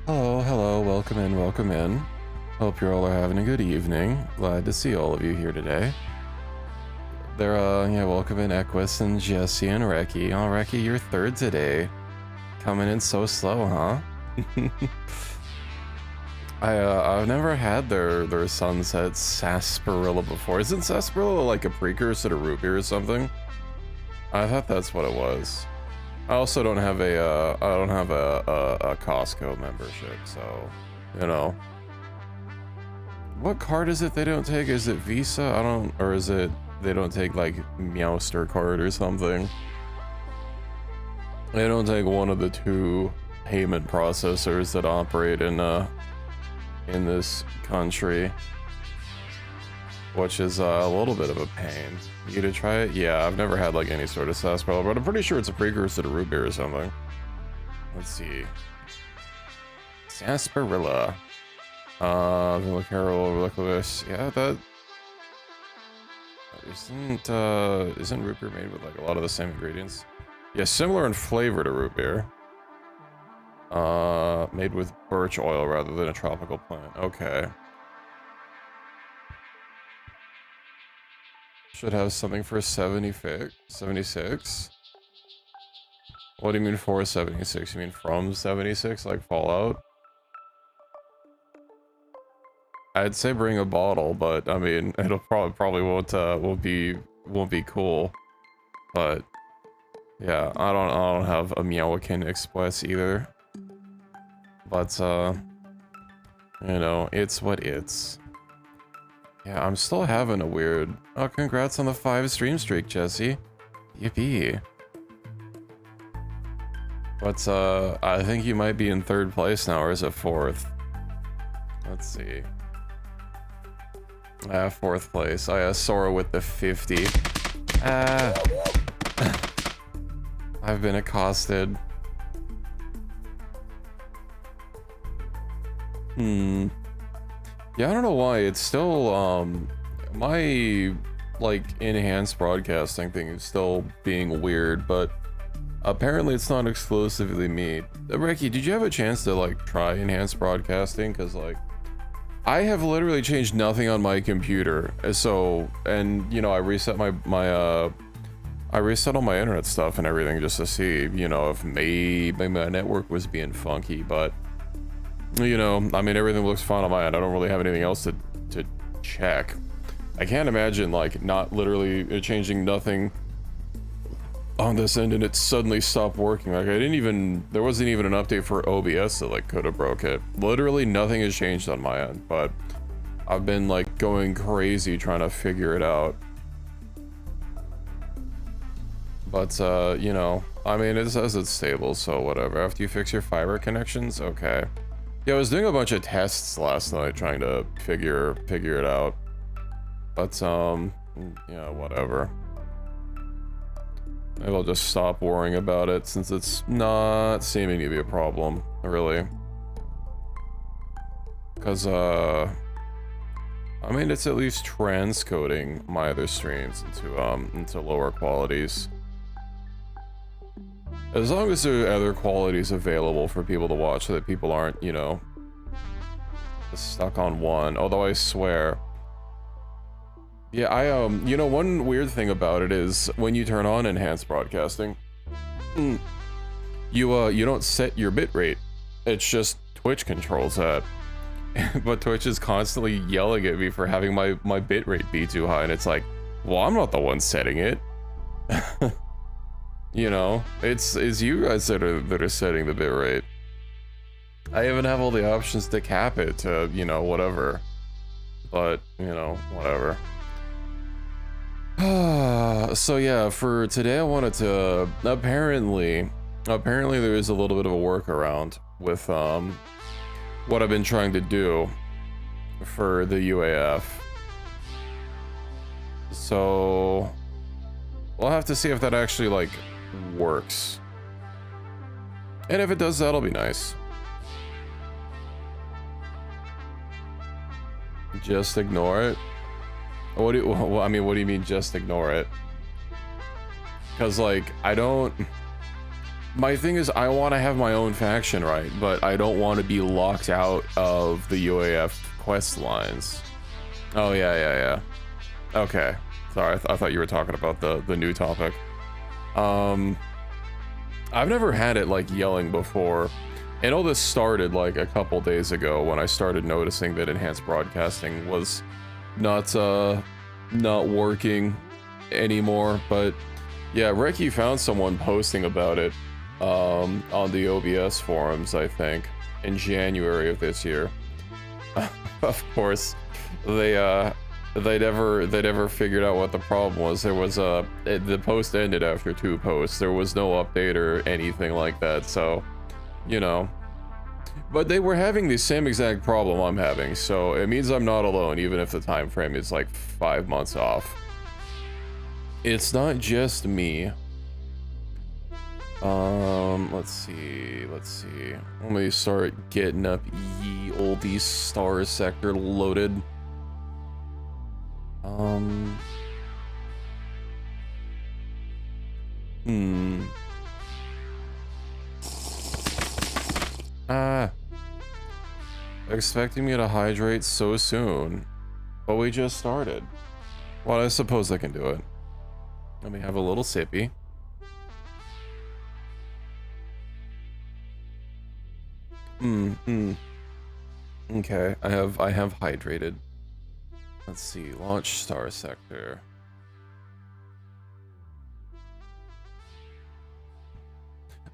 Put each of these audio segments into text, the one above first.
Hello, welcome in. Hope you all are having a good evening. Glad to see all of you here today. Yeah, welcome in Equus and Jesse and Reki. Oh, Reki, you're third today. Coming in so slow, huh? I've never had their sunset sarsaparilla before. Isn't sarsaparilla like a precursor to root beer or something? I thought that's what it was. I also don't have a Costco membership, so, you know. What card is it they don't take? Is it Visa? Or is it they don't take like Meowster card or something? They don't take one of the two payment processors that operate in this country, which is a little bit of a pain. You gonna try it? Yeah, I've never had like any sort of sarsaparilla, but I'm pretty sure it's a precursor to root beer or something. Let's see. Sarsaparilla. Vanilla Carol, licorice. Yeah, that isn't root beer made with like a lot of the same ingredients? Yeah, similar in flavor to root beer. Made with birch oil rather than a tropical plant. Okay. Should have something for 76? What do you mean for 76? You mean from 76, like Fallout? I'd say bring a bottle, but I mean, it'll probably won't be cool. But yeah, I don't have a Meowakin Express either. But you know, it's what it's. Yeah, I'm still having a weird... Oh, congrats on the 5 stream streak, Jesse. Yippee. But, I think you might be in 3rd place now, or is it 4th? Let's see. 4th place. Oh yeah, Sora with the 50. I've been accosted. Yeah, I don't know why, it's still, my, like, enhanced broadcasting thing is still being weird, but apparently it's not exclusively me. Reki, did you have a chance to, like, try enhanced broadcasting? Because, like, I have literally changed nothing on my computer, so, and, you know, I reset I reset all my internet stuff and everything just to see, you know, if maybe my network was being funky, but... You know, I mean, everything looks fine on my end. I don't really have anything else to check. I can't imagine, like, not literally changing nothing on this end and it suddenly stopped working. Like, there wasn't even an update for OBS that, like, could have broke it. Literally nothing has changed on my end, but I've been, like, going crazy trying to figure it out. But, you know, I mean, it says it's stable, so whatever. After you fix your fiber connections, okay. Yeah, I was doing a bunch of tests last night trying to figure it out. But, yeah, whatever. Maybe I'll just stop worrying about it since it's not seeming to be a problem, really. Because, I mean, it's at least transcoding my other streams into lower qualities. As long as there are other qualities available for people to watch so that people aren't, you know, stuck on one. Although I swear. Yeah, you know, one weird thing about it is when you turn on enhanced broadcasting, you don't set your bitrate. It's just Twitch controls that. But Twitch is constantly yelling at me for having my bitrate be too high, and it's like, Well, I'm not the one setting it. You know, it's you guys that are setting the bitrate. I even have all the options to cap it to, you know, whatever. But, you know, whatever. So yeah, for today I wanted to apparently there is a little bit of a workaround with what I've been trying to do for the UAF. So we'll have to see if that actually like works. And if it does, that'll be nice. Just ignore it. What do you, well, I mean, what do you mean just ignore it? Because like my thing is I want to have my own faction, right? But I don't want to be locked out of the UAF quest lines. Oh yeah. Okay, sorry, I thought you were talking about the new topic. I've never had it like yelling before, and all this started like a couple days ago when I started noticing that enhanced broadcasting was not working anymore. But yeah, Reki found someone posting about it on the OBS forums, I think, in January of this year. Of course, they never figured out what the problem was. There was the post ended after 2 posts. There was no update or anything like that, so you know. But they were having the same exact problem I'm having, so it means I'm not alone, even if the time frame is like 5 months off. It's not just me. Let's see. Let me start getting up ye oldie Starsector loaded. Expecting me to hydrate so soon, but we just started. Well, I suppose I can do it. Let me have a little sippy. Okay, I have hydrated. Let's see, launch Starsector.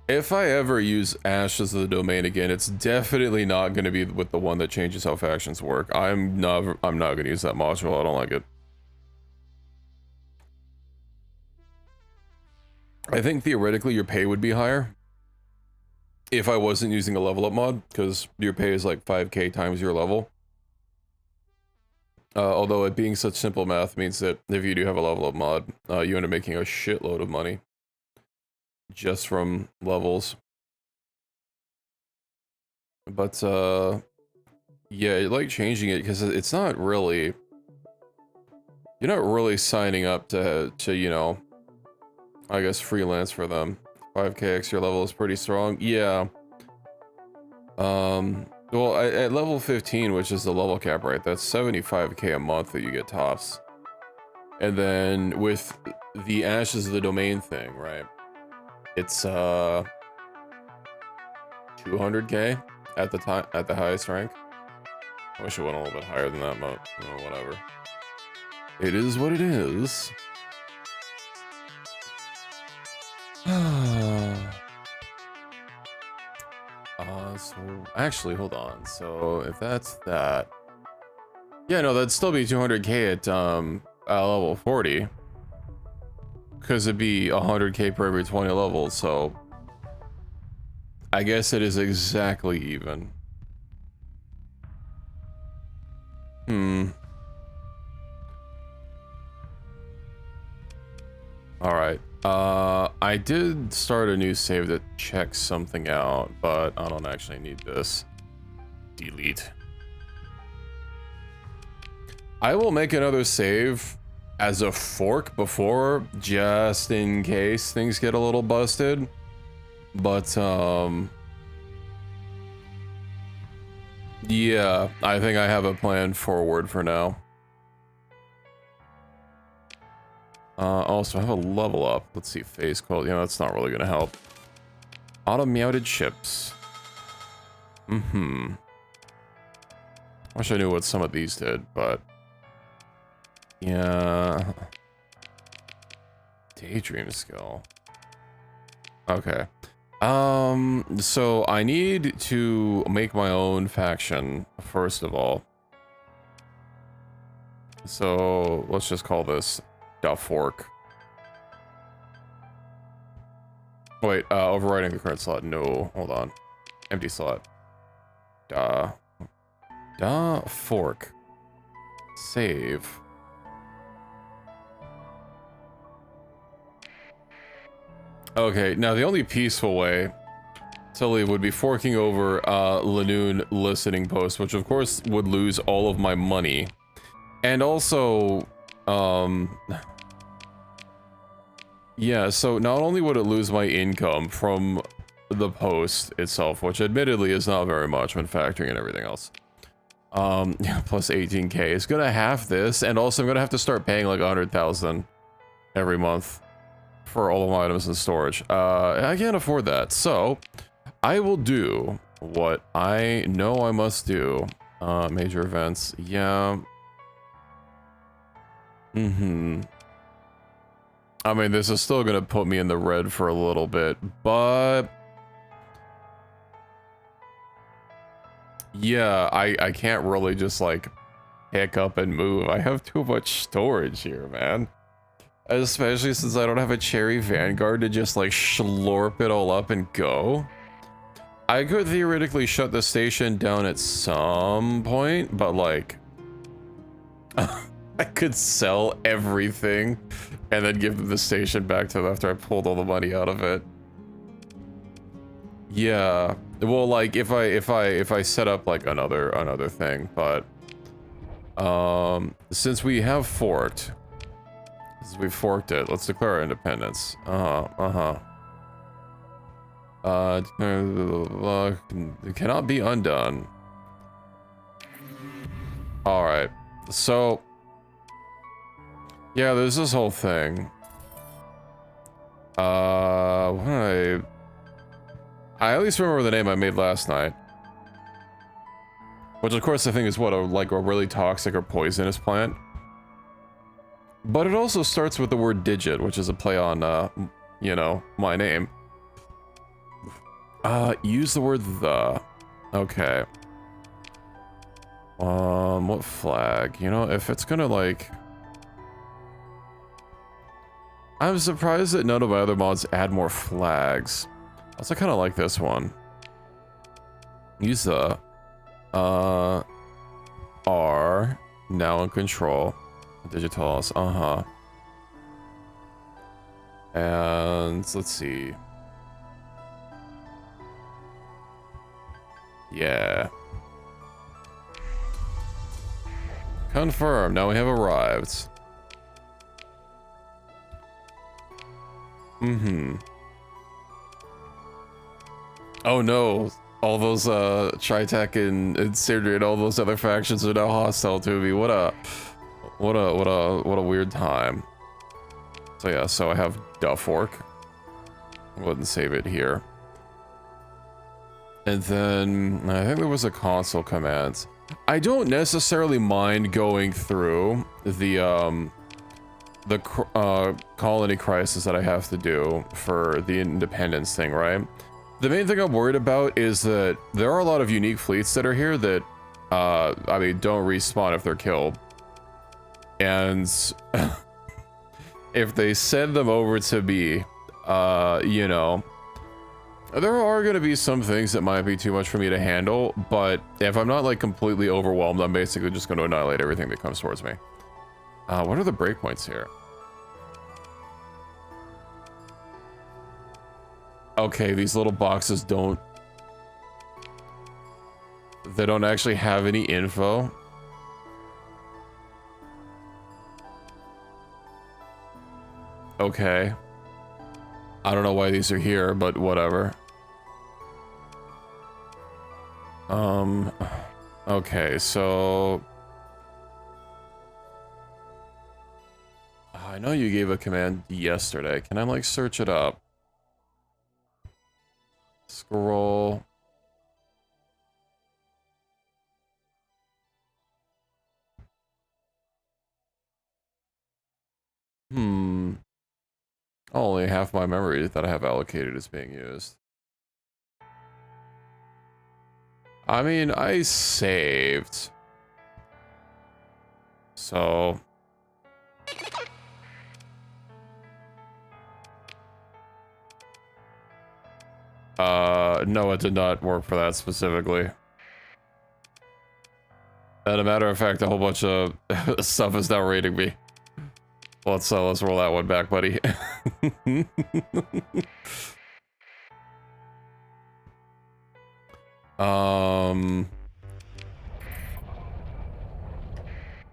If I ever use Ash as the domain again, it's definitely not going to be with the one that changes how factions work. I'm not going to use that module. I don't like it. I think theoretically your pay would be higher if I wasn't using a level up mod, because your pay is like 5k times your level. Although it being such simple math means that if you do have a level up mod, you end up making a shitload of money just from levels. But yeah, I like changing it because it's not really, you're not really signing up to you know, I guess freelance for them. 5k extra level is pretty strong. Yeah. Well, at level 15, which is the level cap, right? That's 75k a month that you get tops. And then with the Ashes of the Domain thing, right? It's 200k at the highest rank. I wish it went a little bit higher than that, but you know, whatever. It is what it is. So actually, hold on. So if that's that, yeah, no, that'd still be 200k at level 40, because it'd be 100k per every 20 levels. So I guess it is exactly even. All right. I did start a new save that checks something out, but I don't actually need this. Delete. I will make another save as a fork before, just in case things get a little busted. But yeah, I think I have a plan forward for now. Also, I have a level up. Let's see, face cold. You know, that's not really gonna help. Auto-meowed ships. Wish I knew what some of these did, but yeah. Daydream skill. Okay. So I need to make my own faction, first of all. So let's just call this Fork. Wait, overriding the current slot. No, hold on. Empty slot. Fork. Save. Okay, now the only peaceful way to leave would be forking over Lanoon listening post, which of course would lose all of my money. And also, yeah, so not only would it lose my income from the post itself, which admittedly is not very much when factoring in everything else. Plus 18k. It's gonna have this, and also I'm gonna have to start paying like 100,000 every month for all of my items in storage. I can't afford that, so I will do what I know I must do. Major events, yeah. I mean, this is still gonna put me in the red for a little bit, but yeah, I can't really just like pick up and move. I have too much storage here, man. Especially since I don't have a Cherry Vanguard to just like slurp it all up and go. I could theoretically shut the station down at some point, but like I could sell everything and then give the station back to them after I pulled all the money out of it. Yeah, well, like if I set up like another thing, but since we have forked, since we forked it, let's declare our independence. It cannot be undone. All right, so yeah, there's this whole thing. What I at least remember the name I made last night. Which of course I think is what, like a really toxic or poisonous plant. But it also starts with the word digit, which is a play on, you know, my name. Use the word the. Okay. What flag? You know, if it's gonna like... I'm surprised that none of my other mods add more flags. Also kind of like this one. Use the R, now in control. Digitalis, and let's see. Yeah. Confirm, now we have arrived. Oh no, all those Tritech and Sindri and all those other factions are now hostile to me. What a weird time. So yeah, so I have Duffwork. I wouldn't save it here. And then I think there was a console command. I don't necessarily mind going through the colony crisis that I have to do for the independence thing, right? The main thing I'm worried about is that there are a lot of unique fleets that are here that, I mean, don't respawn if they're killed. And if they send them over to me, you know, there are going to be some things that might be too much for me to handle, but if I'm not like completely overwhelmed, I'm basically just going to annihilate everything that comes towards me. What are the breakpoints here? Okay, these little boxes don't... They don't actually have any info. Okay. I don't know why these are here, but whatever. Okay, so... I know you gave a command yesterday. Can I, like, search it up? Scroll. Only half my memory that I have allocated is being used. I mean, I saved. So... no, it did not work for that specifically. As a matter of fact, a whole bunch of stuff is now rating me. Let's roll that one back, buddy. Oh,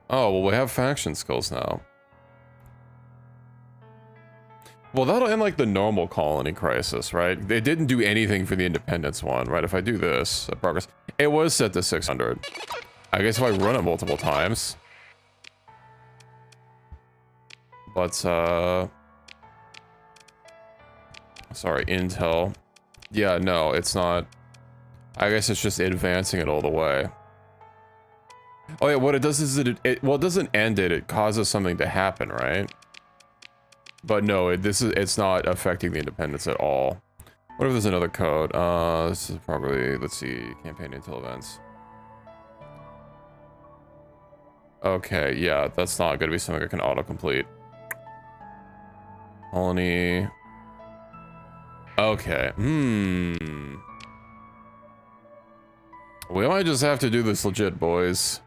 well, we have faction skills now. Well, that'll end like the normal colony crisis, right? They didn't do anything for the independence one, right? If I do this, progress, it was set to 600. I guess if I run it multiple times. But, sorry, Intel. Yeah, no, it's not. I guess it's just advancing it all the way. Oh yeah, what it does is well, it doesn't end it, it causes something to happen, right? But no, it's not affecting the independence at all. What if there's another code? This is probably, let's see, campaign intel events. Okay, yeah, that's not gonna be something I can autocomplete. Colony. Okay, we might just have to do this legit, boys.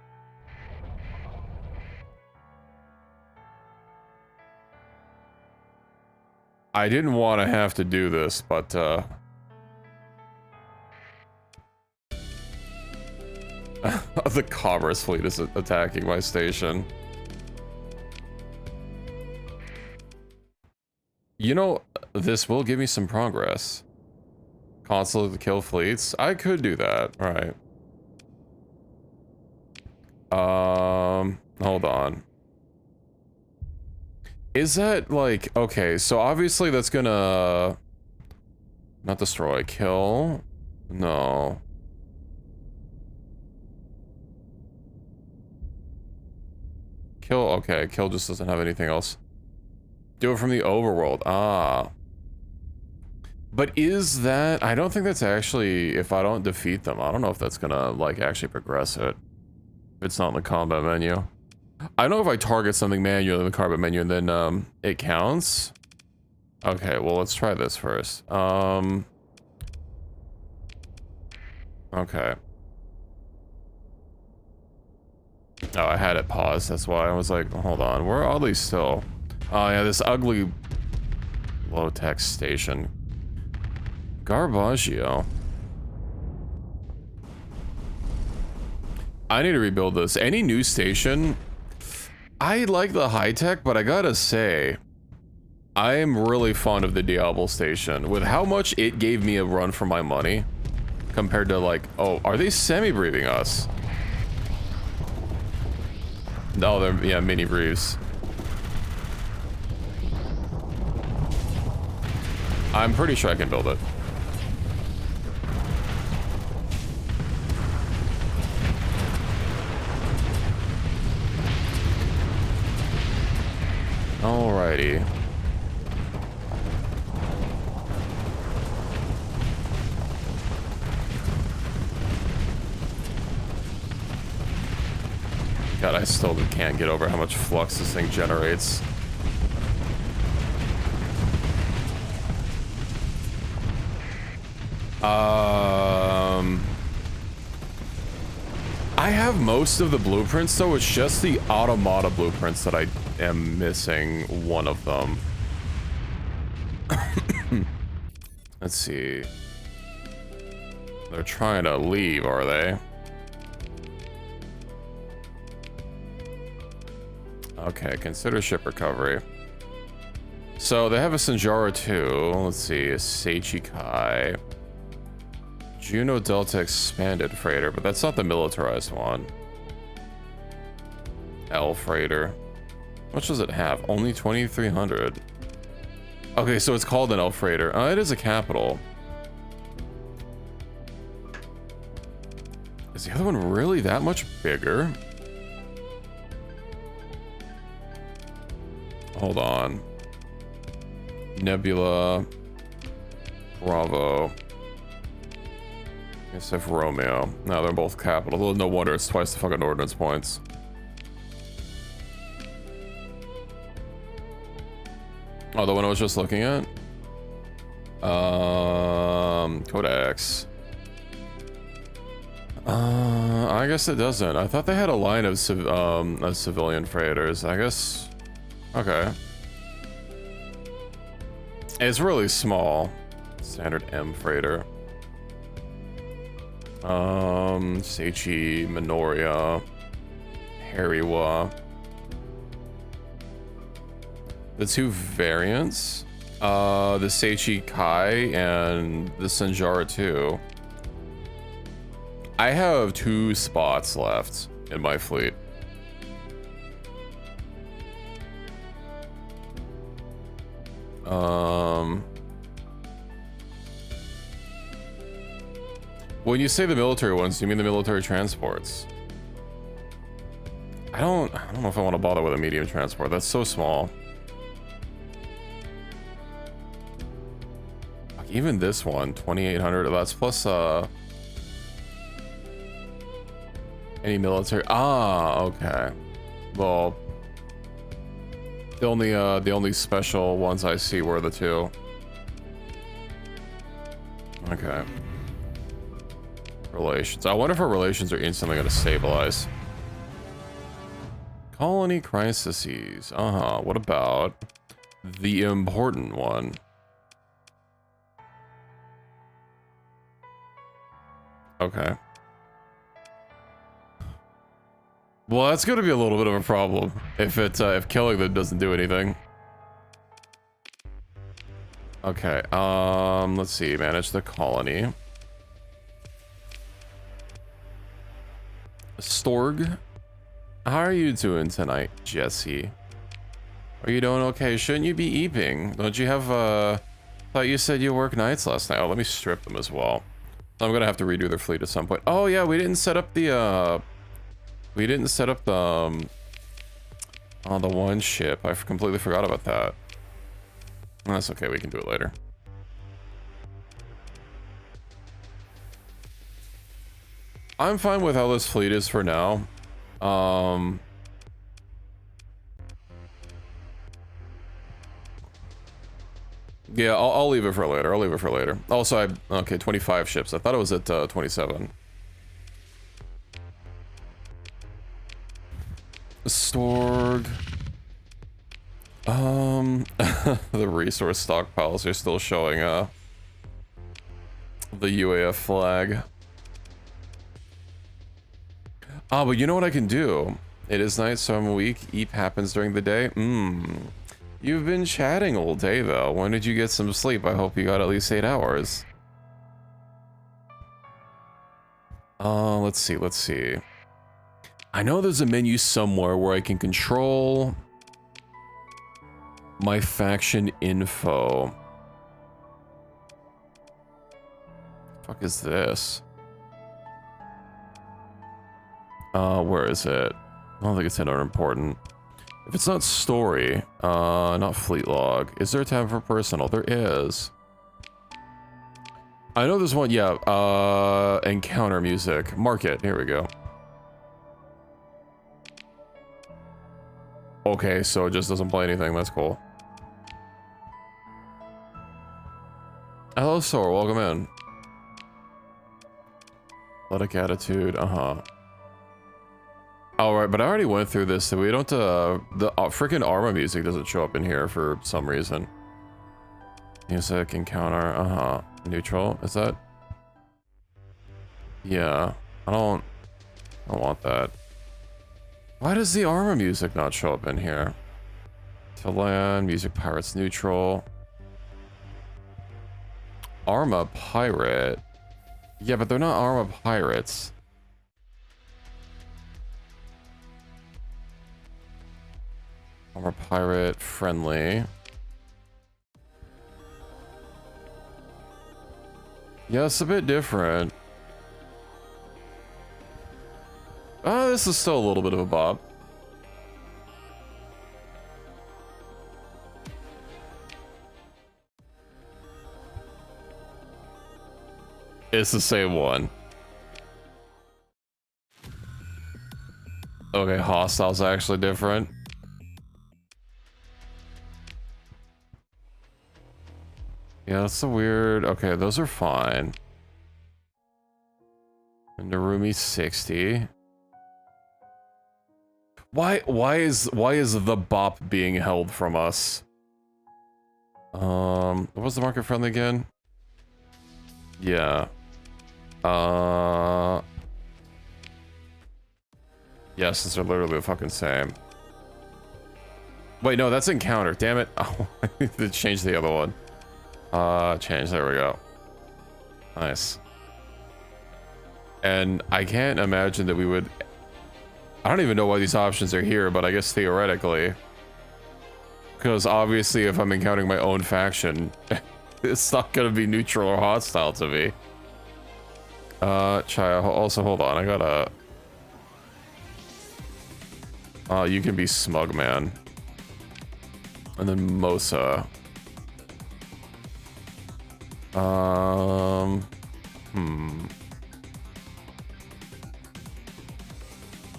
I didn't want to have to do this, but, the commerce fleet is attacking my station. You know, this will give me some progress. Console to kill fleets. I could do that, right. Hold on. Is that like, okay, so obviously that's gonna not destroy, kill. No. Kill, okay, kill just doesn't have anything else. Do it from the overworld. Ah. But is that, I don't think that's actually, if I don't defeat them, I don't know if that's gonna like actually progress it. If it's not in the combat menu. I know if I target something manually in the combat menu and then it counts. Okay, well let's try this first. Okay. Oh, I had it paused, that's why I was like, hold on, where are all these still? Oh yeah, this ugly low-tech station. Garbaggio. I need to rebuild this. Any new station, I like the high-tech, but I gotta say, I am really fond of the Diablo station. With how much it gave me a run for my money, compared to like, oh, are they semi-breathing us? No, they're, yeah, mini breathes. I'm pretty sure I can build it. Alrighty. God, I still can't get over how much flux this thing generates. I have most of the blueprints, so it's just the automata blueprints that I am missing one of them. Let's see. They're trying to leave, are they? Okay, consider ship recovery. So they have a Sanjara 2. Let's see, a Seichi Kai. Juno Delta Expanded Freighter, but that's not the militarized one. L Freighter. How much does it have? Only 2,300. Okay, so it's called an L Freighter. It is a capital. Is the other one really that much bigger? Hold on. Nebula, Bravo, SF Romeo. No, they're both capital. No wonder it's twice the fucking ordnance points. Oh, the one I was just looking at? Codex. I guess it doesn't. I thought they had a line of civilian freighters. I guess. Okay. It's really small. Standard M freighter. Seichi, Minoria, Hariwa. The two variants, the Seichi Kai and the Sanjara 2. I have 2 spots left in my fleet. When you say the military ones, do you mean the military transports? I don't know if I want to bother with a medium transport. That's so small. Even this one, 2,800. That's plus any military. Ah, okay. Well, the only special ones I see were the 2. Okay. Relations. I wonder if our relations are instantly going to stabilize. Colony crises. What about the important one? Okay. Well, that's going to be a little bit of a problem if killing them doesn't do anything. Okay. Let's see. Manage the colony. Storg, how are you doing tonight, Jesse? Are you doing okay? Shouldn't you be eeping? Don't you have thought you said you worked nights last night. Oh, let me strip them as well. I'm gonna have to redo their fleet at some point. Oh yeah, we didn't set up the the one ship. I completely forgot about that. That's okay, we can do it later. I'm fine with how this fleet is for now. Yeah, I'll leave it for later. I'll leave it for later. Also, okay, 25 ships. I thought it was at 27. Storg. The resource stockpiles are still showing the UAF flag. Ah, but you know what I can do? It is night, so I'm weak. Eep happens during the day. You've been chatting all day, though. When did you get some sleep? I hope you got at least 8 hours. Let's see. I know there's a menu somewhere where I can control my faction info. Fuck is this? Where is it? I don't think it's that important. If it's not story, not fleet log. Is there a tab for personal? There is. I know there's one, yeah, encounter music. Market, here we go. Okay, so it just doesn't play anything, that's cool. Hello, Sor, welcome in. Athletic attitude, Alright, but I already went through this, so we don't, the freaking armor music doesn't show up in here for some reason. Music, encounter, neutral, is that? Yeah, I don't want that. Why does the armor music not show up in here? To land, music, pirates, neutral. Arma pirate. Yeah, but they're not Arma pirates. Armor pirate, friendly. Yeah, it's a bit different. This is still a little bit of a bop. It's the same one. Okay, hostile's actually different. Yeah, that's a weird... Okay, those are fine. And Narumi 60. Why is the bop being held from us? What was the market friendly again? Yeah. Yes, they're literally the fucking same. Wait, no, that's encounter. Damn it. Oh, I need to change the other one. Change. There we go. Nice. And I can't imagine that we would... I don't even know why these options are here, but I guess theoretically. Because obviously if I'm encountering my own faction, it's not gonna be neutral or hostile to me. Also, hold on, I gotta... you can be smug, man. And then Mosa. Do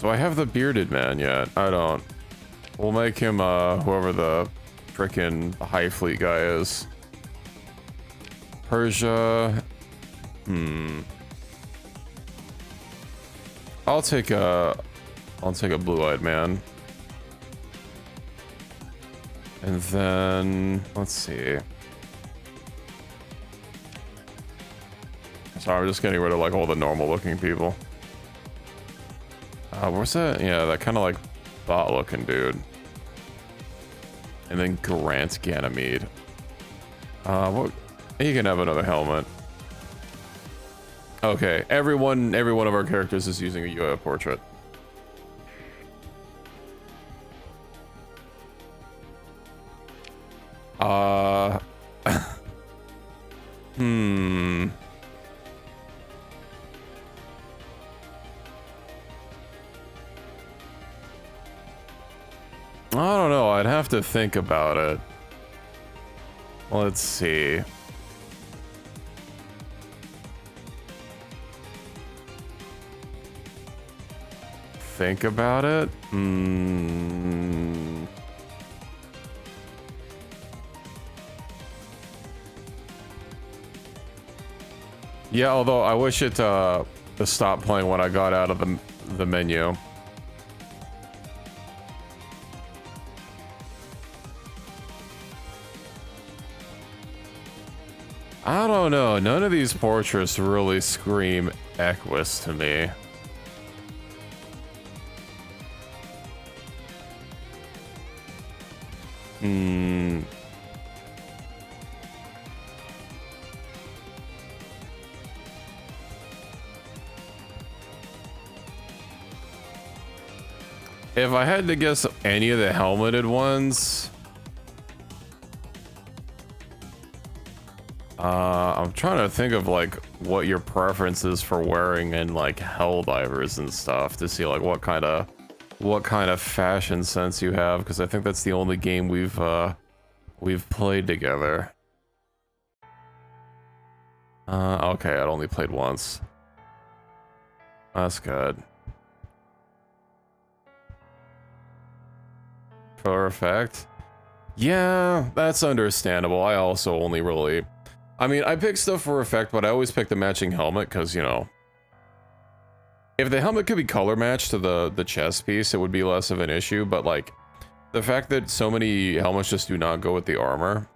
I have the bearded man yet? I don't. We'll make him, whoever the frickin' high fleet guy is. Persia. I'll take a blue-eyed man. And then, let's see. Sorry, I'm just getting rid of like all the normal looking people. Where's that? Yeah, that kind of like bot looking dude. And then Grant Ganymede. What? You can have another helmet. Okay, every one of our characters is using a UA portrait. I don't know, I'd have to think about it. Let's see. Think about it? Yeah, although I wish it to stop playing when I got out of the menu. I don't know. None of these portraits really scream Equus to me. If I had to guess any of the helmeted ones, I'm trying to think of like what your preference is for wearing in like Helldivers and stuff to see like what kind of fashion sense you have, because I think that's the only game we've played together. Okay, I'd only played once. That's good. For effect? Yeah, that's understandable. I also only really... I mean, I pick stuff for effect, but I always pick the matching helmet, because, you know... If the helmet could be color matched to the chest piece, it would be less of an issue, but, like... The fact that so many helmets just do not go with the armor...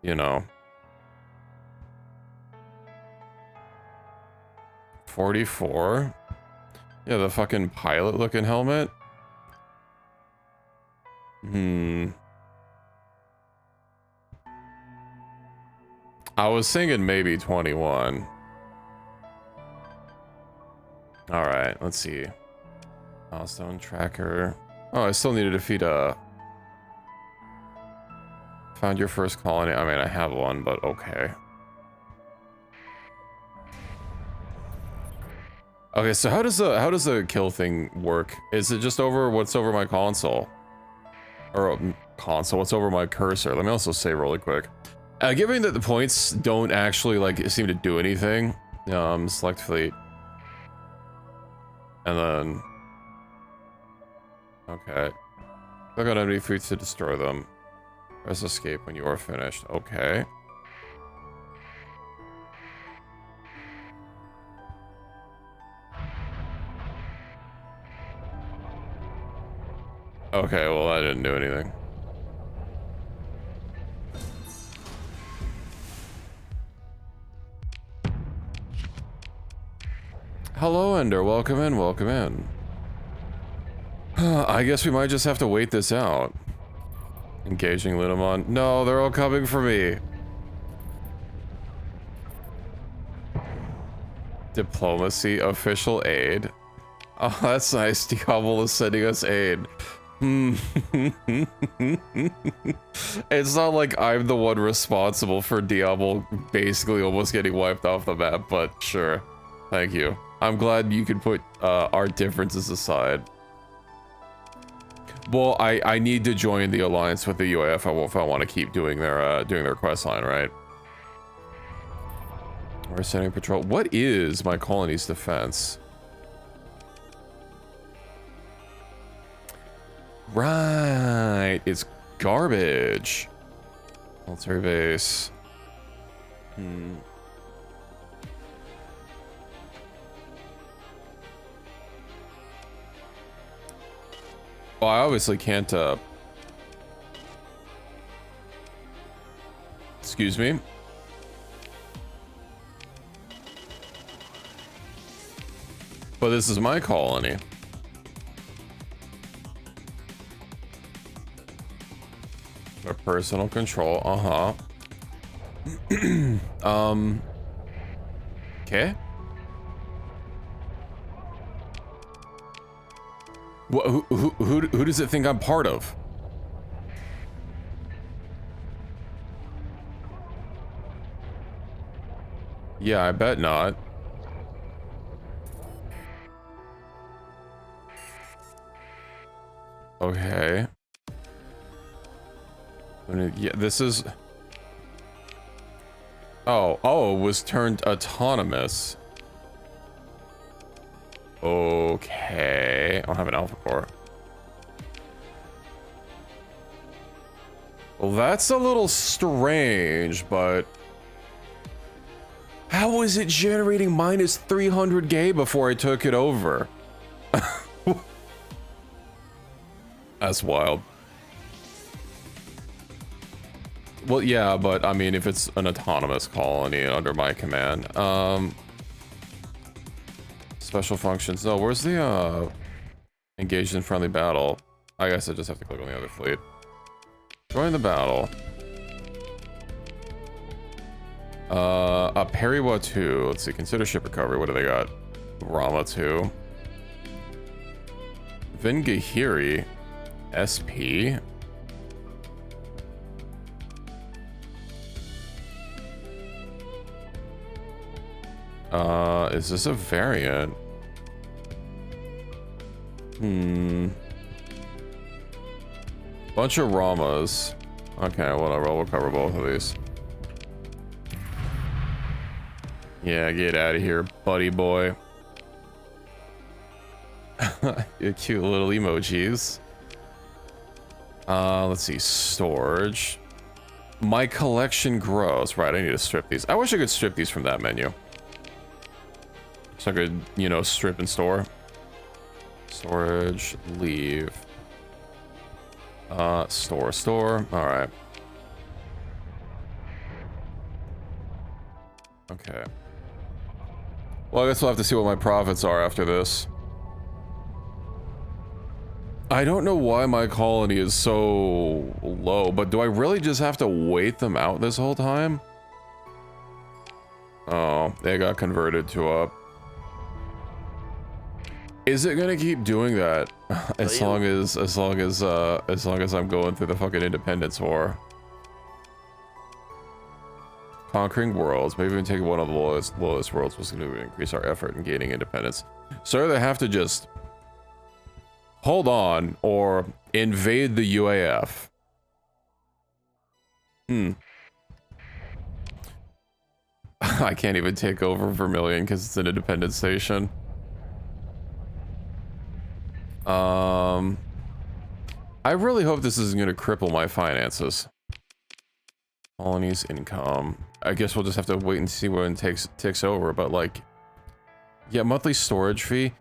You know... 44? Yeah, the fucking pilot-looking helmet? I was thinking maybe 21. Alright, let's see. Milestone tracker. Oh, I still need to defeat a... Found your first colony. I mean, I have one, but okay. Okay, so how does the kill thing work? Is it just over what's over my console? Or console, what's over my cursor? Let me also say really quick. Given that the points don't actually like seem to do anything, Select fleet. And then... Okay. Click on enemy fleets to destroy them. Press escape when you are finished. Okay. Okay, well, that didn't do anything. Hello, Ender. Welcome in, welcome in. I guess we might just have to wait this out. Engaging Linamon. No, they're all coming for me. Diplomacy, official aid. Oh, that's nice. Diablo is sending us aid. It's not like I'm the one responsible for Diablo basically almost getting wiped off the map, but sure. Thank you. I'm glad you could put our differences aside. Well, I need to join the alliance with the UAF if I want to keep doing their quest line, right? We're sending patrol. What is my colony's defense? Right, it's garbage. Military base. Well, I obviously can't, excuse me? But this is my colony. For personal control, okay. Who does it think I'm part of? Yeah, I bet not. Okay. Yeah, this is... Oh, it was turned autonomous. Okay. I don't have an alpha core. Well, that's a little strange, but... How was it generating minus 300 gay before I took it over? That's wild. Well, yeah, but I mean, if it's an autonomous colony under my command, special functions. No, where's the engaged in friendly battle? I guess I just have to click on the other fleet. Join the battle. Periwa 2. Let's see. Consider ship recovery. What do they got? Rama 2. Vingahiri. SP. Is this a variant? Bunch of Ramas. Okay, whatever, we'll cover both of these. Yeah, get out of here, buddy boy. Your cute little emojis. Let's see, storage. My collection grows. Right, I need to strip these. I wish I could strip these from that menu. So I could, you know, strip and store. Storage, leave. Store. All right. Okay. Well, I guess we'll have to see what my profits are after this. I don't know why my colony is so low, but do I really just have to wait them out this whole time? Oh, they got converted to a... Is it gonna keep doing that as long as I'm going through the fucking independence war? Conquering worlds, maybe even taking one of the lowest worlds was going to increase our effort in gaining independence. So they have to just hold on or invade the UAF. I can't even take over Vermilion because it's an independent station. I really hope this isn't going to cripple my finances. Colonies income. I guess we'll just have to wait and see when it ticks over, but like, yeah, monthly storage fee.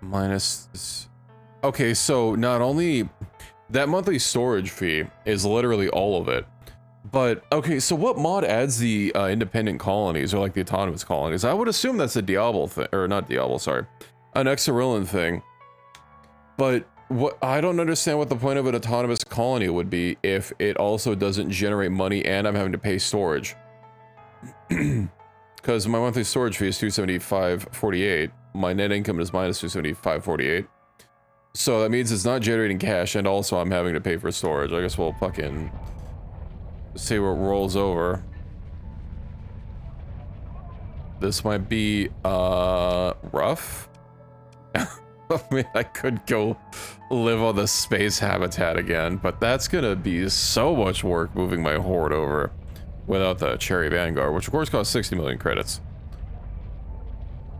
Minus... Okay, so not only... That monthly storage fee is literally all of it. But, okay, so what mod adds the independent colonies, or like the autonomous colonies? I would assume that's a Diablo thing, or not Diablo, sorry. An Exarillan thing. But what I don't understand what the point of an autonomous colony would be if it also doesn't generate money and I'm having to pay storage. Because my monthly storage fee is $275.48. My net income is minus $275.48. So that means it's not generating cash, and also I'm having to pay for storage. I guess we'll fucking see what rolls over. This might be rough. I mean, I could go live on the space habitat again, but that's gonna be so much work moving my horde over without the Cherry Vanguard, which of course costs 60 million credits.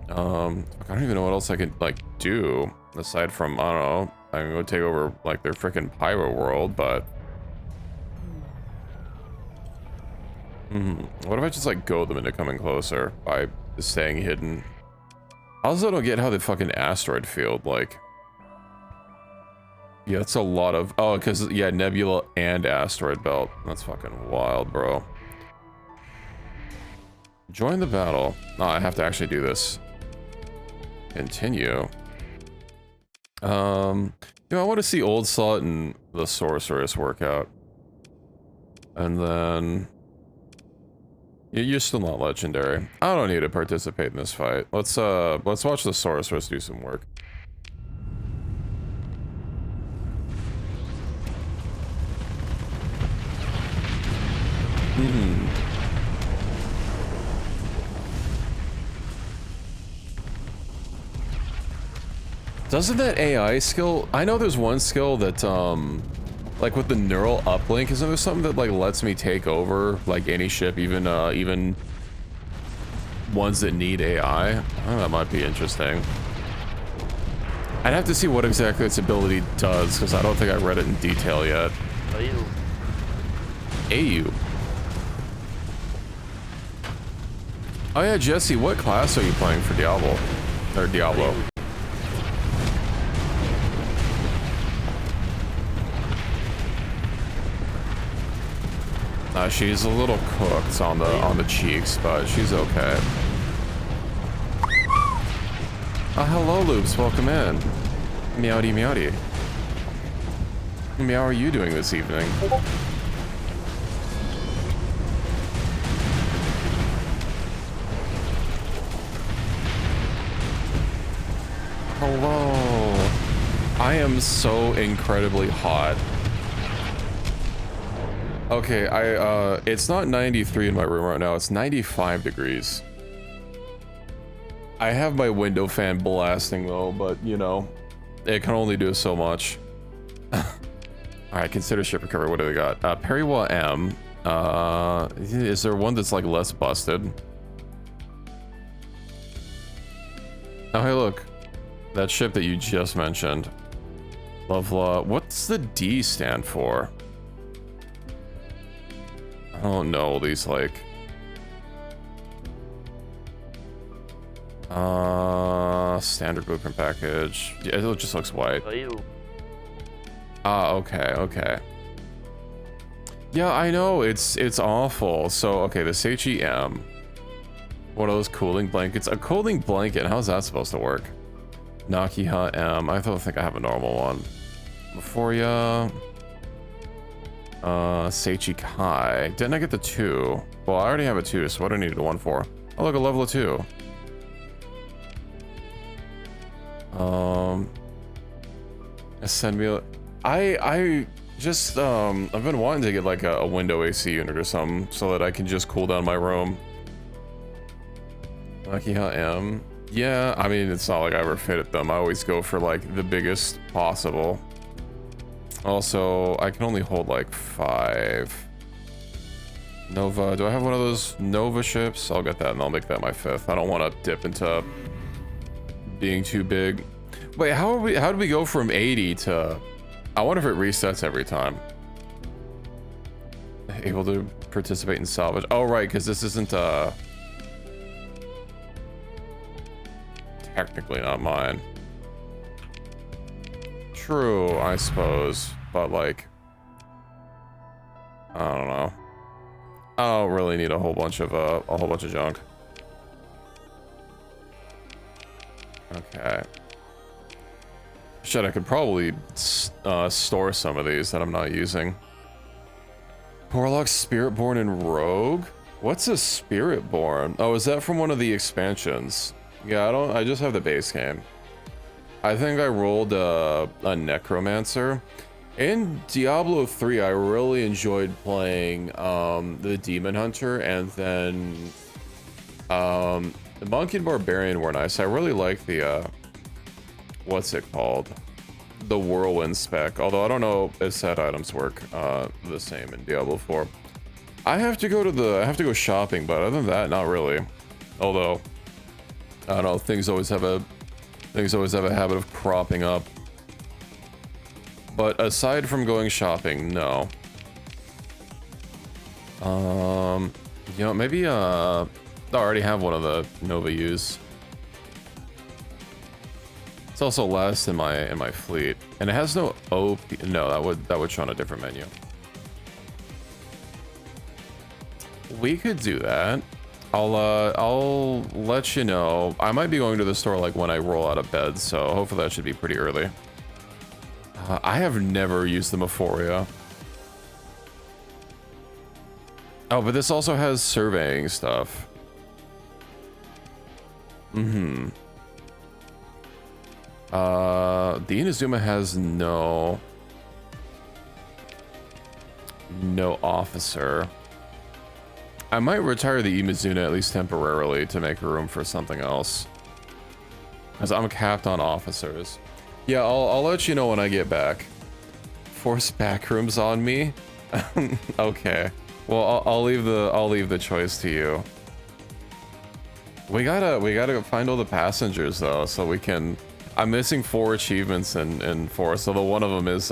I don't even know what else I could like do aside from, I don't know, I can go take over like their freaking Pyro world, but what if I just like goad them into coming closer by staying hidden? I also don't get how the fucking asteroid field, like, yeah, it's a lot of, oh, because, yeah, nebula and asteroid belt. That's fucking wild, bro. Join the battle. Oh, I have to actually do this. Continue. You know, I want to see Old Slot and the Sorceress work out. And then... You're still not legendary. I don't need to participate in this fight. Let's watch the Sorceress do some work. Doesn't that AI skill... I know there's one skill that, like with the neural uplink, isn't there something that like lets me take over like any ship, even even ones that need AI? I think that might be interesting. I'd have to see what exactly its ability does, because I don't think I read it in detail yet. AU. Oh yeah, Jesse, what class are you playing for Diablo? Or Diablo? She's a little cooked on the cheeks, but she's okay. Hello, Loops. Welcome in. Meowdy, meowdy. How are you doing this evening? Hello. I am so incredibly hot. Okay, it's not 93 in my room right now, it's 95 degrees. I have my window fan blasting though, but you know, it can only do so much. Alright, consider ship recovery, what do they got? Periwa M. Is there one that's like less busted? Oh hey look, that ship that you just mentioned. Lovela, what's the D stand for? I don't know, these like... standard blueprint package. Yeah, it just looks white. Okay, okay. Yeah, I know, it's awful. So, okay, the HEM. One of those cooling blankets. A cooling blanket, how's that supposed to work? Nakiha M. I don't think I have a normal one. Euphoria. Seichi Kai. Didn't I get the 2? Well, I already have a 2, so what do I need the 1 for? Oh, look, a level of 2. Send me... I just, I've been wanting to get like a window AC unit or something so that I can just cool down my room. Nakiha M. Yeah, I mean, it's not like I ever fit at them. I always go for like the biggest possible. Also, I can only hold like 5. Nova. Do I have one of those Nova ships? I'll get that and I'll make that my 5th. I don't want to dip into being too big. Wait, how did we go from 80 to... I wonder if it resets every time. Able to participate in salvage. Oh, right, because this isn't, technically not mine. True, I suppose. But, like... I don't know. I don't really need a whole bunch of junk. Okay. Shit, I could probably store some of these that I'm not using. Warlock, Spiritborn, and Rogue? What's a Spiritborn? Oh, is that from one of the expansions? Yeah, I just have the base game. I think I rolled a Necromancer. In Diablo 3, I really enjoyed playing the Demon Hunter, and then the Monk and Barbarian were nice. I really like the what's it called? The Whirlwind spec. Although I don't know if set items work the same in Diablo 4. I have to go shopping, but other than that, not really. Although I don't know, things always have a habit of cropping up. But aside from going shopping, no. You know, maybe I already have one of the Nova U's. It's also last in my fleet, and it has no OP. No, that would show on a different menu. We could do that. I'll let you know. I might be going to the store like when I roll out of bed, so hopefully that should be pretty early. I have never used the Mephoria. Oh, but this also has surveying stuff. Mm-hmm. The Inazuma has no officer. I might retire the Imazuna at least temporarily to make room for something else, because I'm capped on officers. Yeah, I'll let you know when I get back. Force backrooms on me? Okay. Well, I'll leave the choice to you. We gotta find all the passengers though, so we can. I'm missing 4 achievements in 4, so the one of them is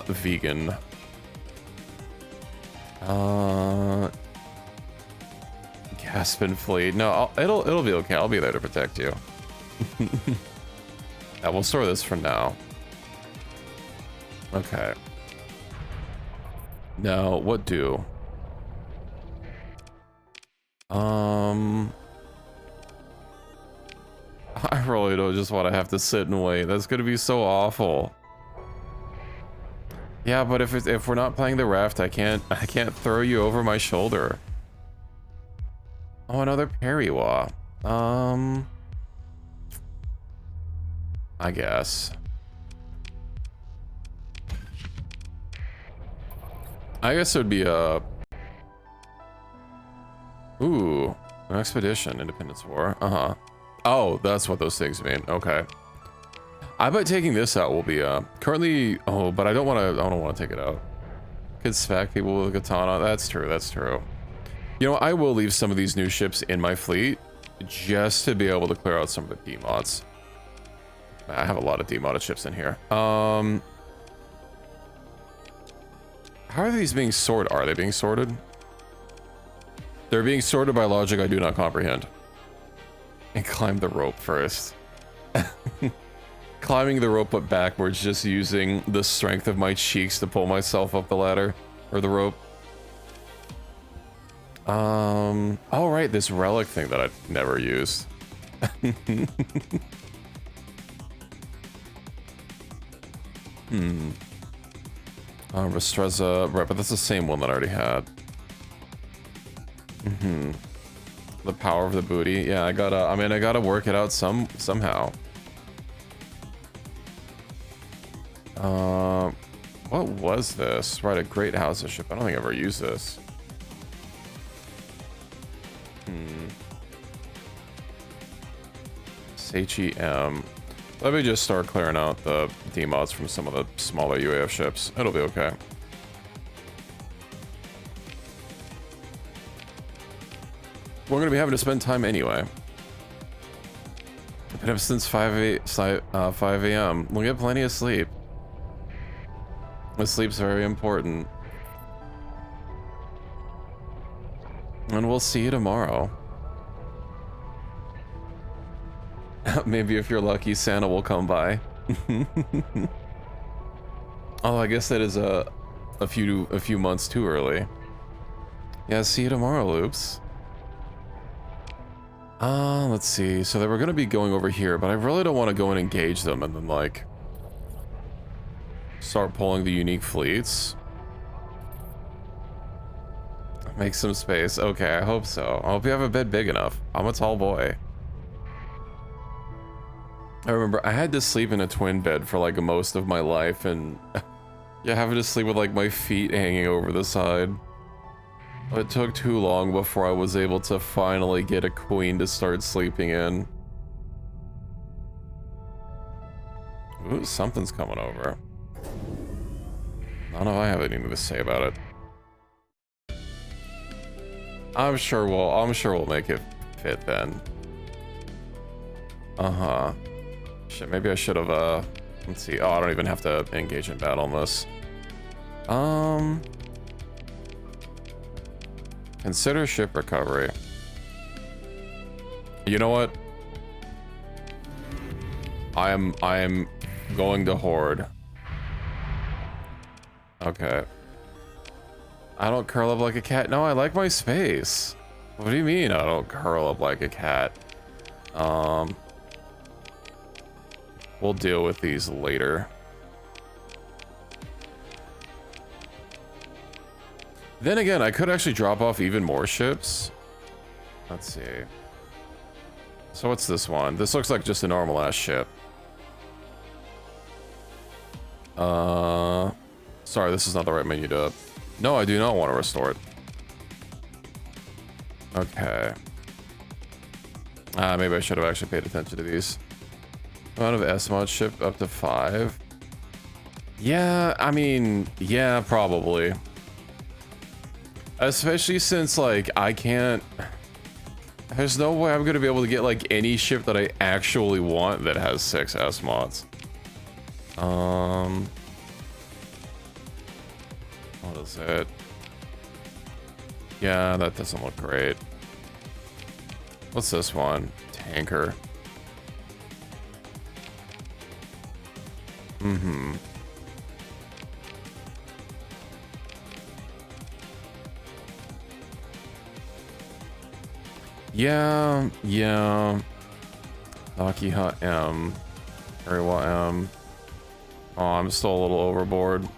vegan. Gaspin fleet. No, it'll be okay. I'll be there to protect you. Yeah, we'll store this for now. Okay. Now, what do? I really don't just want to have to sit and wait. That's gonna be so awful. Yeah, but if we're not playing the raft, I can't throw you over my shoulder. Oh, another Periwa. I guess. I guess it would be a... Ooh, an expedition, Independence War. Uh-huh. Oh, that's what those things mean. Okay. I bet taking this out will be currently... Oh, but I don't want to take it out. Could smack people with a katana. That's true, that's true. You know, I will leave some of these new ships in my fleet just to be able to clear out some of the demods. I have a lot of demodded ships in here. How are these being sorted? Are they being sorted? They're being sorted by logic I do not comprehend. And climb the rope first. Climbing the rope but backwards, just using the strength of my cheeks to pull myself up the ladder. Or the rope. Oh right, this relic thing that I've never used. Restreza, right, but that's the same one that I already had. The power of the booty. Yeah, I gotta work it out somehow. What was this? Right, a great house of ship. I don't think I ever used this. HEM. Let me just start clearing out the demods from some of the smaller UAF ships. It'll be okay. We're gonna be having to spend time anyway. I've been up since 5 a.m. We'll get plenty of sleep. The sleep's very important. And we'll see you tomorrow. Maybe if you're lucky, Santa will come by. Oh, I guess that is a few months too early. Yeah, see you tomorrow, Loops. Let's see. So they were gonna be going over here, but I really don't want to go and engage them and then like start pulling the unique fleets. Make some space. Okay, I hope so. I hope you have a bed big enough. I'm a tall boy. I remember I had to sleep in a twin bed for like most of my life, and yeah, having to sleep with like my feet hanging over the side. It took too long before I was able to finally get a queen to start sleeping in. Ooh, something's coming over. None of I have anything to say about it. I'm sure we'll make it fit then. Uh-huh. Shit, maybe I should have, let's see. Oh, I don't even have to engage in battle on this. Consider ship recovery. You know what? I am going to hoard. Okay. I don't curl up like a cat. No, I like my space. What do you mean I don't curl up like a cat? We'll deal with these later. Then again, I could actually drop off even more ships. Let's see. So what's this one? This looks like just a normal ass ship. Sorry, this is not the right menu to... No, I do not want to restore it. Okay. Maybe I should have actually paid attention to these. Amount of S-mod ship up to 5. Yeah, I mean, yeah, probably. Especially since, like, I can't... There's no way I'm gonna be able to get, like, any ship that I actually want that has 6 S-mods. What is it? Yeah, that doesn't look great. What's this one? Tanker. Mm-hmm. Yeah. Akiha M. Ariwa M. Oh, I'm still a little overboard.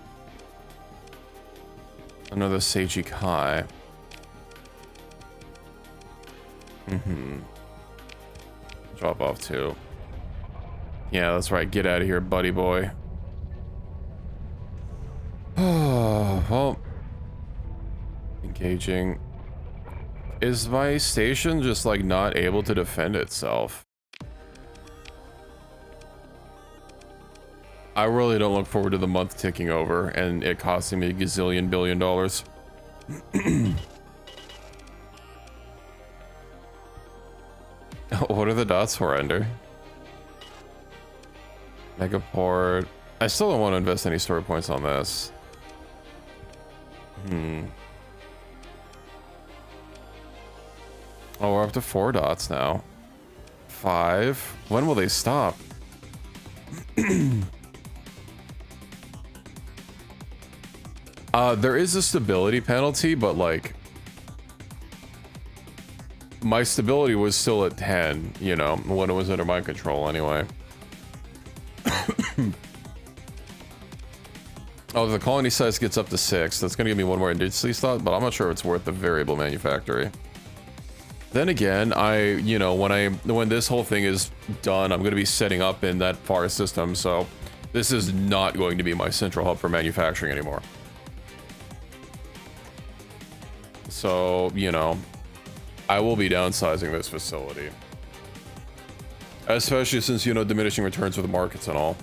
Another Seiji Kai. Mm-hmm. Drop off too. Yeah, that's right. Get out of here, buddy boy. Oh, well. Engaging. Is my station just like not able to defend itself? I really don't look forward to the month ticking over and it costing me a gazillion billion dollars. What are the dots for, Ender? Megaport. I still don't want to invest any story points on this. Oh, we're up to 4 dots now. 5. When will they stop? There is a stability penalty, but like my stability was still at 10, you know, when it was under my control anyway. Oh, the colony size gets up to 6. That's gonna give me one more industry slot, but I'm not sure if it's worth the variable manufactory. Then again, you know, when this whole thing is done, I'm gonna be setting up in that FAR system, so this is not going to be my central hub for manufacturing anymore. So, you know, I will be downsizing this facility. Especially since, you know, diminishing returns with the markets and all.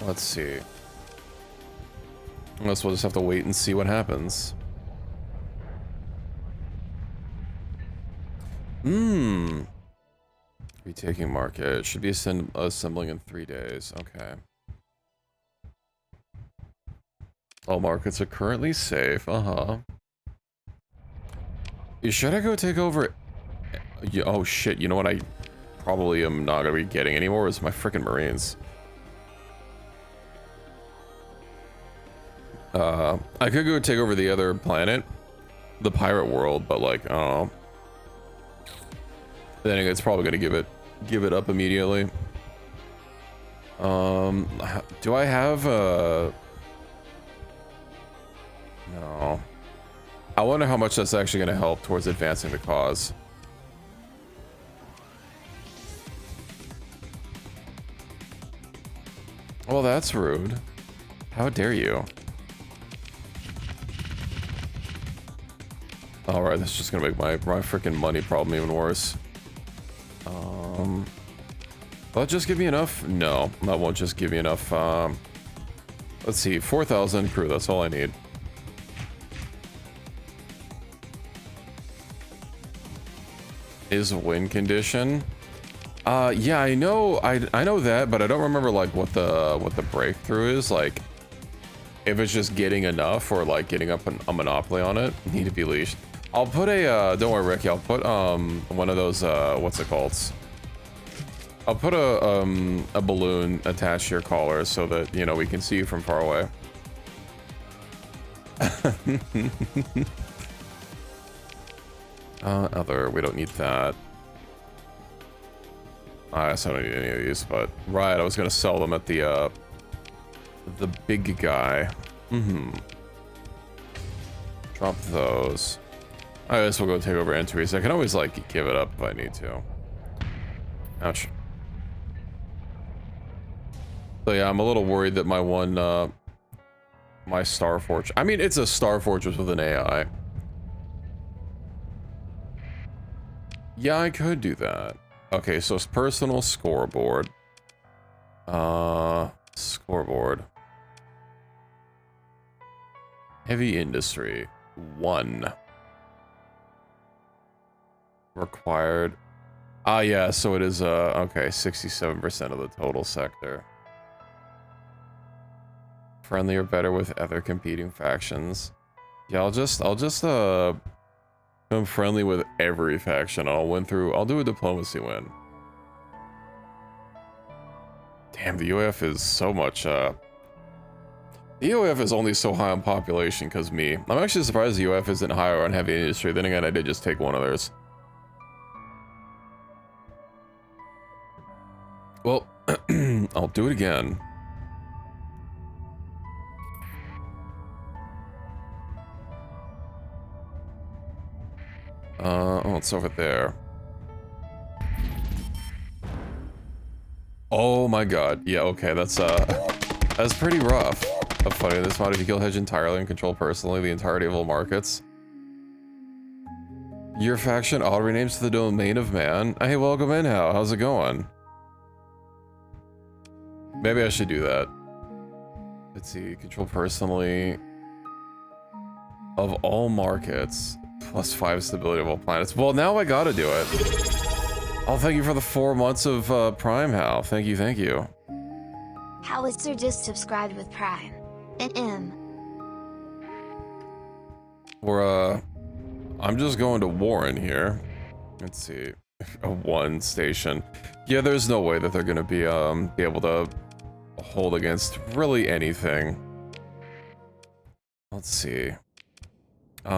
Let's see. Unless we'll just have to wait and see what happens. Retaking market. Should be assembling in 3 days. Okay. All markets are currently safe. Should I go take over? Yeah, oh shit, you know what I probably am not gonna be getting anymore is my freaking Marines. I could go take over the other planet, the pirate world, but like, I don't know. Then it's probably gonna give it up immediately. Do I have no. I wonder how much that's actually gonna help towards advancing the cause. Well, that's rude. How dare you? Alright, that's just gonna make my freaking money problem even worse. Will that just give me enough? No, that won't just give me enough. Let's see, 4,000 crew, that's all I need. Is win condition? Yeah, I know that, but I don't remember like what the breakthrough is, like if it's just getting enough or like getting up a monopoly on it. Need to be leashed. I'll put a don't worry, Ricky, I'll put one of those what's it called? I'll put a balloon attached to your collar so that, you know, we can see you from far away. We don't need that. I guess I don't need any of these, but right, I was gonna sell them at the big guy. Drop those. I guess we'll go take over entries. I can always like give it up if I need to. Ouch. So yeah, I'm a little worried that my one my Star Fortress. I mean, it's a Star Fortress with an AI. Yeah, I could do that. Okay, so it's personal scoreboard. Scoreboard. Heavy industry. 1. Required. Ah, yeah, so it is, okay, 67% of the total sector. Friendly or better with other competing factions. Yeah, I'll just, I'm friendly with every faction. I'll do a diplomacy win. Damn, the UAF is so much, the UAF is only so high on population because me. I'm actually surprised the UAF isn't higher on heavy industry. Then again, I did just take one of theirs. Well, I'll do it again. Oh, it's over there. Oh my god. Yeah, okay, that's pretty rough. Funny, this mod, if you kill hedge entirely and control personally the entirety of all markets. Your faction auto renames to the domain of man. Hey, welcome in, how's it going? Maybe I should do that. Let's see, control personally of all markets. +5 stability of all planets. Well, now I gotta do it. Oh, thank you for the 4 months of Prime, Hal. Thank you, thank you. Hal is just subscribed with Prime. We're, I'm just going to Warren here. Let's see. A 1 station. Yeah, there's no way that they're gonna be able to hold against really anything. Let's see. You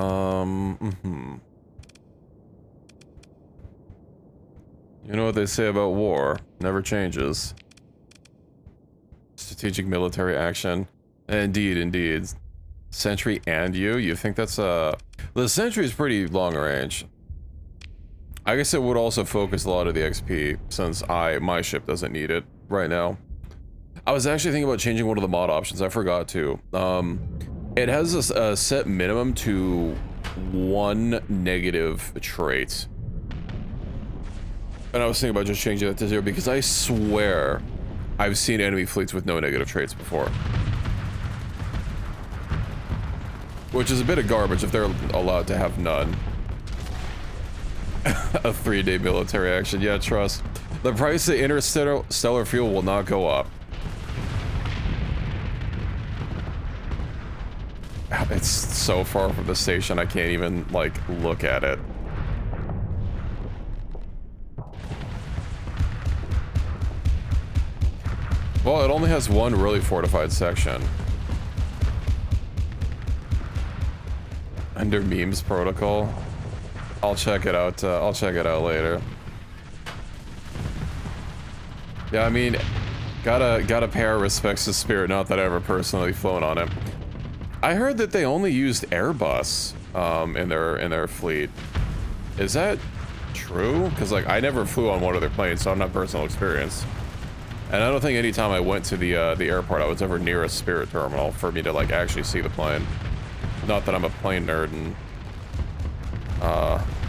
know what they say about war, never changes. Strategic military action. Indeed, indeed. Sentry and you think that's the Sentry is pretty long range. I guess it would also focus a lot of the XP since my ship doesn't need it right now. I was actually thinking about changing one of the mod options. I forgot to. It has a set minimum to 1 negative trait. And I was thinking about just changing that to 0 because I swear I've seen enemy fleets with no negative traits before. Which is a bit of garbage if they're allowed to have none. A 3-day military action. Yeah, trust. The price of interstellar fuel will not go up. It's so far from the station, I can't even, like, look at it. Well, it only has one really fortified section. Under memes protocol. I'll check it out. I'll check it out later. Yeah, I mean, gotta pay our respects to Spirit. Not that I ever personally flown on it. I heard that they only used Airbus in their fleet. Is that true? Because like I never flew on one of their planes, so I'm not personal experience. And I don't think any time I went to the airport, I was ever near a Spirit terminal for me to like actually see the plane. Not that I'm a plane nerd and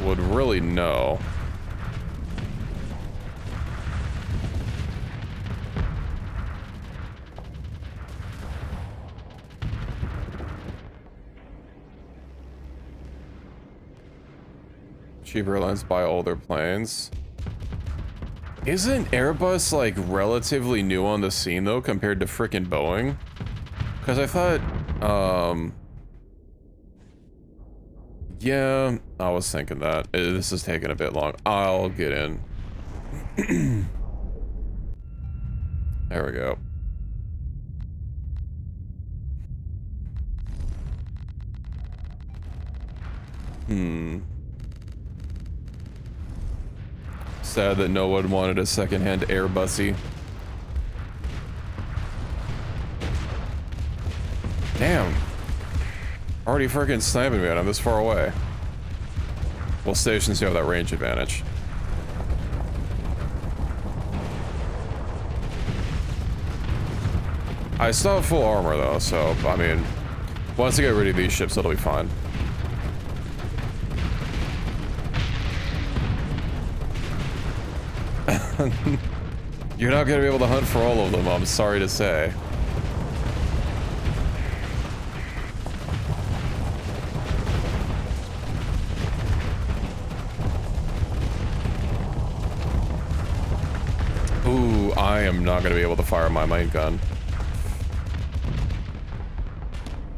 would really know. Cheap airlines buy older planes. Isn't Airbus like relatively new on the scene though compared to frickin' Boeing? Because I thought, yeah, I was thinking that. This is taking a bit long. I'll get in. There we go. Sad that no one wanted a secondhand Airbusy. Damn. Already freaking sniping me, and I'm this far away. Well, stations do have that range advantage. I still have full armor though, so I mean, once I get rid of these ships, it'll be fine. You're not gonna be able to hunt for all of them, I'm sorry to say. Ooh, I am not gonna be able to fire my main gun.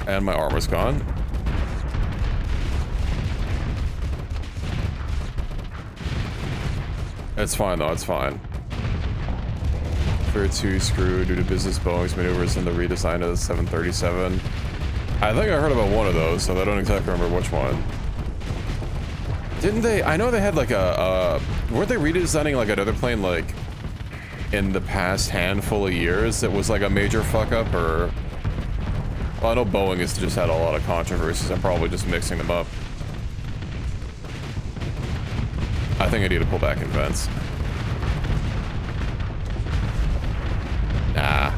And my armor's gone. It's fine though, it's fine. Fair 2 screwed due to business Boeing's maneuvers in the redesign of the 737. I think I heard about one of those, so I don't exactly remember which one. Didn't they? I know they had like weren't they redesigning like another plane like in the past handful of years that was like a major fuck up, or? Well, I know Boeing has just had a lot of controversies. I'm probably just mixing them up. I think I need to pull back in vents. Nah.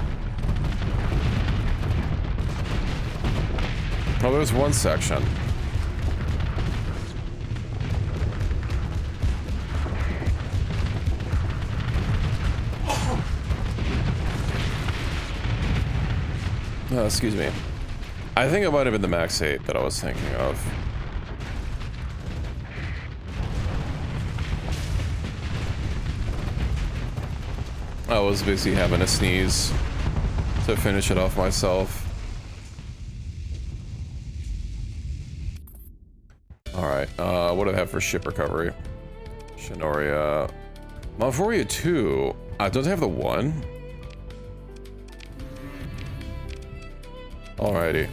Oh, there's one section. Oh, excuse me. I think it might have been the Max 8 that I was thinking of. I was busy having a sneeze to finish it off myself. Alright, what do I have for ship recovery? Shinoria. Malvoria 2. Don't I have the 1? Alrighty.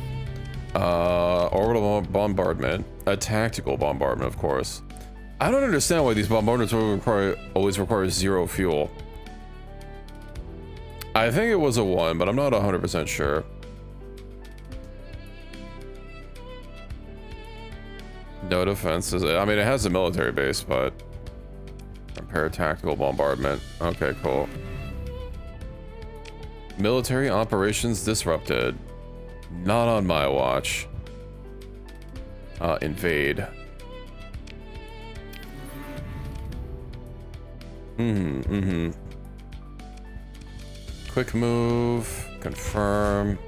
Orbital bombardment. A tactical bombardment, of course. I don't understand why these bombardments always require 0 fuel. I think it was a 1, but I'm not 100% sure. No defenses. I mean, it has a military base, but... Repair tactical bombardment. Okay, cool. Military operations disrupted. Not on my watch. Invade. Quick move. Confirm.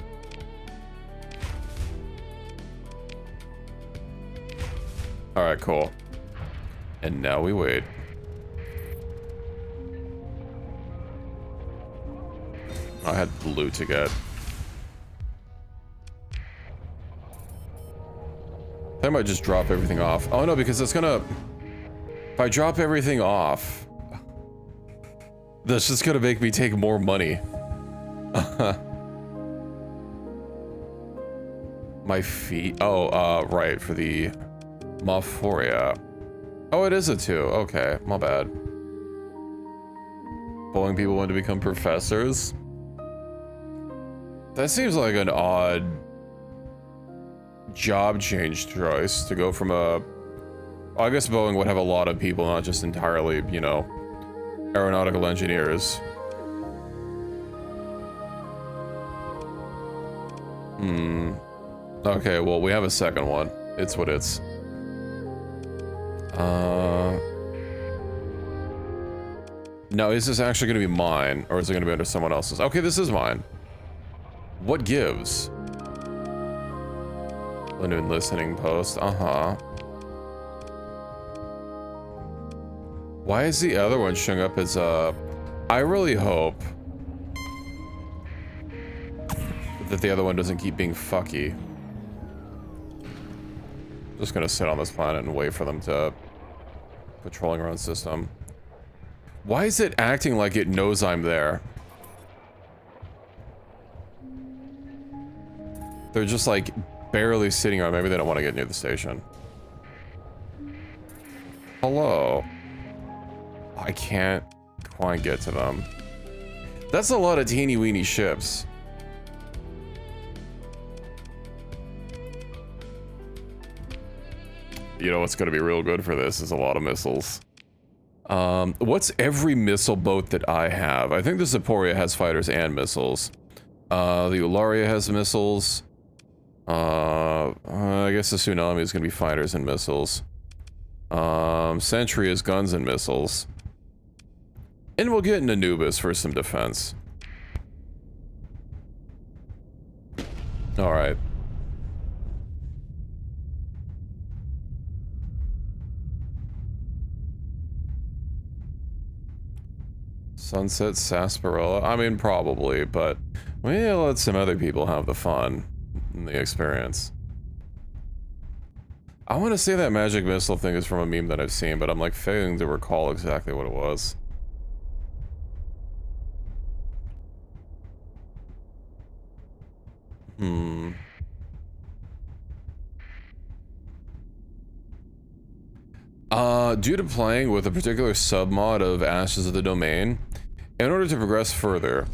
Alright, cool. And now we wait. I had blue to get. I might just drop everything off. Oh no, because it's gonna... If I drop everything off... That's just gonna make me take more money. My feet... Oh, right, for the... Malforia. Oh, it is a 2. Okay, my bad. Bullying people want to become professors? That seems like an odd... job change choice to go from a... I guess Boeing would have a lot of people, not just entirely, you know, aeronautical engineers. Okay, well, we have a second one. It's what it's. Now, is this actually going to be mine, or is it going to be under someone else's? Okay, this is mine. What gives? A new listening post. Why is the other one showing up as I really hope that the other one doesn't keep being fucky. Just gonna sit on this planet and wait for them to patrolling around system. Why is it acting like it knows I'm there? They're just like barely sitting on. Maybe they don't want to get near the station. Hello. I can't quite get to them. That's a lot of teeny weeny ships. You know what's going to be real good for this is a lot of missiles. What's every missile boat that I have? I think the Zaporia has fighters and missiles. The Ularia has missiles. I guess the Tsunami is going to be fighters and missiles. Sentry is guns and missiles. And we'll get into Anubis for some defense. Alright. Sunset Sarsaparilla? I mean, probably, but we'll let some other people have the fun and the experience. I want to say that magic missile thing is from a meme that I've seen, but I'm like failing to recall exactly what it was. Due to playing with a particular submod of Ashes of the Domain, in order to progress further,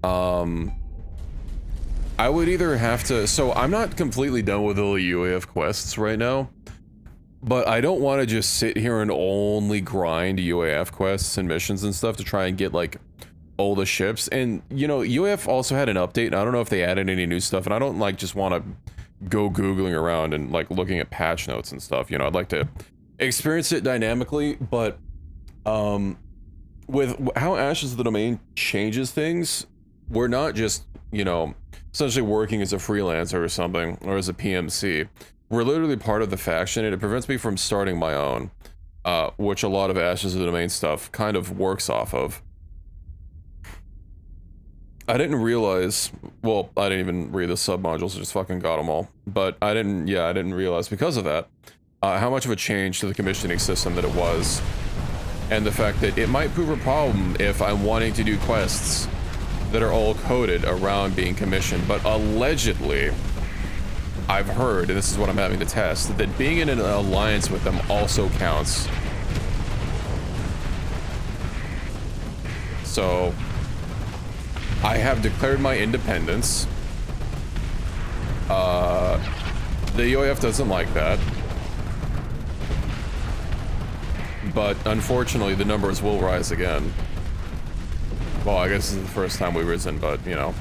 I would either have to... So, I'm not completely done with the UAF quests right now, but I don't want to just sit here and only grind UAF quests and missions and stuff to try and get, like, all the ships. And, you know, UAF also had an update, and I don't know if they added any new stuff, and I don't, like, just want to go Googling around and, like, looking at patch notes and stuff, you know. I'd like to experience it dynamically, but, with how Ashes of the Domain changes things, we're not just, you know, essentially working as a freelancer or something, or as a PMC. We're literally part of the faction, and it prevents me from starting my own, which a lot of Ashes of the Domain stuff kind of works off of. I didn't realize, well, I didn't even read the submodules, I just fucking got them all. But I didn't realize because of that, how much of a change to the commissioning system that it was. And the fact that it might prove a problem if I'm wanting to do quests that are all coded around being commissioned. But allegedly, I've heard, and this is what I'm having to test, that being in an alliance with them also counts. So, I have declared my independence. The UAF doesn't like that. But unfortunately, the numbers will rise again. Well, I guess this is the first time we've risen, but, you know.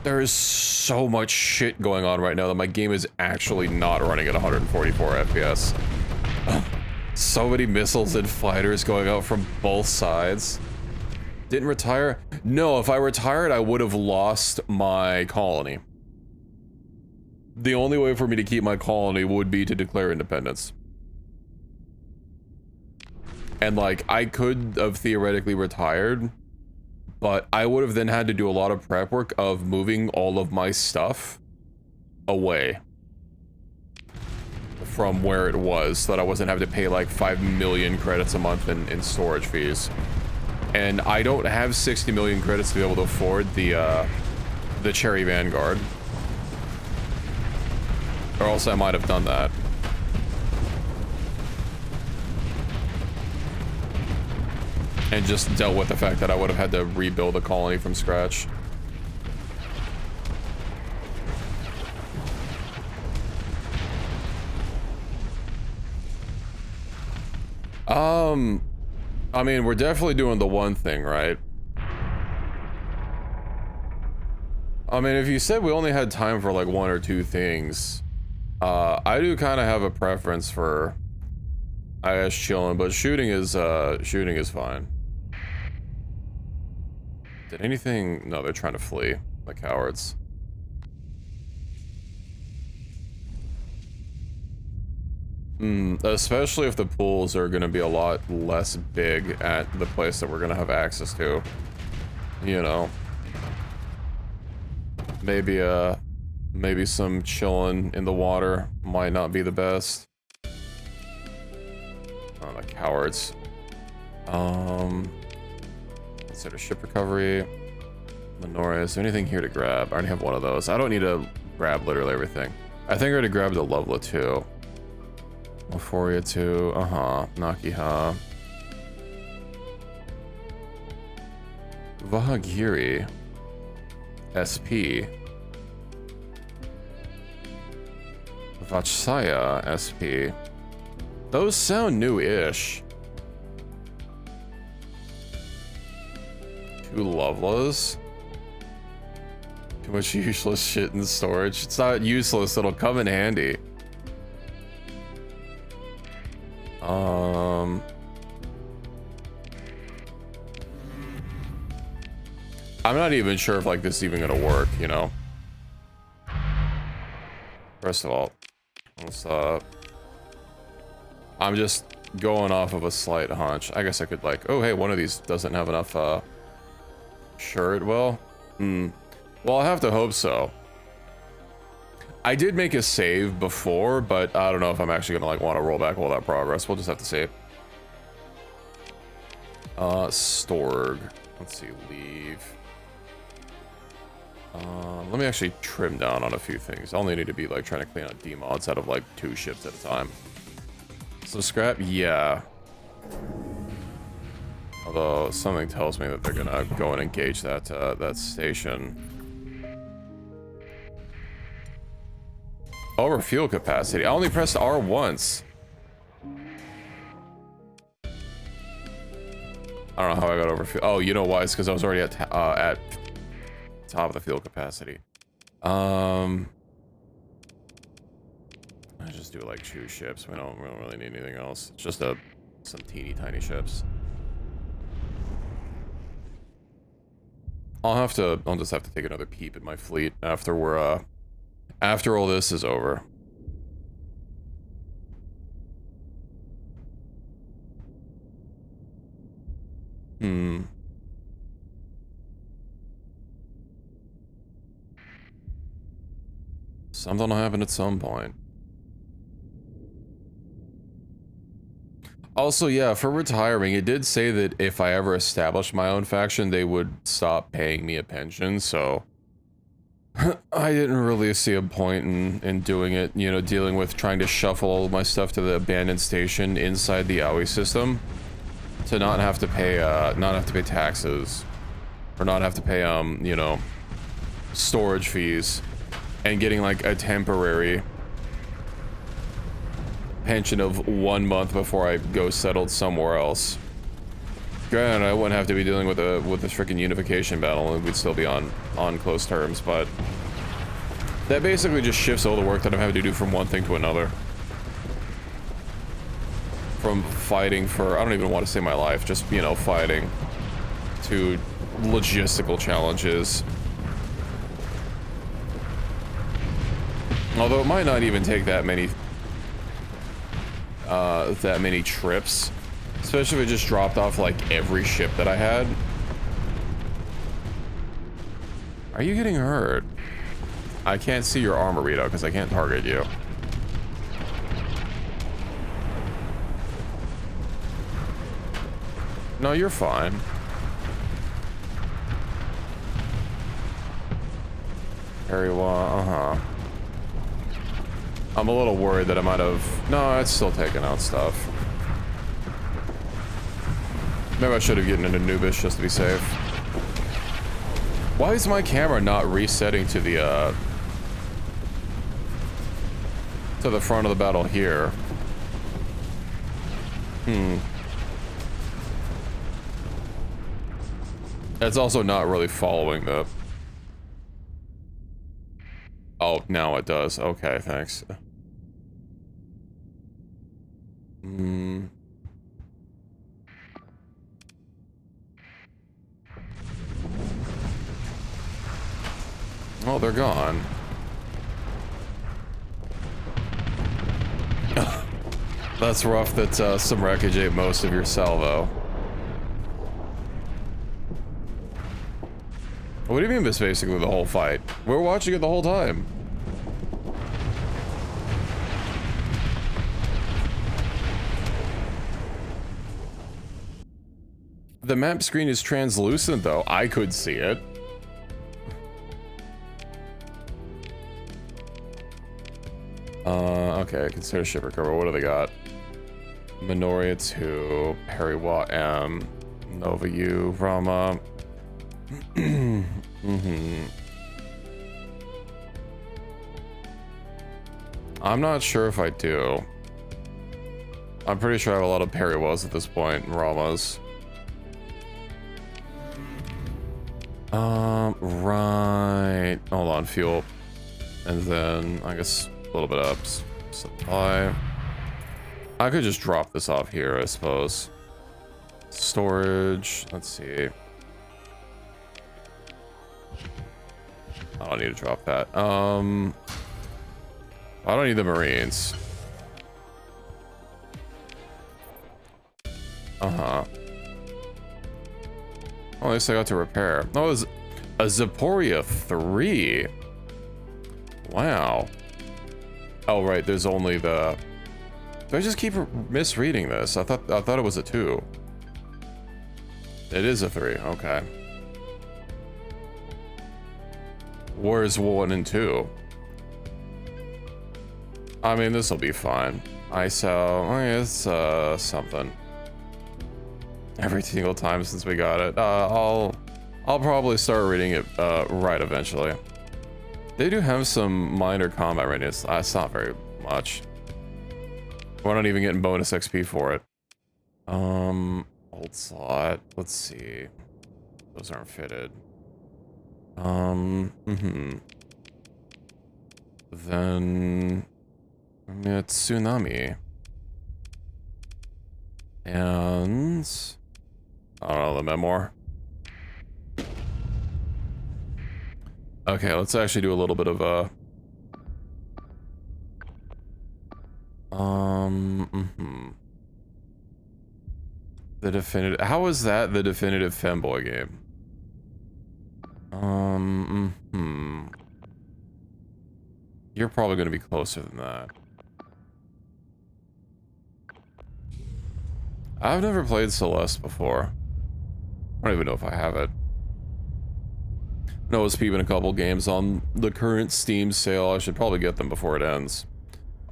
There is so much shit going on right now that my game is actually not running at 144 FPS. So many missiles and fighters going out from both sides. Didn't retire? No, if I retired, I would have lost my colony. the only way for me to keep my colony would be to declare independence. And like, I could have theoretically retired, but I would have then had to do a lot of prep work of moving all of my stuff away from where it was, so that I wasn't having to pay like 5 million credits a month in storage fees. And I don't have 60 million credits to be able to afford the Cherry Vanguard. Or else I might have done that. And just dealt with the fact that I would have had to rebuild a colony from scratch. I mean, we're definitely doing the one thing, right? I mean, if you said we only had time for like one or two things, I do kind of have a preference for, I guess, chilling, but shooting is fine. Did anything? No, they're trying to flee, the cowards. Especially if the pools are going to be a lot less big at the place that we're going to have access to. You know. Maybe some chilling in the water might not be the best. Oh, the cowards. Consider ship recovery. Lenora, is there anything here to grab? I already have one of those. I don't need to grab literally everything. I think I already grabbed the Lovela too. Euphoria 2, Nakiha. Vahagiri. SP. Vachsaya SP. Those sound new-ish. 2 Lovelas. Too much useless shit in storage. It's not useless, it'll come in handy. I'm not even sure if like this is even gonna work, you know. First of all, let's I'm just going off of a slight hunch. I guess I could like, oh hey, one of these doesn't have enough sure it will. Well, I have to hope so. I did make a save before, but I don't know if I'm actually gonna like want to roll back all that progress. We'll just have to see. Storg. Let's see, leave. Let me actually trim down on a few things. I'll need to be like trying to clean out demods out of like 2 ships at a time. So scrap, yeah. Although something tells me that they're gonna go and engage that that station. Over fuel capacity. I only pressed R once. I don't know how I got over fuel. Oh, you know why? It's because I was already at top of the fuel capacity. I just do like 2 ships. We don't really need anything else. It's just some teeny tiny ships. I'll just have to take another peep at my fleet after we're after all this is over. Something will happen at some point. Also, yeah, for retiring, it did say that if I ever established my own faction, they would stop paying me a pension, so I didn't really see a point in doing it, you know, dealing with trying to shuffle all of my stuff to the abandoned station inside the Aoi system to not have to pay taxes or not have to pay you know, storage fees and getting like a temporary pension of 1 month before I go settled somewhere else. Granted, I wouldn't have to be dealing with the freaking unification battle, and we'd still be on close terms, but that basically just shifts all the work that I'm having to do from one thing to another. From fighting for, I don't even want to say my life, just, you know, fighting, to logistical challenges. Although it might not even take that many trips, especially if it just dropped off like every ship that I had. Are you getting hurt? I can't see your armor readout because I can't target you. No, you're fine. Very well, I'm a little worried that I might have... No, it's still taking out stuff. Maybe I should have gotten into Anubis just to be safe. Why is my camera not resetting to the front of the battle here? It's also not really following the... Oh, now it does. Okay, thanks. Oh, they're gone. That's rough that some wreckage ate most of your salvo. What do you mean it's basically the whole fight? We're watching it the whole time. The map screen is translucent though. I could see it. Okay, consider ship recover. What do they got? Minoria 2, Periwa M, Nova U, Rama. I'm not sure if I do. I'm pretty sure I have a lot of Periwas at this point, and Ramas. Right. Hold on, fuel. And then, I guess, a little bit up. Supply. I could just drop this off here, I suppose. Storage. Let's see. I don't need to drop that. I don't need the Marines. Well, at least I got to repair. Oh, it was a Zaporia 3. Wow. Oh, right. There's only the... Do I just keep misreading this? I thought it was a 2. It is a 3. Okay. Where's 1 and 2? I mean, this will be fine. ISO, it's something. Every single time since we got it. I'll probably start reading it right eventually. They do have some minor combat readiness. It's not very much. We're not even getting bonus XP for it. Old slot. Let's see. Those aren't fitted. Then it's Tsunami. And I don't know, the memoir. Okay, let's actually do a little bit of a the definitive. How is that the definitive femboy game? You're probably going to be closer than that. I've never played Celeste before. I don't even know if I have it. No, it's peeping a couple games on the current Steam sale. I should probably get them before it ends.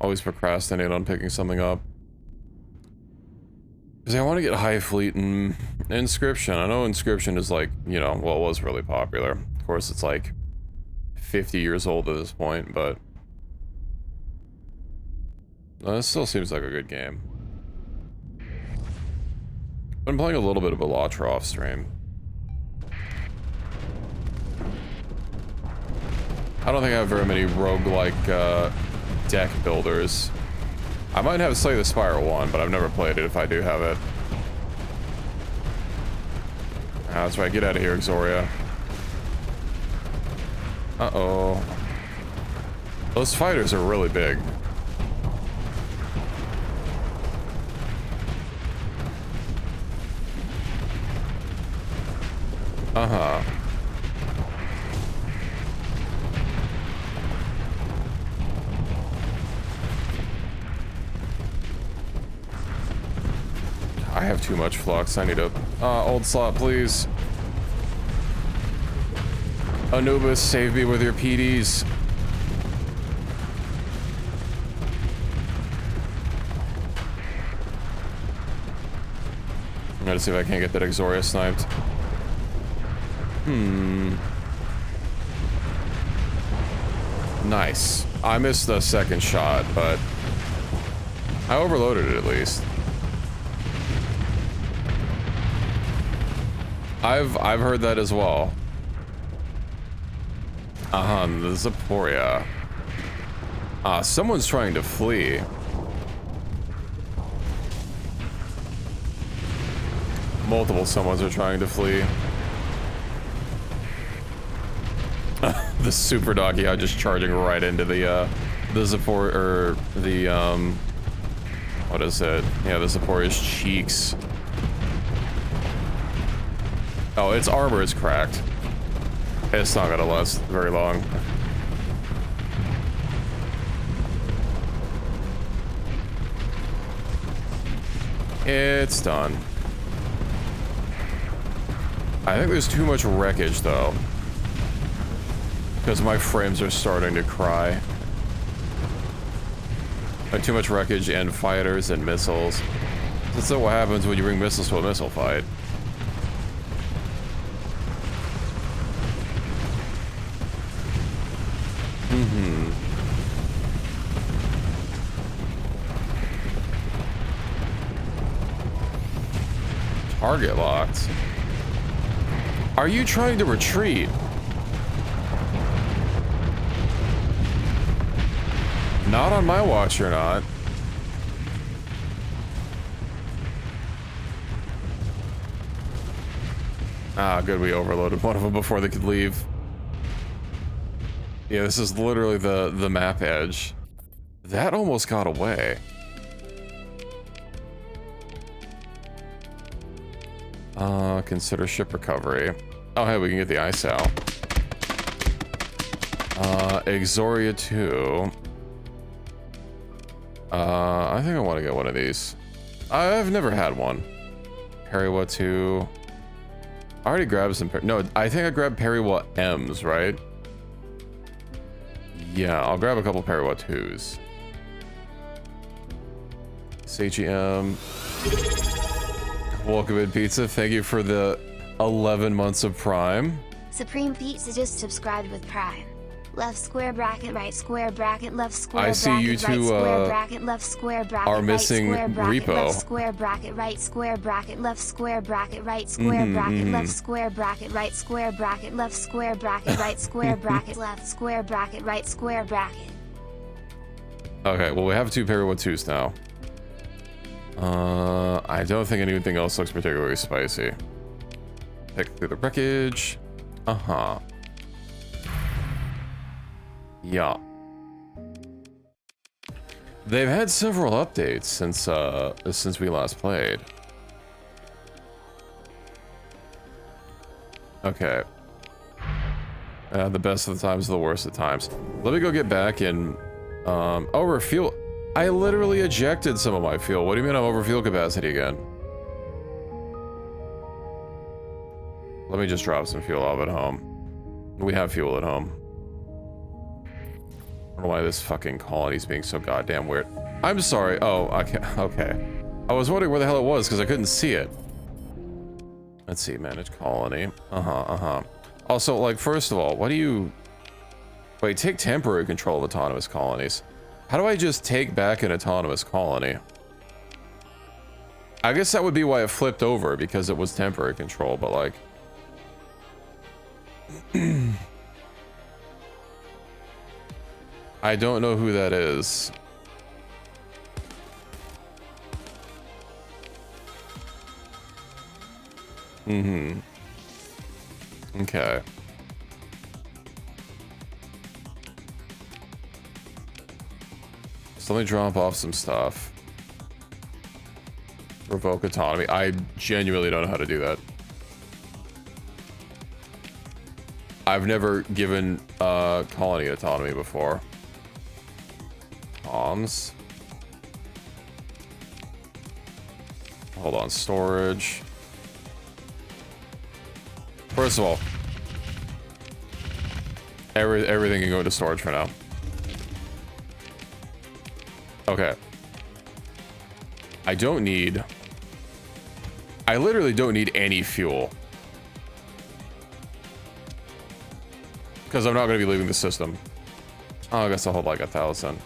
Always procrastinate on picking something up. Because I want to get High Fleet and Inscription. I know Inscription is like, you know, well, it was really popular. Of course, it's like 50 years old at this point, but... it still seems like a good game. Been playing a little bit of Elytra off stream. I don't think I have very many roguelike deck builders. I might have Slay the Spire 1, but I've never played it if I do have it. That's right, get out of here, Exoria. Uh-oh. Those fighters are really big. Uh-huh. I have too much flux. I need a old slot, please. Anubis, save me with your PDs. I'm gonna see if I can't get that Exoria sniped. Nice. I missed the second shot, but I overloaded it at least. I've heard that as well. The Zaporia. Someone's trying to flee. Multiple someones are trying to flee. The super doggy, I just charging right into the Zapor, or the what is it? Yeah, the Zaporia's cheeks. Oh, its armor is cracked. It's not gonna last very long. It's done. I think there's too much wreckage though, because my frames are starting to cry. Like too much wreckage and fighters and missiles. That's what happens when you bring missiles to a missile fight. Target locked. Are you trying to retreat? Not on my watch, you're not. Ah, good, we overloaded one of them before they could leave. Yeah, this is literally the map edge. That almost got away. Consider ship recovery. Oh, hey, we can get the ice out. Exoria 2. I think I want to get one of these. I've never had one. Periwa 2. I already grabbed some. No, I think I grabbed Periwa M's, right? Yeah, I'll grab a couple Periwa 2s. CGM. Welcome in, Pizza. Thank you for the 11 months of Prime. Supreme Pizza just subscribed with Prime. Left square bracket, right square bracket, left square I bracket, see you two, right square bracket, left square bracket, are right missing square bracket, Repo. left square bracket, right square bracket, left square bracket, right square bracket, left square bracket, right square bracket, left square bracket, right square bracket, left square bracket, right square bracket. Okay, well, we have two Periwa 2s now. I don't think anything else looks particularly spicy. Pick through the wreckage. Uh-huh. Yeah. They've had several updates since we last played. Okay. The best of the times, the worst of the times. Let me go get back and over fuel. I literally ejected some of my fuel. What do you mean I'm over fuel capacity again? Let me just drop some fuel off at home. We have fuel at home. I don't know why this fucking colony's being so goddamn weird. I'm sorry. Oh, okay. I was wondering where the hell it was because I couldn't see it. Let's see, manage colony. Also, like, first of all, what do you... Wait, take temporary control of autonomous colonies. How do I just take back an autonomous colony? I guess that would be why it flipped over, because it was temporary control, but like... I don't know who that is. Okay. So let me drop off some stuff. Revoke autonomy. I genuinely don't know how to do that. I've never given colony autonomy before. Comms. Hold on, storage. First of all, everything can go into storage for now. Okay. I literally don't need any fuel. Because I'm not going to be leaving the system. Oh, I guess I'll hold like 1,000.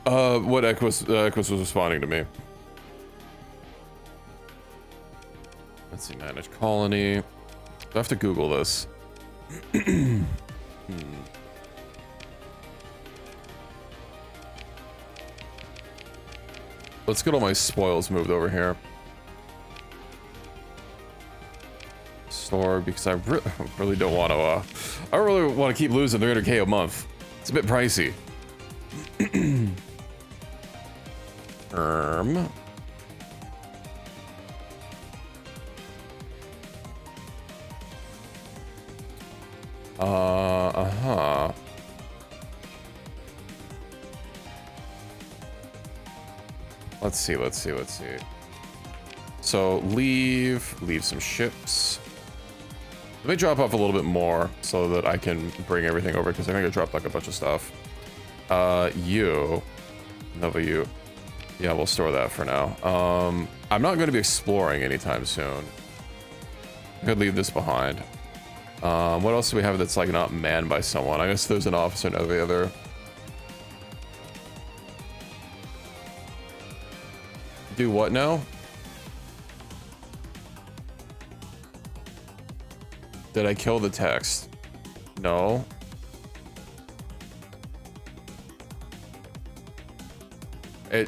What Equus was responding to me. Let's see, manage colony. I have to Google this. Let's get all my spoils moved over here. Store, because I really don't want to, I don't really want to keep losing 300k a month. It's a bit pricey. Let's see. So leave some ships. Let me drop off a little bit more so that I can bring everything over, because I think I dropped like a bunch of stuff. Nova U. Yeah, we'll store that for now. I'm not going to be exploring anytime soon. I could leave this behind. What else do we have that's like not manned by someone? I guess there's an officer in every other. Do what now? Did I kill the text? No.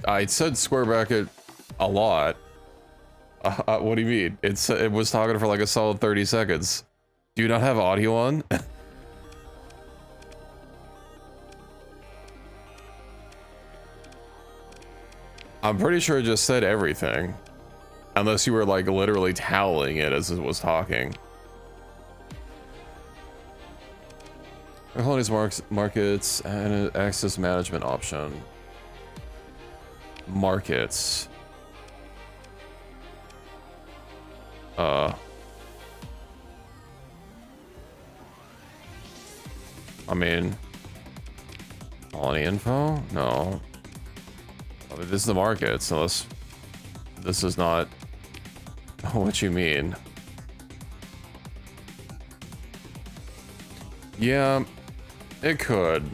I said square bracket a lot. What do you mean? It was talking for like a solid 30 seconds. Do you not have audio on? I'm pretty sure it just said everything. Unless you were like literally toweling it as it was talking. Colonies markets and access management option. Markets. I mean, colony info? No. I mean, this is the markets, unless this is not what you mean. Yeah, it could.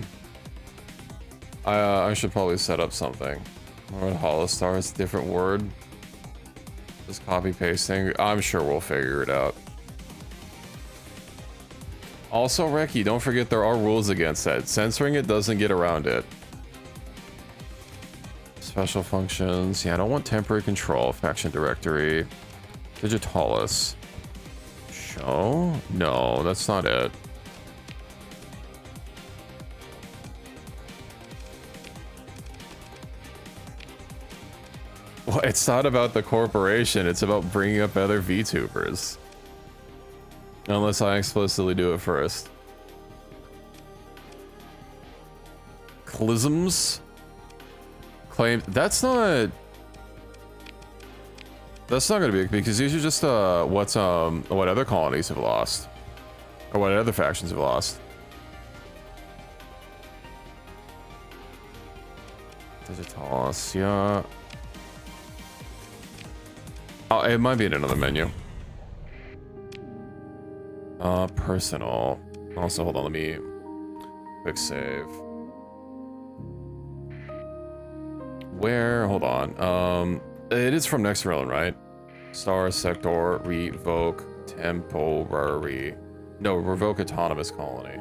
I should probably set up something. Or Holostar is a different word. Just copy pasting. I'm sure we'll figure it out. Also, Reki, don't forget there are rules against that. Censoring it doesn't get around it. Special functions. Yeah, I don't want temporary control. Faction directory. Digitalis. Show? No, that's not it. Well, it's not about the corporation. It's about bringing up other VTubers. Unless I explicitly do it first. Clisms? Claim. That's not gonna be, because these are just what other colonies have lost. Or what other factions have lost. Digitalis, yeah. Oh, it might be in another menu. Personal. Also, hold on, let me quick save. Where? Hold on. It is from next round, right? Starsector, revoke temporary. No, revoke autonomous colony.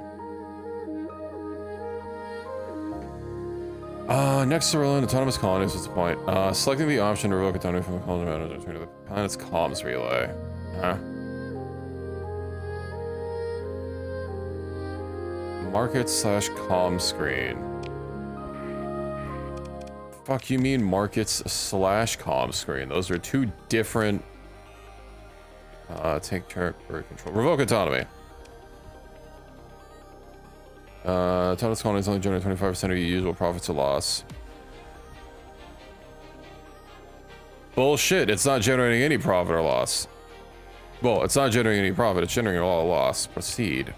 Next to Roland, autonomous colonies, what's the point? Selecting the option to revoke autonomy from the colony manager, return to the planet's comms relay. Huh? Market slash comm screen. Fuck you mean markets slash comm screen? Those are two different... take territory control. Revoke autonomy. Total colonies only generate 25% of your usual profits or loss. Bullshit, it's not generating any profit or loss. Well, it's not generating any profit, it's generating a lot of loss. Proceed.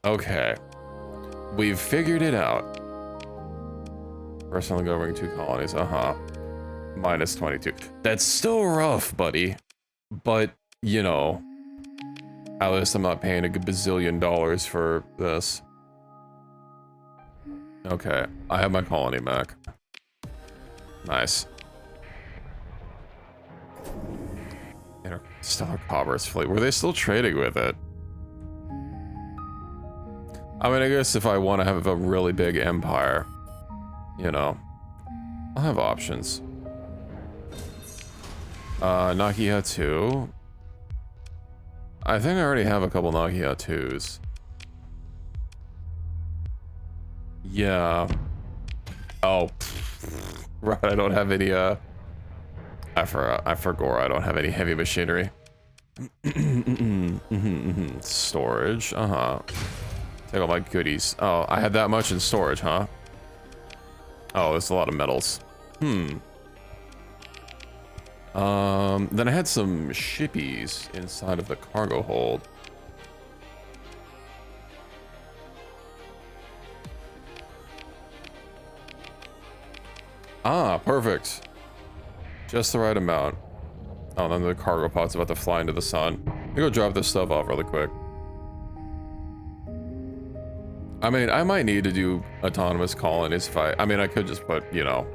Okay. We've figured it out. Personally governing 2 colonies, minus 22. That's still rough, buddy. But, you know, at least I'm not paying a bazillion dollars for this. Okay, I have my colony back. Nice. Interstellar Commerce Fleet. Were they still trading with it? I mean, I guess if I want to have a really big empire, you know, I'll have options. Nakia 2. I think I already have a couple Nakia 2s. Yeah. Oh. Right, I don't have any, I forgot, I don't have any heavy machinery. Storage, Take all my goodies. Oh, I had that much in storage, huh? Oh, there's a lot of metals. Then I had some shippies inside of the cargo hold. Ah, perfect. Just the right amount. Oh, then the cargo pod's about to fly into the sun. Let me go drop this stuff off really quick. I mean, I might need to do autonomous colonies if I mean, I could just put, you know,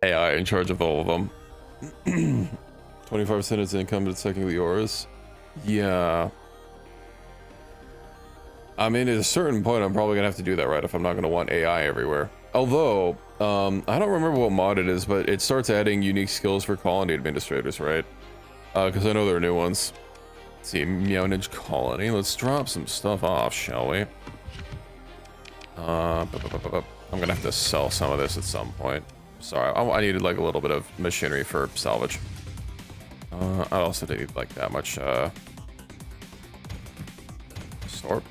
AI in charge of all of them. 25% of its income is technically yours. Yeah. I mean, at a certain point, I'm probably gonna have to do that, right? If I'm not gonna want AI everywhere. Although, I don't remember what mod it is, but it starts adding unique skills for colony administrators, right? Because I know there are new ones. Let's see, Meownage Colony. Let's drop some stuff off, shall we? I'm gonna have to sell some of this at some point. Sorry, I needed like a little bit of machinery for salvage. I also didn't need like that much, Storp.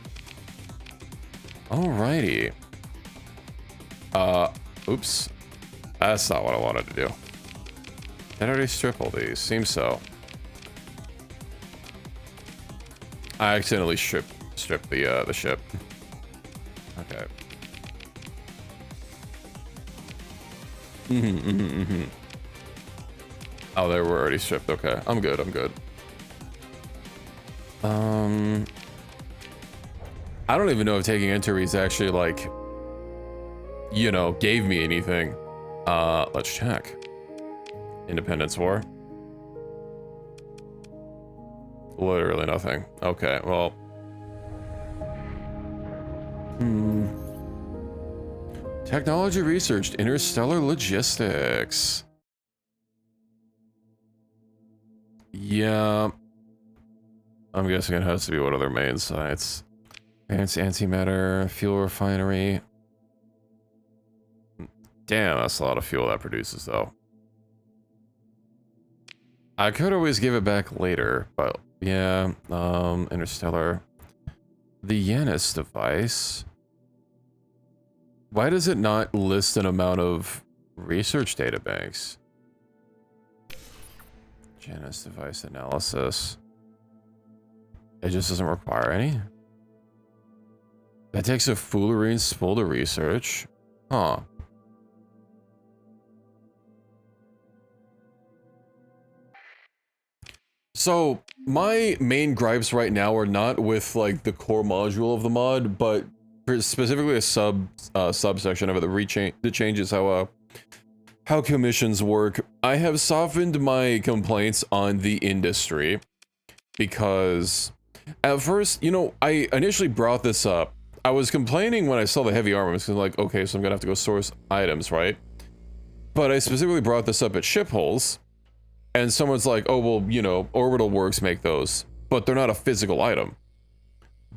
Alrighty. Oops. That's not what I wanted to do. Did I already strip all these? Seems so. I accidentally stripped the ship. Okay. Oh, they were already stripped. Okay, I'm good. I'm good. I don't even know if taking entries actually, like, you know, gave me anything. Let's check. Independence War. Literally nothing. Okay, well. Technology researched interstellar logistics. Yeah. I'm guessing it has to be one of their main sites. Advanced antimatter, fuel refinery. Damn, that's a lot of fuel that produces, though. I could always give it back later, but yeah. Interstellar. The Yanis device. Why does it not list an amount of research databanks? Janus device analysis. It just doesn't require any. That takes a foolery and spool to research. Huh. So my main gripes right now are not with like the core module of the mod, but specifically a subsection of it that changes how commissions work. I have softened my complaints on the industry because at first, you know, I initially brought this up. I was complaining when I saw the heavy armaments because, like, okay, so I'm gonna have to go source items, right? But I specifically brought this up at ship holes, and someone's like, oh, well, you know, orbital works make those, but they're not a physical item.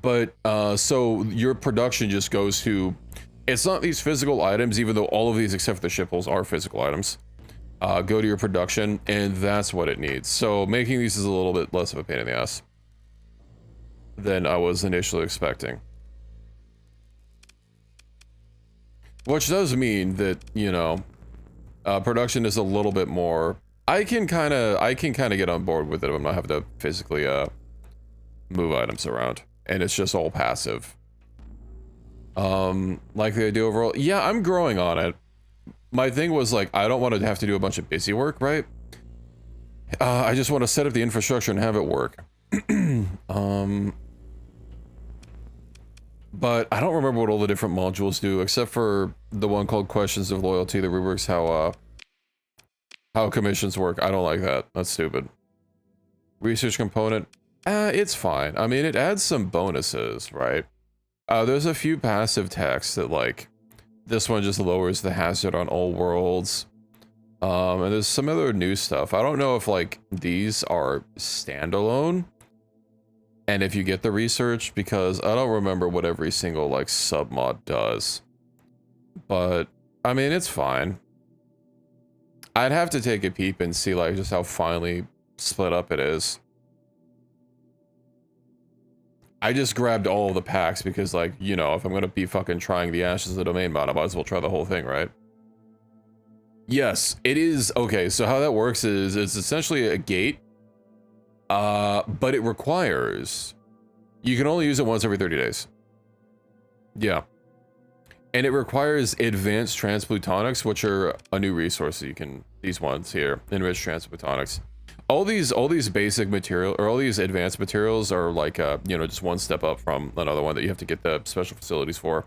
But so your production just goes to, it's not these physical items, even though all of these except for the ship hulls are physical items. Go to your production, and that's what it needs. So making these is a little bit less of a pain in the ass than I was initially expecting. Which does mean that, you know, production is a little bit more. I can kind of get on board with it if I'm not having to physically move items around, and it's just all passive. Like the idea overall, yeah, I'm growing on it. My thing was like, I don't want to have to do a bunch of busy work, right? I just want to set up the infrastructure and have it work. But I don't remember what all the different modules do, except for the one called Questions of Loyalty that reworks how commissions work. I don't like that. That's stupid. Research component. It's fine. I mean, it adds some bonuses, right? There's a few passive texts that, like, this one just lowers the hazard on all worlds. And there's some other new stuff. I don't know if, like, these are standalone, and if you get the research, because I don't remember what every single, like, submod does. But, I mean, it's fine. I'd have to take a peep and see, like, just how finely split up it is. I just grabbed all of the packs because, like, you know, if I'm gonna be fucking trying the Ashes of the Domain mod, I might as well try the whole thing, right? Yes, it is. Okay, so how that works is it's essentially a gate, but it requires, you can only use it once every 30 days. Yeah. And it requires advanced transplutonics, which are a new resource that you can, these ones here, enriched transplutonics. All these basic material, or all these advanced materials are like, you know, just one step up from another one that you have to get the special facilities for.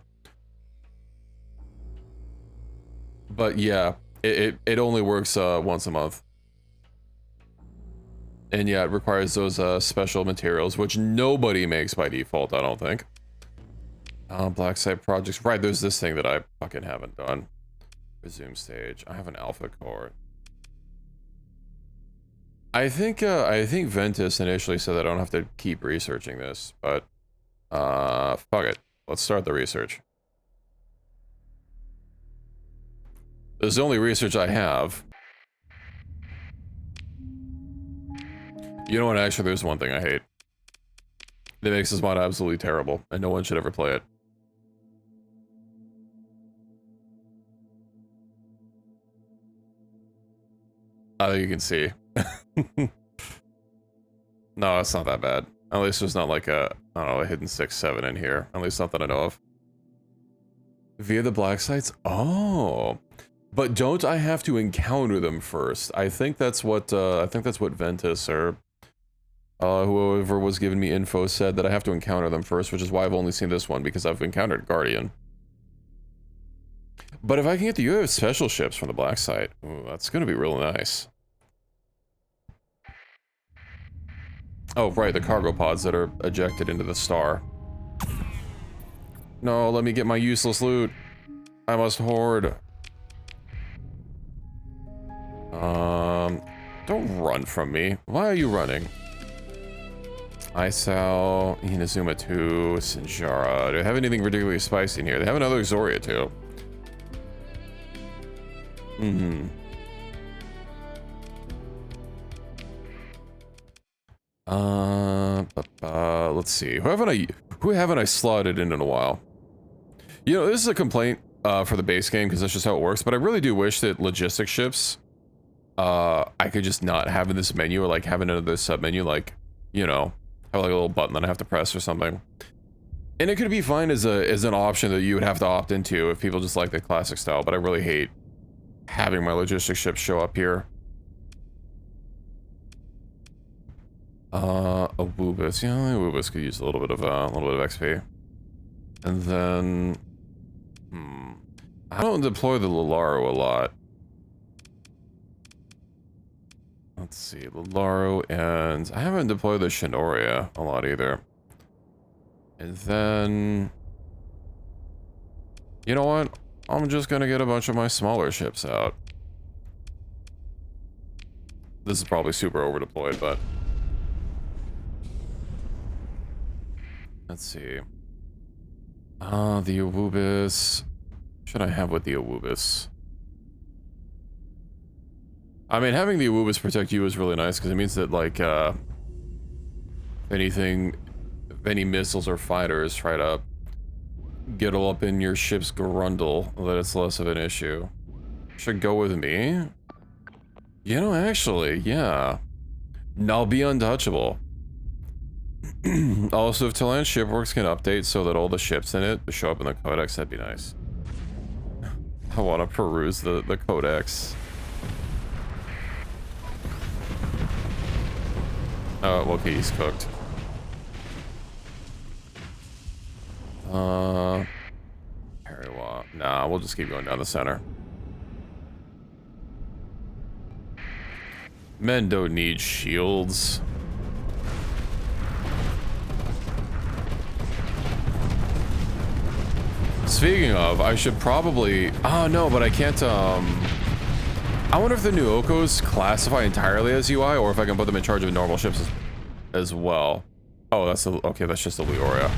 But yeah, it only works once a month. And yeah, it requires those special materials, which nobody makes by default, I don't think. Black site projects. Right, there's this thing that I fucking haven't done. Resume stage. I have an alpha core. I think Ventus initially said that I don't have to keep researching this, but fuck it. Let's start the research. This is the only research I have. You know what, actually, there's one thing I hate. That makes this mod absolutely terrible, and no one should ever play it. I think you can see. No, it's not that bad. At least there's not like a, I don't know, a hidden 6-7 in here. At least not that I know of. Via the black sites? Oh. But don't I have to encounter them first? I think that's what Ventus or whoever was giving me info said, that I have to encounter them first, which is why I've only seen this one, because I've encountered Guardian. But if I can get the US special ships from the black site, ooh, that's gonna be real nice. Oh, right, the cargo pods that are ejected into the star. No, let me get my useless loot. I must hoard. Don't run from me. Why are you running? Isao, Inazuma 2, Sinjara. Do they have anything ridiculously spicy in here? They have another Zoria too. Let's see. Who haven't I slotted in a while? You know, this is a complaint for the base game, because that's just how it works, but I really do wish that logistic ships I could just not have in this menu, or like have another sub menu, like, you know, have like a little button that I have to press or something. And it could be fine as an option that you would have to opt into if people just like the classic style, but I really hate having my logistic ships show up here. A Woobus. Yeah, Woobus could use a little bit of XP. And then I don't deploy the Lularo a lot. Let's see, Lularo, and I haven't deployed the Shinoria a lot either. And then, you know what? I'm just gonna get a bunch of my smaller ships out. This is probably super over deployed, but Let's see. The Awubis. What should I have with the Awubis? I mean, having the Awubis protect you is really nice because it means that, like, if any missiles or fighters try to get all up in your ship's grundle, that it's less of an issue. Should go with me? You know, actually, yeah. I'll be untouchable. Also, if Talan Shipworks can update so that all the ships in it show up in the codex, that'd be nice. I want to peruse the codex. Oh, well, okay, he's cooked. Hariwa. Nah, we'll just keep going down the center. Men don't need shields. Speaking of, I should probably... Oh, no, but I can't, I wonder if the new Okos classify entirely as UI, or if I can put them in charge of normal ships as well. Oh, that's a... Okay, that's just a Leoria.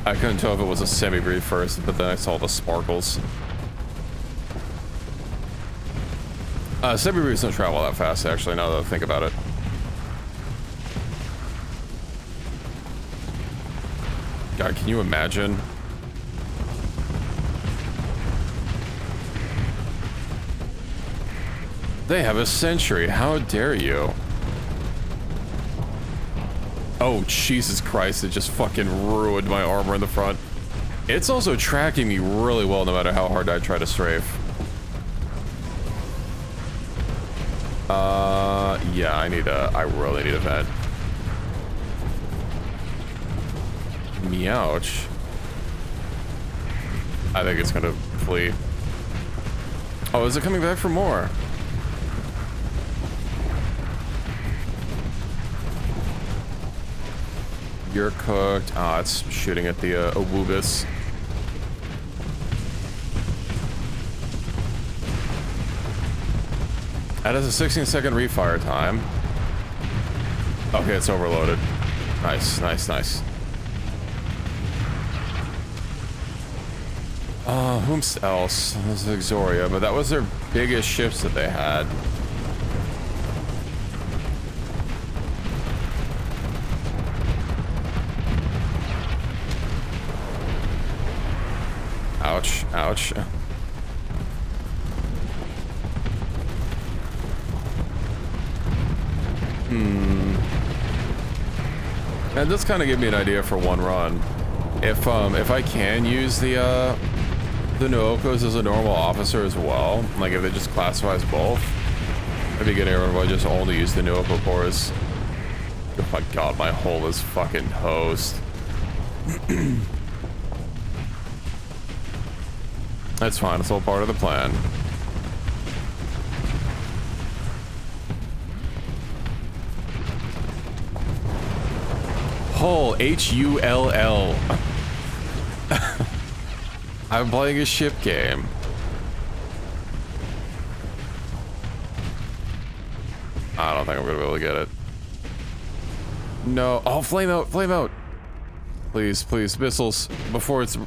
I couldn't tell if it was a semi-brief first, but then I saw the sparkles. Semi-briefs don't travel that fast, actually, now that I think about it. God, can you imagine? They have a sentry. How dare you? Oh, Jesus Christ. It just fucking ruined my armor in the front. It's also tracking me really well no matter how hard I try to strafe. Yeah, I really need a vent. Meowch. I think it's gonna flee. Oh, is it coming back for more? You're cooked. Ah, it's shooting at the Awubis. That has a 16-second refire time. Okay, it's overloaded. Nice, nice, nice. Whom else? This is Exoria, but that was their biggest ships that they had. Ouch, ouch. And this kind of gave me an idea for one run. If I can use the Nookos as a normal officer as well, like if it just classifies both, I'd be getting everyone just only use the Nooko cores. Oh my god, my hull is fucking toast. That's fine, it's all part of the plan. Hull, H-U-L-L. I'm playing a ship game. I don't think I'm gonna be able to get it. No. Oh, flame out, flame out. Please, please, missiles before its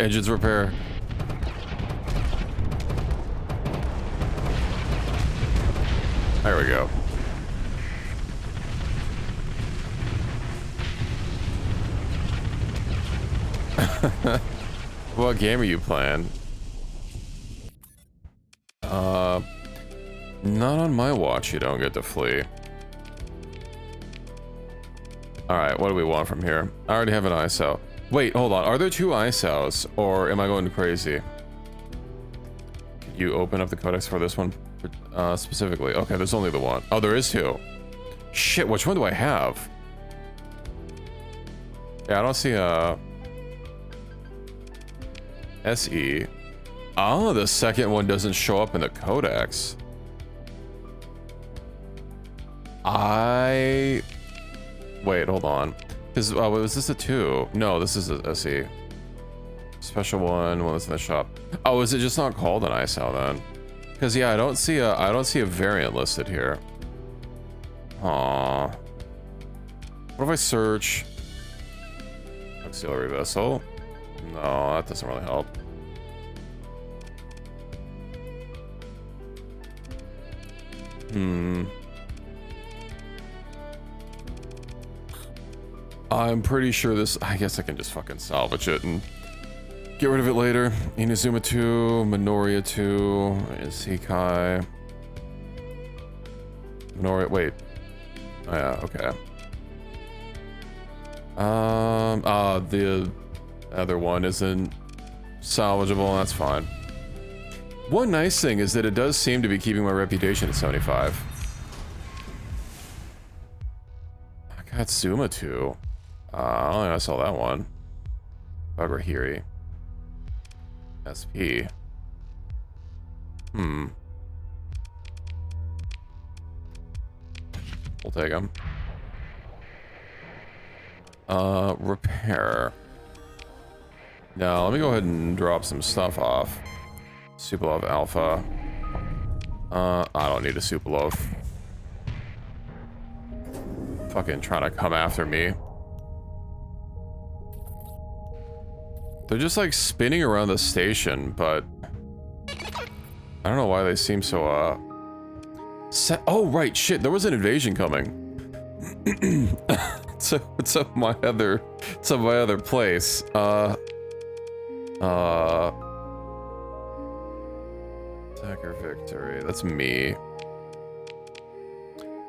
engines repair. There we go. What game are you playing? Not on my watch, you don't get to flee. Alright, what do we want from here? I already have an ISO. Wait, hold on. Are there two ISOs, or am I going crazy? Could you open up the codex for this one specifically? Okay, there's only the one. Oh, there is two. Shit, which one do I have? Yeah, I don't see a... SE. Oh, the second one doesn't show up in the codex. Wait, hold on. Because, was this a 2? No, this is a SE. Special one that's in the shop. Oh, is it just not called an ISO then? Because yeah, I don't see a variant listed here. Aww. What if I search auxiliary vessel? No, that doesn't really help. I'm pretty sure this... I guess I can just fucking salvage it and get rid of it later. Inazuma 2, Minoria 2, Isekai. Minoria... Wait. Oh, yeah, okay. The other one isn't salvageable. That's fine. One nice thing is that it does seem to be keeping my reputation at 75. I got Zuma 2. I don't think I saw that one. Bagahiri. SP. We'll take them. Repair. Now, let me go ahead and drop some stuff off. Supalov Alpha. I don't need a Supalov. Fucking trying to come after me. They're just like spinning around the station, but I don't know why they seem so, oh, right, shit, there was an invasion coming. So it's up my other, place. Attacker victory. That's me.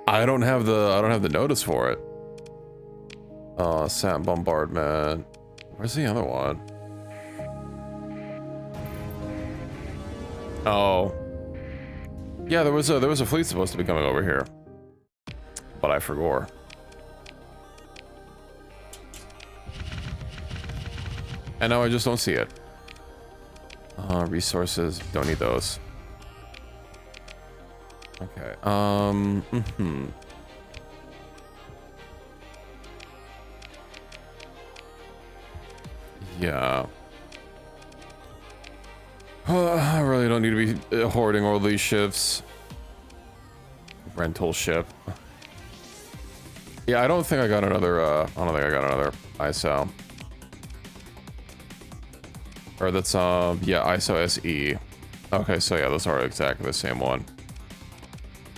I don't have the notice for it. Sat bombardment. Where's the other one? Oh. Yeah, there was a fleet supposed to be coming over here. But I forgot. And now I just don't see it. Resources, don't need those. Okay, yeah. I really don't need to be hoarding all these ships. Rental ship. Yeah, I don't think I got another, ISO. Or that's, yeah, ISO SE. Okay, so yeah, those are exactly the same one.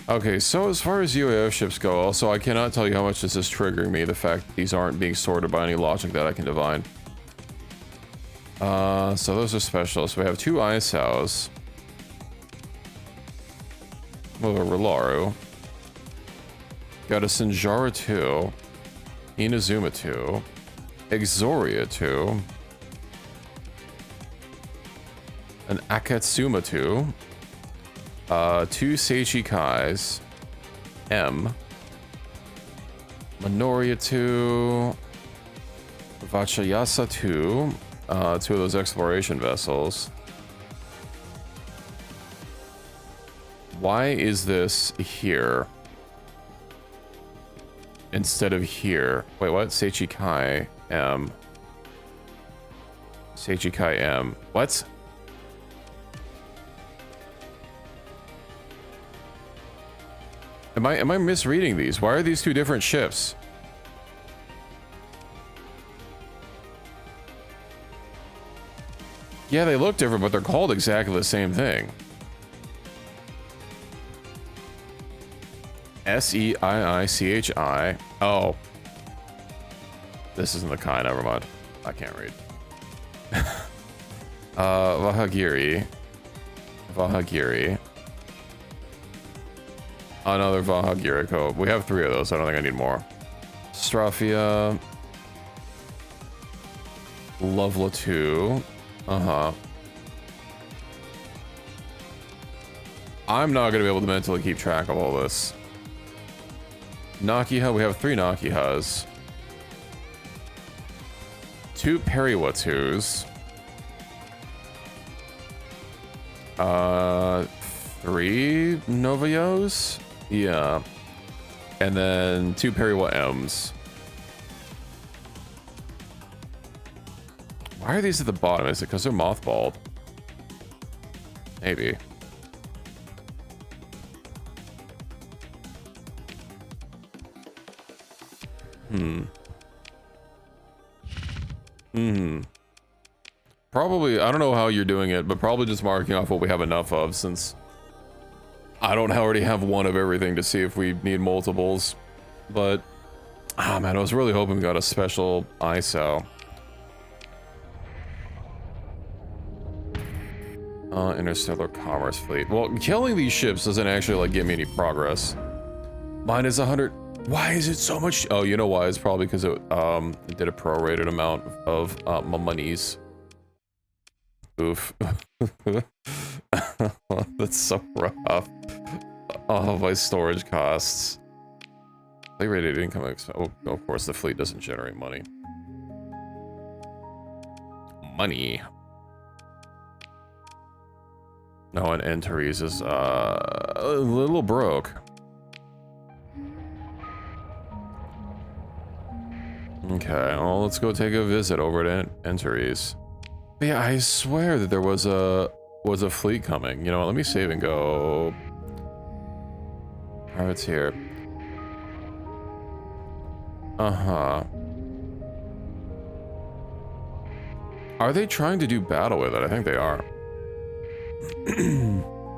Okay, so as far as UAF ships go, also, I cannot tell you how much this is triggering me, the fact that these aren't being sorted by any logic that I can divine. So those are special. So we have 2 ISOs. Well, a Rilaru. Got a Sinjara 2. Inazuma 2. Exoria 2. An Akatsuma 2. 2 Seishikais. M. Minoria 2. Vachayasa 2. 2 of those exploration vessels. Why is this here instead of here? Wait, what? Seichikai M. Seichikai M. What? Am I misreading these? Why are these 2 different ships? Yeah, they look different, but they're called exactly the same thing. S-E-I-I-C-H-I. Oh. This isn't the Kai, never mind. I can't read. Vahagiri. Vahagiri. Another Vahagiriko. We have 3 of those, so I don't think I need more. Strafia. Lovela 2. Uh-huh. I'm not gonna be able to mentally keep track of all this. Nakiha, we have 3 Nakihas. 2 Periwatus. 3 Novayos? Yeah. And then 2 Periwa M's. Why are these at the bottom? Is it because they're mothballed? Maybe. Probably, I don't know how you're doing it, but probably just marking off what we have enough of, since I don't already have one of everything to see if we need multiples. But, ah man, I was really hoping we got a special ISO. Interstellar Commerce Fleet. Well, killing these ships doesn't actually, like, give me any progress. Mine is 100. Why is it so much? Oh, you know why? It's probably because it did a prorated amount of my monies. Oof. That's so rough. Oh, my storage costs. They rated income. Oh, of course, the fleet doesn't generate money. Money. No, and Antares is a little broke. Okay, well, let's go take a visit over to Antares. Yeah, I swear that there was a fleet coming. You know what? Let me save and go. Pirates here. Uh-huh. Are they trying to do battle with it? I think they are.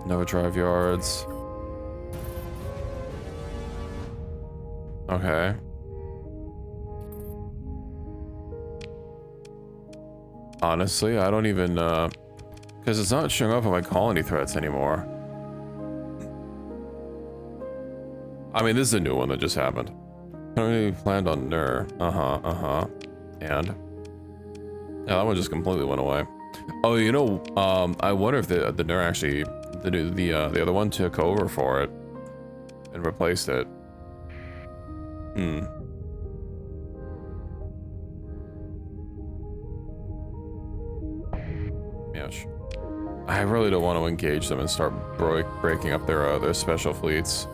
Nova drive yards. Okay. Honestly, I don't even, because it's not showing up on my colony threats anymore. I mean, this is a new one that just happened. Currently planned on NER. And? Yeah, that one just completely went away. Oh, you know, I wonder if the NER actually, the other one took over for it and replaced it. Yes. I really don't want to engage them and start breaking up their special fleets.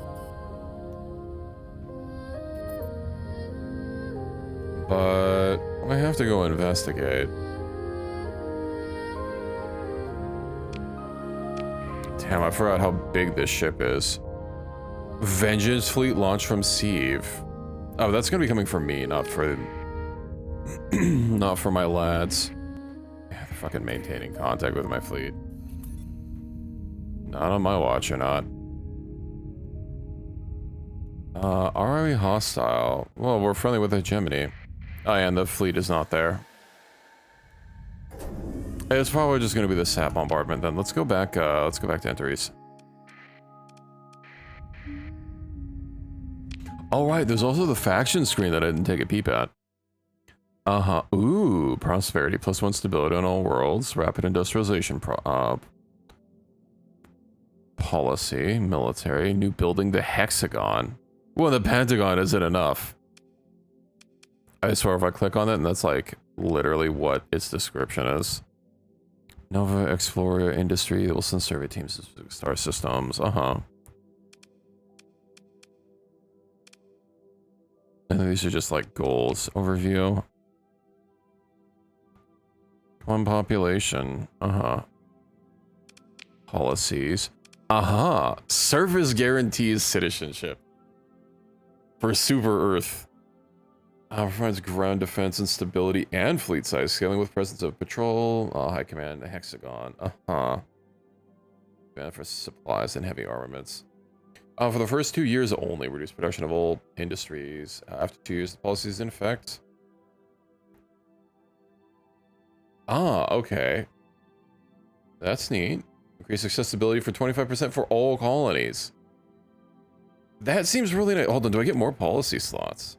But I have to go investigate. Damn, I forgot how big this ship is. Vengeance fleet launched from Sieve. Oh, that's gonna be coming from me, not for not for my lads. Yeah, they're fucking maintaining contact with my fleet. Not on my watch, or not. Are we hostile? Well, we're friendly with hegemony. Oh, yeah, and the fleet is not there. It's probably just gonna be the sap bombardment then. Let's go back to Antares. Oh right, there's also the faction screen that I didn't take a peep at. Ooh, prosperity, +1 stability on all worlds, rapid industrialization policy, military, new building, the hexagon. Well, the pentagon isn't enough. I swear if I click on it, and that's like literally what its description is. Nova Explorer Industry, that will send survey teams to star systems. And these are just like goals. Overview. One population. Policies. Service guarantees citizenship. For Super Earth. Provides ground defense and stability and fleet size, scaling with presence of patrol, high command, a hexagon. Ban for supplies and heavy armaments. For the first 2 years only, reduce production of all industries. After 2 years, the policy is in effect. Okay. That's neat. Increase accessibility for 25% for all colonies. That seems really nice. Hold on, do I get more policy slots?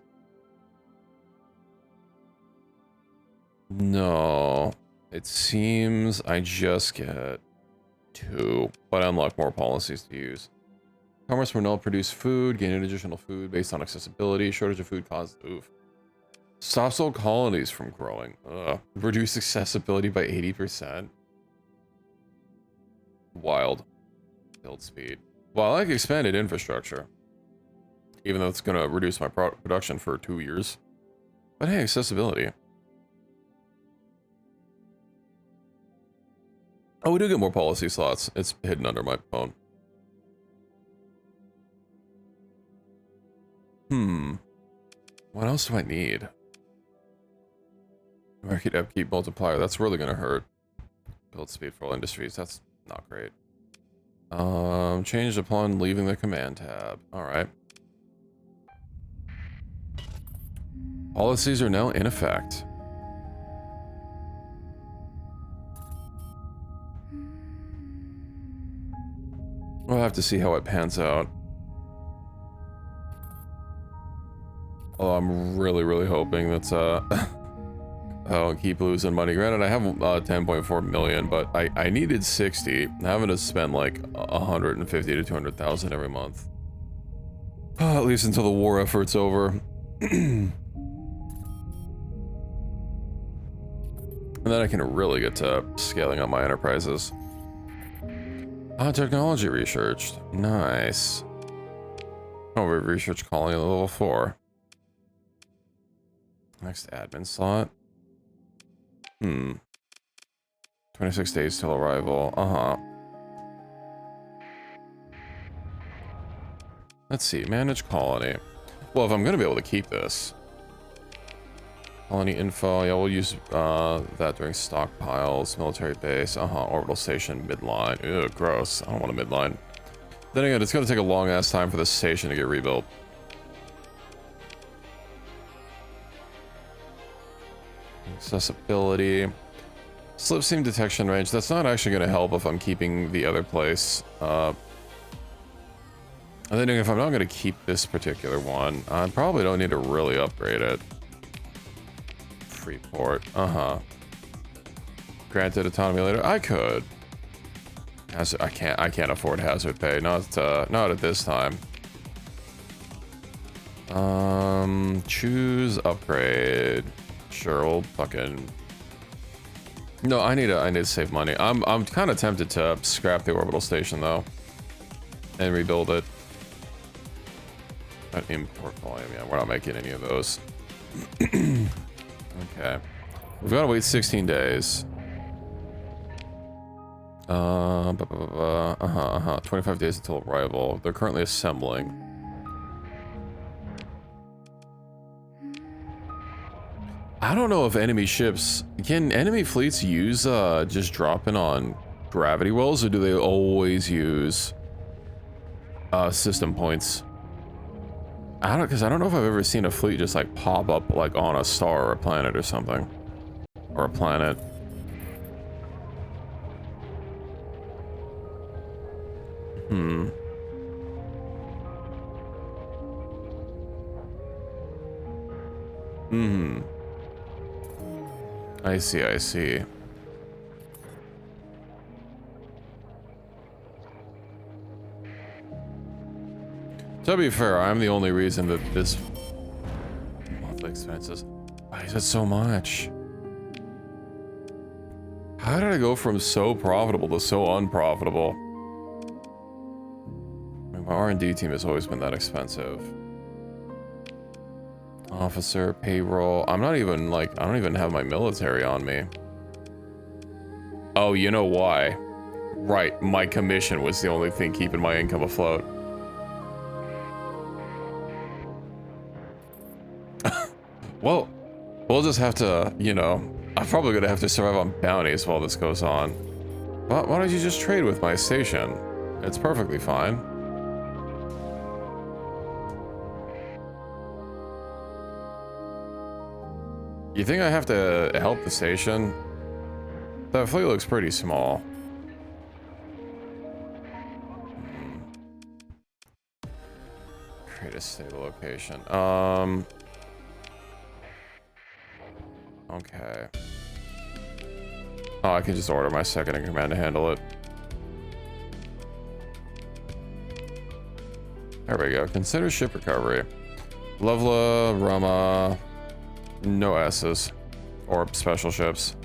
No. It seems I just get 2, but I unlock more policies to use. Commerce will now produce food, gain an additional food based on accessibility. Shortage of food causes oof. Stops all colonies from growing. Reduce accessibility by 80%. Wild. Build speed. Well, I like expanded infrastructure. Even though it's going to reduce my production for 2 years. But hey, accessibility. Oh, we do get more policy slots. It's hidden under my phone. What else do I need? Market upkeep multiplier. That's really gonna hurt. Build speed for all industries. That's not great. Changed upon leaving the command tab. All right. Policies are now in effect. We'll have to see how it pans out. Oh, I'm really hoping that's I don't keep losing money. Granted, I have 10.4 million, but I needed 60. I'm having to spend like 150 to 200,000 every month. At least until the war effort's over. And then I can really get to scaling up my enterprises. Technology researched. Nice. Oh, we research colony at level 4. Next admin slot. 26 days till arrival. Let's see. Manage colony. Well, if I'm going to be able to keep this. Colony info. Yeah, we'll use that during stockpiles. Military base. Orbital station. Midline. Ew, gross. I don't want a midline. Then again, it's going to take a long ass time for this station to get rebuilt. Accessibility. Slipstream detection range. That's not actually going to help if I'm keeping the other place. And then if I'm not going to keep this particular one, I probably don't need to really upgrade it. Freeport. Granted autonomy later. I could. I can't afford hazard pay. Not at this time. Choose upgrade. Sure, we'll fucking. No, I need to save money. I'm kind of tempted to scrap the orbital station though, and rebuild it. Import volume. Yeah, we're not making any of those. Okay, we've got to wait 16 days. 25 days until arrival. They're currently assembling. I don't know if enemy ships... Can enemy fleets use just dropping on gravity wells, or do they always use system points? Because I don't know if I've ever seen a fleet just like pop up like on a star or a planet or something. Or a planet. I see. To be fair, I'm the only reason that this monthly expenses. Why is it so much? How did I go from so profitable to so unprofitable? I mean, my R&D team has always been that expensive. Officer, payroll. I don't even have my military on me. Oh, you know why? Right, my commission was the only thing keeping my income afloat. Well, we'll just have to, you know, I'm probably gonna have to survive on bounties while this goes on. Why don't you just trade with my station? It's perfectly fine. You think I have to help the station? That fleet looks pretty small. Create a stable location. Okay. Oh, I can just order my second in command to handle it. There we go. Consider ship recovery. Lovela, Rama, no S's. Or special ships.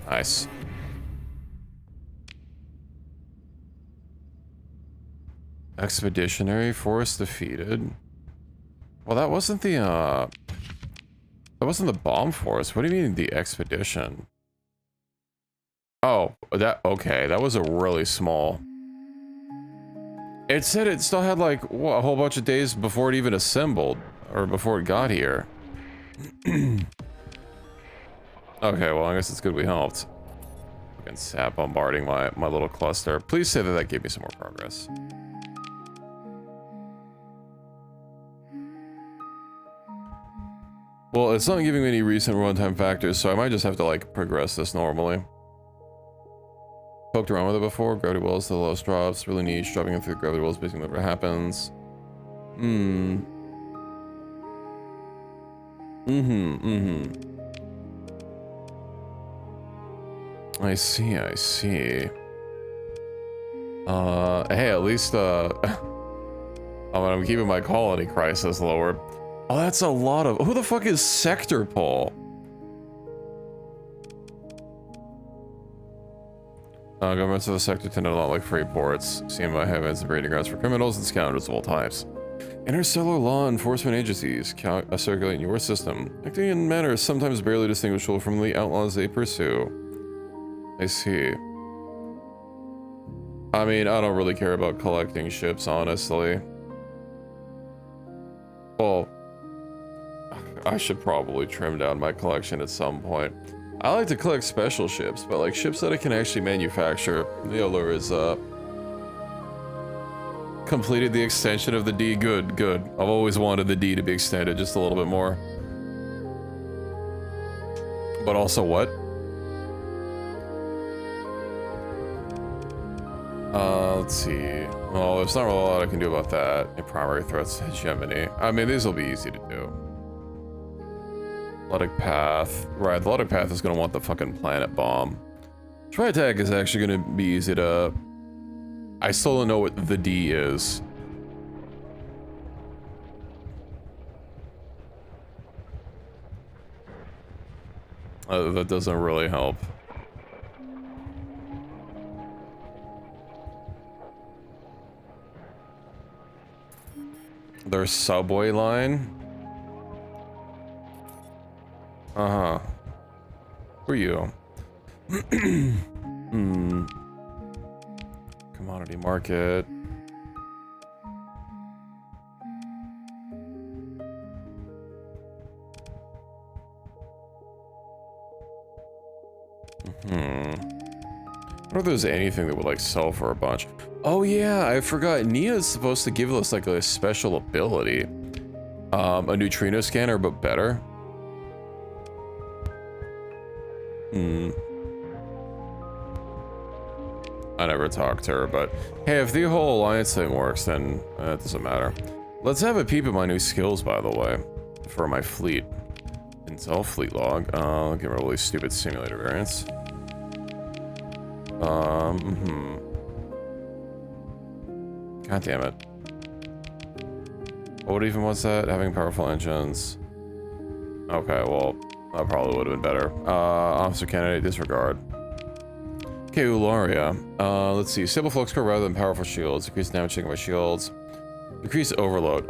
Nice. Expeditionary force defeated. Well, that wasn't the bomb force. What do you mean the expedition? Oh, okay. That was a really small. It said it still had like what, a whole bunch of days before it even assembled, or before it got here. Okay, well I guess it's good we helped. Fucking sap bombarding my little cluster. Please say that gave me some more progress. Well, it's not giving me any recent runtime factors, so I might just have to like progress this normally. Poked around with it before. Gravity wells, the lowest drops, really niche. Dropping it through the gravity wells, basically never happens. I see, I see. Hey, at least, I'm keeping my colony crisis lower. Oh, that's a lot of... Who the fuck is Sector Paul? Governments of the sector tend to not like free ports, seen by heavens and breeding grounds for criminals and scoundrels of all types. Interstellar law enforcement agencies circulate in your system, acting in manners sometimes barely distinguishable from the outlaws they pursue. I see. I mean, I don't really care about collecting ships, honestly. Well, I should probably trim down my collection at some point. I like to collect special ships, but like ships that I can actually manufacture. The allure is completed the extension of the D. Good, good. I've always wanted the D to be extended just a little bit more. But also what? Let's see. Well, there's not really a lot I can do about that. Your primary threats, hegemony. I mean, these will be easy to do. Athletic path. Right, the athletic path is going to want the fucking planet bomb. Try attack is actually going to be easy to... I still don't know what the D is. That doesn't really help. Their subway line? Uh-huh. Who are you? Commodity market. I wonder if there's anything that would like sell for a bunch. Oh yeah, I forgot. Nia is supposed to give us like a special ability. A neutrino scanner, but better. I never talked to her, but hey, if the whole alliance thing works, then it doesn't matter. Let's have a peep at my new skills, by the way, for my fleet. Intel fleet log. Get rid of all these stupid simulator variants. God damn it. What even was that? Having powerful engines. Okay, well, that probably would have been better. Officer candidate, disregard. Okay, Ularia. Let's see. Stable flux core rather than powerful shields. Decrease damage taken by shields. Decrease overload.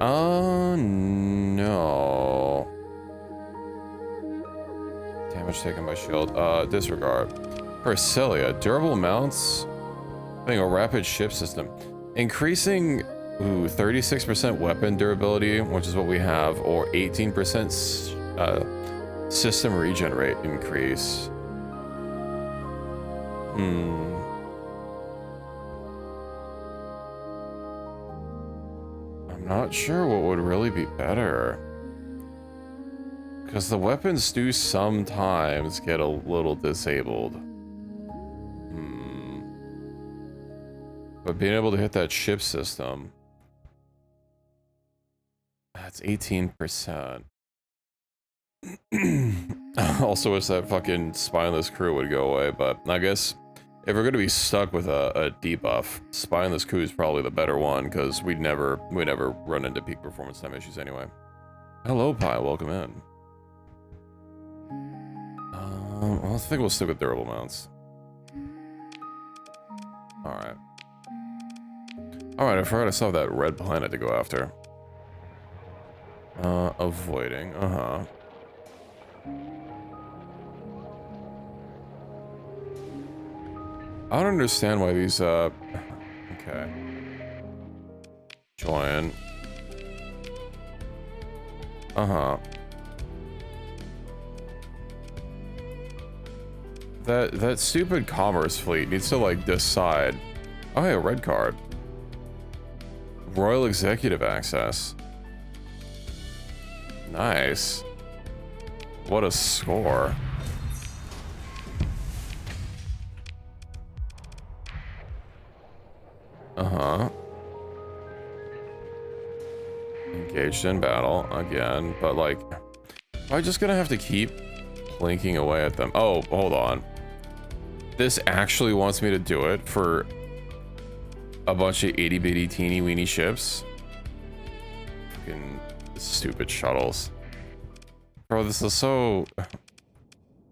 No. Damage taken by shield. Disregard. Perselia. Durable mounts. Having a rapid ship system. Increasing, 36% weapon durability, which is what we have, or 18% system regen rate increase. I'm not sure what would really be better. Because the weapons do sometimes get a little disabled. But being able to hit that ship system... That's 18%. Also wish that fucking spineless crew would go away, but I guess if we're gonna be stuck with a debuff, spineless crew is probably the better one, because we never run into peak performance time issues anyway. Hello, Pi, welcome in. Well, I think we'll stick with durable mounts. Alright. Alright, I forgot I still have that red planet to go after. Avoiding, I don't understand why these, okay. Join. Uh-huh. That stupid commerce fleet needs to, like, decide. Oh, hey, a red card. Royal Executive Access. Nice. What a score. Uh-huh. Engaged in battle again, but like, am I just gonna have to keep blinking away at them? Oh, hold on. This actually wants me to do it for a bunch of itty bitty teeny weeny ships. Fucking stupid shuttles. Bro, this is so...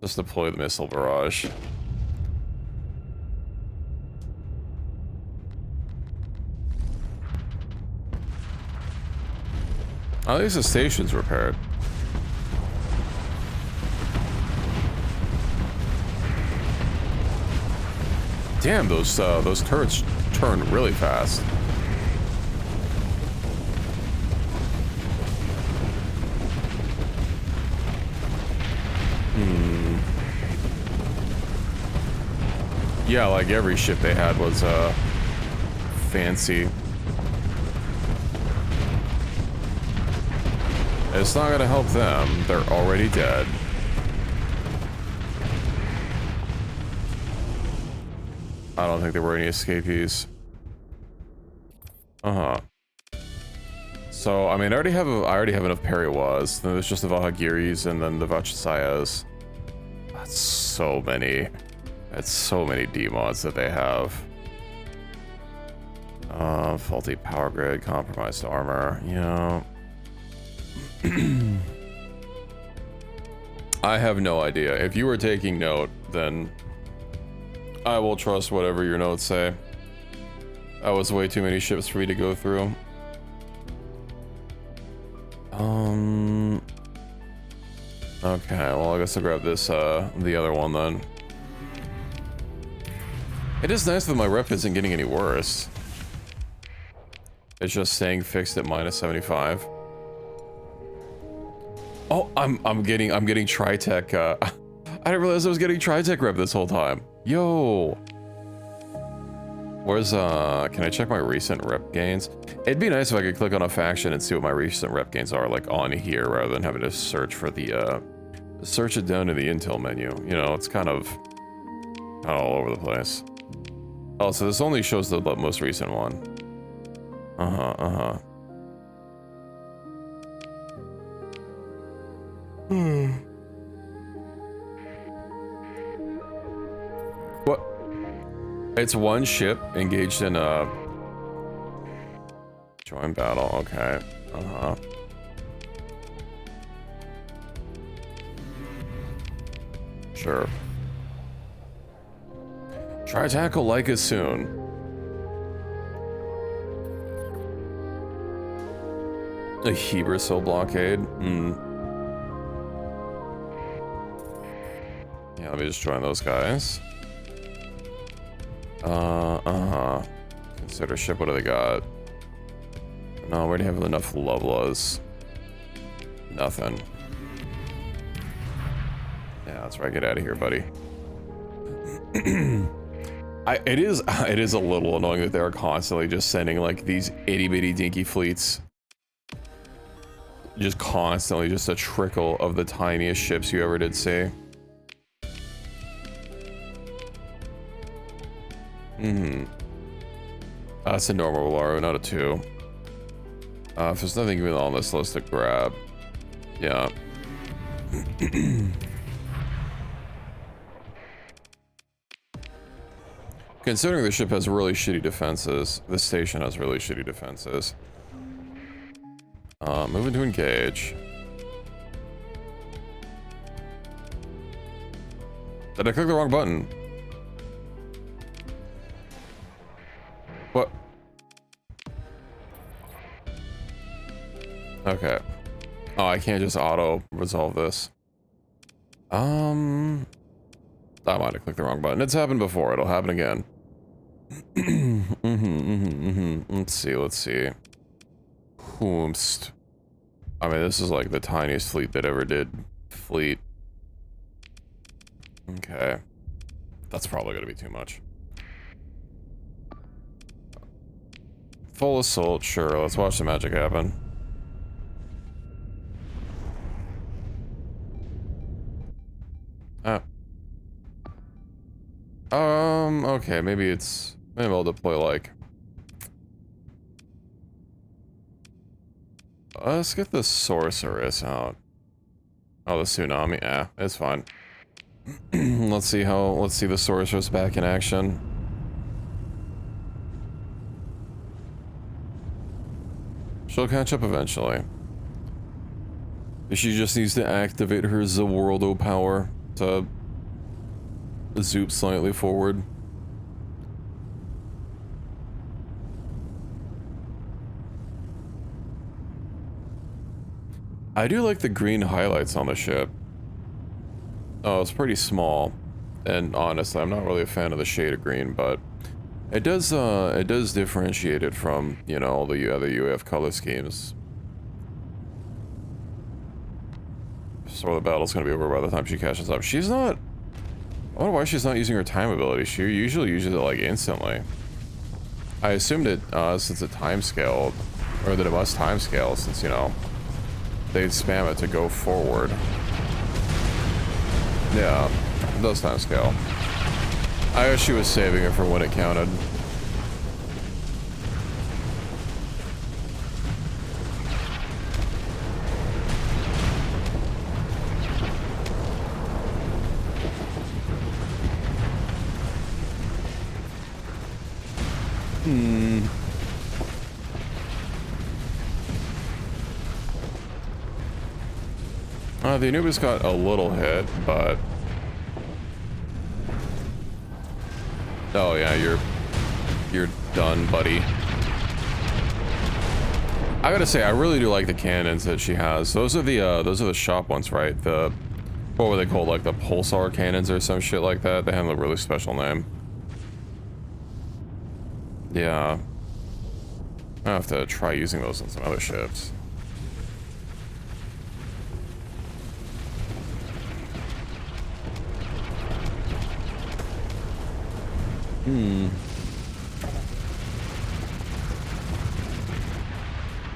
Just deploy the missile barrage. At least the station's repaired. Damn, those turrets turn really fast. Yeah, like every ship they had was fancy. It's not gonna help them. They're already dead. I don't think there were any escapees. Uh-huh. So, I mean, I already have enough Periwas. Then there's just the Vahagiris and then the Vachasayas. That's so many. That's so many D-mods that they have. Faulty power grid, compromised armor, you know. I have no idea. If you were taking note, then I will trust whatever your notes say. That was way too many ships for me to go through. Okay, well, I guess I'll grab this, the other one then. It is nice that my rep isn't getting any worse. It's just staying fixed at -75. Oh, I'm getting Tritech, I didn't realize I was getting Tritech rep this whole time. Yo! Where's, can I check my recent rep gains? It'd be nice if I could click on a faction and see what my recent rep gains are, like, on here, rather than having to search for the, search it down in the intel menu. You know, it's kind of all over the place. Oh, so this only shows the most recent one. What? It's one ship engaged in a... Join battle, okay. Sure. Try tackle like us soon. A Hebersil blockade? Yeah, let me just join those guys. Consider ship, what do they got? No, we already have enough Loblas. Nothing. Yeah, that's right, get out of here, buddy. It is a little annoying that they're constantly just sending like these itty bitty dinky fleets. Just constantly, just a trickle of the tiniest ships you ever did see. That's a normal Walaro, not a 2. If there's nothing even on this list to grab. Yeah. Considering the ship has really shitty defenses, the station has really shitty defenses. Moving to engage. Did I click the wrong button? What? Okay. Oh, I can't just auto resolve this. I might have clicked the wrong button. It's happened before. It'll happen again. Let's see. Whomst. I mean, this is like the tiniest fleet that ever did fleet. Okay. That's probably gonna be too much. Full assault, sure. Let's watch the magic happen. Ah. Okay, maybe I'll deploy like... Let's get the sorceress out. Oh, the tsunami. Yeah, it's fine. Let's see the sorceress back in action. She'll catch up eventually. She just needs to activate her Zaworldo power to zoop slightly forward. I do like the green highlights on the ship. Oh, it's pretty small, and honestly, I'm not really a fan of the shade of green, but it does differentiate it from, you know, all the other UAF color schemes. So the battle's gonna be over by the time she catches up. She's not... I wonder why she's not using her time ability. She usually uses it like instantly. I assumed it, since it time scaled, or that it must time scale, since, you know, they'd spam it to go forward. Yeah, it does time scale. I guess she was saving it for when it counted. The Anubis got a little hit, but... Oh yeah, you're done, buddy. I gotta say, I really do like the cannons that she has. Those are the shop ones, right? The... What were they called? Like the pulsar cannons or some shit like that? They have a really special name. Yeah. I have to try using those on some other ships.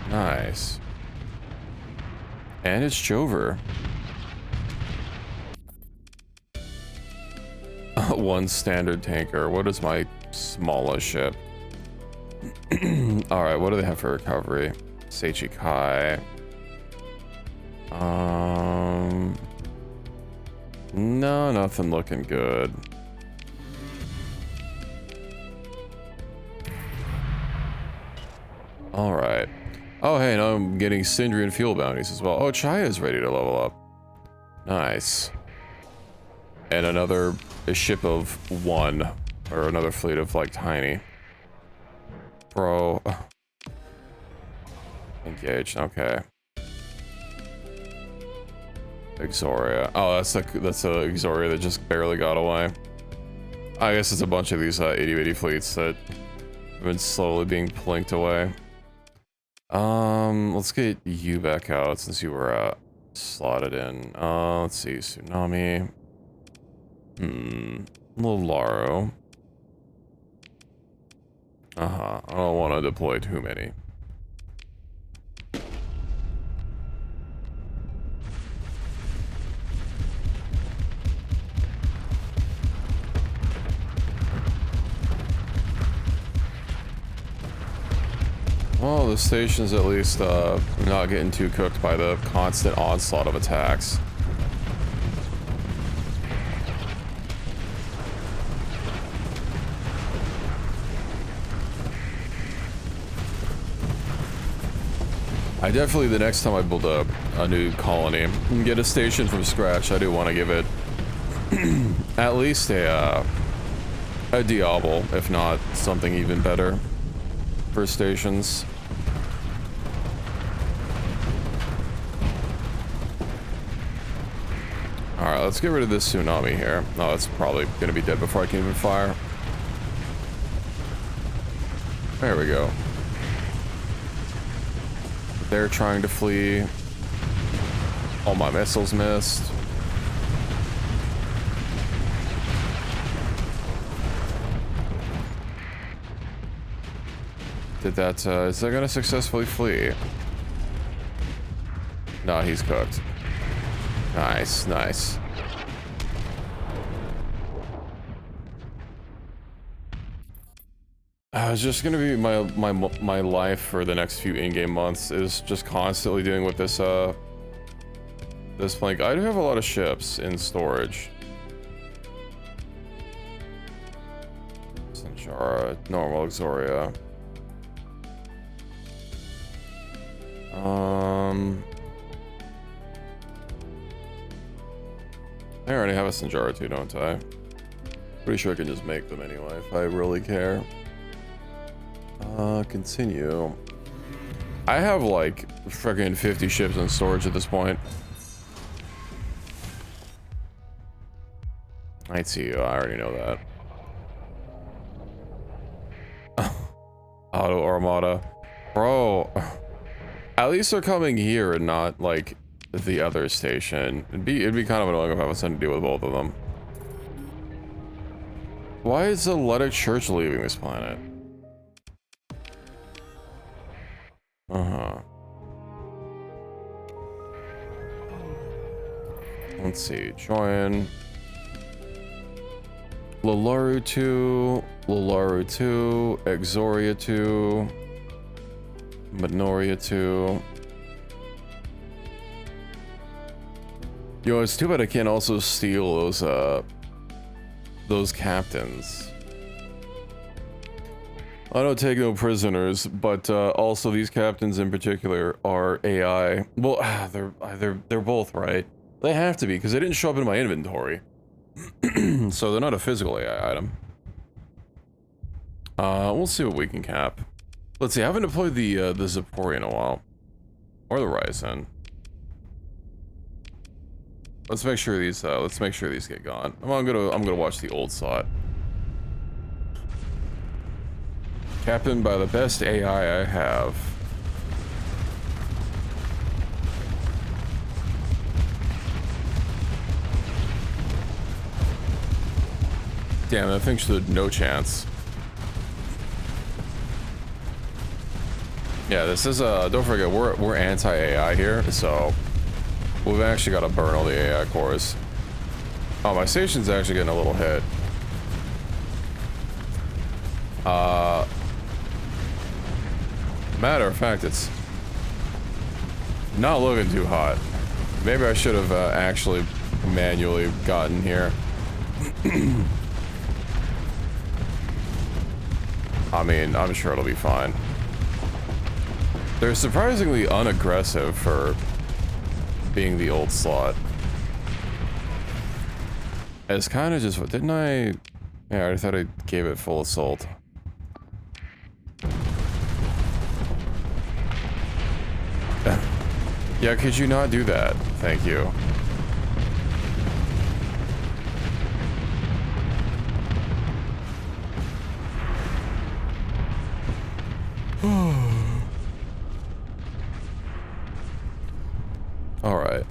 Nice. And it's Jover. One standard tanker. What is my smallest ship? Alright, what do they have for recovery? Seichi Kai. No, nothing looking good. Alright. Oh, hey, now I'm getting Syndrian fuel bounties as well. Oh, Chaya is ready to level up. Nice. And another ship of one. Or another fleet of, like, tiny. Bro. Engaged, okay. Exoria. Oh, that's a Exoria that just barely got away. I guess it's a bunch of these itty-bitty fleets that have been slowly being plinked away. Let's get you back out since you were slotted in. Let's see, Tsunami. Laro. I don't want to deploy too many. Well, the station's at least not getting too cooked by the constant onslaught of attacks. I definitely, the next time I build a new colony and get a station from scratch, I do want to give it at least a Diablo, if not something even better for stations. Alright, let's get rid of this tsunami here. Oh, it's probably gonna be dead before I can even fire. There we go. They're trying to flee. All my missiles missed. Did that, is that gonna successfully flee? No, he's cooked. Nice, nice. It's just gonna be my life for the next few in-game months is just constantly dealing with this this plank. I do have a lot of ships in storage. Sanjara, normal Exoria. I already have a Sanjara too, don't I? Pretty sure I can just make them anyway if I really care. Continue. I have like freaking 50 ships in storage at this point. I see you. I already know that. Auto Armada. Bro. At least they're coming here and not like the other station. It'd be kind of annoying if I was something to deal with both of them. Why is the Letic Church leaving this planet? Let's see. Join. Lalaru 2, Lalaru 2, Exoria 2, Minoria 2. Yo, it's too bad I can't also steal those captains. I don't take no prisoners, but also these captains in particular are AI. Well, they're both right. They have to be because they didn't show up in my inventory. So they're not a physical AI item. We'll see what we can cap. Let's see. I haven't deployed the Zipori in a while, or the Ryzen. Let's make sure these. Let's make sure these get gone. I'm gonna watch the old slot. Captained by the best AI I have. Damn, that thing stood no chance. Yeah, this is don't forget we're anti-AI here, so we've actually got to burn all the AI cores. Oh, my station's actually getting a little hit. Matter of fact, it's not looking too hot. Maybe I should have actually manually gotten here. I mean, I'm sure it'll be fine. They're surprisingly unaggressive for being the old slot. It's kind of just, didn't I? Yeah, I thought I gave it full assault. Yeah, could you not do that? Thank you. All right.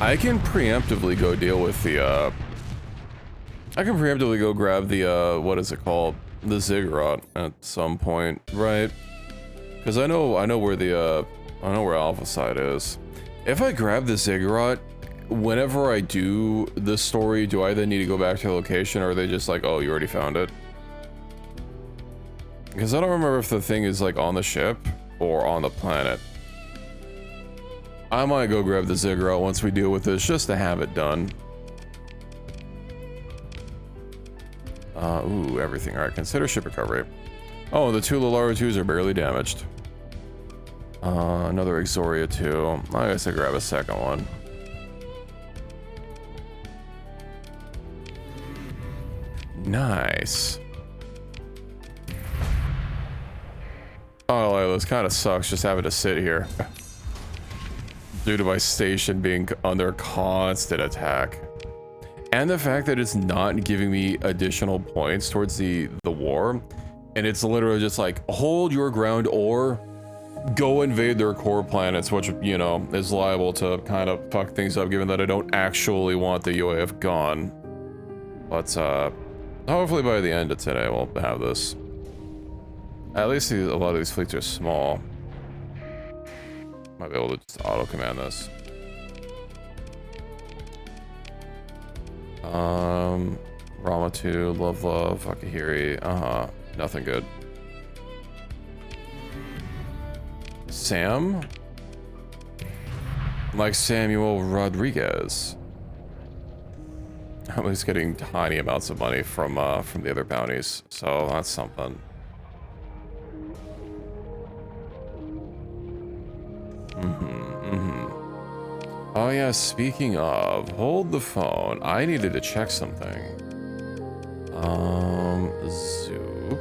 I can preemptively go deal with the I can preemptively go grab the what is it called? The Ziggurat at some point, right? Because I know where the I know where Alpha Side is. If I grab the Ziggurat, whenever I do this story, do I then need to go back to the location, or are they just like, oh, you already found it? Because I don't remember if the thing is like on the ship or on the planet. I might go grab the Ziggurat once we deal with this, just to have it done. Ooh, everything. Alright, consider ship recovery. Oh, the two Lalaru 2s are barely damaged. Another Exoria 2. I guess I grab a second one. Nice. Oh, like, this kind of sucks just having to sit here. Due to my station being under constant attack. and the fact that it's not giving me additional points towards the war, and it's literally just like, hold your ground or go invade their core planets, which, you know, is liable to kind of fuck things up, given that I don't actually want the UAF gone. But hopefully by the end of today we'll have this. At least a lot of these fleets are small. Might be able to just auto command this. Rama 2, Love, Akihiri, nothing good. Sam? Like Samuel Rodriguez. I'm just getting tiny amounts of money from the other bounties, so that's something. Oh yeah, speaking of, hold the phone. I needed to check something. Zoop.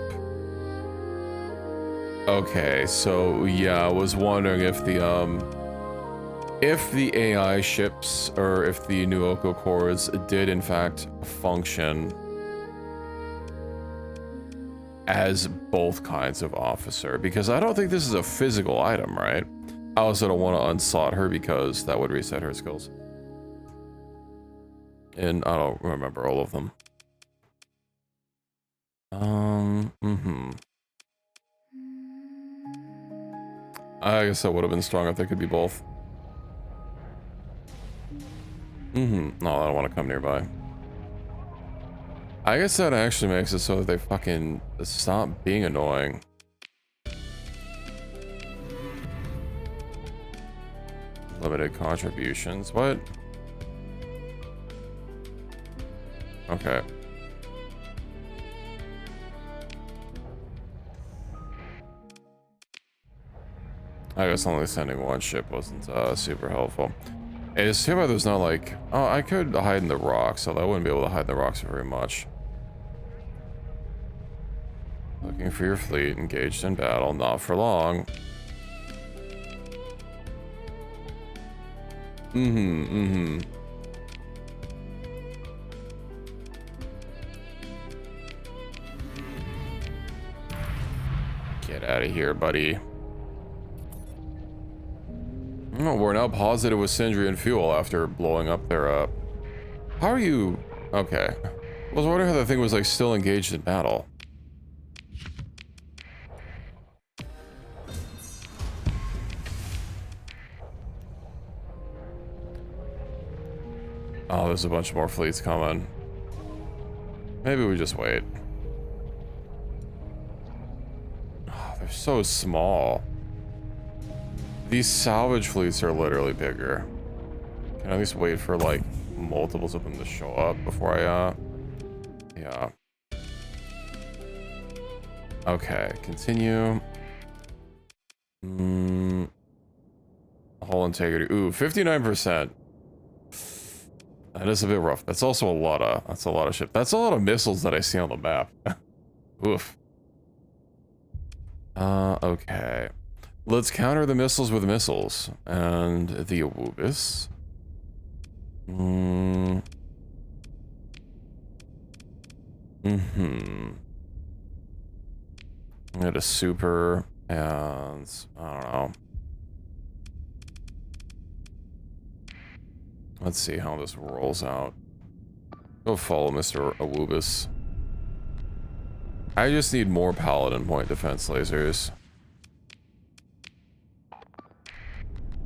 Okay, so yeah, I was wondering if the AI ships, or if the new Oko cores did in fact function as both kinds of officer, because I don't think this is a physical item, right? I also don't want to unslot her because that would reset her skills. And I don't remember all of them. I guess that would have been strong if they could be both. No, I don't want to come nearby. I guess that actually makes it so that they fucking stop being annoying. Limited contributions. What? Okay. I guess only sending one ship wasn't super helpful. It's too bad there's not like... Oh, I could hide in the rocks, so I wouldn't be able to hide in the rocks very much. Looking for your fleet, engaged in battle, not for long. Get out of here, buddy. Oh, we're now positive with Sindrian fuel after blowing up their, How are you... Okay. I was wondering how that thing was, like, still engaged in battle. Oh, there's a bunch more fleets coming. Maybe we just wait. Oh, they're so small. These salvage fleets are literally bigger. Can I at least wait for like multiples of them to show up before I yeah. Okay, continue. Hull integrity. Ooh, 59%. That is a bit rough. That's also a lot of ship. That's a lot of missiles that I see on the map. Oof. Okay. Let's counter the missiles with missiles. And the Awubis. I got a super, and I don't know. Let's see how this rolls out. Go follow Mr. Awubis. I just need more paladin point defense lasers.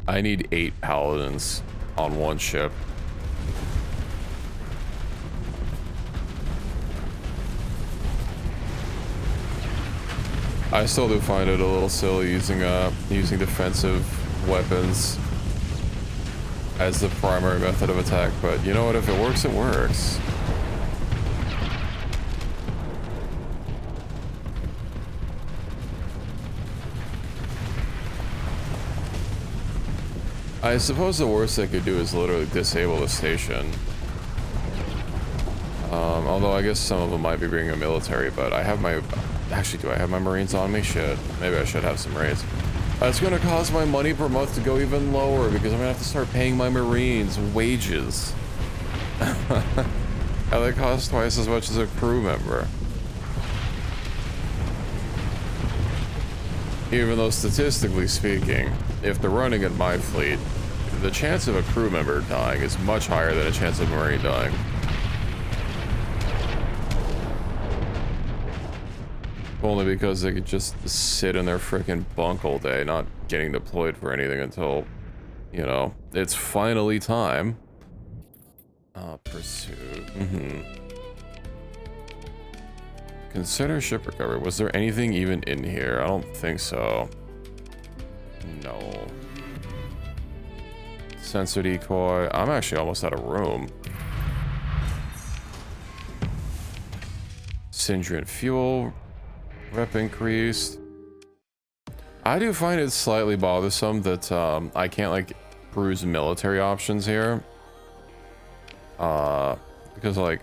I need 8 paladins on one ship. I still do find it a little silly using defensive weapons as the primary method of attack, but you know what, if it works, it works. I suppose the worst they could do is literally disable the station. Although I guess some of them might be bringing a military, but I have my... Actually, do I have my Marines on me? Shit. Maybe I should have some Marines. It's gonna cause my money per month to go even lower because I'm gonna have to start paying my Marines wages. How they cost twice as much as a crew member. Even though statistically speaking, if they're running in my fleet, the chance of a crew member dying is much higher than a chance of a Marine dying. Only because they could just sit in their freaking bunk all day, not getting deployed for anything until, you know, it's finally time. Pursuit. Consider ship recovery. Was there anything even in here? I don't think so. No. Sensor decoy. I'm actually almost out of room. Syndrian fuel. Rep increased. I do find it slightly bothersome that I can't like peruse military options here. Because like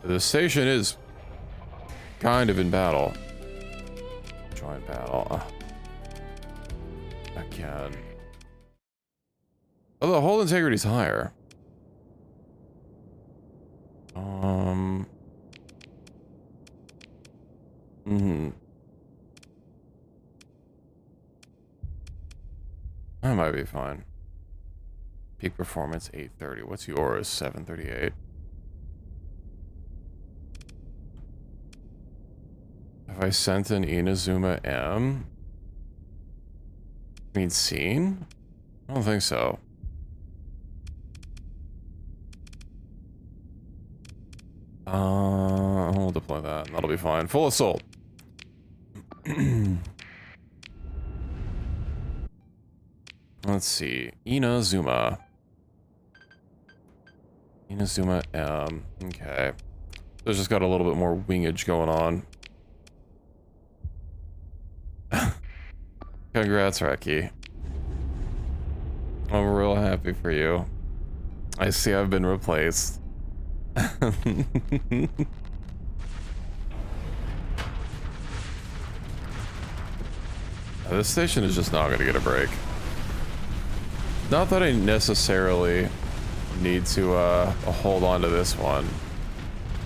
the station is kind of in battle. Join battle. Again. Oh, the hull integrity is higher. That might be fine. Peak performance 830. What's yours? 738. Have I sent an Inazuma M? I mean, seen? I don't think so. I'll deploy that. That'll be fine. Full assault. Let's see. Inazuma. Inazuma M. Okay. There's just got a little bit more wingage going on. Congrats, Reki. I'm real happy for you. I see I've been replaced. This station is just not going to get a break. Not that I necessarily need to hold on to this one.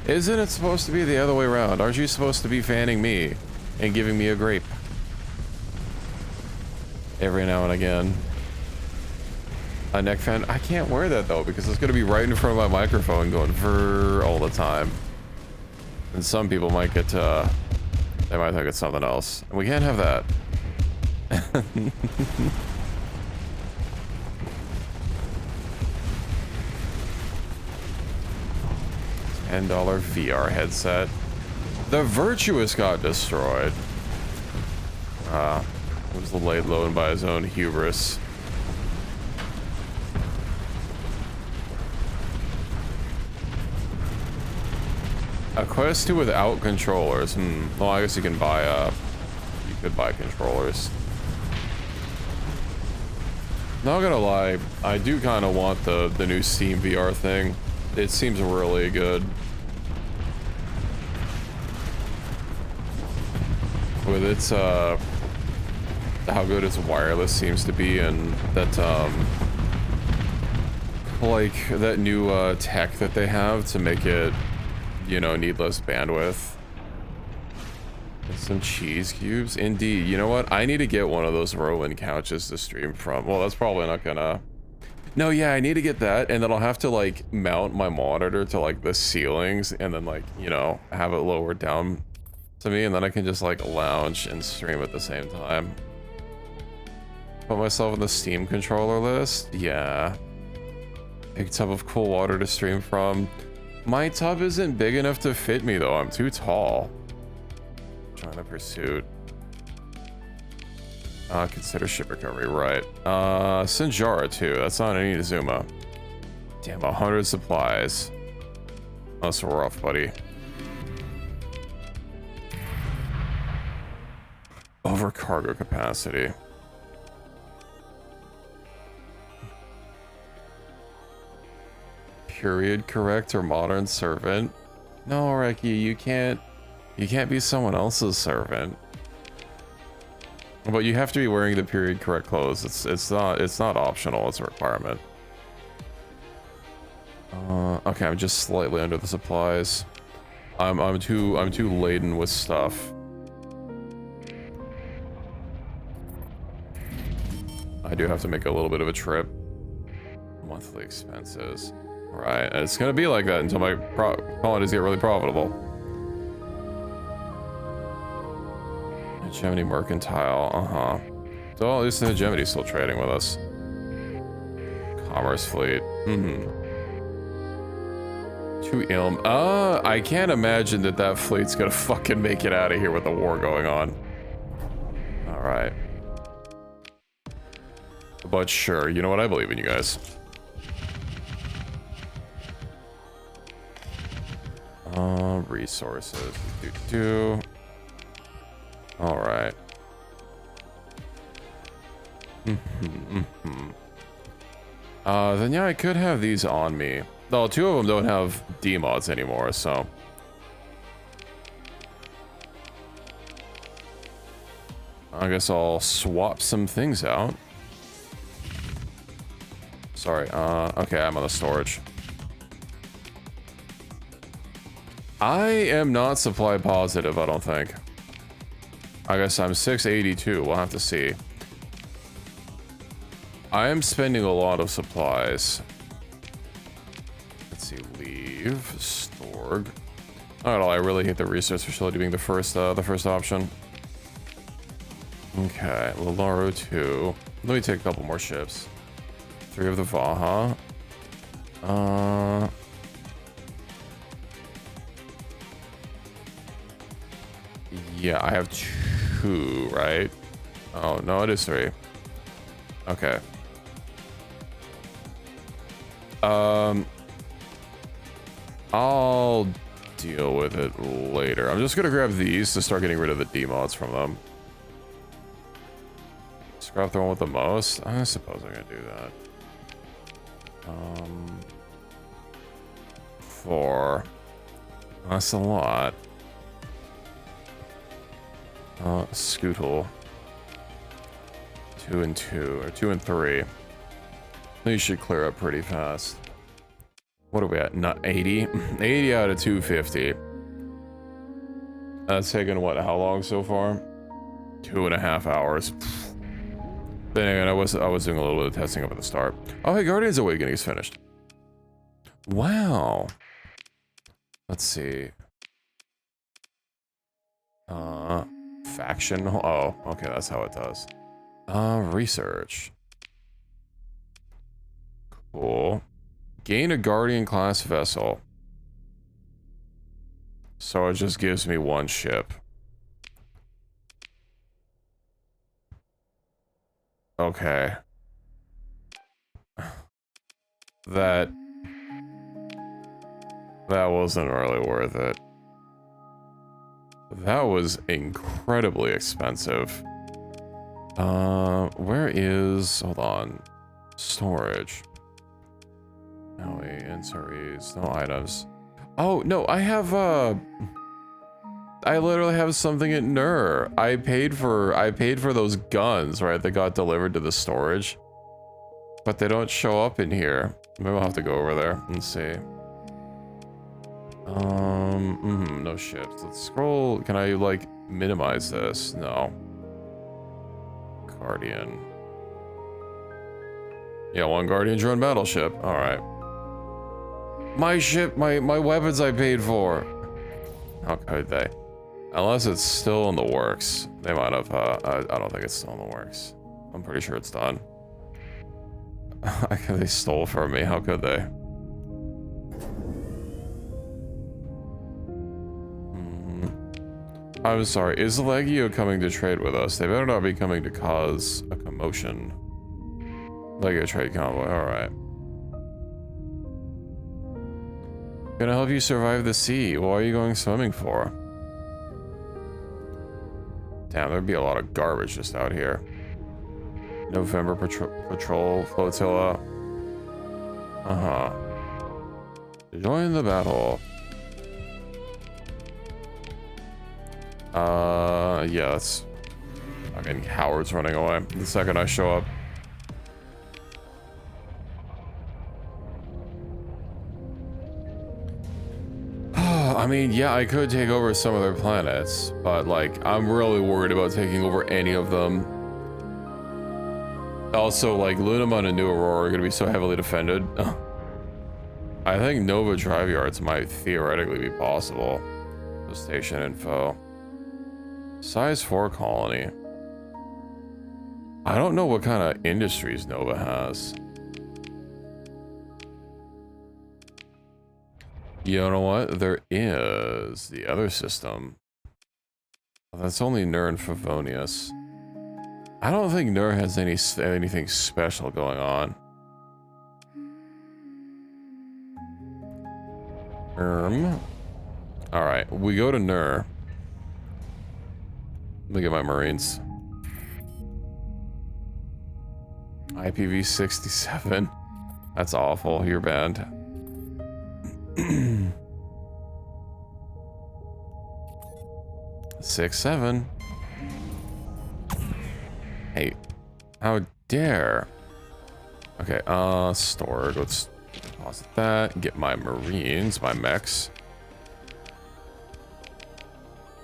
Isn't it supposed to be the other way around? Aren't you supposed to be fanning me and giving me a grape? Every now and again. A neck fan? I can't wear that though because it's going to be right in front of my microphone going vrr all the time. And some people might get they might think it's something else. And we can't have that. $10 VR headset. The Virtuous got destroyed. It was laid low by his own hubris. A Quest 2 without controllers. Well, I guess you can buy you could buy controllers. Not gonna lie, I do kind of want the new Steam VR thing. It seems really good. With its how good its wireless seems to be, and that like that new tech that they have to make it, you know, need less bandwidth. And some cheese cubes, indeed. You know what? I need to get one of those Roland couches to stream from. Well, that's probably not gonna. No, yeah, I need to get that, and then I'll have to like mount my monitor to like the ceilings, and then like, you know, have it lowered down to me, and then I can just like lounge and stream at the same time. Put myself on the Steam controller list. Yeah. Big tub of cool water to stream from. My tub isn't big enough to fit me though. I'm too tall. Join the pursuit. Consider ship recovery, right. Sinjara too. That's not an Inazuma. Damn, 100 supplies. That's rough, buddy. Over cargo capacity. Period correct or modern servant? No, Reki, you can't be someone else's servant. But you have to be wearing the period correct clothes. It's not optional, it's a requirement. Okay, I'm just slightly under the supplies. I'm too laden with stuff. I do have to make a little bit of a trip. Monthly expenses. Right, and it's gonna be like that until my colonies get really profitable. Hegemony Mercantile, So at least the Hegemody's still trading with us. Commerce Fleet. To Ilm. I can't imagine that fleet's gonna fucking make it out of here with the war going on. Alright. But sure, you know what? I believe in you guys. Resources. Alright. Then yeah, I could have these on me. Though 2 of them don't have D-mods anymore, so. I guess I'll swap some things out. Sorry, okay, I'm on the storage. I am not supply positive, I don't think. I guess I'm 682, we'll have to see. I am spending a lot of supplies. Let's see, leave, Storg. I really hate the research facility being the first option. Okay, Lalaro 2. Let me take a couple more ships. 3 of the Vaha. Yeah, I have 2, right? Oh, no, it is 3. Okay. I'll deal with it later. I'm just gonna grab these to start getting rid of the D-mods from them. Scrap the one with the most? I suppose I'm gonna do that. 4. That's a lot. Scootle. 2 and 2, or 2 and 3. These should clear up pretty fast. What are we at? Not 80? 80 out of 250. That's taken what? How long so far? 2.5 hours. Then again, I was doing a little bit of testing up at the start. Oh, hey, Guardian's Awakening is finished. Wow. Let's see. Faction. Oh, okay, that's how it does. Research. Cool. Gain a Guardian class vessel. So it just gives me 1 ship. Okay. That wasn't really worth it. That was incredibly expensive. Where is... Hold on. Storage. No, inventories, no items. Oh, no, I have, I literally have something at Nur. I paid for those guns, right, that got delivered to the storage. But they don't show up in here. Maybe I'll have to go over there and see. No ships. Let's scroll. Can I, like, minimize this? No. Guardian. Yeah, 1 Guardian drone battleship. Alright. My ship, my weapons I paid for. How could they? Unless it's still in the works. They might have, I don't think it's still in the works. I'm pretty sure it's done. They stole from me, how could they? I'm sorry, is Legio coming to trade with us? They better not be coming to cause a commotion. Legio trade convoy, alright. Gonna help you survive the sea. What are you going swimming for? Damn, there'd be a lot of garbage just out here. November patrol flotilla. Join the battle. Yeah, that's fucking cowards running away the second I show up. I mean, yeah, I could take over some of their planets, but like, I'm really worried about taking over any of them. Also, like, Lunamon and New Aurora are gonna be so heavily defended. I think Nova Drive Yards might theoretically be possible. The station info. Size 4 colony. I don't know what kind of industries Nova has. You know what? There is the other system. That's only Nur and Favonius. I don't think Nur has anything special going on. Alright, we go to Nur. Let me get my Marines. IPv 67. That's awful. You're banned. 6-7. Hey, how dare? Okay, stored. Let's deposit that. Get my Marines, my mechs.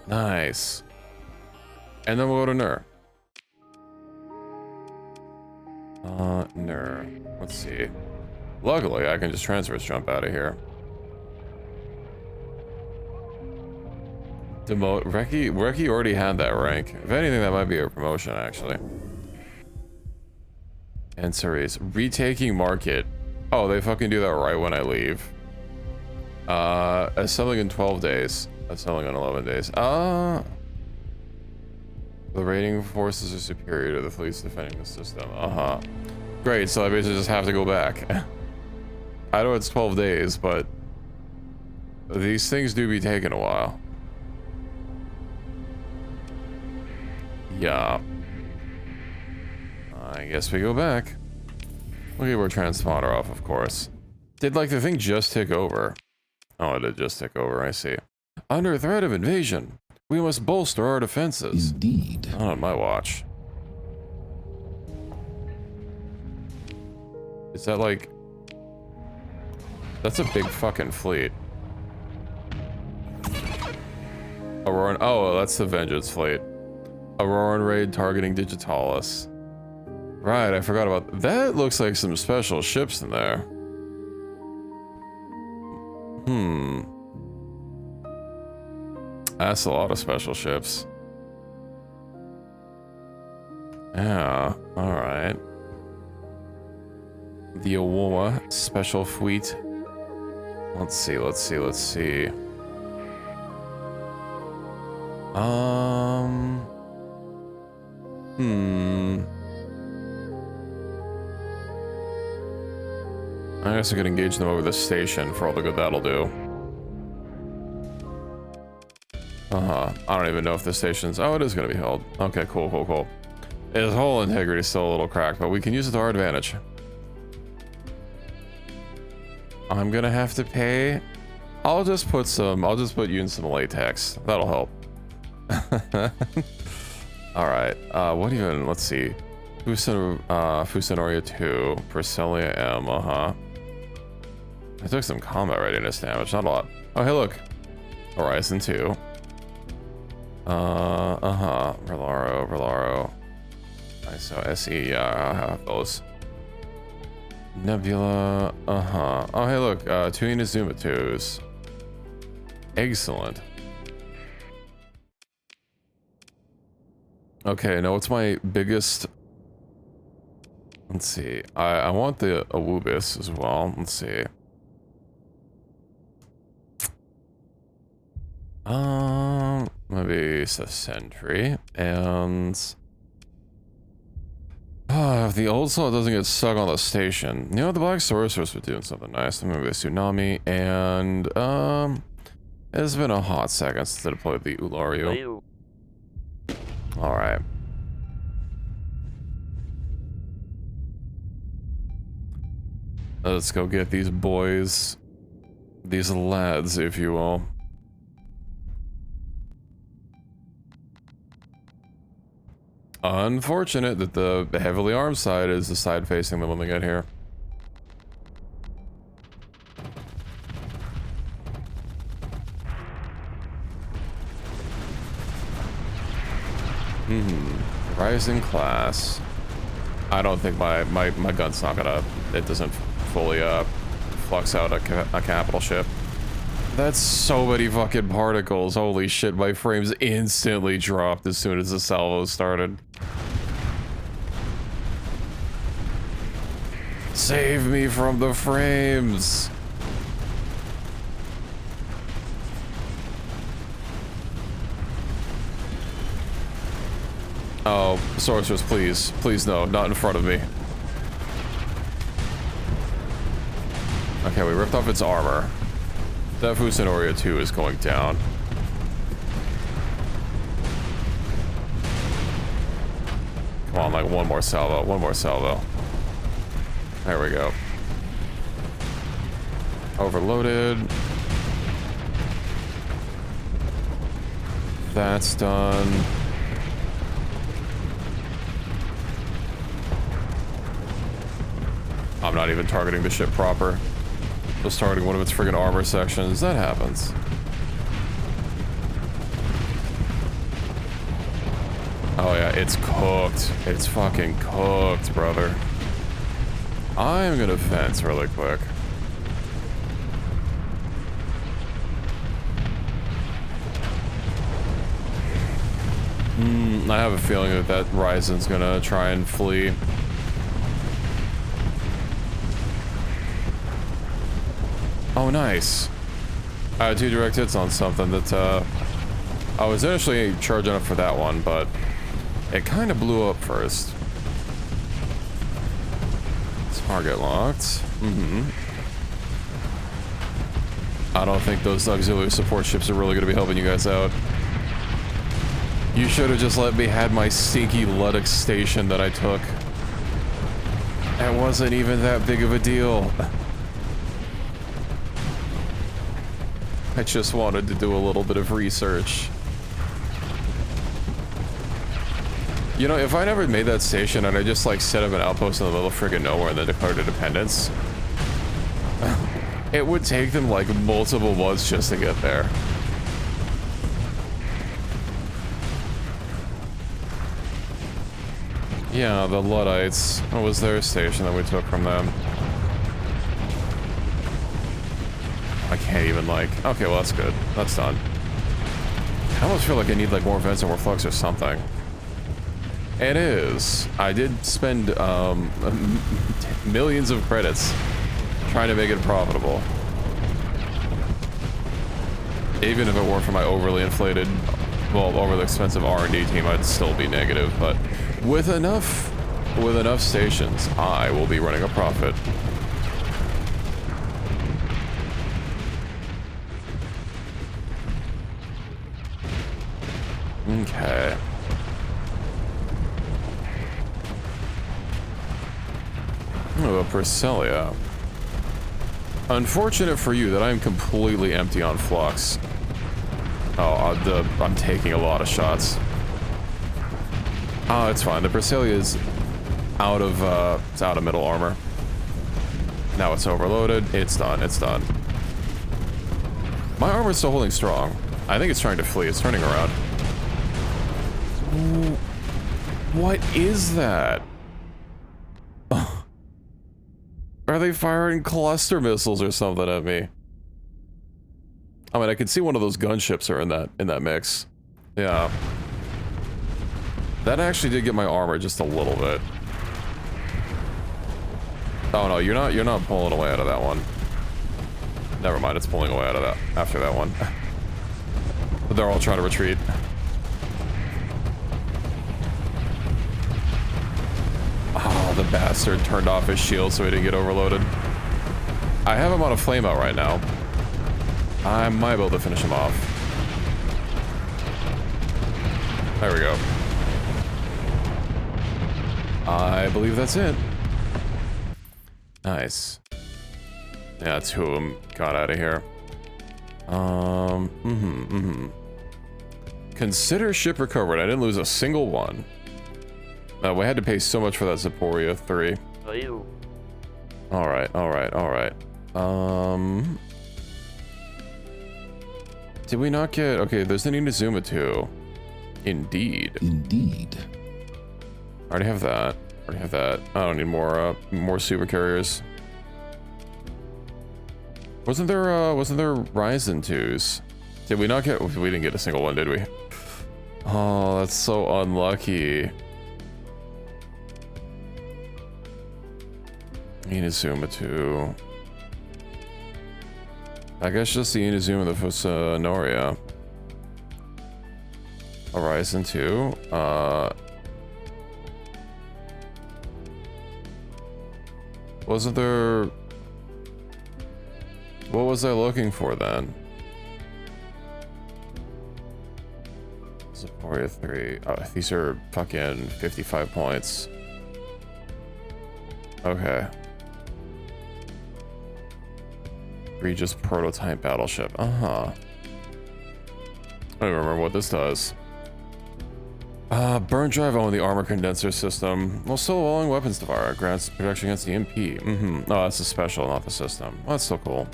Nice. And then we'll go to Nur. Nur. Let's see. Luckily, I can just transverse jump out of here. Demote. Reki already had that rank. If anything, that might be a promotion, actually. And series. Retaking market. Oh, they fucking do that right when I leave. Assembling in 12 days. Assembling in 11 days. The raiding forces are superior to the fleets defending the system. Great, so I basically just have to go back. I know it's 12 days, but these things do be taking a while. Yeah. I guess we go back. We'll get our transponder off, of course. Did, like, the thing just tick over? Oh, it did just tick over, I see. Under threat of invasion, we must bolster our defenses. Indeed. Not on my watch. Is that, like... That's a big fucking fleet. Auroran... Oh, that's the Vengeance fleet. Auroran raid targeting Digitalis. Right, I forgot about... That looks like some special ships in there. That's a lot of special ships. Yeah, alright. The Awoa special fleet. Let's see. I guess I could engage them over the station for all the good that'll do. I don't even know if the station's... Oh, it is going to be held. Okay, cool. His whole integrity is still a little cracked, but we can use it to our advantage. I'm going to have to pay... I'll just put you in some latex. That'll help. Alright, what even... Let's see. Fusenoria 2. Priscilla M, I took some combat readiness damage, not a lot. Oh, hey, look. Horizon 2. Relaro. ISO SE, yeah, I have those. Nebula, Oh, hey, look, 2 Inazuma 2s. Excellent. Okay, now what's my biggest... Let's see. I want the Awubis as well. Let's see. Maybe it's a Sentry, and... if the old soul doesn't get stuck on the station. You know, the Black Sorceress was doing something nice. Maybe a Tsunami, and, it's been a hot second since I deployed the Ulario. Alright. Let's go get these boys. These lads, if you will. Unfortunate that the heavily armed side is the side facing them when they get here. Rising class. I don't think my gun's not gonna, it doesn't fully flux out a capital ship. That's so many fucking particles. Holy shit, my frames instantly dropped as soon as the salvo started. Save me from the frames. Oh, sorceress, please. Please no, not in front of me. Okay, we ripped off its armor. Defu Sonoria 2 is going down. Come on, like one more salvo, one more salvo. There we go. Overloaded. That's done. I'm not even targeting the ship proper. Just targeting one of its friggin' armor sections. That happens. Oh yeah, it's cooked. It's fucking cooked, brother. I'm gonna fence really quick. I have a feeling that that Ryzen's gonna try and flee. Oh, nice. I had 2 direct hits on something that, I was initially charging up for that one, but it kind of blew up first. Target locked. I don't think those auxiliary support ships are really going to be helping you guys out. You should have just let me had my stinky Luddic station that I took. That wasn't even that big of a deal. I just wanted to do a little bit of research. You know, if I never made that station and I just like set up an outpost in the middle of friggin' nowhere and then declared independence, it would take them like multiple months just to get there. Yeah, the Luddites. What was their station that we took from them? I can't even like... Okay, well that's good. That's done. I almost feel like I need like more vents and more flux or something. It is. I did spend millions of credits trying to make it profitable. Even if it weren't for my overly inflated, well, overly expensive R&D team, I'd still be negative. But with enough stations, I will be running a profit. Okay. Oh, Perselia. Unfortunate for you that I'm completely empty on flux. Oh, I'm taking a lot of shots. Oh, it's fine. The Perselia is out of middle armor. Now it's overloaded. It's done. It's done. My armor's still holding strong. I think it's trying to flee. It's turning around. Ooh, what is that? Are they firing cluster missiles or something at me? I mean, I can see one of those gunships are in that mix. Yeah. That actually did get my armor just a little bit. Oh no, you're not pulling away out of that one. Never mind, it's pulling away out of that after that one. But they're all trying to retreat. Oh, the bastard turned off his shield so he didn't get overloaded. I have him on a flameout right now. I might be able to finish him off. There we go. I believe that's it. Nice. Yeah, 2 of them got out of here. Consider ship recovered. I didn't lose a single one. We had to pay so much for that Zaporia 3. Alright. Did we not get... Okay, there's the Inazuma 2. Indeed. Indeed. Already have that. Already have that. I don't need more super carriers. Wasn't there Ryzen 2s? Did we not get, we didn't get a single one, did we? Oh, that's so unlucky. Inazuma 2. I guess just the Inazuma, the Fusonoria. Horizon 2. Wasn't there... What was I looking for then? Zaporia 3. Oh, these are fucking 55 points. Okay. Regis prototype battleship. Uh-huh. I don't remember what this does. Burn drive on the armor condenser system. Well, still allowing weapons to fire. Grants protection against the MP. Oh, that's a special, not the system. Well, that's so cool.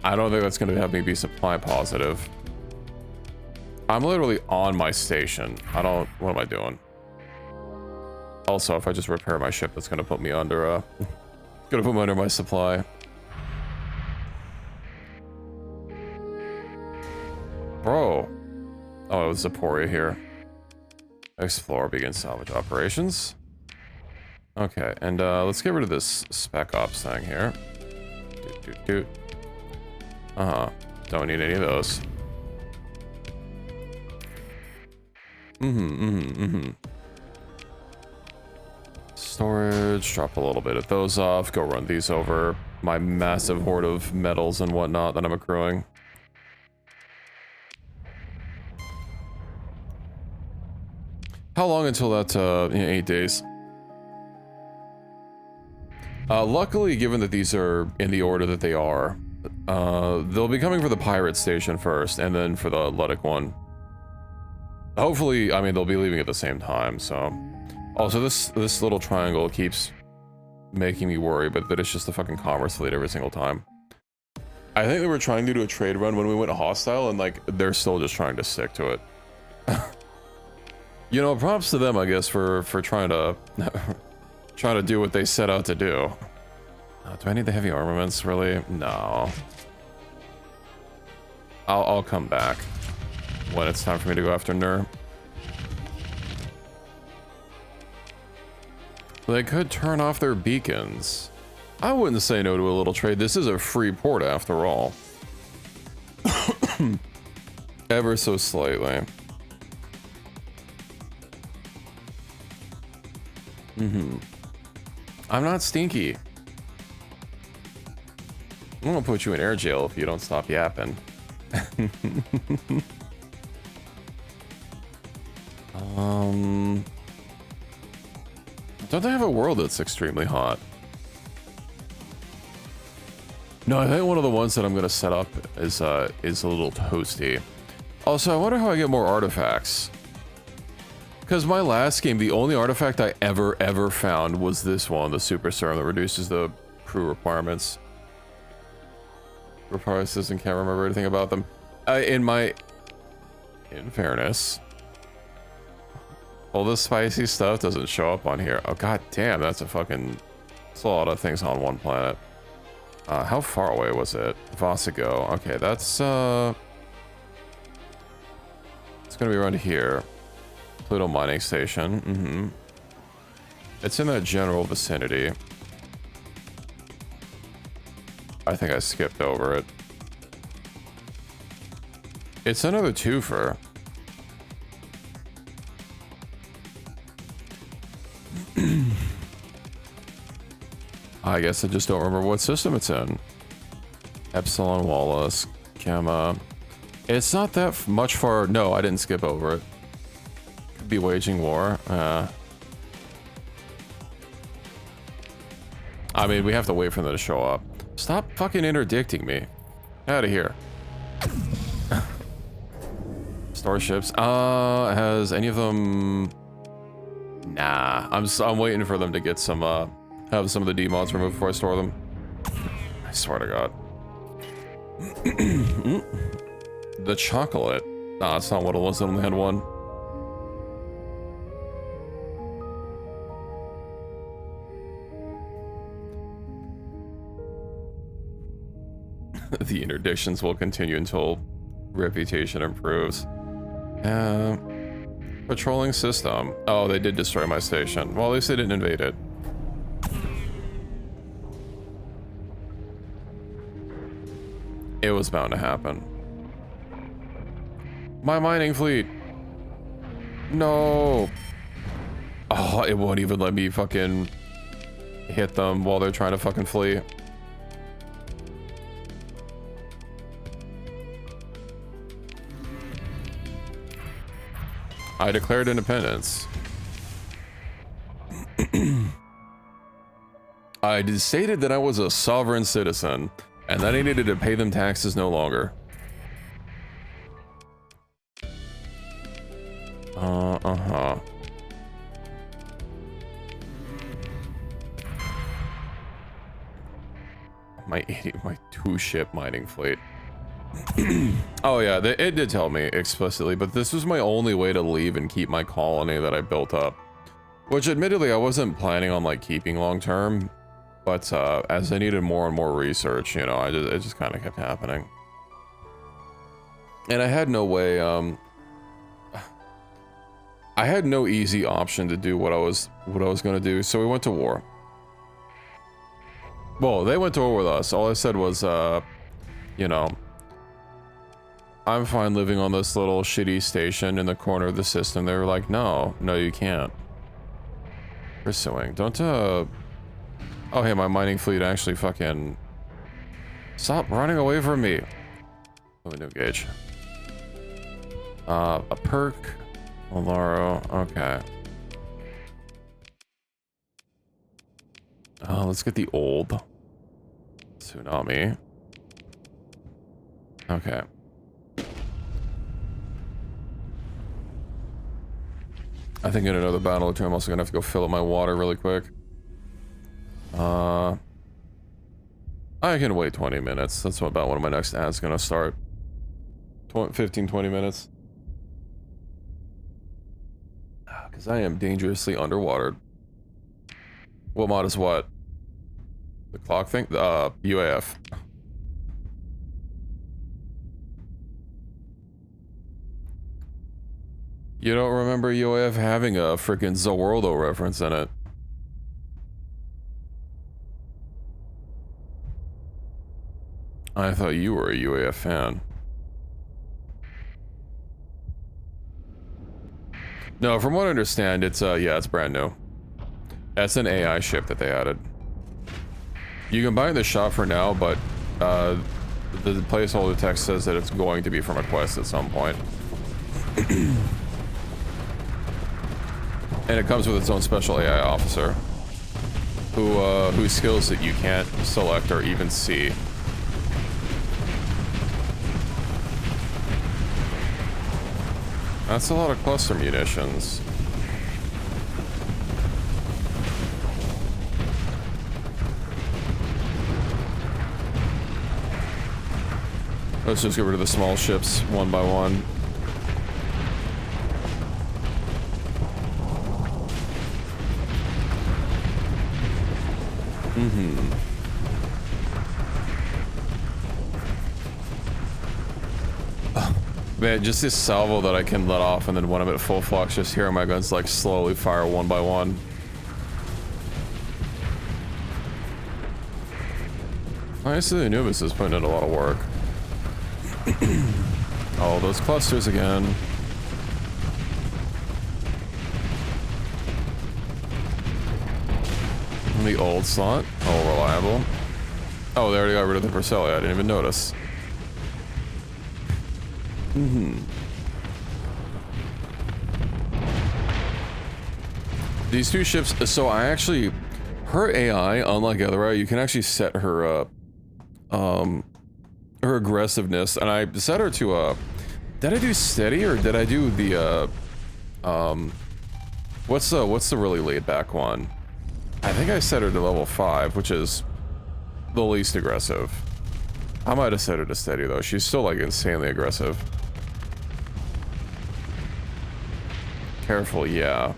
I don't think that's going to have me be supply positive. I'm literally on my station. What am I doing? Also, if I just repair my ship, that's going to put me under, under my supply. Bro. Oh, it was Zaporia here. Explore, begin salvage operations. Okay, and let's get rid of this spec ops thing here. Doot. Uh-huh. Don't need any of those. Storage, drop a little bit of those off, go run these over my massive hoard of metals and whatnot that I'm accruing. How long until that, 8 days? Luckily, given that these are in the order that they are, they'll be coming for the pirate station first, and then for the Luddic one. Hopefully, I mean, they'll be leaving at the same time, so... Also, this little triangle keeps making me worry, but that it's just a fucking commerce fleet every single time. I think they were trying to do a trade run when we went hostile, and, like, they're still just trying to stick to it. You know, props to them, I guess, for trying to... trying to do what they set out to do. Do I need the heavy armaments, really? No. I'll come back when it's time for me to go after Nur. They could turn off their beacons. I wouldn't say no to a little trade. This is a free port after all. Ever so slightly. I'm not stinky. I'm gonna put you in air jail if you don't stop yapping. Don't they have a world that's extremely hot? No, I think one of the ones that I'm gonna set up is a little toasty. Also, I wonder how I get more artifacts. Because my last game, the only artifact I ever found was this one, the Super Serum that reduces the crew requirements. Reprises and can't remember anything about them. In fairness, all this spicy stuff doesn't show up on here. Oh god damn, that's a lot of things on one planet. How far away was it? Vasigo. Okay, that's it's gonna be around here. Pluto mining station. It's in that general vicinity. I think I skipped over it. It's another twofer. I guess I just don't remember what system it's in. Epsilon, Wallace, Gamma. It's not that much far. No, I didn't skip over it. Could be waging war. I mean, we have to wait for them to show up. Stop fucking interdicting me. Out of here. Starships. Has any of them... Nah. I'm waiting for them to get some, have some of the demods removed before I store them. I swear to God. The chocolate. Nah, that's not what it was. I only had one. The interdictions will continue until reputation improves. Patrolling system. Oh, they did destroy my station. Well, at least they didn't invade it. It was bound to happen. My mining fleet. No. Oh, it won't even let me fucking hit them while they're trying to fucking flee. I declared independence. I stated that I was a sovereign citizen and that I needed to pay them taxes no longer. Uh-huh. My 2-ship mining fleet. Oh yeah, it did tell me explicitly, but this was my only way to leave and keep my colony that I built up. Which admittedly I wasn't planning on like keeping long term, but as I needed more and more research, you know, it just kind of kept happening. And I had no way, I had no easy option to do what I was gonna do, so we went to war. Well, they went to war with us. All I said was, you know, I'm fine living on this little shitty station in the corner of the system. They were like, no, you can't. Pursuing. Don't, oh, hey, my mining fleet actually fucking... Stop running away from me. Oh, new gauge. A perk. Olaro. Okay. Let's get the old tsunami. Okay. I think in another battle or two, I'm also gonna have to go fill up my water really quick. I can wait 20 minutes. That's about when my next ad's gonna start. 15, 20 minutes. Because I am dangerously underwatered. What mod is what? The clock thing? UAF. You don't remember UAF having a freaking Zoworldo reference in it? I thought you were a UAF fan. No, from what I understand, it's yeah, it's brand new. That's an AI ship that they added. You can buy it in the shop for now, but the placeholder text says that it's going to be from a quest at some point. And it comes with its own special AI officer, whose skills that you can't select or even see. That's a lot of cluster munitions. Let's just get rid of the small ships one by one. Man, just this salvo that I can let off, and then when I'm at full flux, just hearing my guns like slowly fire one by one. Honestly, Anubis is putting in a lot of work. Oh, those clusters again. The old slot. Oh, reliable. Oh, they already got rid of the Vercelli. I didn't even notice. These two ships. So I actually, her AI, unlike other AI, you can actually set her her aggressiveness, and I set her to did I do steady or did I do the what's the really laid back one? I think I set her to level 5, which is the least aggressive. I might have set her to steady though. She's still like insanely aggressive. Careful, yeah.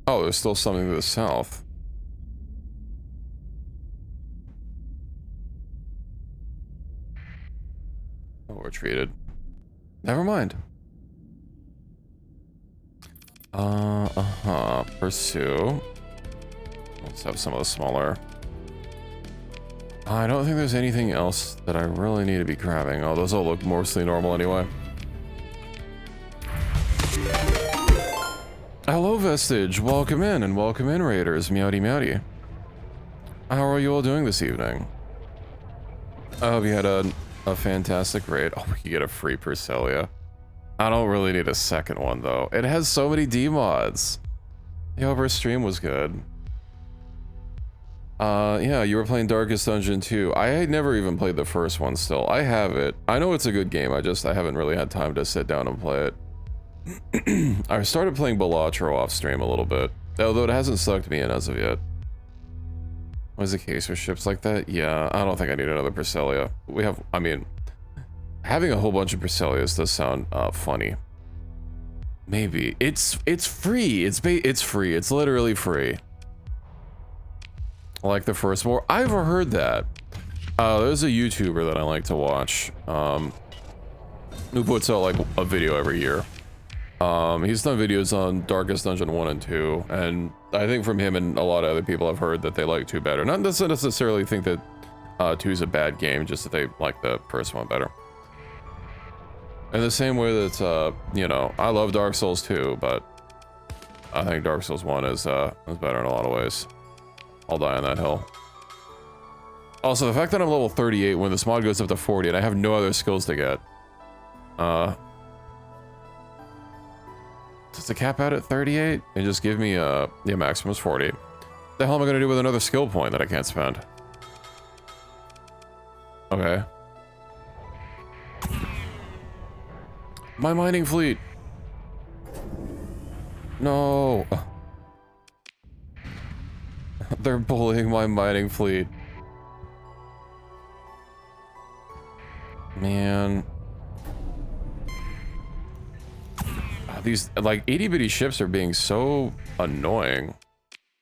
Oh, there's still something to the south. Oh, we're treated. Never mind. Pursue. Let's have some of the smaller. I don't think there's anything else that I really need to be grabbing. Oh, those all look mostly normal anyway. Hello, Vestige. Welcome in, and welcome in, Raiders. Meowdy meowdy. How are you all doing this evening? I hope you had a fantastic raid. Oh, we could get a free Perselia. I don't really need a second one, though. It has so many D-mods. I hope our stream was good. Yeah, you were playing Darkest Dungeon 2. I had never even played the first one still. I have it. I know it's a good game, I haven't really had time to sit down and play it. I started playing Balatro off stream a little bit, although it hasn't sucked me in as of yet. Was the case with ships like that? Yeah, I don't think I need another Perselia. We have, I mean, having a whole bunch of Perselias does sound funny. Maybe it's free. It's free. It's literally free. Like the first one. I've heard that. There's a YouTuber that I like to watch. Who puts out like a video every year. He's done videos on Darkest Dungeon 1 and 2, and I think from him and a lot of other people I've heard that they like 2 better. Not necessarily think that 2 is a bad game, just that they like the first one better. In the same way that, you know, I love Dark Souls 2, but I think Dark Souls 1 is better in a lot of ways. I'll die on that hill. Also, the fact that I'm level 38 when this mod goes up to 40 and I have no other skills to get. Does the cap out at 38? And just give me, yeah, maximum is 40. What the hell am I gonna do with another skill point that I can't spend? Okay. My mining fleet! No! They're bullying my mining fleet. Man. These, like, itty-bitty ships are being so annoying.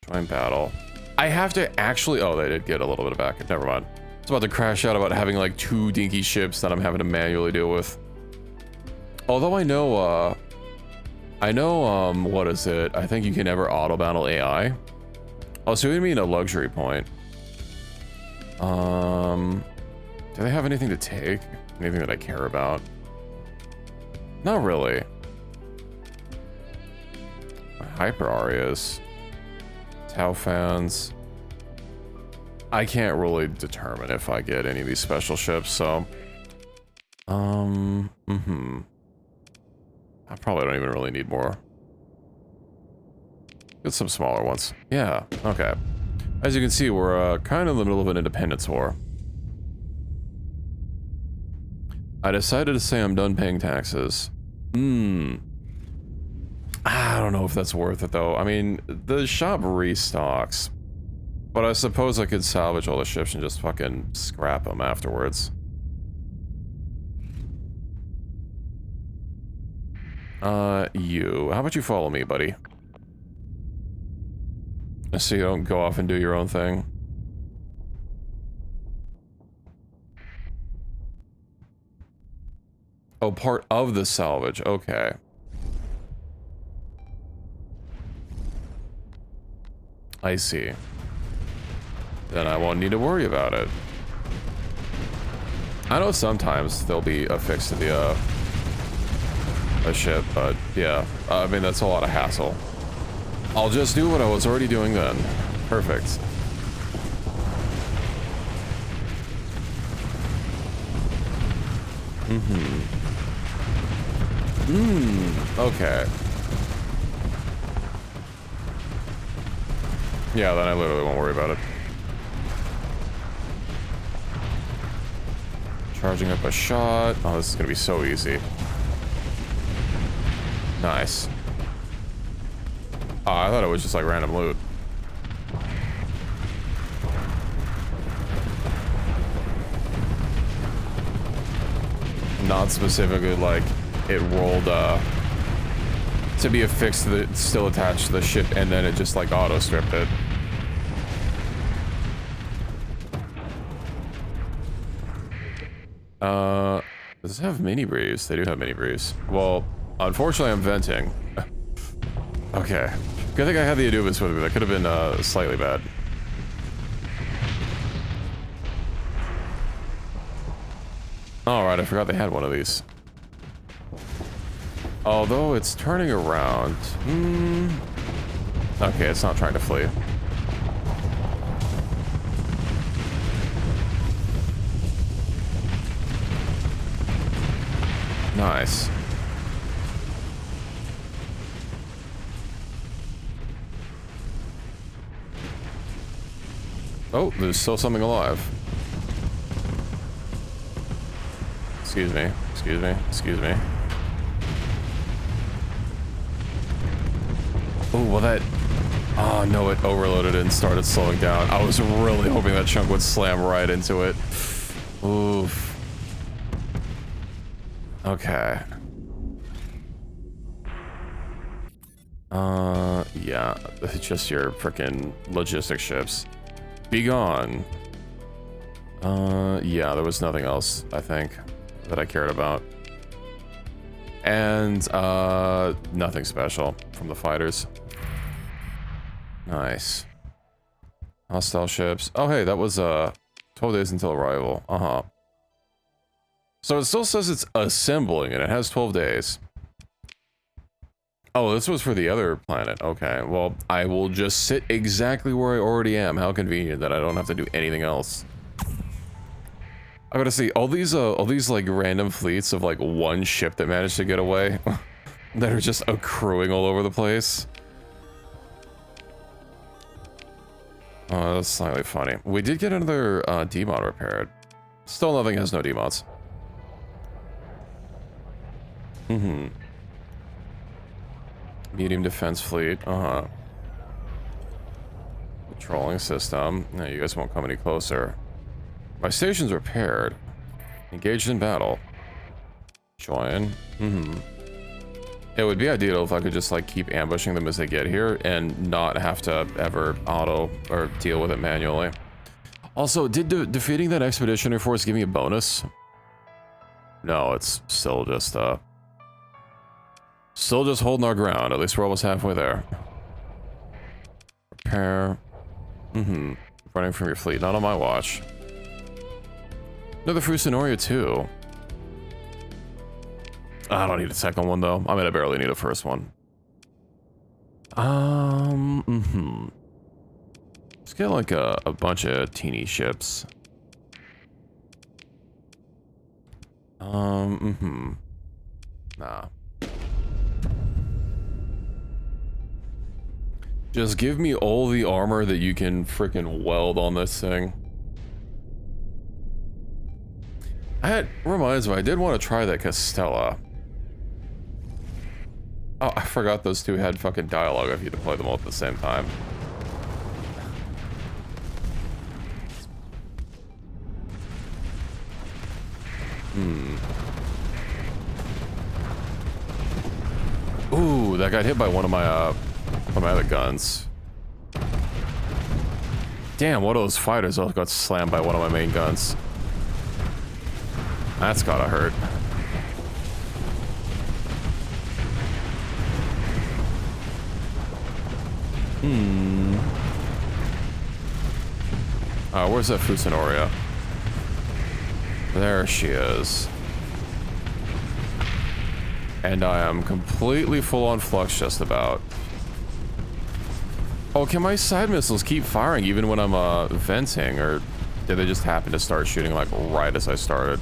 Join battle. I have to actually... Oh, they did get a little bit of back. Never mind. It's about to crash out about having, like, 2 dinky ships that I'm having to manually deal with. Although I know, what is it? I think you can never auto-battle AI. Oh, so you mean a luxury point. Do they have anything to take? Anything that I care about? Not really. Hyper Arias. Tau fans. I can't really determine if I get any of these special ships, so... I probably don't even really need more. Get some smaller ones. Yeah, okay. As you can see, we're kind of in the middle of an independence war. I decided to say I'm done paying taxes. I don't know if that's worth it, though. I mean, the shop restocks. But I suppose I could salvage all the ships and just fucking scrap them afterwards. You. How about you follow me, buddy? So you don't go off and do your own thing. Oh, part of the salvage. Okay. I see. Then I won't need to worry about it. I know sometimes there'll be a fix to the, a ship, but yeah. I mean, that's a lot of hassle. I'll just do what I was already doing then. Perfect. Okay. Yeah, then I literally won't worry about it. Charging up a shot. Oh, this is gonna be so easy. Nice. Oh, I thought it was just like random loot. Not specifically like it rolled to be affixed to the, still attached to the ship, and then it just like auto stripped it. Does it have mini breeze? They do have mini breeze. Well, unfortunately I'm venting. Okay. Good thing I had the Anubis with me. That could have been slightly bad. Alright, I forgot they had one of these. Although it's turning around. Okay, it's not trying to flee. Nice. Oh, there's still something alive. Excuse me, excuse me, excuse me. Oh, well that... Oh, no, it overloaded and started slowing down. I was really hoping that chunk would slam right into it. Oof. Okay. Yeah, it's just your frickin' logistic ships. Be gone. Yeah, there was nothing else, I think, that I cared about. And, nothing special from the fighters. Nice. Hostile ships. Oh, hey, that was, 12 days until arrival. Uh-huh. So it still says it's assembling, and it has 12 days. Oh, this was for the other planet. Okay, well, I will just sit exactly where I already am. How convenient that I don't have to do anything else. I gotta see, all these, like, random fleets of, like, one ship that managed to get away that are just accruing all over the place. Oh, that's slightly funny. We did get another, demod repaired. Still nothing has no demods. Mm-hmm. Medium defense fleet. Uh-huh. Patrolling system. No, you guys won't come any closer. My station's repaired. Engaged in battle. Join. Mm-hmm. It would be ideal if I could just, like, keep ambushing them as they get here and not have to ever auto or deal with it manually. Also, did defeating that expeditionary force give me a bonus? No, it's still just, still just holding our ground. At least we're almost halfway there. Repair. Mm-hmm. Running from your fleet. Not on my watch. Another Fusenoria too. I don't need a second one though. I mean, I barely need a first one. Let's get like a bunch of teeny ships. Nah. Just give me all the armor that you can frickin' weld on this thing. Reminds me, I did want to try that Castella. Oh, I forgot those two had fucking dialogue if you deploy them all at the same time. Ooh, that got hit by one of my other guns. Damn, one of those fighters also got slammed by one of my main guns. That's gotta hurt. Where's that Fusenoria? There she is. And I am completely full on flux just about. Oh, can my side missiles keep firing even when I'm venting, or did they just happen to start shooting like right as I started?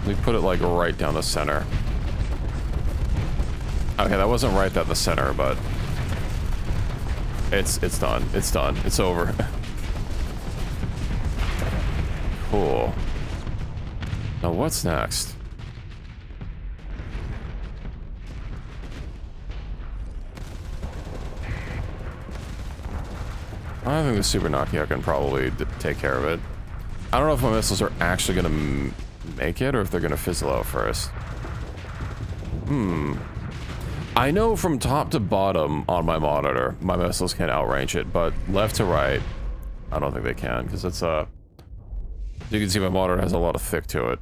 We put it like right down the center. Okay, that wasn't right down the center, but it's done. It's done. It's over. Cool. Now what's next? I think the Super Nokia can probably take care of it. I don't know if my missiles are actually gonna make it or if they're gonna fizzle out first. I know from top to bottom on my monitor, my missiles can outrange it, but left to right, I don't think they can, because it's you can see my monitor has a lot of thick to it.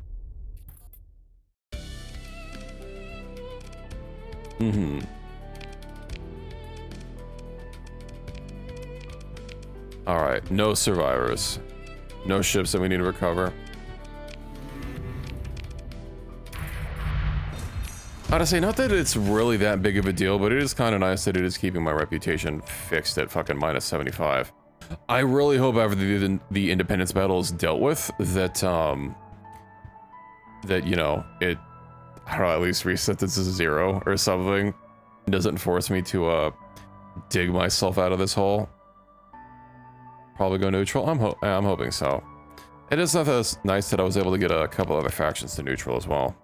Alright, no survivors. No ships that we need to recover. I'd say, not that it's really that big of a deal, but it is kind of nice that it is keeping my reputation fixed at fucking minus 75. I really hope after the Independence battle is dealt with, that, that, you know, it, I don't know, at least reset this to 0 or something. It doesn't force me to, dig myself out of this hole. Probably go neutral. I'm hoping so. It is nice that I was able to get a couple other factions to neutral as well.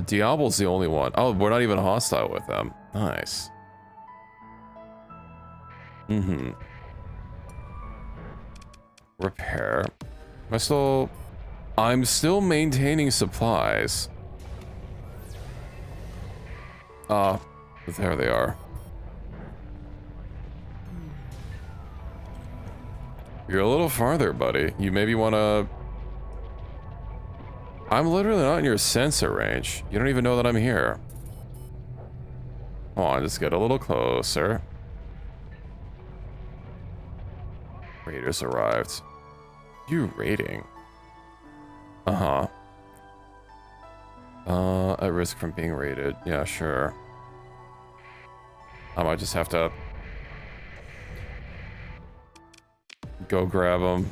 Diablo's the only one. Oh, we're not even hostile with them. Nice. Repair. I'm still maintaining supplies. There they are. You're a little farther, buddy. You maybe want to... I'm literally not in your sensor range. You don't even know that I'm here. Come on, just get a little closer. Raiders arrived. You raiding? At risk from being raided. Yeah, sure. I might just have to go grab them.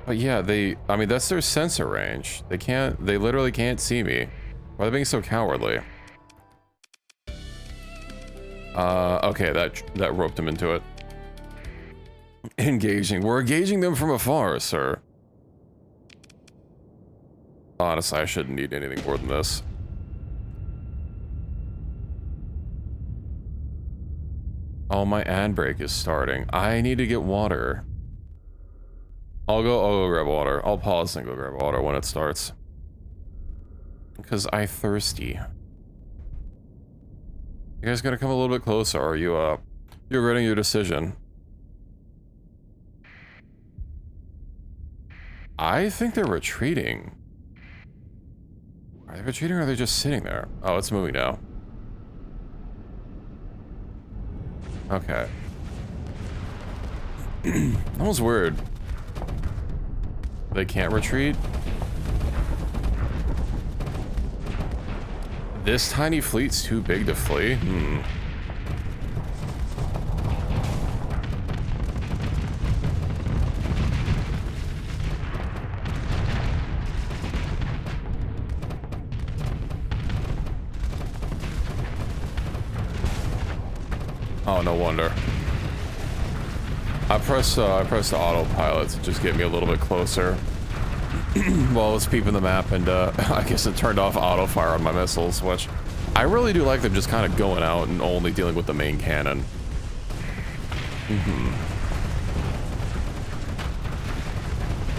But yeah, I mean, that's their sensor range. They literally can't see me. Why are they being so cowardly? Okay, that roped them into it. Engaging. We're engaging them from afar, sir. Honestly, I shouldn't need anything more than this. Oh, my ad break is starting. I need to get water. I'll go grab water. I'll pause and go grab water when it starts. Because I'm thirsty. You guys gonna come a little bit closer, or are you, you're regretting your decision? I think they're retreating. Are they retreating or are they just sitting there? Oh, it's moving now. Okay. That was weird. They can't retreat? This tiny fleet's too big to flee? Oh, no wonder. I pressed the autopilot to just get me a little bit closer while I was peeping the map, and I guess it turned off auto fire on my missiles, which I really do like them just kind of going out and only dealing with the main cannon.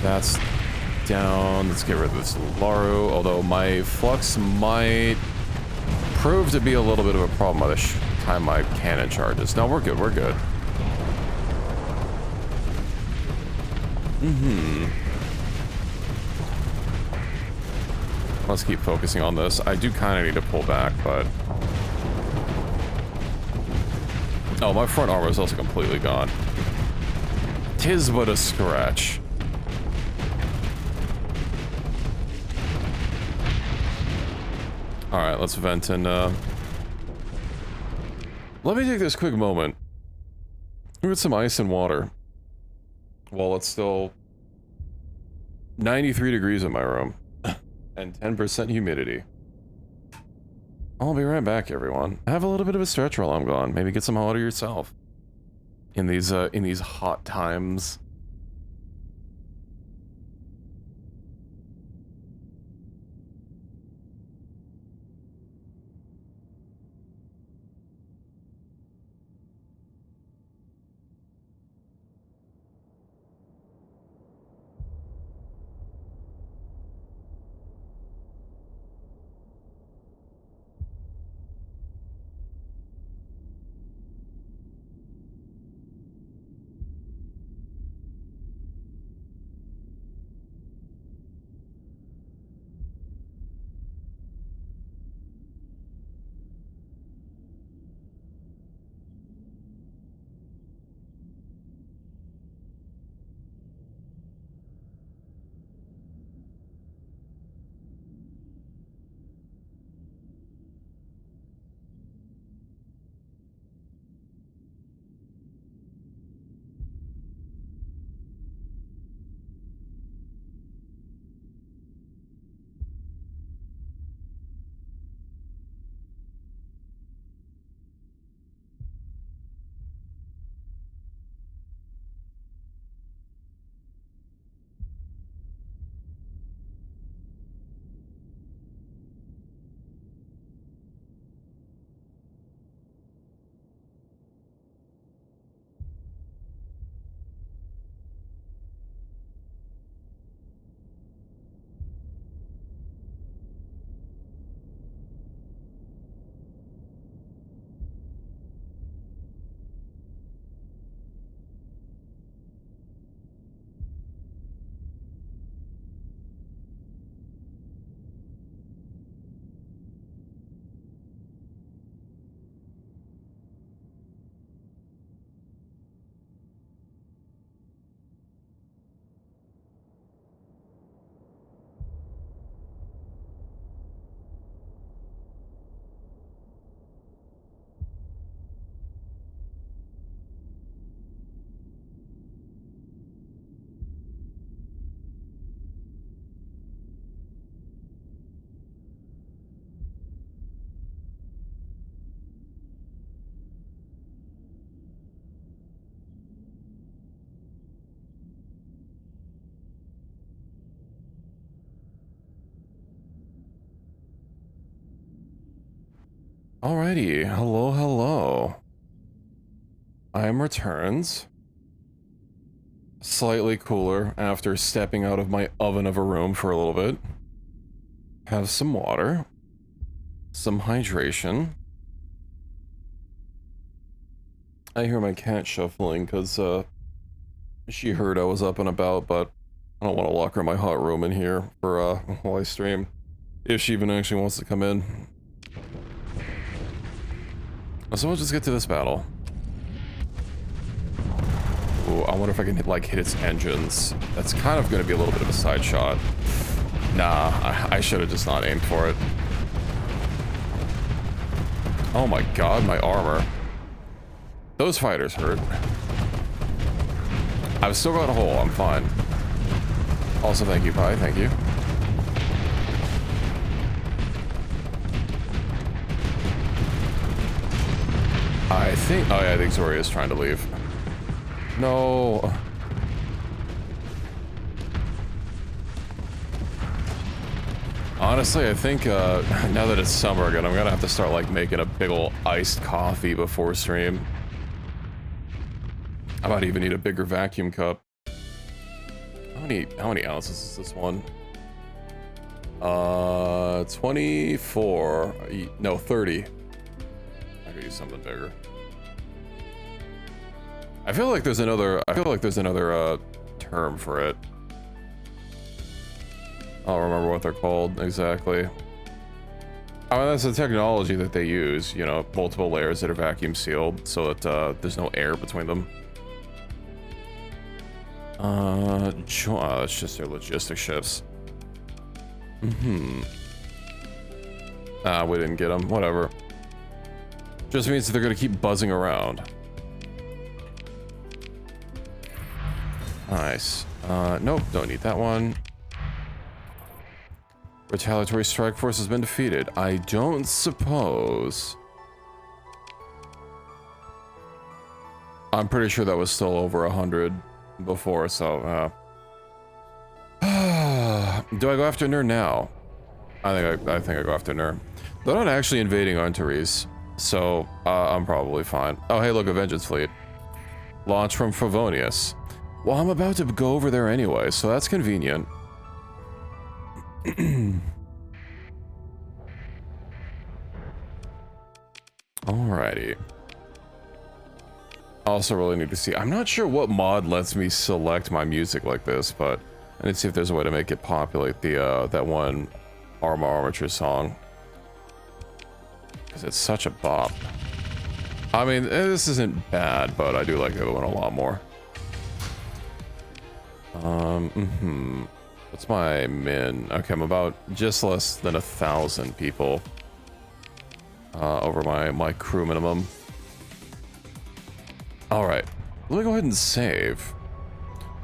That's down. Let's get rid of this Laru, although my flux might prove to be a little bit of a problem by the time my cannon charges. No, we're good, we're good. Let's keep focusing on this. I do kind of need to pull back, but... Oh, my front armor is also completely gone. 'Tis but a scratch. Alright, let's vent and, let me take this quick moment. Get some ice and water. While it's still 93 degrees in my room. And 10% humidity. I'll be right back, everyone. Have a little bit of a stretch while I'm gone. Maybe get some water yourself. In these hot times. Alrighty, hello, hello. I am returned. Slightly cooler after stepping out of my oven of a room for a little bit. Have some water. Some hydration. I hear my cat shuffling because, she heard I was up and about, but I don't want to lock her in my hot room in here for, while I stream. If she even actually wants to come in. So we'll just get to this battle. Ooh, I wonder if I can hit its engines. That's kind of going to be a little bit of a side shot. Nah, I should have just not aimed for it. Oh my god, my armor. Those fighters hurt. I've still got a hole, I'm fine. Also, thank you, Pi, thank you. I think, oh yeah, I think Zori is trying to leave. No. Honestly, I think, now that it's summer again, I'm gonna have to start, like, making a big ol' iced coffee before stream. I might even need a bigger vacuum cup. How many ounces is this one? 24. No, 30. I could use something bigger. I feel like there's another term for it. I don't remember what they're called exactly. I mean, that's the technology that they use, you know, multiple layers that are vacuum sealed so that there's no air between them. It's just their logistics ships. Ah, we didn't get them. Whatever. Just means that they're gonna keep buzzing around. Nice. Nope, don't need that one. Retaliatory strike force has been defeated. I don't suppose. I'm pretty sure that was still over 100 before, so, do I go after Nur now? I think I go after Nur. They're not actually invading Antares, so, I'm probably fine. Oh, hey, look, a Vengeance Fleet. Launch from Favonius. Well, I'm about to go over there anyway, so that's convenient. Alrighty. Also really need to see, I'm not sure what mod lets me select my music like this, but I need to see if there's a way to make it populate the that one Armature song. Because it's such a bop. I mean, this isn't bad, but I do like the other one a lot more. What's my min? Okay, I'm about just less than 1,000 people. Over my crew minimum. Alright, let me go ahead and save.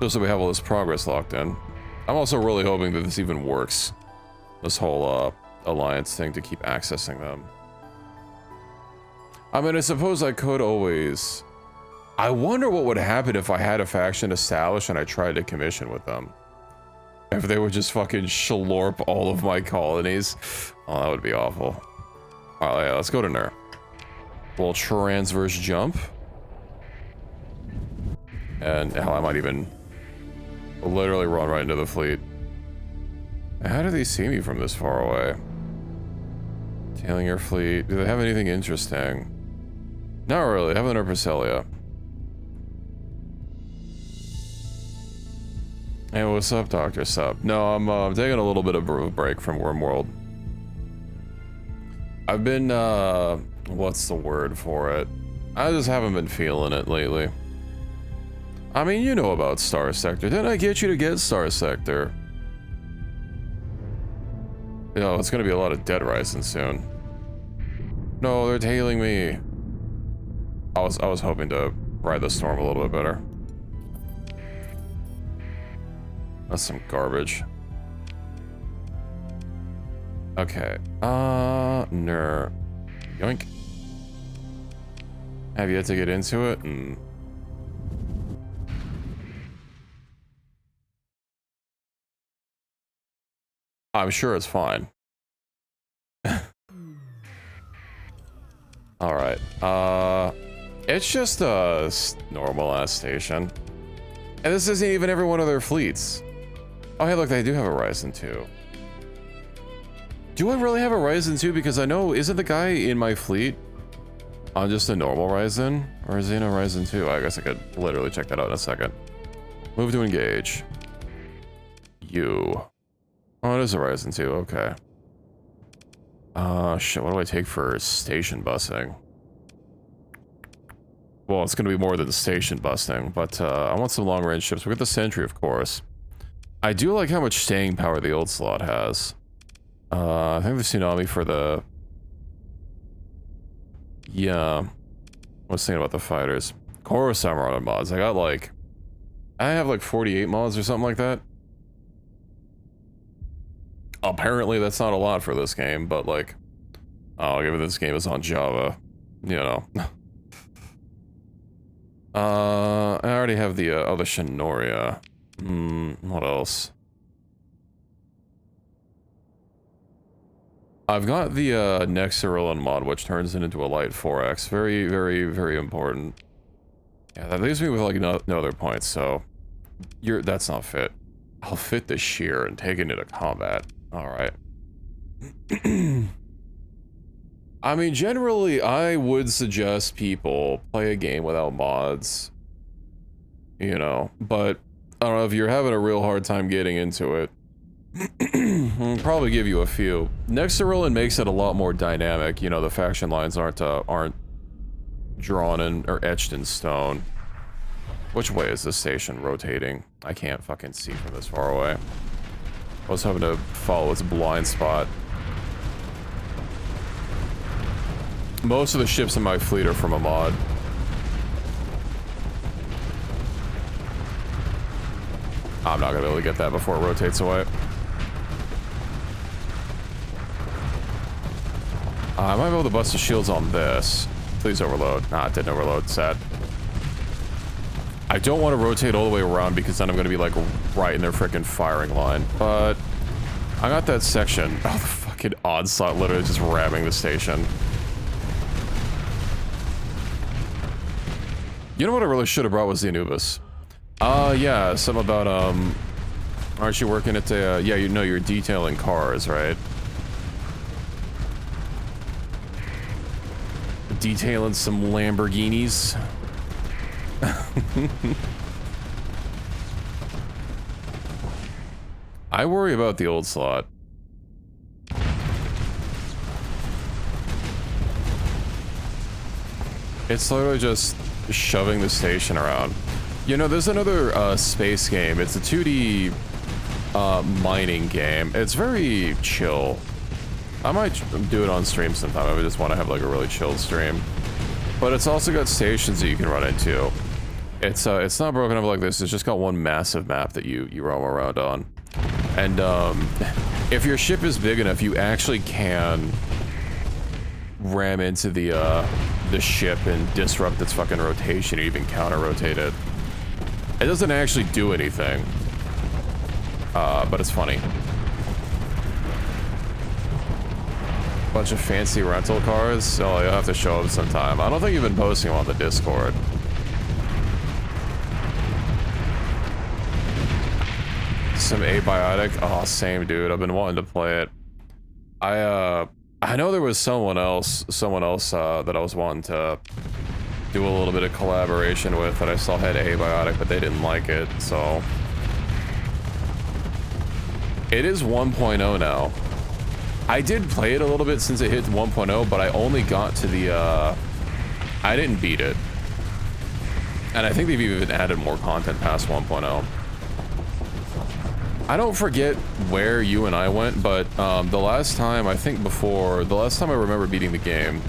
Just so we have all this progress locked in. I'm also really hoping that this even works. This whole, alliance thing to keep accessing them. I mean, I suppose I could always... I wonder what would happen if I had a faction established and I tried to commission with them. If they would just fucking schlorp all of my colonies. Oh, that would be awful. Alright, yeah, let's go to Nur. We'll transverse jump. And hell, I might even literally run right into the fleet. How do they see me from this far away? Tailing your fleet. Do they have anything interesting? Not really. Have another Perselia. Hey, what's up, Dr. Sup? No, I'm taking a little bit of a break from Wormworld. I've been, what's the word for it? I just haven't been feeling it lately. I mean, you know about Starsector. Didn't I get you to get Starsector? You know, it's gonna be a lot of Dead Rising soon. No, they're tailing me. I was hoping to ride the storm a little bit better. That's some garbage. Okay. Nur. Yoink. Have yet to get into it? I'm sure it's fine. All right. It's just a normal ass station. And this isn't even every one of their fleets. Oh, hey, look, they do have a Ryzen 2. Do I really have a Ryzen 2? Because I know, isn't the guy in my fleet on just a normal Ryzen? Or is he in a Ryzen 2? I guess I could literally check that out in a second. Move to engage. You. Oh, it is a Ryzen 2, okay. Shit, what do I take for station busing? Well, it's gonna be more than station busting, but I want some long-range ships. We got the Sentry, of course. I do like how much staying power the old slot has. I think the Tsunami for the... Yeah. I was thinking about the fighters. Coruscant on mods. I got like... I have like 48 mods or something like that. Apparently that's not a lot for this game, but like... Oh, given this game is on Java. You know. I already have the, the Shinoria. What else? I've got the, Nexarillan mod, which turns it into a light 4X. Very, very, very important. Yeah, that leaves me with, like, no other points, so... That's not fit. I'll fit the shear and take it into combat. Alright. I mean, generally, I would suggest people play a game without mods. You know, but I don't know if you're having a real hard time getting into it. I'll probably give you a few. Nexarillan makes it a lot more dynamic. You know, the faction lines aren't drawn in or etched in stone. Which way is this station rotating? I can't fucking see from this far away. I was hoping to follow its blind spot. Most of the ships in my fleet are from a mod. I'm not gonna be able to get that before it rotates away. I might be able to bust the shields on this. Please overload. Nah, it didn't overload. Sad. I don't want to rotate all the way around because then I'm gonna be like right in their freaking firing line. But I got that section. Oh, the fucking onslaught literally just ramming the station. You know what I really should have brought was the Anubis. Yeah, something about, aren't you working at the, yeah, you know, you're detailing cars, right? Detailing some Lamborghinis. I worry about the old slot. It's literally just shoving the station around. You know, there's another space game. It's a 2D mining game. It's very chill. I might do it on stream sometime. I just want to have like a really chilled stream. But it's also got stations that you can run into. It's not broken up like this. It's just got one massive map that you roam around on. And if your ship is big enough, you actually can ram into the ship and disrupt its fucking rotation, or even counter-rotate it. It doesn't actually do anything. But it's funny. Bunch of fancy rental cars. Oh, you'll have to show them sometime. I don't think you've been posting them on the Discord. Some abiotic. Oh, same dude. I've been wanting to play it. I know there was someone else that I was wanting to do a little bit of collaboration with that I saw had abiotic, but they didn't like it, so. It is 1.0 now. I did play it a little bit since it hit 1.0, but I only got to the, I didn't beat it. And I think they've even added more content past 1.0. I don't forget where you and I went, but the last time, I think the last time I remember beating the game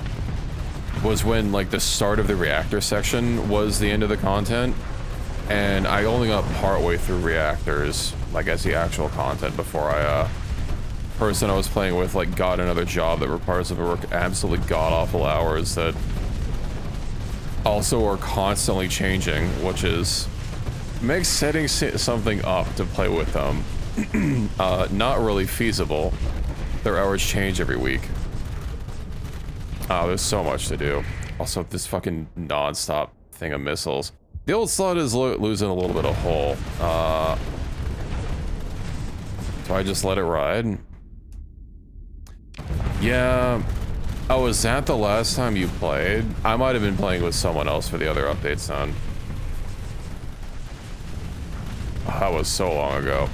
was when, like, the start of the reactor section was the end of the content, and I only got partway through reactors, like, as the actual content before person I was playing with, like, got another job that requires them to work absolutely god-awful hours that also are constantly changing, which is... makes setting something up to play with them not really feasible. Their hours change every week. Oh, there's so much to do. Also, this fucking non-stop thing of missiles. The old slot is losing a little bit of hull. Do I just let it ride? Yeah. Oh, was that the last time you played? I might have been playing with someone else for the other updates then. Oh, that was so long ago.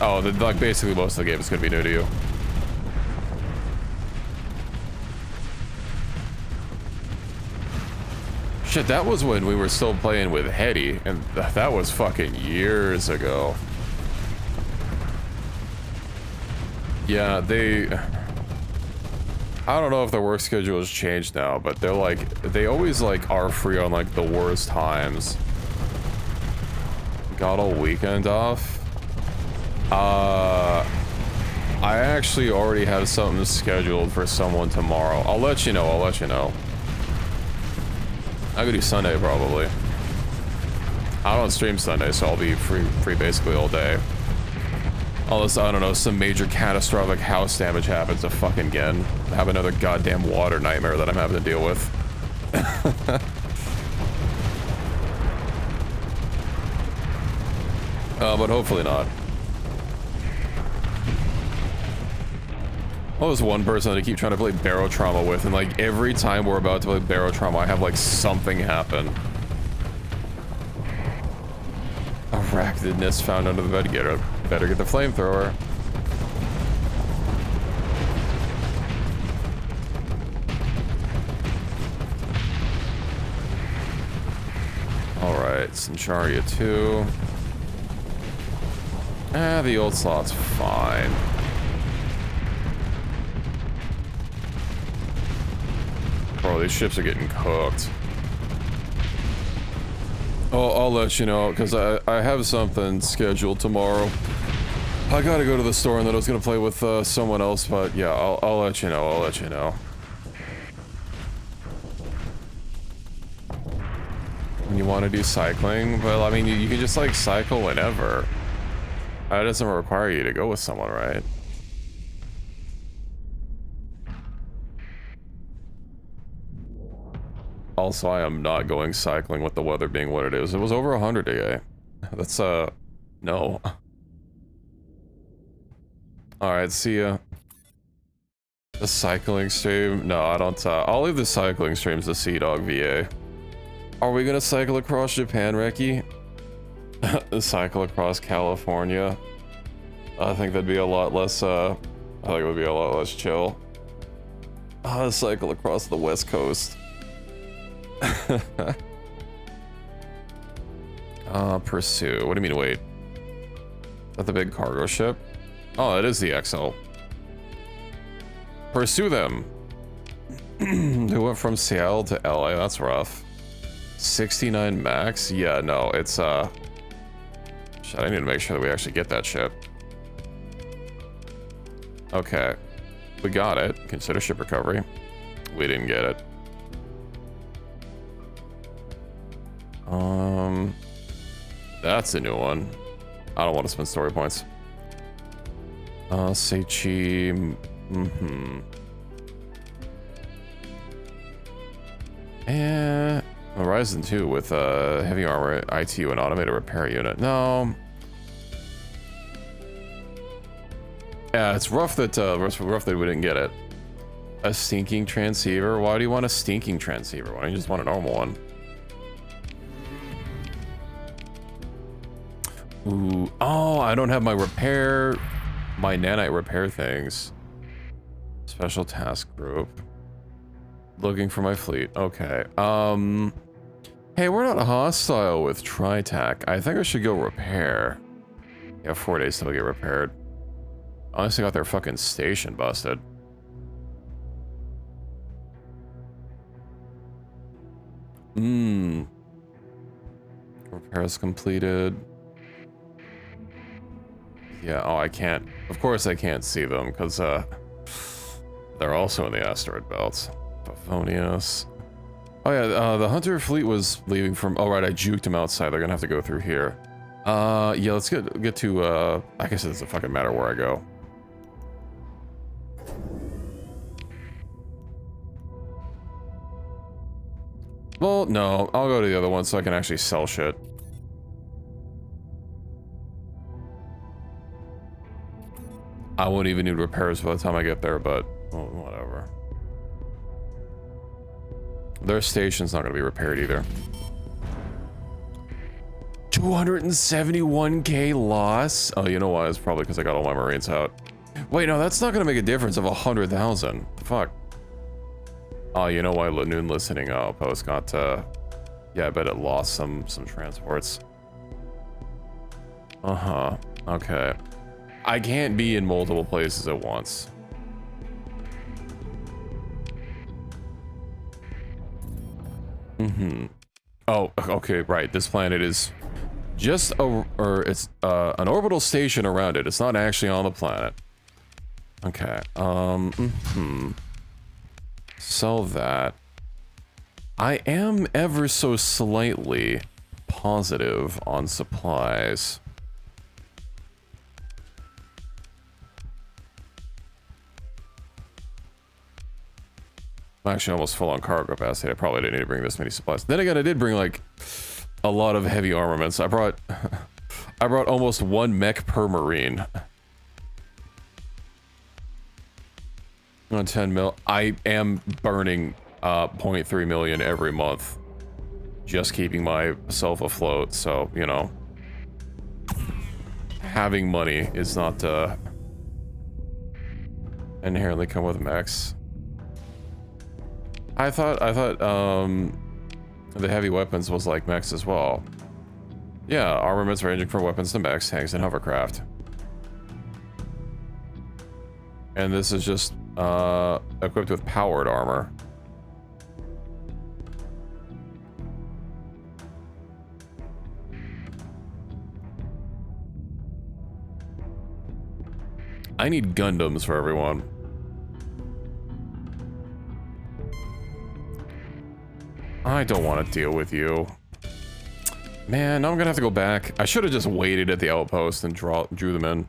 Oh, like basically most of the game is gonna be new to you. Shit, that was when we were still playing with Hetty, and that was fucking years ago. Yeah, I don't know if their work schedule has changed now, but they're like, they always like are free on like the worst times. Got all weekend off. I actually already have something scheduled for someone tomorrow. I'll let you know, I'll let you know. I could do Sunday probably. I don't stream Sunday, so I'll be free basically all day. Unless, I don't know, some major catastrophic house damage happens to fucking again. Have another goddamn water nightmare that I'm having to deal with. But hopefully not. Oh, there's one person that I keep trying to play Barrow Trauma with, and like every time we're about to play Barrow Trauma, I have like something happen. Arachnidness found under the bed. Better get the flamethrower. Alright, Centauria 2. The old slot's fine. Bro, these ships are getting cooked. Oh, I'll let you know, because I have something scheduled tomorrow. I gotta go to the store, and then I was gonna play with someone else, but yeah, I'll let you know, I'll let you know. When you want to do cycling, well, I mean, you can just like cycle whenever. That doesn't require you to go with someone, right? Also, I am not going cycling with the weather being what it is. It was over 100 today. That's, no. Alright, see ya. The cycling stream? No, I don't, I'll leave the cycling streams to Sea-Dog VA. Are we gonna cycle across Japan, Reki? Cycle across California? I think that'd be a lot less, I think it would be a lot less chill. Cycle across the West Coast. Pursue. What do you mean, wait? Is that the big cargo ship? Oh, it is the XL. Pursue them. They went from Seattle to LA. That's rough. 69 max? Yeah, no, it's, shit, I need to make sure that we actually get that ship. Okay. We got it. Consider ship recovery. We didn't get it. That's a new one. I don't want to spend story points. Seichi. And Horizon 2 with heavy armor, ITU, and automated repair unit. No. Yeah, it's rough that we didn't get it. A stinking transceiver? Why do you want a stinking transceiver? Why don't you just want a normal one? Ooh, oh, I don't have my nanite repair things. Special task group. Looking for my fleet. Okay. Hey, we're not hostile with Tritac. I think I should go repair. Yeah, 4 days till we get repaired. Honestly, got their fucking station busted. Repairs completed. Yeah, oh, I can't. Of course I can't see them, because, they're also in the asteroid belts. Favonius. Oh yeah, the Hunter fleet was leaving from... Oh right, I juked them outside. They're gonna have to go through here. Yeah, let's get to, I guess it doesn't fucking matter where I go. Well, no, I'll go to the other one so I can actually sell shit. I won't even need repairs by the time I get there, but well, whatever. Their station's not going to be repaired either. 271k loss? Oh, you know why? It's probably because I got all my Marines out. Wait, no, that's not going to make a difference of 100,000. Fuck. Oh, you know why Lanoon listening outpost got yeah, I bet it lost some transports. Uh-huh. Okay. I can't be in multiple places at once. Mm-hmm. Oh, okay, right. This planet is just it's an orbital station around it. It's not actually on the planet. Okay. Sell that. I am ever so slightly positive on supplies. I'm actually almost full on cargo capacity. I probably didn't need to bring this many supplies. Then again, I did bring like a lot of heavy armaments. I brought almost 1 mech per Marine. On 10 mil. I am burning 0.3 million every month. Just keeping myself afloat, so, you know. Having money is not inherently come with mechs. I thought the heavy weapons was like mechs as well. Yeah, armaments ranging from weapons to mechs, tanks, and hovercraft. And this is just equipped with powered armor. I need Gundams for everyone. I don't want to deal with you. Man, now I'm gonna have to go back. I should have just waited at the outpost and drew them in.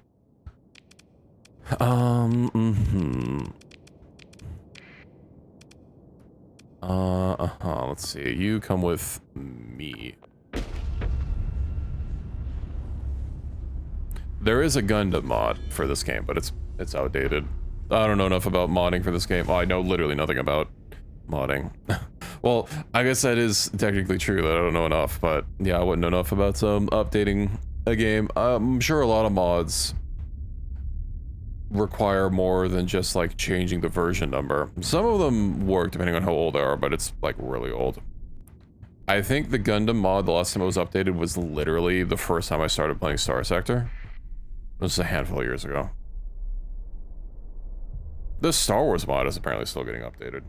Let's see. You come with me. There is a Gundam mod for this game, but it's outdated. I don't know enough about modding for this game. Well, I know literally nothing about modding. Well, I guess that is technically true that I don't know enough, but yeah, I wouldn't know enough about updating a game. I'm sure a lot of mods require more than just like changing the version number. Some of them work depending on how old they are, but it's like really old. I think the Gundam mod, the last time it was updated, was literally the first time I started playing Starsector. This is a handful of years ago. The Star Wars mod is apparently still getting updated.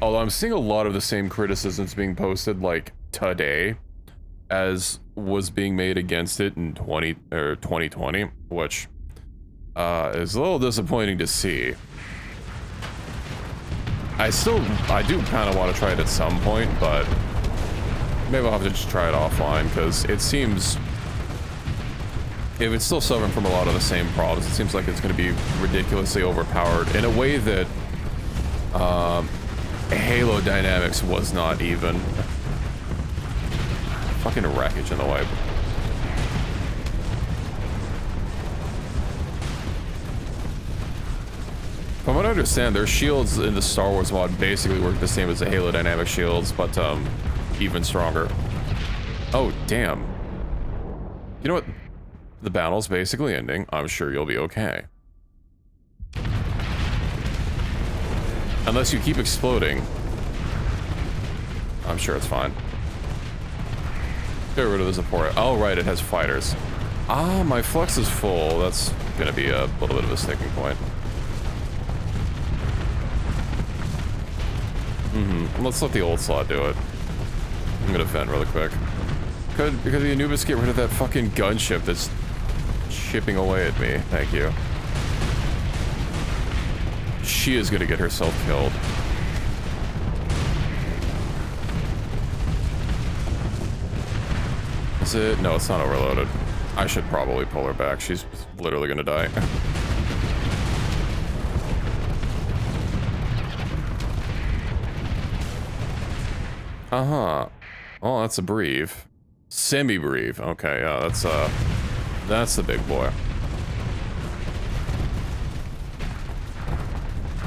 Although I'm seeing a lot of the same criticisms being posted like today as was being made against it in 2020, which is a little disappointing to see. I do kind of want to try it at some point, but maybe I'll have to just try it offline, because it seems, if it's still suffering from a lot of the same problems, it seems like it's going to be ridiculously overpowered in a way that Halo Dynamics was not even. Fucking wreckage in the way. From what I understand, their shields in the Star Wars mod basically work the same as the Halo Dynamic shields, but even stronger. Oh, damn. You know what? The battle's basically ending. I'm sure you'll be okay. Unless you keep exploding. I'm sure it's fine. Get rid of the support. Oh, right, it has fighters. Ah, my flux is full. That's gonna be a little bit of a sticking point. Let's let the old slot do it. I'm gonna vent really quick. Because the Anubis get rid of that fucking gunship that's chipping away at me. Thank you. She is gonna get herself killed. Is it? No, it's not overloaded. I should probably pull her back. She's literally gonna die. Uh-huh. Oh, that's a brief. Semi-brief. Okay, yeah, that's the big boy.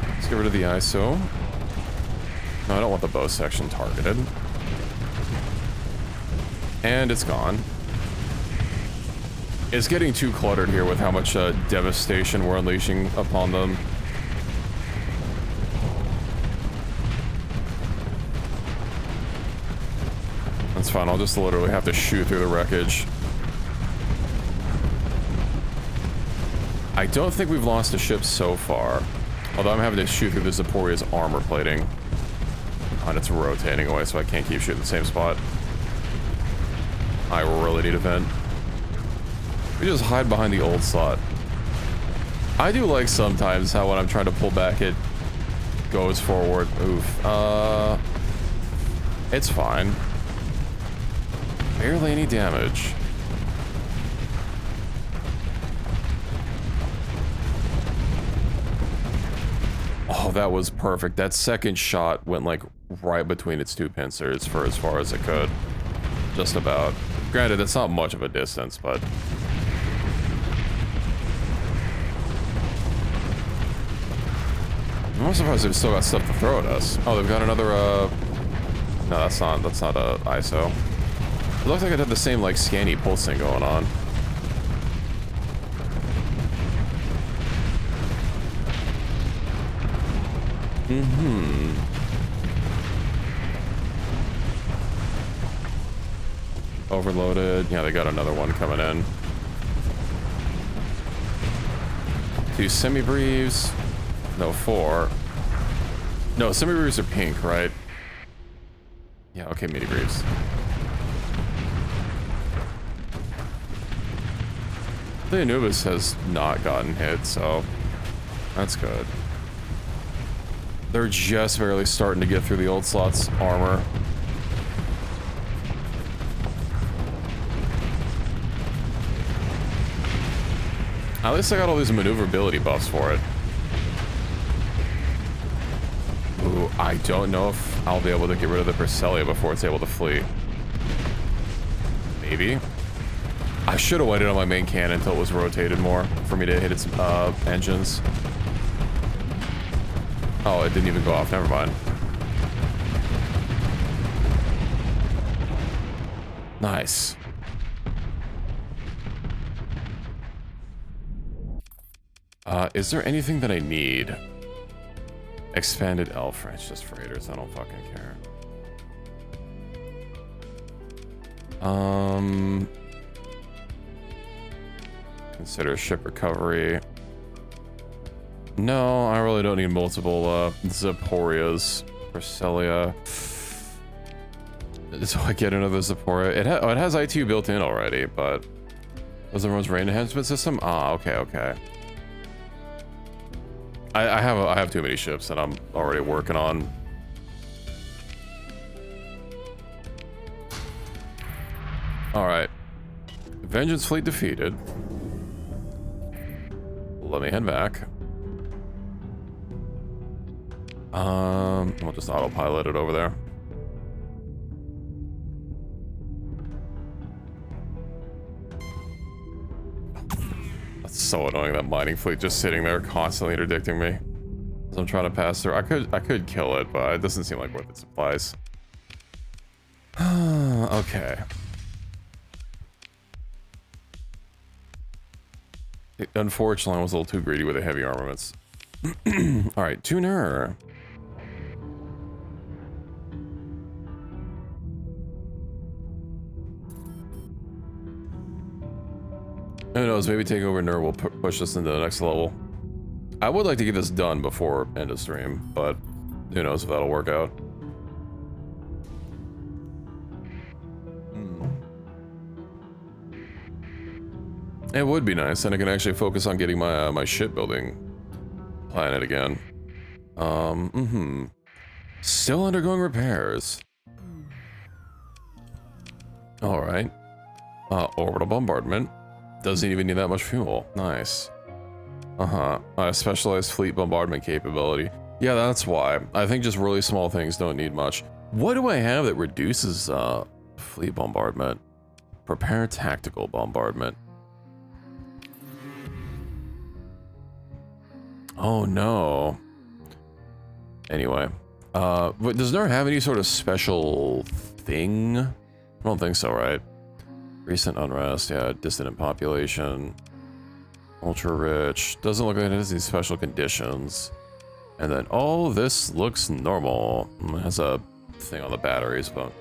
Let's get rid of the ISO. No, I don't want the bow section targeted. And it's gone. It's getting too cluttered here with how much devastation we're unleashing upon them. That's fine, I'll just literally have to shoot through the wreckage. I don't think we've lost a ship so far. Although I'm having to shoot through the Zaporia's armor plating. And it's rotating away, so I can't keep shooting the same spot. I really need a vent. We just hide behind the old slot. I do like sometimes how when I'm trying to pull back, it goes forward. Oof. It's fine. Barely any damage. Oh, that was perfect. That second shot went like right between its two pincers for as far as it could. Just about. Granted, it's not much of a distance, but... I'm surprised they've still got stuff to throw at us. Oh, they've got another, No, that's not a ISO. It looks like it had the same, like, scanny pulse thing going on. Overloaded. Yeah, they got another one coming in. 2 semi-briefs. No, 4. No, semi-briefs are pink, right? Yeah, okay, mini-briefs. The Anubis has not gotten hit, so that's good. They're just barely starting to get through the old slot's armor. At least I got all these maneuverability buffs for it. Ooh, I don't know if I'll be able to get rid of the Perselia before it's able to flee. Maybe. I should have waited on my main cannon until it was rotated more for me to hit its engines. Oh, it didn't even go off. Never mind. Nice. Is there anything that I need? Expanded L French, just freighters. I don't fucking care. Consider ship recovery. No, I really don't need multiple Zaporias. Perselia. So I get another Zaporia. It has ITU built in already, but was everyone's rain enhancement system? Ah, okay. I have too many ships that I'm already working on. All right, Vengeance fleet defeated. Let me head back. We'll just autopilot it over there. That's so annoying, that mining fleet just sitting there constantly interdicting me as I'm trying to pass through. I could kill it, but it doesn't seem like worth its supplies. Okay. Unfortunately, I was a little too greedy with the heavy armaments. All right, tuner. Who knows, maybe taking over Nur will push us into the next level. I would like to get this done before end of stream, but who knows if that'll work out. It would be nice, and I can actually focus on getting my my shipbuilding planet again. Still undergoing repairs. All right. Orbital bombardment. Doesn't even need that much fuel. Nice. Specialized fleet bombardment capability. Yeah, that's why. I think just really small things don't need much. What do I have that reduces fleet bombardment? Prepare tactical bombardment. Oh no. Anyway, but does NER have any sort of special thing? I don't think so, right? Recent unrest, yeah, dissident population. Ultra rich. Doesn't look like it has any special conditions. And then, oh, this looks normal. It has a thing on the batteries, but...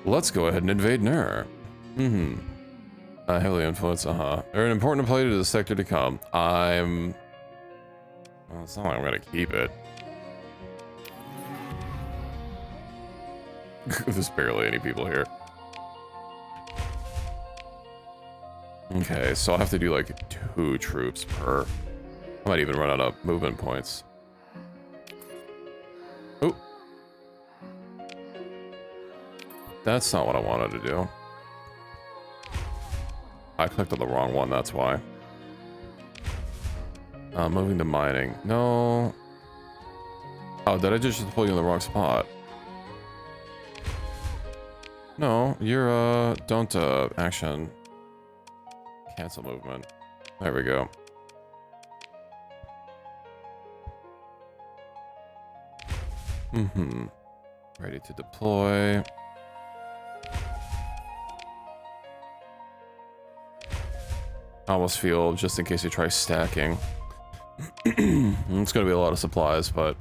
Let's go ahead and invade NER. Heavily influenced, They're an important player to the sector to come. Well, it's not like I'm gonna keep it. There's barely any people here. Okay, so I'll have to do like 2 troops per. I might even run out of movement points. Oh. That's not what I wanted to do. I clicked on the wrong one, that's why. Moving to mining. No. Oh, did I just pull you in the wrong spot? No, you're, don't, action. Cancel movement. There we go. Ready to deploy. I almost feel, just in case you try stacking. It's gonna be a lot of supplies, but...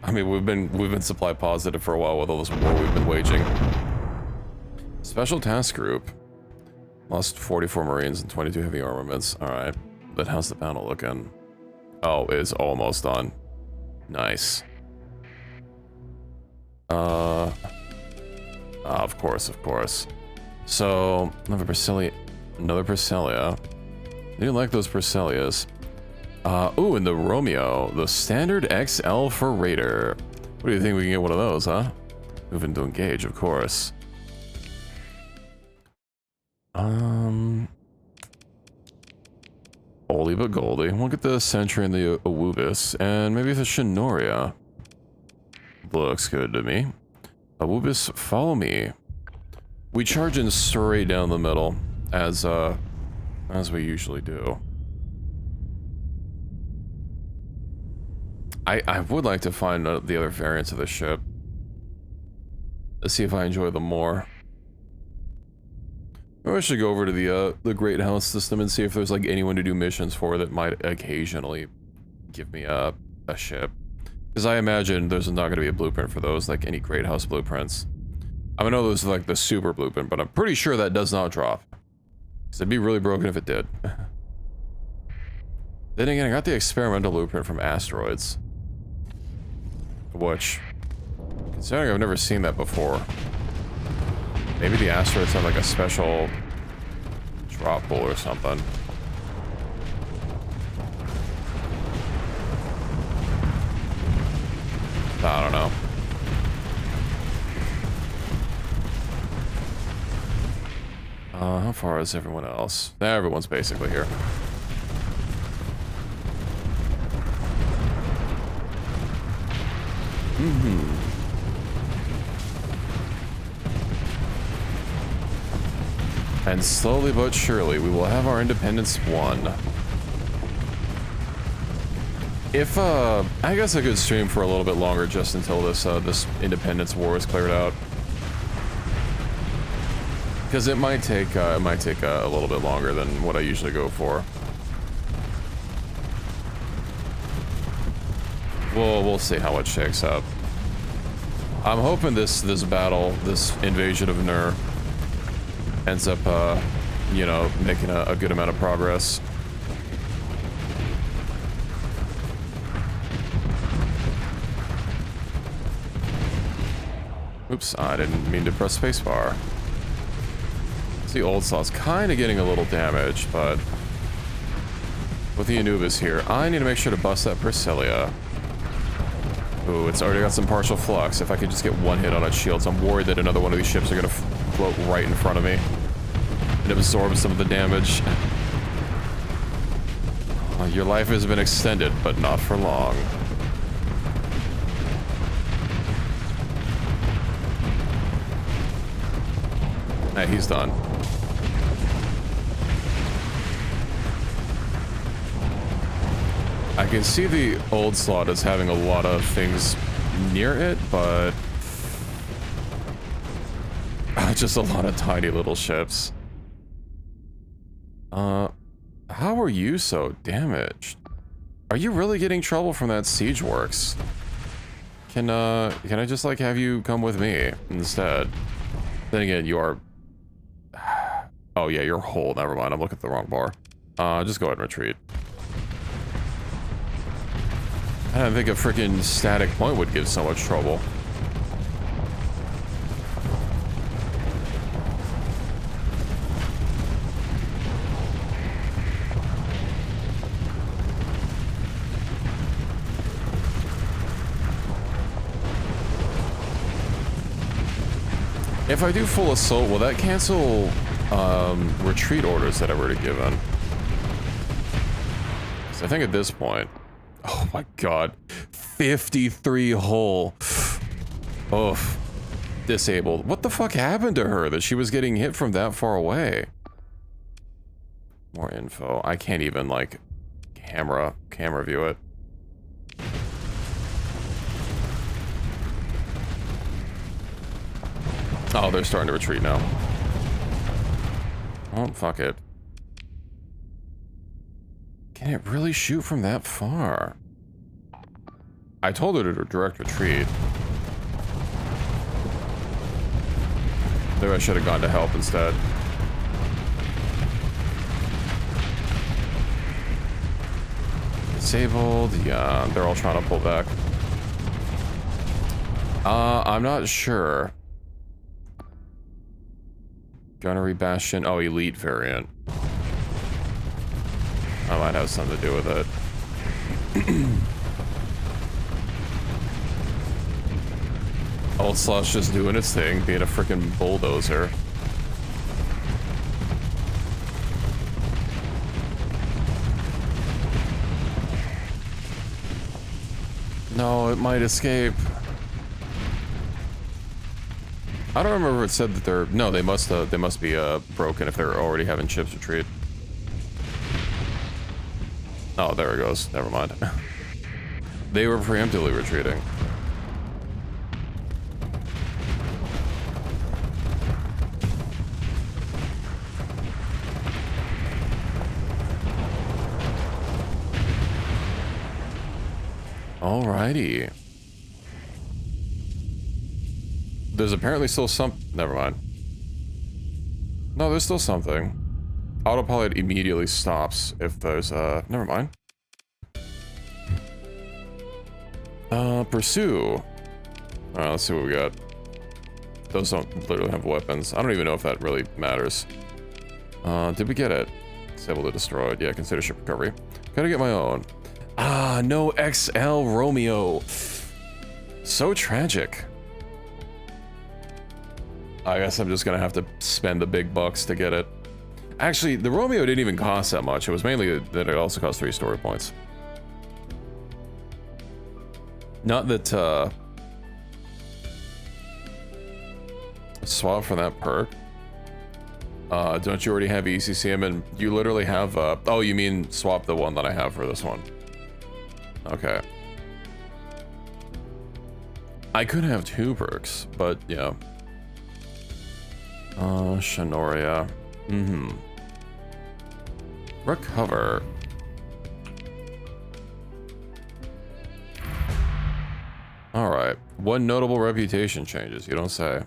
I mean, we've been supply positive for a while with all this war we've been waging. Special task group. Lost 44 Marines and 22 heavy armaments. Alright. But how's the battle looking? Oh, it's almost done. Nice. Of course. So, another Perselia. I didn't like those Perselias. Ooh, and the Romeo, the standard XL for Raider. What do you think we can get one of those, huh? Moving to engage, of course. Oldie but Goldie. We'll get the Sentry and the Awubis, and maybe the Shinoria. Looks good to me. Awubis, follow me. We charge in straight down the middle, as we usually do. I would like to find the other variants of the ship. Let's see if I enjoy them more. Maybe I should go over to the Great House system and see if there's like anyone to do missions for that might occasionally give me a ship. Because I imagine there's not going to be a blueprint for those, like any Great House blueprints. I know those are like the super blueprint, but I'm pretty sure that does not drop. Because it'd be really broken if it did. Then again, I got the experimental blueprint from Asteroids. Which, considering I've never seen that before, maybe the Asteroids have like a special drop pool or something. I don't know. How far is everyone else? Everyone's basically here. And slowly but surely, we will have our independence won. If, I guess I could stream for a little bit longer just until this, this independence war is cleared out. Because it might take a little bit longer than what I usually go for. We'll see how it shakes up. I'm hoping this battle, this invasion of NER, ends up, you know, making a good amount of progress. Oops, I didn't mean to press spacebar. The old saw's kind of getting a little damaged, but with the Anubis here, I need to make sure to bust that Perselia. Ooh, it's already got some partial flux. If I could just get one hit on its shields, I'm worried that another one of these ships are gonna float right in front of me and absorb some of the damage. Your life has been extended, but not for long. Hey, he's done. I can see the old slot as having a lot of things near it, but just a lot of tiny little ships. How are you so damaged? Are you really getting trouble from that siege works? Can I just like have you come with me instead? Then again, you are. Oh yeah, you're whole. Never mind. I'm looking at the wrong bar. Just go ahead and retreat. I don't think a freaking static point would give so much trouble. If I do full assault, will that cancel retreat orders that I've already given? So I think at this point, oh my god, 53 hull. Oh, disabled. What the fuck happened to her that she was getting hit from that far away? More info. I can't even like camera view it. Oh, they're starting to retreat now. Oh, fuck it. Can it really shoot from that far? I told her to direct retreat. Maybe I should have gone to help instead. Disabled. Yeah, they're all trying to pull back. I'm not sure. Gunnery Bastion. Oh, elite variant. That might have something to do with it. Old Slot's just doing its thing, being a freaking bulldozer. No, it might escape. I don't remember if it said that they're... No, they must be broken if they're already having ships retreat. Oh, there it goes. Never mind. They were preemptively retreating. Alrighty. There's apparently still some... Never mind. No, there's still something. Autopilot immediately stops if there's never mind. Pursue. Alright, let's see what we got. Those don't literally have weapons. I don't even know if that really matters. Did we get it? Disable to destroy. Yeah, consider ship recovery. Gotta get my own. Ah, no XL Romeo. So tragic. I guess I'm just gonna have to spend the big bucks to get it. Actually, the Romeo didn't even cost that much. It was mainly that it also cost 3 story points. Not that, swap for that perk. Don't you already have ECCM? And you literally have, oh, you mean swap the one that I have for this one. Okay. I could have 2 perks, but yeah. Shanoria. Mm-hmm. Recover. Alright. One notable reputation changes, you don't say.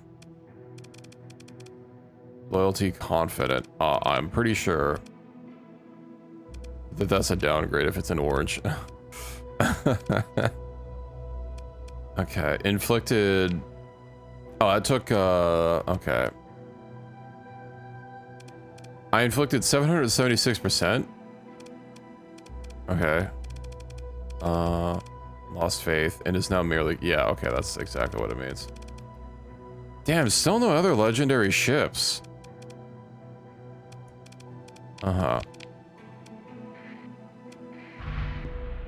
Loyalty confident. I'm pretty sure that that's a downgrade if it's an orange. Okay. Inflicted. Oh, I took, okay. I inflicted 776%. Okay. Lost faith and is now merely... Yeah, okay, that's exactly what it means. Damn, still no other legendary ships.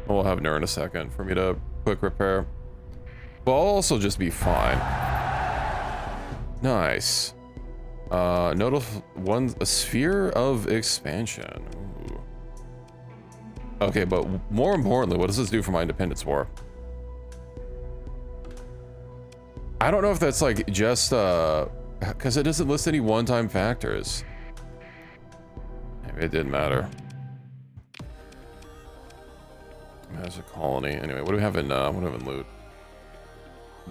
We'll have Nur in a second for me to quick repair. But I'll also just be fine. Nice. A sphere of expansion. Ooh. Okay, but more importantly, what does this do for my independence war? I don't know if that's like just because it doesn't list any one-time factors. Maybe it didn't matter. As a colony. Anyway, what do we have in loot?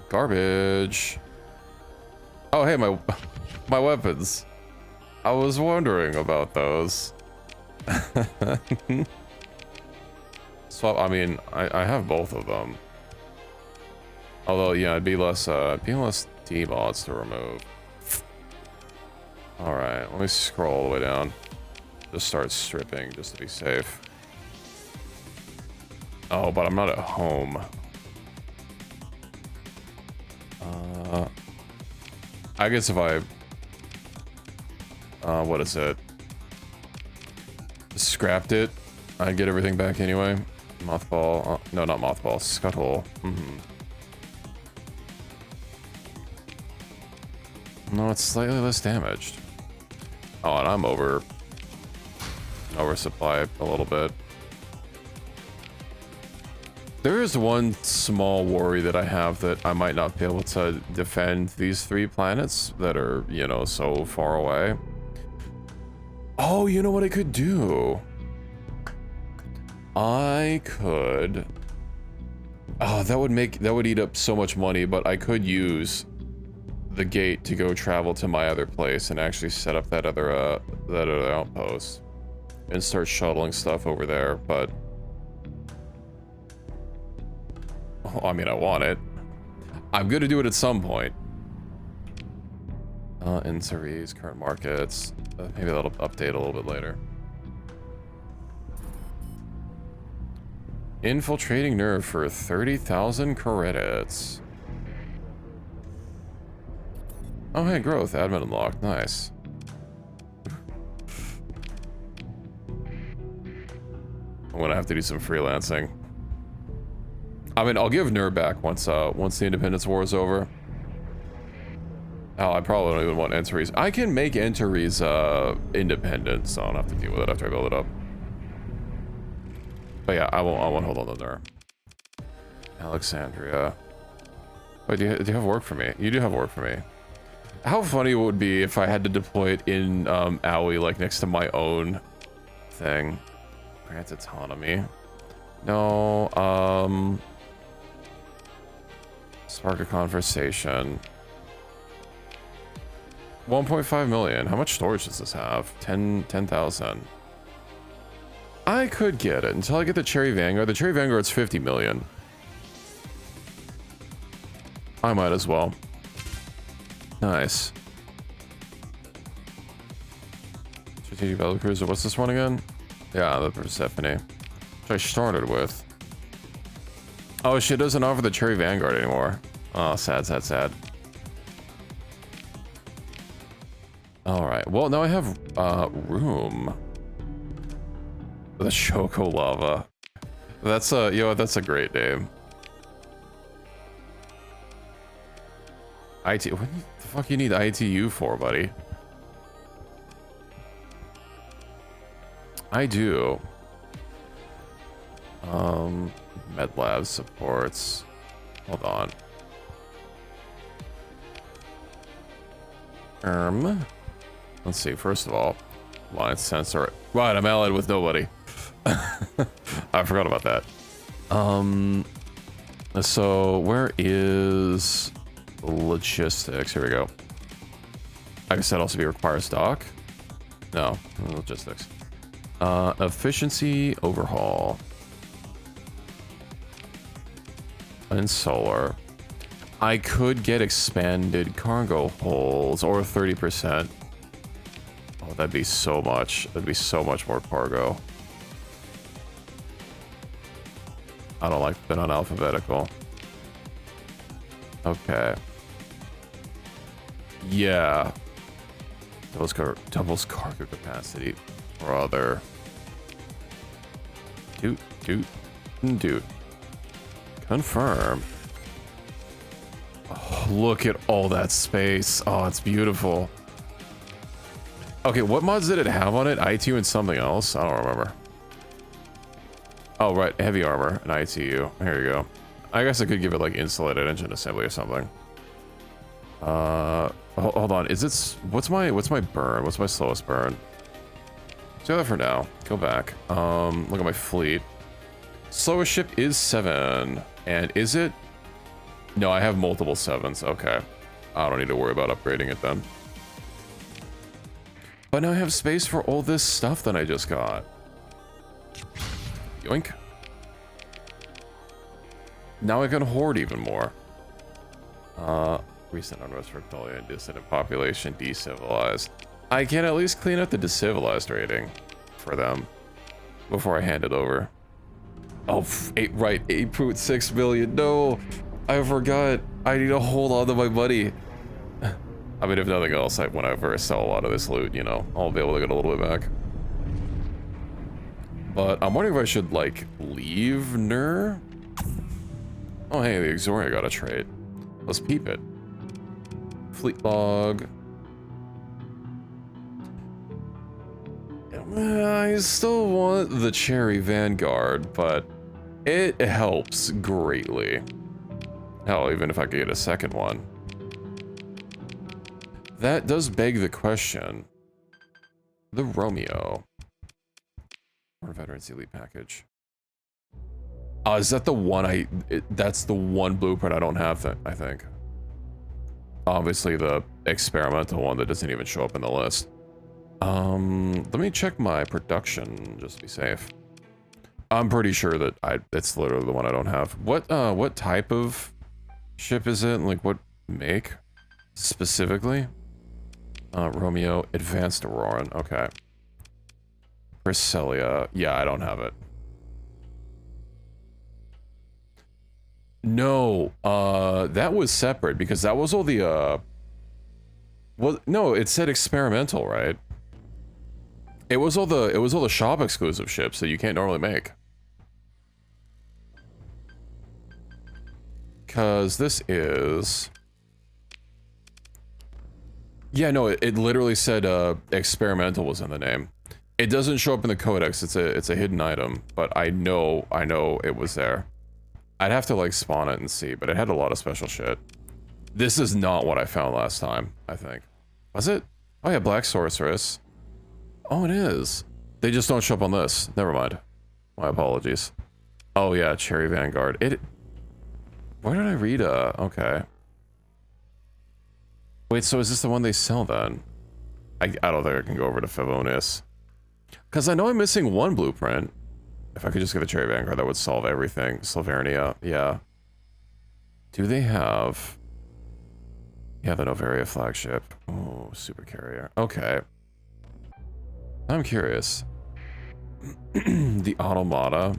Garbage. Oh, hey, my weapons. I was wondering about those. So I mean, I have both of them. Although, yeah, it'd be less T-bots to remove. All right, let me scroll all the way down. Just start stripping just to be safe. Oh, but I'm not at home. I guess if I... what is it? Scrapped it, I'd get everything back anyway. Mothball. No, not mothball. Scuttle. No, it's slightly less damaged. Oh, and I'm oversupply a little bit. There is one small worry that I have that I might not be able to defend these 3 planets that are, you know, so far away. Oh, you know what I could do? I could... Oh, that would eat up so much money, but I could use the gate to go travel to my other place and actually set up that other outpost and start shuttling stuff over there, but... Oh, I mean, I want it. I'm gonna do it at some point. Inseries, current markets. Maybe that'll update a little bit later. Infiltrating nerve for 30,000 credits. Oh, hey, growth. Admin unlocked. Nice. I'm gonna have to do some freelancing. I mean, I'll give Nerd back once the Independence War is over. Oh, I probably don't even want Entaries. I can make Entaries independent, so I don't have to deal with it after I build it up. But yeah, I won't hold on to Nerd. Alexandria. Wait, do you have work for me? You do have work for me. How funny it would be if I had to deploy it in Aoi, like next to my own thing. Grant autonomy. No, spark a conversation. 1.5 million. How much storage does this have? 10,000. I could get it until I get the Cherry Vanguard. The Cherry Vanguard's 50 million. I might as well. Nice. Strategic Battle Cruiser. What's this one again? Yeah, the Persephone. Which I started with. Oh, she doesn't offer the Cherry Vanguard anymore. Oh, sad, sad, sad. Alright, well, now I have room. The Choco Lava. That's that's a great name. What the fuck you need ITU for, buddy? I do. MedLab supports. Hold on. Let's see. First of all, line sensor. Right, I'm allied with nobody. I forgot about that. So where is logistics? Here we go. I guess that also requires dock. No, logistics. Efficiency overhaul. And solar. I could get expanded cargo holds or 30%. Oh, that'd be so much. That'd be so much more cargo. I don't like being on alphabetical. Okay. Yeah. Doubles cargo capacity. Brother. Toot, toot. Dude. Confirm. Oh, look at all that space. Oh, it's beautiful. Okay, what mods did it have on it? ITU and something else? I don't remember. Oh, right. Heavy armor and ITU. Here you go. I guess I could give it like insulated engine assembly or something. Hold on. Is it... What's my burn? What's my slowest burn? Let's do that for now. Go back. Look at my fleet. Slowest ship is 7. And is it? No, I have multiple 7s. Okay. I don't need to worry about upgrading it then. But now I have space for all this stuff that I just got. Yoink. Now I can hoard even more. Recent unrest rebellion, dissident population, decivilized. I can at least clean up the decivilized rating for them before I hand it over. Oh, 8.6 million. No, I forgot. I need to hold on to my money. I mean, if nothing else, whenever I sell a lot of this loot, you know, I'll be able to get a little bit back. But I'm wondering if I should, like, leave Nur? Oh, hey, the Exoria got a trait. Let's peep it. Fleet log. I still want the Cherry Vanguard, but it helps greatly. Hell, even if I could get a second one. That does beg the question. The Romeo. Or Veterans Elite Package. Is that the one that's the one blueprint I don't have, I think. Obviously the experimental one that doesn't even show up in the list. Let me check my production, just to be safe. I'm pretty sure that it's literally the one I don't have. What type of ship is it? Like, what make? Specifically? Romeo, Advanced Auroran, okay. Priscilla, yeah, I don't have it. No, that was separate, because that was all the, well, no, it said experimental, right? It was all the shop exclusive ships that you can't normally make. Cause this is... Yeah, no, it literally said experimental was in the name. It doesn't show up in the codex, it's a hidden item, but I know it was there. I'd have to like spawn it and see, but it had a lot of special shit. This is not what I found last time, I think. Was it? Oh yeah, Black Sorceress. Oh, it is. They just don't show up on this. Never mind. My apologies. Oh yeah, Cherry Vanguard. Where did I read okay. Wait, so is this the one they sell then? I don't think I can go over to Favonius. Because I know I'm missing one blueprint. If I could just get a Cherry Vanguard, that would solve everything. Silvernia, yeah. Do they have... Yeah, the Novaria flagship. Oh, super carrier. Okay. I'm curious. The Automata.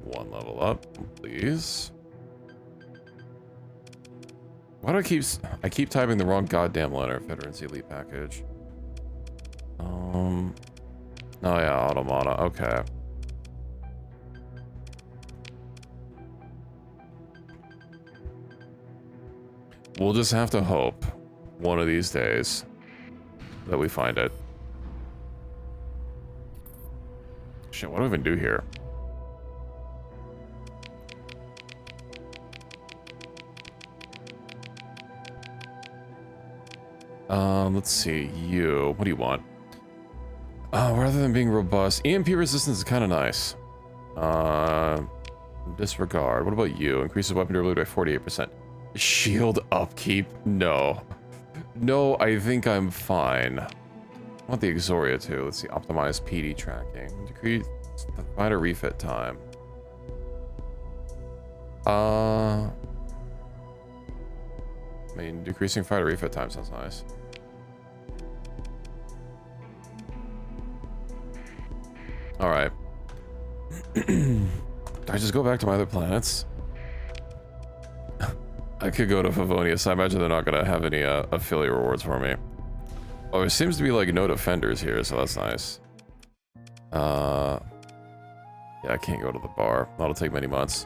1 level up, please. Why do I keep typing the wrong goddamn letter? Veterans Elite Package. Oh yeah, Automata, okay. We'll just have to hope one of these days that we find it. Shit, what do I even do here? Let's see, you. What do you want? Rather than being robust, EMP resistance is kind of nice. Disregard. What about you? Increases weapon durability by 48%. Shield upkeep? No. No, I think I'm fine. I want the Exoria too. Let's see, optimize PD tracking. Decrease the fighter refit time. I mean, decreasing fighter refit time sounds nice. All right. Do I just go back to my other planets? I could go to Favonius. I imagine they're not going to have any affiliate rewards for me. Oh, there seems to be like no defenders here, so that's nice. Yeah, I can't go to the bar. That'll take many months.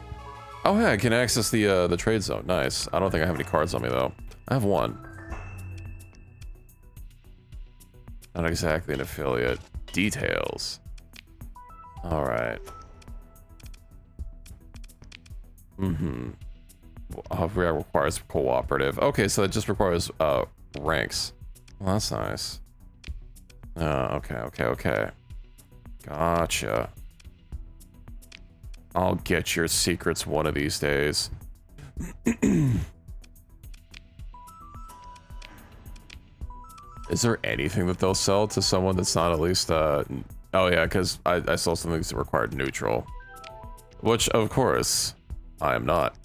Oh, hey, I can access the trade zone. Nice. I don't think I have any cards on me, though. I have one. Not exactly an affiliate. Details. Alright. Requires cooperative. Okay, so that just requires ranks. Well, that's nice. Okay. Gotcha. I'll get your secrets one of these days. Is there anything that they'll sell to someone that's not at least, oh yeah, because I saw something that required neutral. Which, of course, I am not.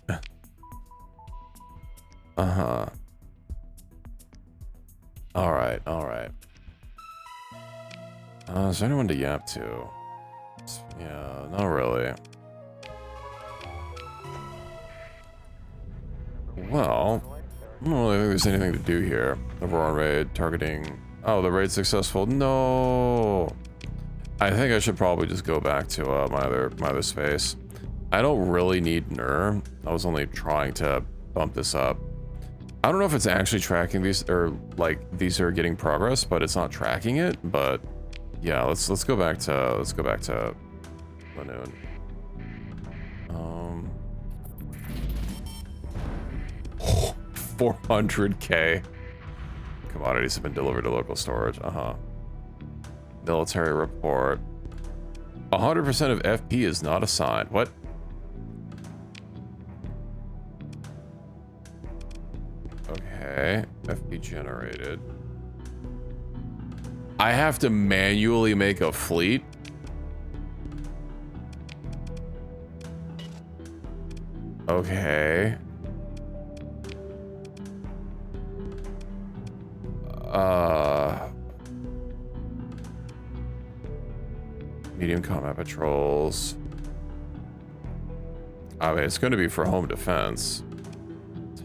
Alright. Is there anyone to yap to? Yeah, not really. Well, I don't really think there's anything to do here. Overall raid, targeting... Oh, the raid's successful. No! I think I should probably just go back to my other space. I don't really need NER. I was only trying to bump this up. I don't know if it's actually tracking these, or like these are getting progress, but it's not tracking it. But yeah, let's go back to Lanoon. 400k. Commodities have been delivered to local storage. Military report. 100% of FP is not assigned. What? Okay. FP generated. I have to manually make a fleet? Okay. Medium combat patrols. I mean, it's going to be for home defense.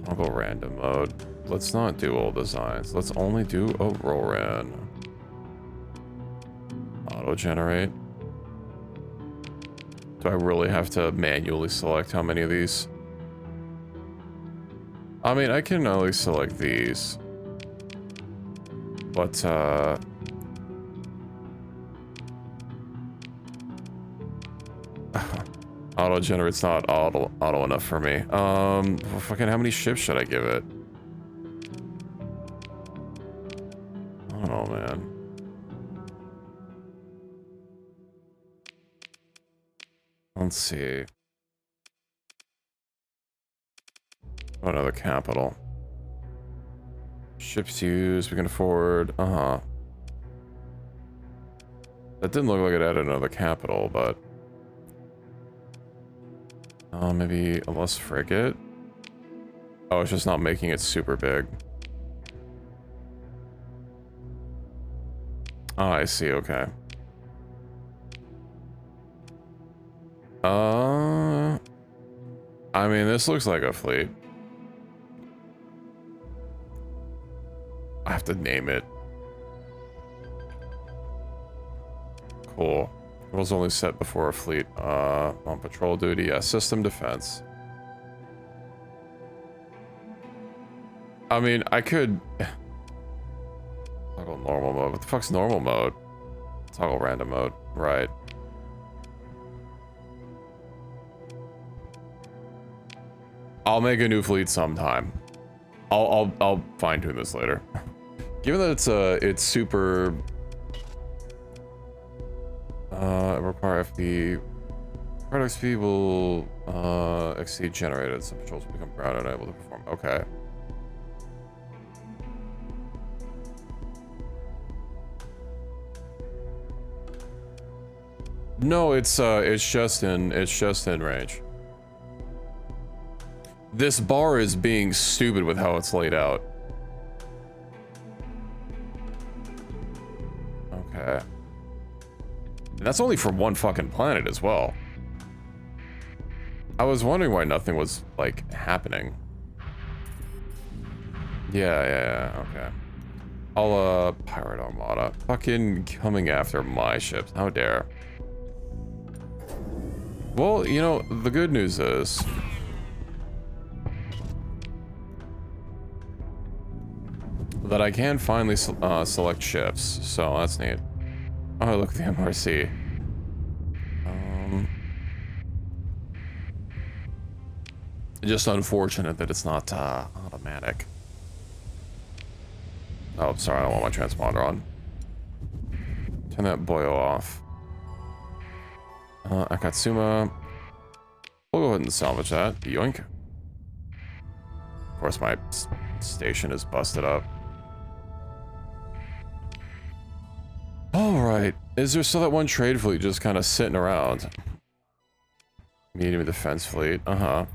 Toggle random mode. Let's not do all designs. Let's only do a roll-ran. Auto-generate. Do I really have to manually select how many of these? I mean, I can only select these. But, auto-generate's not auto enough for me. Fucking how many ships should I give it? I don't know, man. Let's see. Oh, another capital. Ships used, we can afford, That didn't look like it added another capital, but... maybe a less frigate? Oh, it's just not making it super big. Oh, I see, okay. I mean, this looks like a fleet. I have to name it. Cool. Rules only set before a fleet on patrol duty. Yeah, system defense. I mean, I could toggle normal mode. What the fuck's normal mode? Toggle random mode. Right. I'll make a new fleet sometime. I'll fine tune this later. Given that it's super require FP product speed will exceed generated, some patrols will become grounded and able to perform. Okay. No, it's just in range. This bar is being stupid with how it's laid out. Okay. And that's only for one fucking planet as well. I was wondering why nothing was, like, happening. Yeah, okay. I'll, Pirate Armada. Fucking coming after my ships. How dare. Well, you know, the good news is... that I can finally select ships, so that's neat. Oh, look at the MRC. Just unfortunate that it's not automatic. Oh, sorry, I don't want my transponder on. Turn that boyo off. Akatsuma. We'll go ahead and salvage that. Yoink. Of course, my station is busted up. Alright. Is there still that one trade fleet just kind of sitting around? Medium defense fleet. Uh-huh.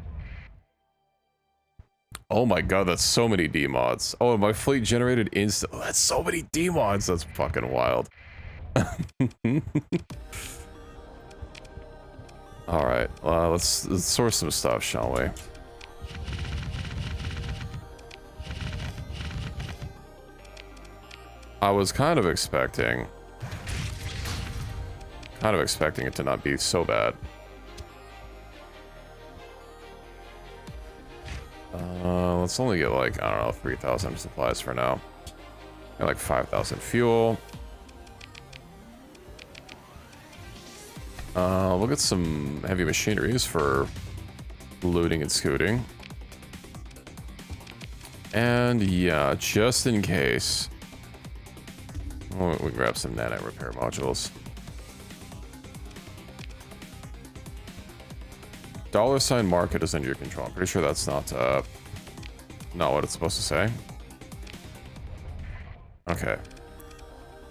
Oh my god, that's so many D-mods. Oh, my fleet generated instant. Oh, that's so many D-mods. That's fucking wild. Alright, let's source some stuff, shall we? I was kind of expecting it to not be so bad. Let's only get like, I don't know, 3,000 supplies for now. Got like 5,000 fuel. We'll get some heavy machineries for looting and scooting. And yeah, just in case. We can grab some nanite repair modules. $sign market is under your control. I'm pretty sure that's not what it's supposed to say. Okay.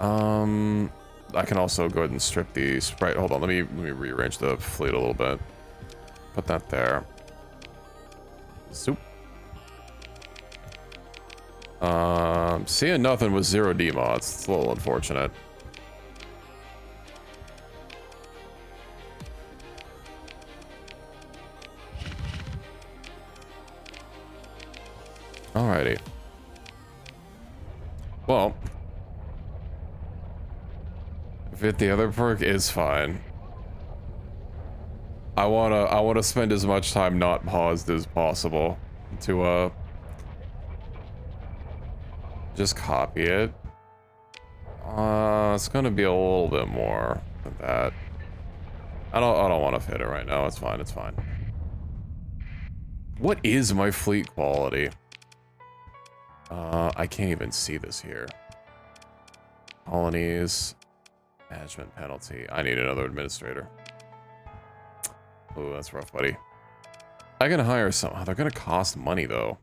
I can also go ahead and strip these. Right, hold on. Let me rearrange the fleet a little bit. Put that there. Zoop. Seeing nothing with 0 D mods. It's a little unfortunate. Alrighty. Well, if the other perk is fine. I wanna spend as much time not paused as possible to just copy it. It's gonna be a little bit more than that. I don't want to fit it right now. It's fine. It's fine. What is my fleet quality? I can't even see this here. Colonies. Management penalty. I need another administrator. Ooh, that's rough, buddy. I can hire some. Oh, they're gonna cost money, though.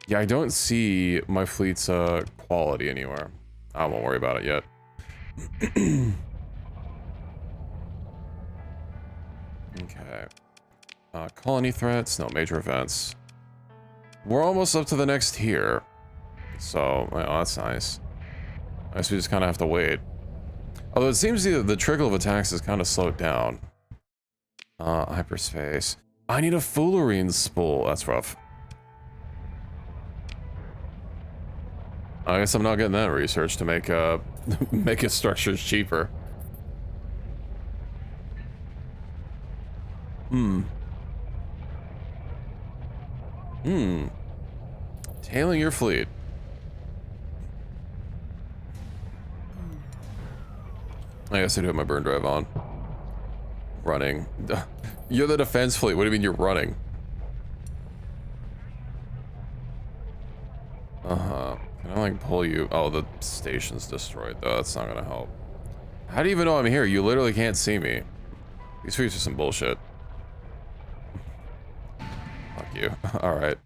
Yeah, I don't see my fleet's quality anywhere. I won't worry about it yet. Okay. Colony threats. No major events. We're almost up to the next tier. So, well, that's nice. I guess we just kind of have to wait. Although it seems the trickle of attacks is kind of slowed down. Hyperspace. I need a Fullerene spool. That's rough. I guess I'm not getting that research to make make his structures cheaper. Tailing your fleet. I guess I do have my burn drive on. Running. You're the defense fleet. What do you mean you're running? Uh-huh. Can I, like, pull you? Oh, the station's destroyed, though. That's not gonna help. How do you even know I'm here? You literally can't see me. These fleets are some bullshit. Fuck you. Alright.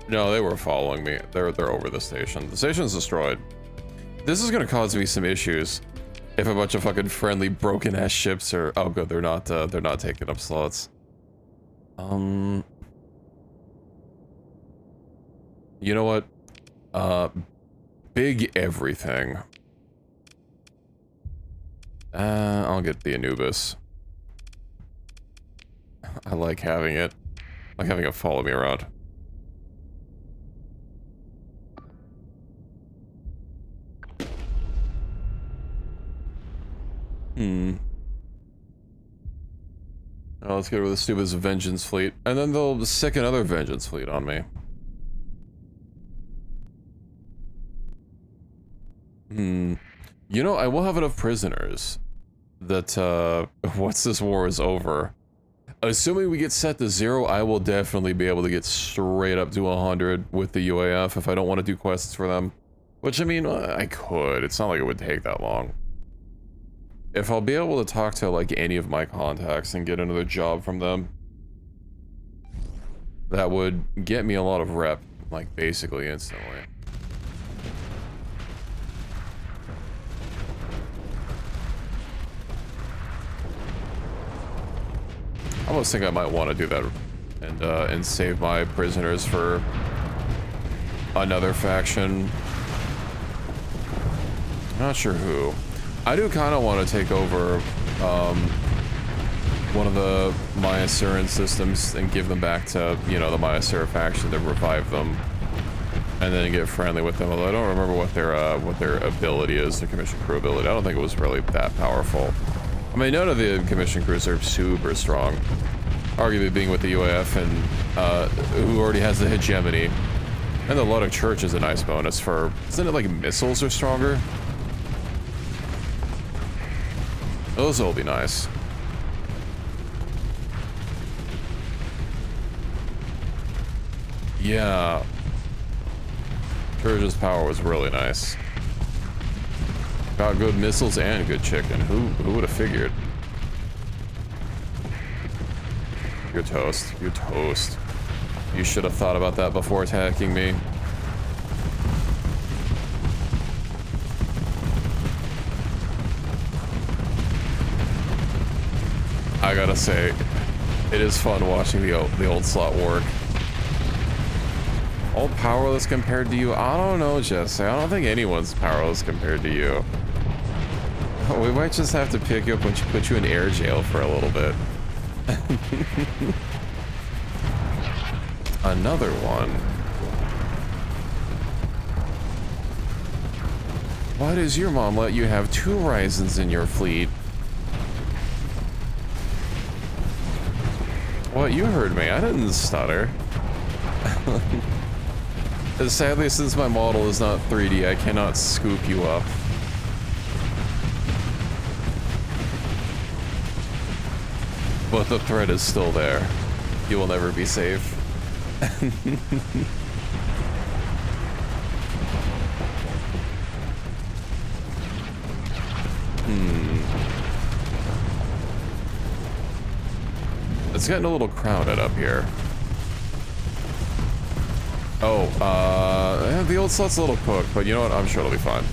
No, they were following me. They're over the station. The station's destroyed. This is gonna cause me some issues if a bunch of fucking friendly broken ass ships are. Oh, good, they're not taking up slots. You know what? Big everything. I'll get the Anubis. I like having it. I like having it follow me around. Hmm. Oh, let's get rid of the stupid vengeance fleet. And then they'll sick another vengeance fleet on me. Hmm. You know, I will have enough prisoners that, once this war is over, assuming we get set to 0, I will definitely be able to get straight up to 100 with the UAF if I don't want to do quests for them. Which, I mean, I could. It's not like it would take that long. If I'll be able to talk to, like, any of my contacts and get another job from them, that would get me a lot of rep, like, basically instantly. I almost think I might want to do that and save my prisoners for another faction. Not sure who. I do kind of want to take over one of the Maya-Surin systems and give them back to, you know, the Maya-Sura faction to revive them, and then get friendly with them. Although I don't remember what their ability is, their commission crew ability. I don't think it was really that powerful. I mean, none of the commission crews are super strong. Arguably being with the UAF and who already has the hegemony. And the Luddic Church is a nice bonus for, isn't it like missiles are stronger? Those will be nice. Yeah. Church's power was really nice. Got good missiles and good chicken. Who would have figured? You're toast. You're toast. You should have thought about that before attacking me. I gotta say, it is fun watching the old slot work. All powerless compared to you? I don't know, Jesse. I don't think anyone's powerless compared to you. We might just have to pick you up and put you in air jail for a little bit. Another one. Why does your mom let you have 2 Ryzens in your fleet? What? You heard me. I didn't stutter. Sadly, since my model is not 3D, I cannot scoop you up. But the threat is still there. You will never be safe. It's getting a little crowded up here. Oh, the old slot's a little cooked, but you know what? I'm sure it'll be fine.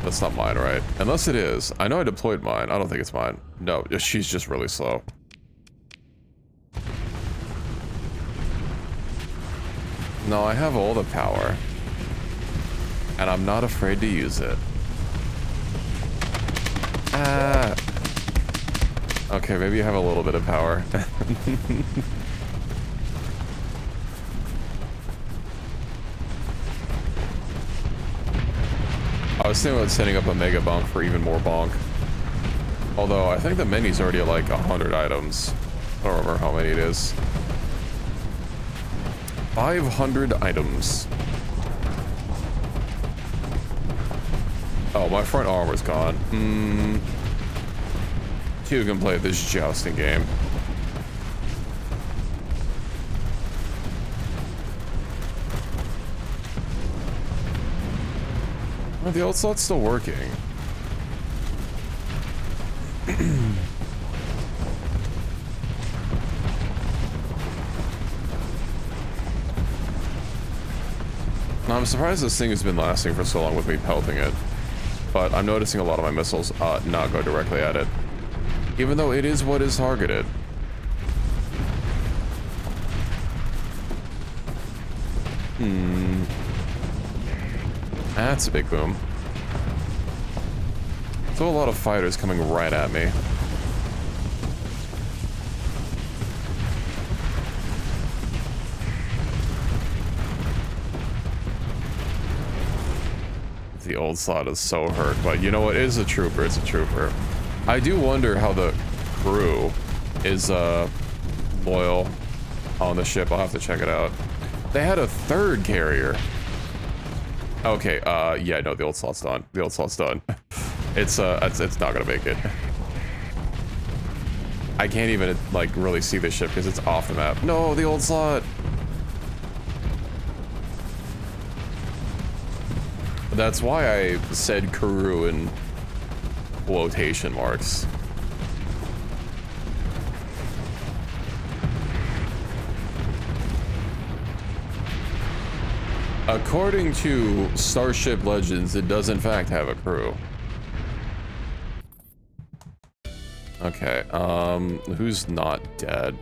That's not mine, right? Unless it is. I know I deployed mine. I don't think it's mine. No, she's just really slow. No, I have all the power. And I'm not afraid to use it. Ah. Okay, maybe you have a little bit of power. I was thinking about setting up a mega bonk for even more bonk. Although, I think the menu's already at like 100 items. I don't remember how many it is. 500 items. Oh, my front armor's gone. You can play this jousting game. Oh, the old slot's still working. Now, I'm surprised this thing has been lasting for so long with me pelting it. But I'm noticing a lot of my missiles not go directly at it. Even though it is what is targeted. That's a big boom. So a lot of fighters coming right at me. The old slot is so hurt, but you know what? It is a trooper. It's a trooper. I do wonder how the crew is loyal on the ship. I'll have to check it out. They had a third carrier. Okay, yeah, no, the old slot's done. The old slot's done. It's not gonna make it. I can't even, like, really see the ship because it's off the map. No, the old slot! That's why I said crew in quotation marks. According to Starship Legends, it does in fact have a crew. Okay, who's not dead?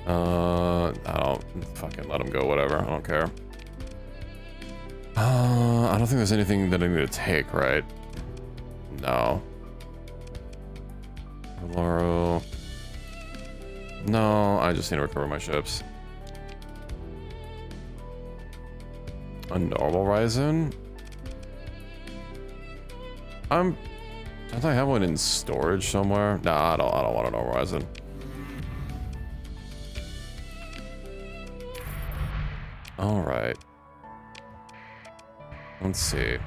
I don't fucking let him go, whatever, I don't care. I don't think there's anything that I need to take, right? No. Valoro. No, I just need to recover my ships. A normal Ryzen? Don't I have one in storage somewhere? Nah, I don't want a normal Ryzen. Alright. Let's see.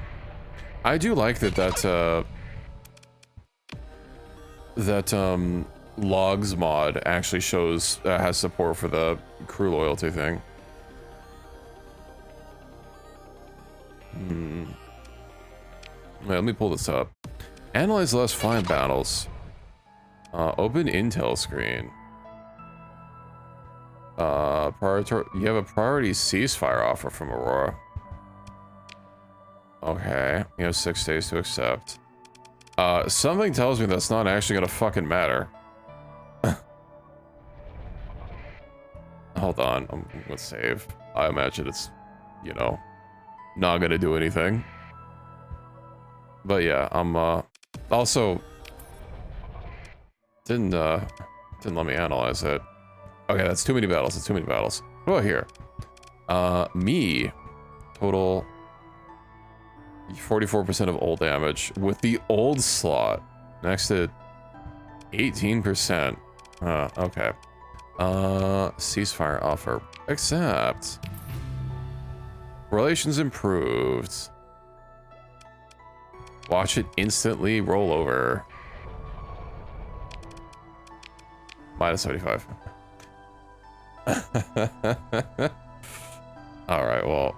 I do like that logs mod actually shows has support for the crew loyalty thing. Wait, let me pull this up. Analyze the last 5 battles. Open intel screen. You have a priority ceasefire offer from Aurora. Okay, you have 6 days to accept. Something tells me that's not actually gonna fucking matter. Hold on, I'm gonna save. I imagine it's, you know, not gonna do anything. But yeah, I'm also didn't let me analyze it. Okay, that's too many battles. That's too many battles. What about here? Me total 44% of old damage with the old slot next to 18%. Okay. Ceasefire offer. Accept. Relations improved. Watch it instantly roll over. Minus 75. Alright, well.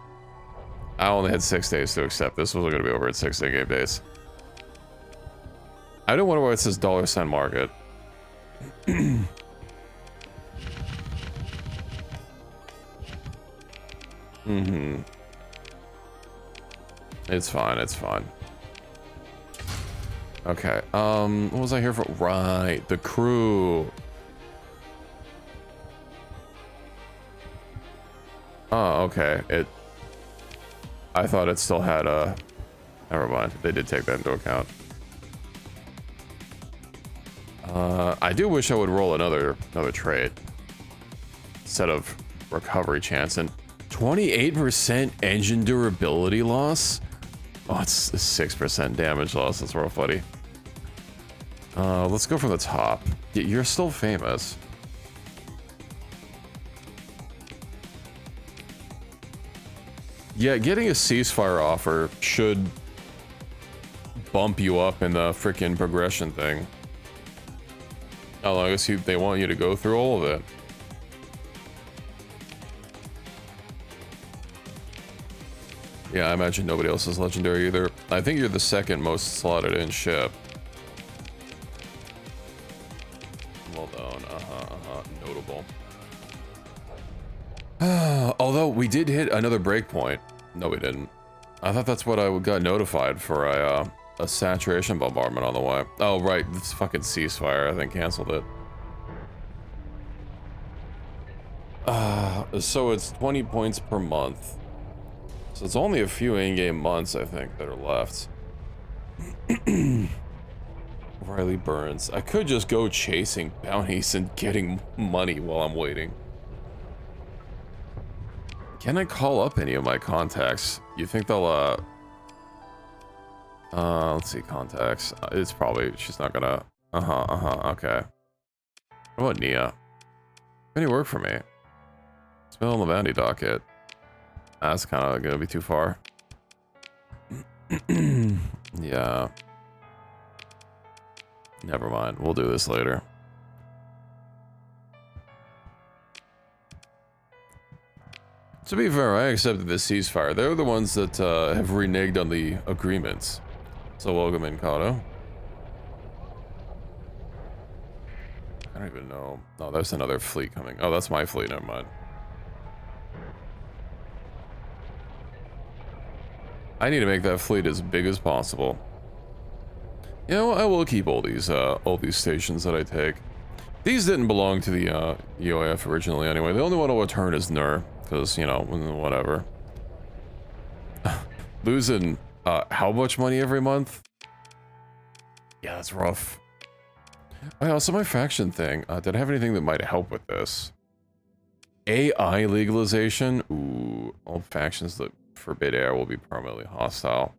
I only had 6 days to accept. This was going to be over at 6 in-game days. I don't wonder why it says $cent market. It's fine, it's fine. Okay, what was I here for? Right, the crew. Oh, okay, I thought it still had a... Never mind, they did take that into account. I do wish I would roll another trade. Instead of recovery chance, and 28% engine durability loss? Oh, it's 6% damage loss, that's real funny. Let's go from the top. You're still famous. Yeah, getting a ceasefire offer should bump you up in the freaking progression thing. Oh, I guess they want you to go through all of it. Yeah, I imagine nobody else is legendary either. I think you're the second most slotted in ship. Well done. Notable. Although we did hit another breakpoint. No, we didn't. I thought that's what I got notified for a saturation bombardment on the way. Oh, right. This fucking ceasefire, I think, canceled it. So it's 20 points per month. So it's only a few in-game months, I think, that are left. Riley Burns. I could just go chasing bounties and getting money while I'm waiting. Can I call up any of my contacts? You think they'll Let's see, contacts. It's probably, she's not gonna, okay. What about Nia? Any work for me? It's been on the bounty docket. That's kind of gonna be too far. Yeah. Never mind, we'll do this later. To be fair, I accepted this ceasefire. They're the ones that have reneged on the agreements. So welcome in, Kato. I don't even know. Oh, there's another fleet coming. Oh, that's my fleet, never mind. I need to make that fleet as big as possible. You know, I will keep all these stations that I take. These didn't belong to the EOF originally anyway. The only one I'll return is Nur, because, you know, whatever. Losing how much money every month? Yeah, that's rough. Oh, yeah, also my faction thing. Did I have anything that might help with this? AI legalization? Ooh, all factions that forbid AI will be permanently hostile.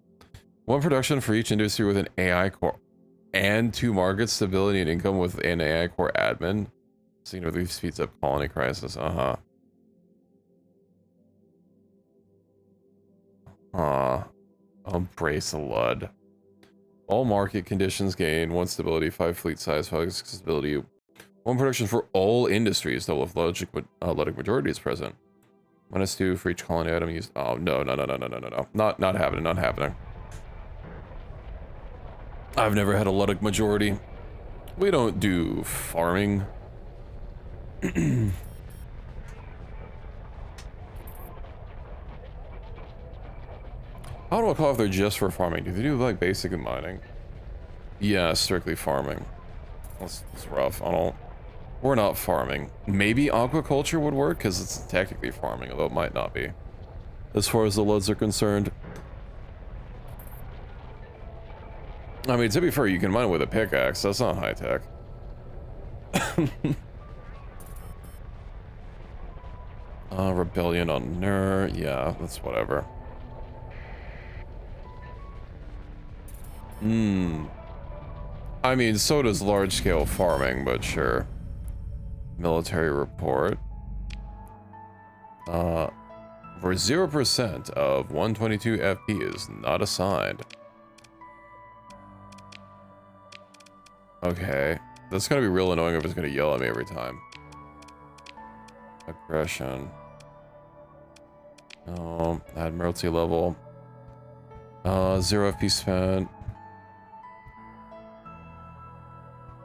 One production for each industry with an AI core and 2 markets, stability and income with an AI core admin. Significantly speeds up colony crisis. Embrace a LUD. All market conditions gain 1 stability, 5 fleet size, 5 stability, 1 production for all industries, though if logic majority is present. -2 for each colony item used. Oh no. Not happening. I've never had a Luddic majority. We don't do farming. How do I call if they're just for farming? Do they do like basic and mining? Yeah, strictly farming. That's rough. We're not farming. Maybe aquaculture would work because it's technically farming, although it might not be. As far as the LUDs are concerned. I mean, to be fair, you can mine with a pickaxe. That's not high tech. Rebellion on Nur. Yeah, that's whatever. I mean, so does large-scale farming, but sure. Military report. For 0% of 122 FP is not assigned. Okay. That's gonna be real annoying if it's gonna yell at me every time. Aggression. No. Admiralty level. 0 FP spent.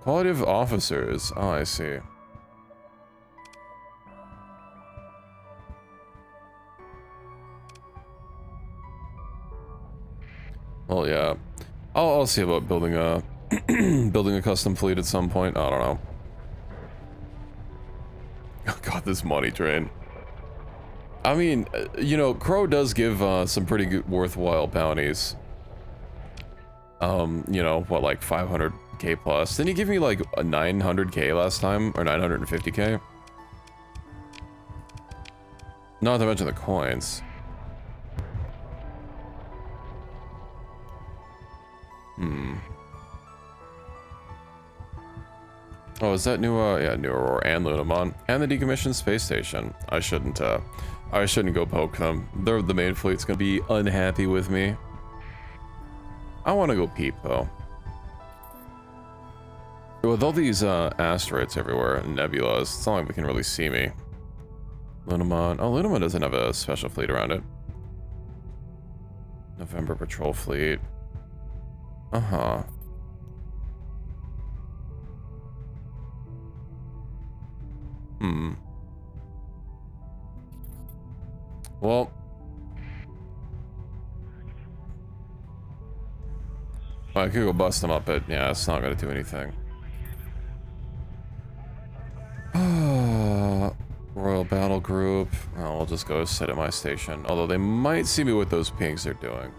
Quality of officers. Oh, I see. Well, yeah. I'll see about building a building a custom fleet at some point. I don't know. Oh god, this money drain. I mean, you know, Crow does give some pretty good, worthwhile bounties. You know, what, like 500k plus? Didn't he give me like a 900k last time, or 950k? Not to mention the coins. Oh, is that new, yeah, New Aurora and Lunamon, and the decommissioned space station. I shouldn't go poke them. The main fleet's gonna be unhappy with me. I want to go peep, though. With all these, asteroids everywhere, and nebulas, it's not like they can really see me. Lunamon. Oh, Lunamon doesn't have a special fleet around it. November patrol fleet. Uh-huh. Well, I could go bust them up, but yeah, it's not gonna do anything. Royal Battle Group. Oh, I'll just go sit at my station. Although they might see me with those pings they're doing.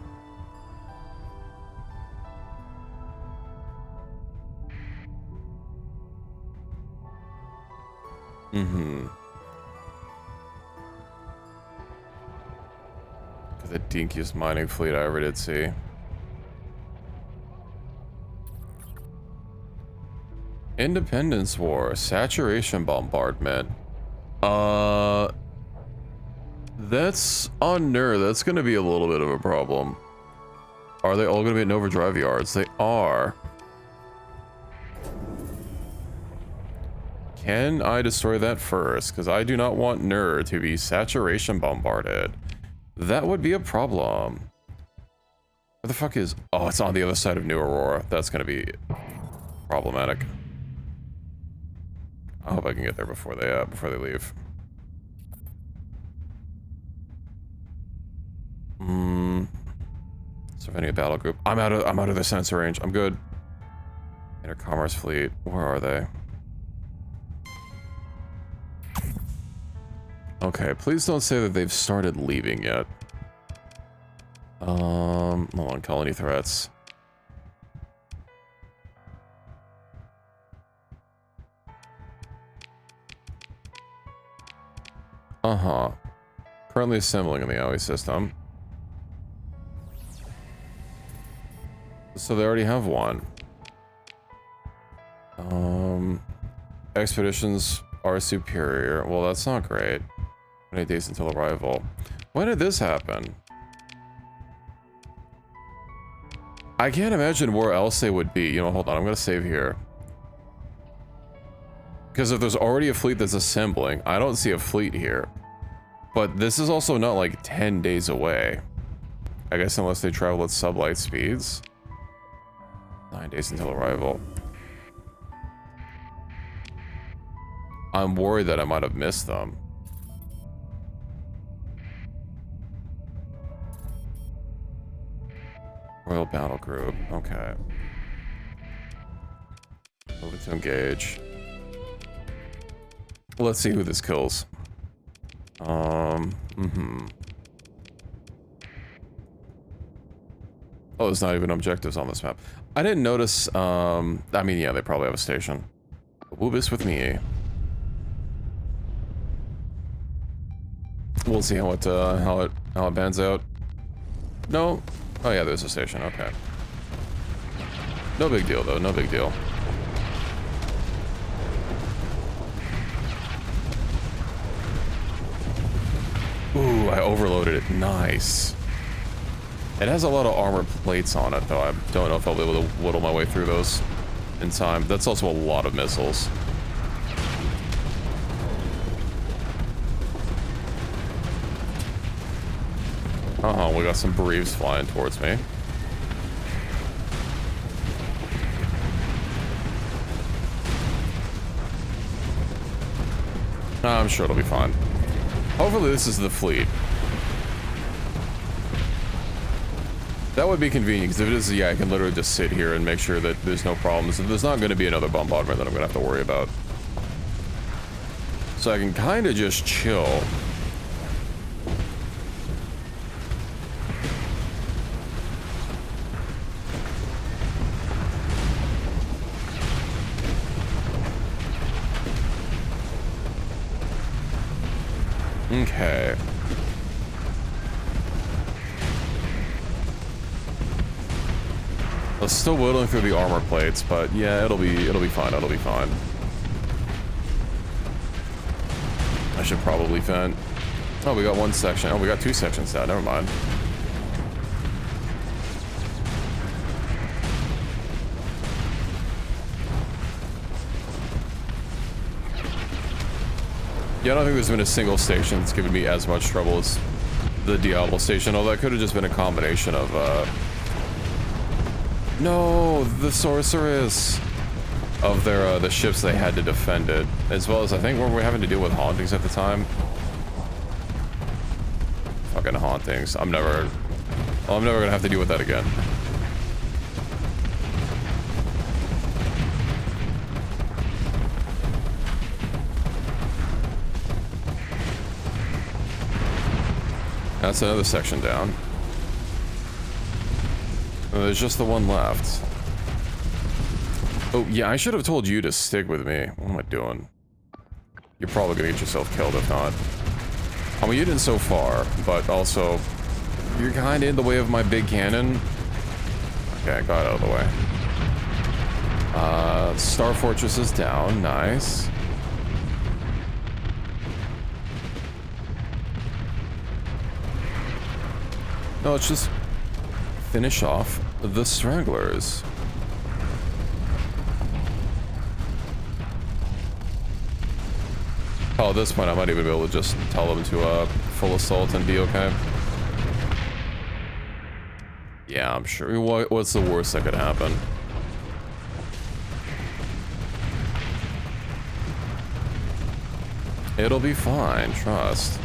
The dinkiest mining fleet I ever did see. Independence War, saturation bombardment. That's on Ner. That's gonna be a little bit of a problem. Are they all gonna be in overdrive yards? They are. Can I destroy that first? Because I do not want Ner to be saturation bombarded. That would be a problem. Where the fuck is... Oh, it's on the other side of New Aurora. That's gonna be problematic. I hope I can get there before they leave. Surveying a battle group. I'm out of the sensor range. I'm good. Intercommerce fleet. Where are they? Okay, please don't say that they've started leaving yet. Hold on, colony threats. Uh-huh. Currently assembling in the alley system. So they already have one. Expeditions are superior. Well, that's not great. 28 days until arrival. When did this happen? I can't imagine where else they would be. You know, hold on, I'm gonna save here. Because if there's already a fleet that's assembling, I don't see a fleet here. But this is also not like 10 days away. I guess unless they travel at sublight speeds. 9 days until arrival. I'm worried that I might have missed them. Royal Battle Group. Okay. Moving to engage. Let's see who this kills. Oh, there's not even objectives on this map. I didn't notice, I mean, yeah, they probably have a station. Woobis with me. We'll see how it pans out. No. Oh yeah, there's a station, okay. No big deal though, no big deal. Ooh, I overloaded it. Nice. It has a lot of armor plates on it, though. I don't know if I'll be able to whittle my way through those in time. That's also a lot of missiles. Uh-huh, we got some Bereaves flying towards me. I'm sure it'll be fine. Hopefully this is the fleet. That would be convenient, because if it is, yeah, I can literally just sit here and make sure that there's no problems. There's not going to be another bombardment that I'm going to have to worry about. So I can kind of just chill. Okay. I'm still whittling through the armor plates, but yeah, it'll be fine. It'll be fine. I should probably vent. Oh, we got one section. Oh, we got two sections now. Never mind. Yeah, I don't think there's been a single station that's given me as much trouble as the Diablo station, although that could have just been a combination of, no, the Sorceress of their, the ships they had to defend it, as well as I think were we having to deal with hauntings at the time? Fucking hauntings. I'm never gonna have to deal with that again. That's another section down. Oh, there's just the one left. Oh, yeah, I should have told you to stick with me. What am I doing? You're probably gonna get yourself killed if not. I mean, you didn't so far, but also, you're kind of in the way of my big cannon. Okay, I got out of the way. Star Fortress is down. Nice. No, let's just finish off the stragglers. Oh, at this point, I might even be able to just tell them to full assault and be okay. Yeah, I'm sure. What's the worst that could happen? It'll be fine, trust.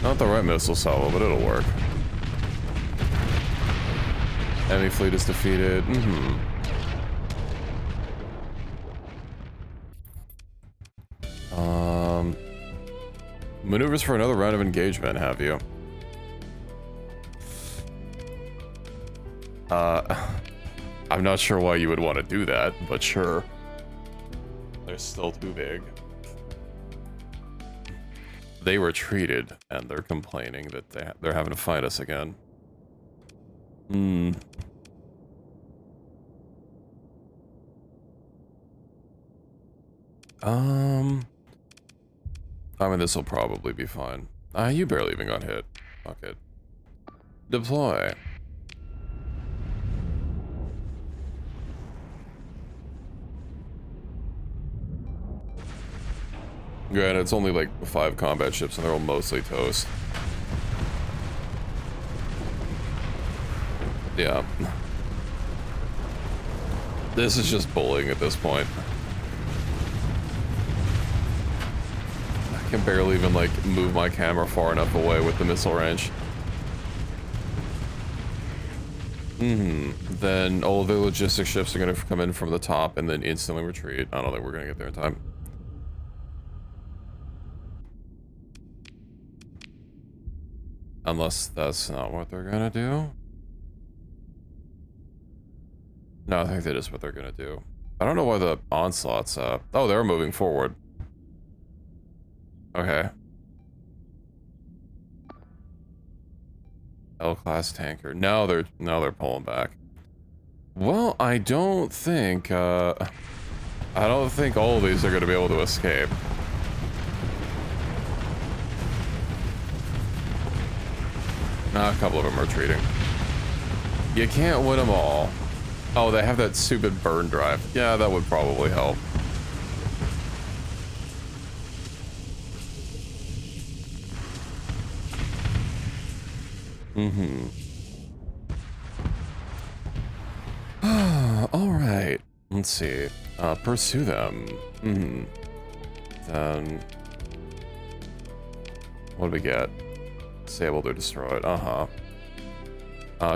Not the right missile salvo, but it'll work. Enemy fleet is defeated. Maneuvers for another round of engagement, have you? I'm not sure why you would want to do that, but sure. They're still too big. They retreated, and they're complaining that they're having to fight us again. I mean, this will probably be fine. You barely even got hit. Fuck it. Deploy. Granted, it's only like 5 combat ships, and they're all mostly toast. Yeah. This is just bullying at this point. I can barely even, like, move my camera far enough away with the missile range. Then all of the logistic ships are going to come in from the top and then instantly retreat. I don't think we're going to get there in time. Unless that's not what they're going to do. No, I think that is what they're going to do. I don't know why the onslaught's up. Oh, they're moving forward. Okay. L-class tanker. Now they're pulling back. Well, I don't think all of these are going to be able to escape. Nah, a couple of them are retreating. You can't win them all. Oh, they have that stupid burn drive. Yeah, that would probably help. All right. Let's see. Pursue them. Then what do we get? Disabled or destroyed.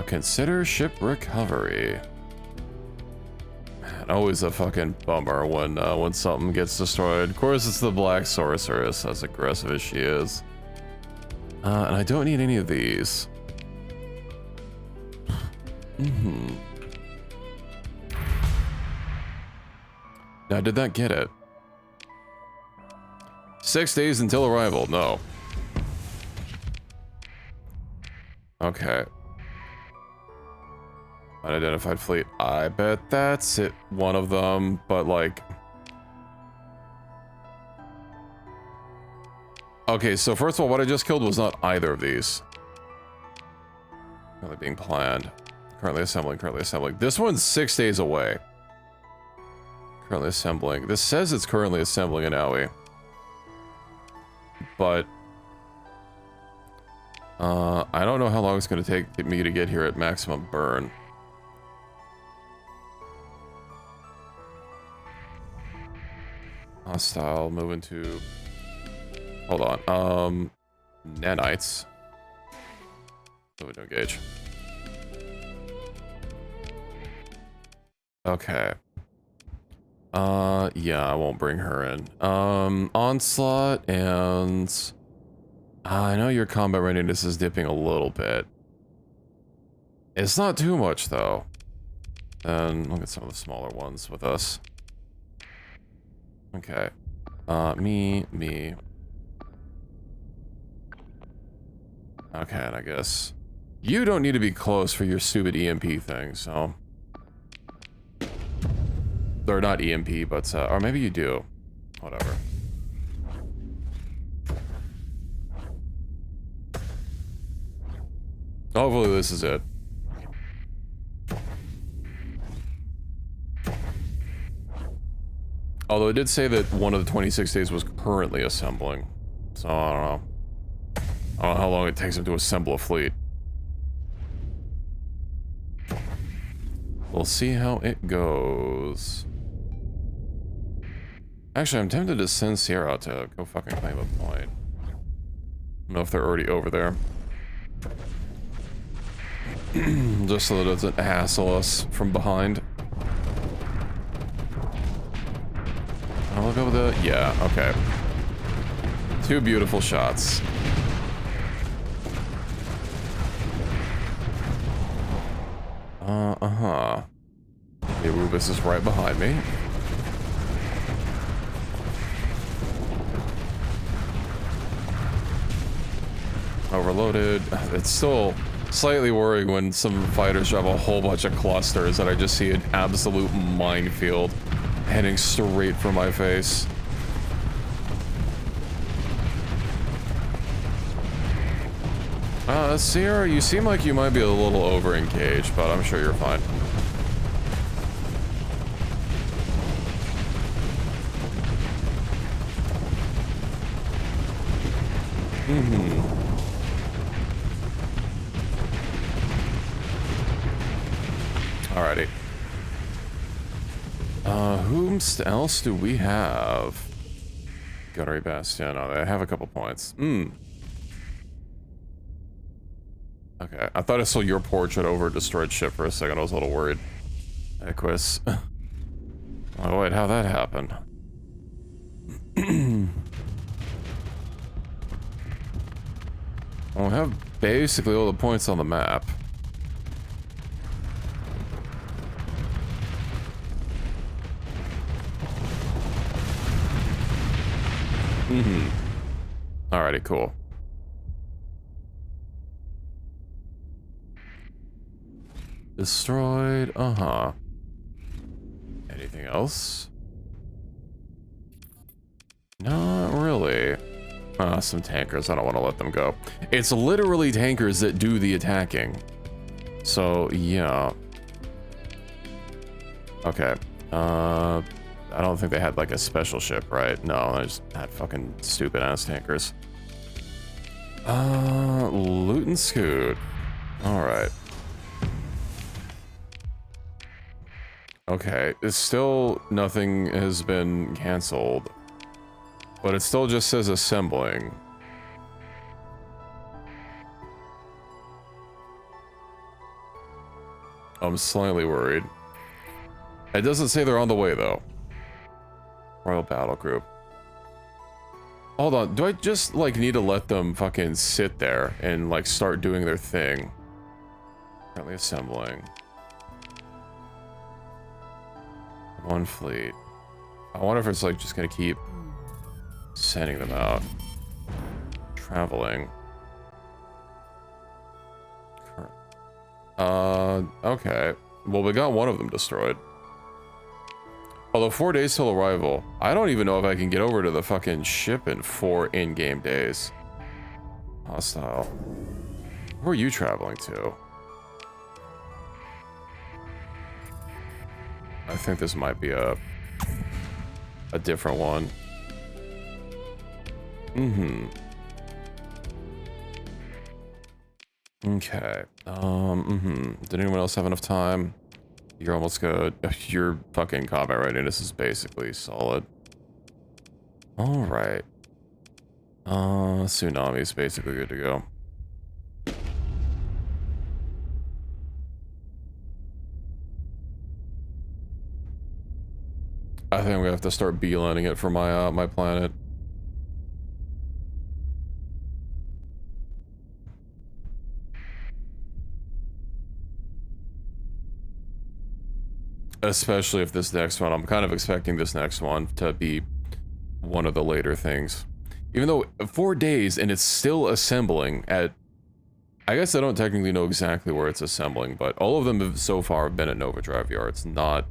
Consider ship recovery. Man, always a fucking bummer when something gets destroyed. Of course, it's the Black Sorceress, as aggressive as she is. And I don't need any of these. Now, did that get it? 6 days until arrival. No. Okay. Unidentified fleet. I bet that's it. One of them, but like... Okay, so first of all, what I just killed was not either of these. Currently being planned. Currently assembling, currently assembling. This one's 6 days away. Currently assembling. This says it's currently assembling an owie. But... I don't know how long it's going to take me to get here at maximum burn. Hostile, moving to... Hold on, nanites. Moving to engage. Okay. Yeah, I won't bring her in. Onslaught and... I know your combat readiness is dipping a little bit. It's not too much, though. And look at some of the smaller ones with us. Okay. Me. Okay, and I guess you don't need to be close for your stupid EMP thing, so. Or not EMP, but, or maybe you do. Whatever. Hopefully this is it. Although it did say that one of the 26 days was currently assembling. So, I don't know. I don't know how long it takes him to assemble a fleet. We'll see how it goes. Actually, I'm tempted to send Sierra out to go fucking claim a point. I don't know if they're already over there. Just so that it doesn't hassle us from behind. I'll look over the... Yeah, okay. 2 beautiful shots. Uh-huh. The Arubis is right behind me. Overloaded. It's still slightly worrying when some fighters drop a whole bunch of clusters and I just see an absolute minefield heading straight for my face. Sierra, you seem like you might be a little over engaged, but I'm sure you're fine. Alrighty. Whom else do we have? Gunnery Bastion. Oh, they have a couple points. Okay, I thought I saw your portrait over a destroyed ship for a second. I was a little worried. Equus. Oh, wait, how'd that happen? Well, we have basically all the points on the map. Alrighty, cool. Destroyed, Anything else? Not really. Some tankers, I don't want to let them go. It's literally tankers that do the attacking. So, yeah. Okay. I don't think they had like a special ship, right? No, they just had fucking stupid ass tankers. Loot and scoot. Alright. Okay, it's still nothing has been canceled. But it still just says assembling. I'm slightly worried. It doesn't say they're on the way though. Royal Battle Group. Hold on, do I just like need to let them fucking sit there and like start doing their thing? Currently assembling. One fleet. I wonder if it's like just gonna keep sending them out. Traveling. Okay. Well, we got one of them destroyed. Although 4 days till arrival. I don't even know if I can get over to the fucking ship in 4 in-game days. Hostile. Where are you traveling to? I think this might be a different one. Okay. Did anyone else have enough time? You're almost good. Your fucking combat readiness is basically solid. Alright. Tsunami's basically good to go. I think we have to start beelining it for my my planet. Especially if this next one, I'm kind of expecting this next one to be one of the later things. Even though 4 days and it's still assembling at... I guess I don't technically know exactly where it's assembling, but all of them have so far been at Nova Drive Yards, not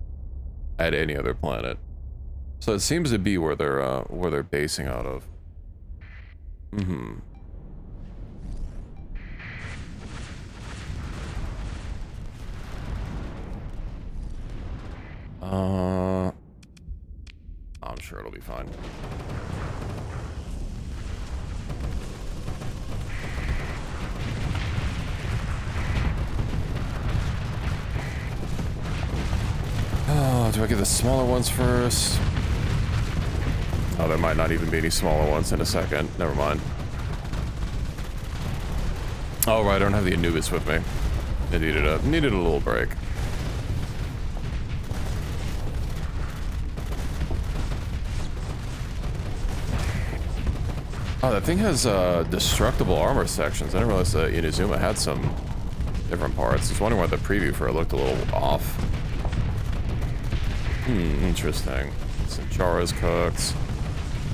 at any other planet. So it seems to be where they're basing out of. Mm-hmm. I'm sure it'll be fine. Oh, do I get the smaller ones first? Oh, there might not even be any smaller ones in a second. Never mind. Oh, right, I don't have the Anubis with me. I needed a little break. Oh, that thing has destructible armor sections. I didn't realize that Inazuma had some different parts. I was wondering why the preview for it looked a little off. Interesting. Sanjara's cooked.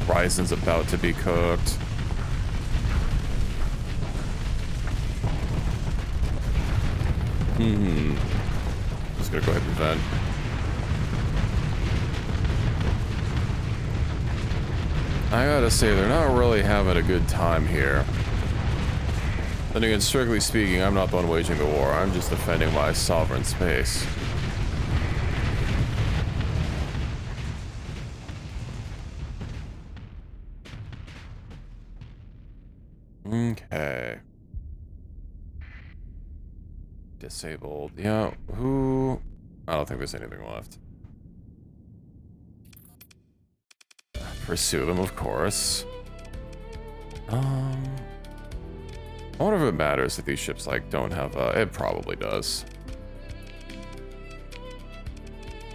Ryzen's about to be cooked. Just gonna go ahead and vent. I gotta say, they're not really having a good time here. Then again, strictly speaking, I'm not the one waging the war. I'm just defending my sovereign space. Okay. Disabled. Yeah, who... I don't think there's anything left. Pursue them, of course. I wonder if it matters if these ships, like, don't have, it probably does.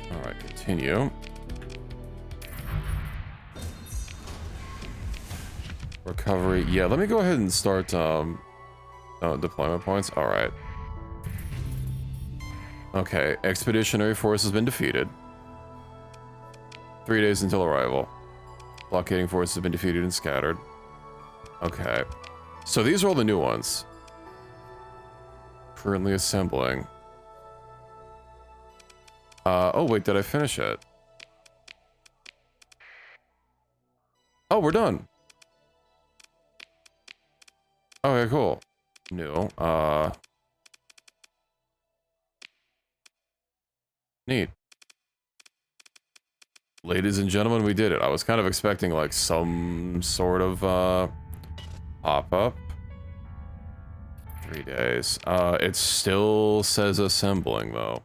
Alright, continue. Recovery. Yeah, let me go ahead and start, deployment points. Alright. Okay, Expeditionary Force has been defeated. 3 days until arrival. Blockading Force has been defeated and scattered. Okay. So these are all the new ones. Currently assembling. Oh wait, did I finish it? Oh, we're done. Okay, cool. New. Neat. Ladies and gentlemen, we did it. I was kind of expecting like some sort of pop-up. 3 days. It still says assembling though.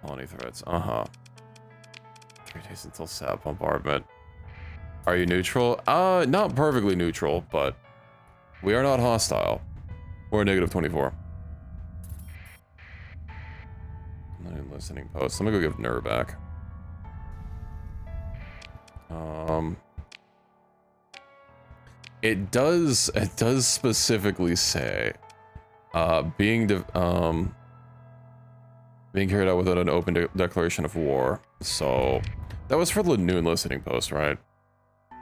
Colony threats. 3 days until SAP bombardment. Are you neutral? Not perfectly neutral, but we are not hostile. We're negative 24. Listening post. Let me go give Ner back. It does specifically say being carried out without an open declaration of war. So that was for the noon listening post, right?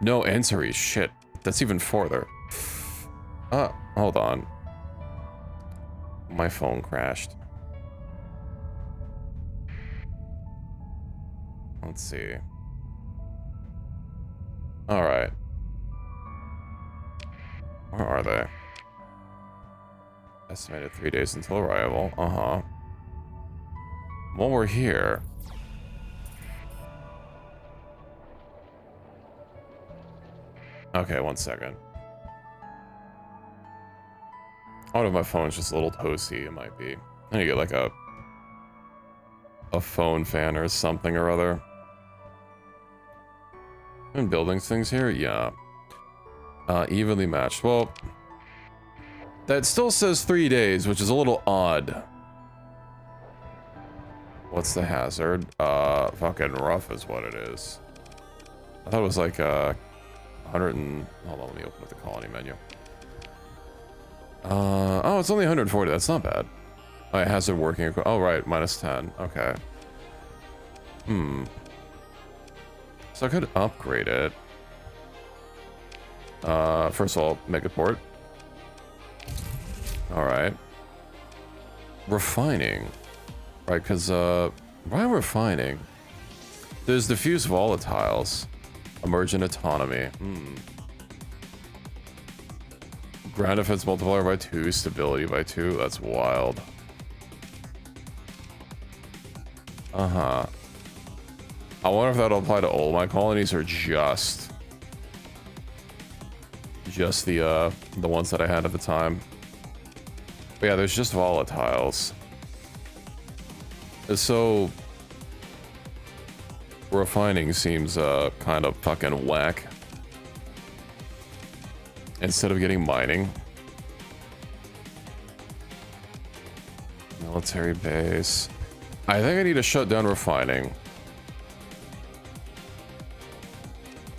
No, Ansari, shit. That's even farther. Hold on. My phone crashed. Let's see. Alright. Where are they? Estimated 3 days until arrival. While we're here... Okay, 1 second. I wonder if my phone's just a little toasty. It might be. I need to get like a phone fan or something or other. And building things here? Yeah. Evenly matched. Well, that still says 3 days, which is a little odd. What's the hazard? Fucking rough is what it is. I thought it was like 100 and... Hold on, let me open up the colony menu. Oh, it's only 140. That's not bad. Oh, hazard working. Oh, right. -10. Okay. So I could upgrade it. First of all, make a port. Alright. Refining. Right, because, why refining? There's diffuse volatiles. Emergent autonomy. Ground defense multiplier by 2, stability by 2. That's wild. I wonder if that'll apply to all my colonies or just the ones that I had at the time. But yeah, there's just volatiles. So refining seems kind of fucking whack. Instead of getting mining. Military base. I think I need to shut down refining.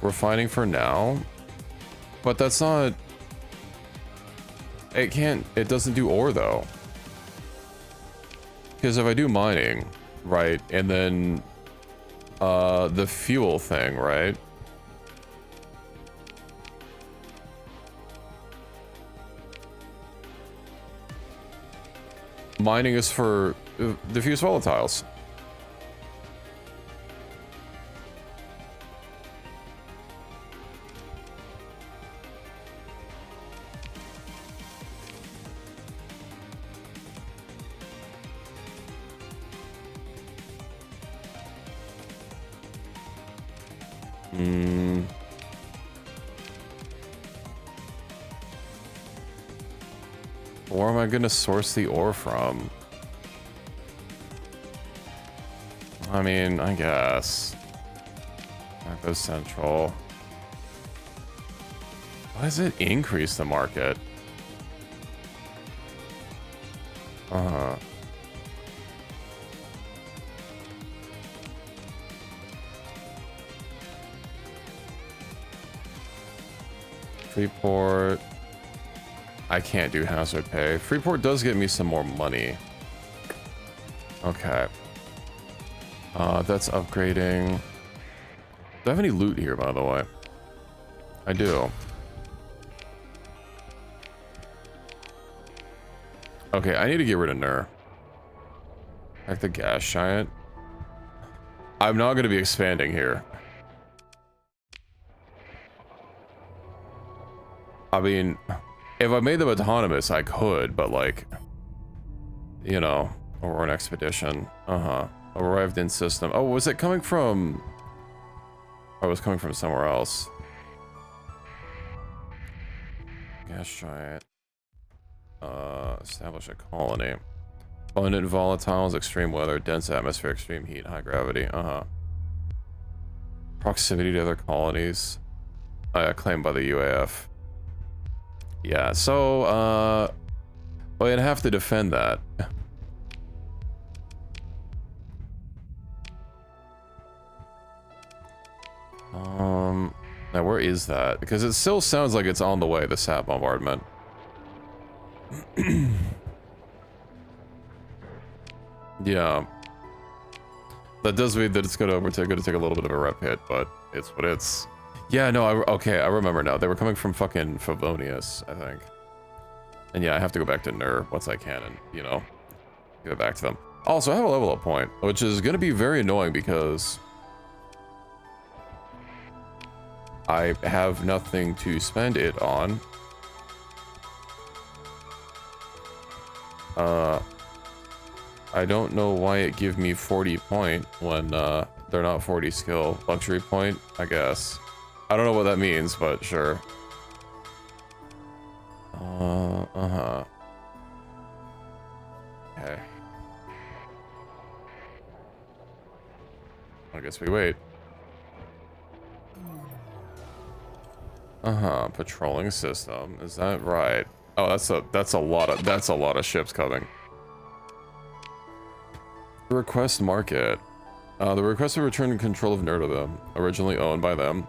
Refining for now. But that's not... It doesn't do ore though. Because if I do mining, right, and then the fuel thing, right? Mining is for diffuse volatiles. Where am I gonna source the ore from? I mean, I guess. That goes central. Why does it increase the market? Freeport. I can't do hazard pay. Freeport does get me some more money. Okay. That's upgrading. Do I have any loot here, by the way? I do. Okay, I need to get rid of Nur. Like the gas giant. I'm not going to be expanding here. I mean, if I made them autonomous, I could, but like, you know, or an expedition. Arrived in system. Oh, was it coming from... Oh, it was coming from somewhere else. Gas giant. Establish a colony. Abundant volatiles, extreme weather, dense atmosphere, extreme heat, high gravity. Proximity to other colonies. Claimed by the UAF. Yeah, so, well, I'd have to defend that. Now where is that? Because it still sounds like it's on the way, the SAT bombardment. Yeah. That does mean that it's gonna take a little bit of a rep hit, but it's what it's. Yeah, no, okay, I remember now. They were coming from fucking Favonius, I think. And yeah, I have to go back to Nur once I can and, you know, give it back to them. Also, I have a level up point, which is gonna be very annoying because I have nothing to spend it on. I don't know why it give me 40 point when they're not 40 skill. Luxury point, I guess. I don't know what that means, but sure. Okay. I guess we wait. Patrolling system. Is that right? Oh, that's a lot of ships coming. Request market. The request to return control of Nerdodom, originally owned by them.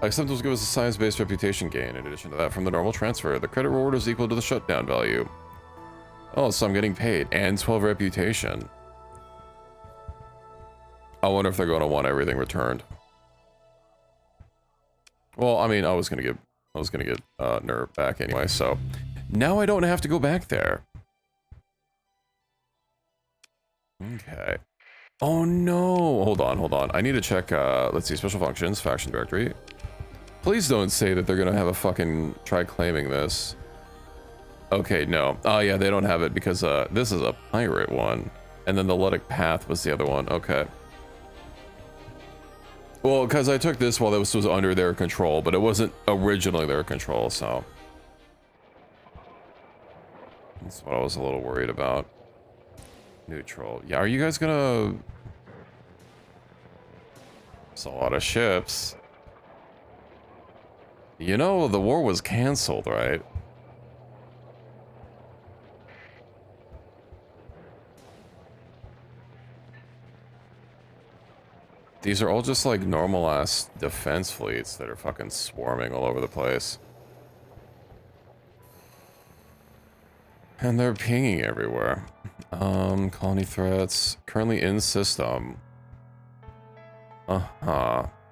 Acceptance will give us a science-based reputation gain. In addition to that, from the normal transfer, the credit reward is equal to the shutdown value. Oh, so I'm getting paid. And 12 reputation. I wonder if they're going to want everything returned. Well, I mean, I was gonna get Nerve back anyway, so now I don't have to go back there. Okay. Oh no! Hold on. I need to check. Let's see, special functions, faction directory. Please don't say that they're gonna have a fucking try claiming this. Okay, no. Oh yeah, they don't have it because this is a pirate one, and then the Ludic Path was the other one. Okay. Well, because I took this while this was under their control, but it wasn't originally their control, so that's what I was a little worried about. Neutral. Yeah, are you guys gonna... It's a lot of ships. You know, the war was canceled, right? These are all just like normal ass defense fleets that are fucking swarming all over the place. And they're pinging everywhere. Colony threats. Currently in system.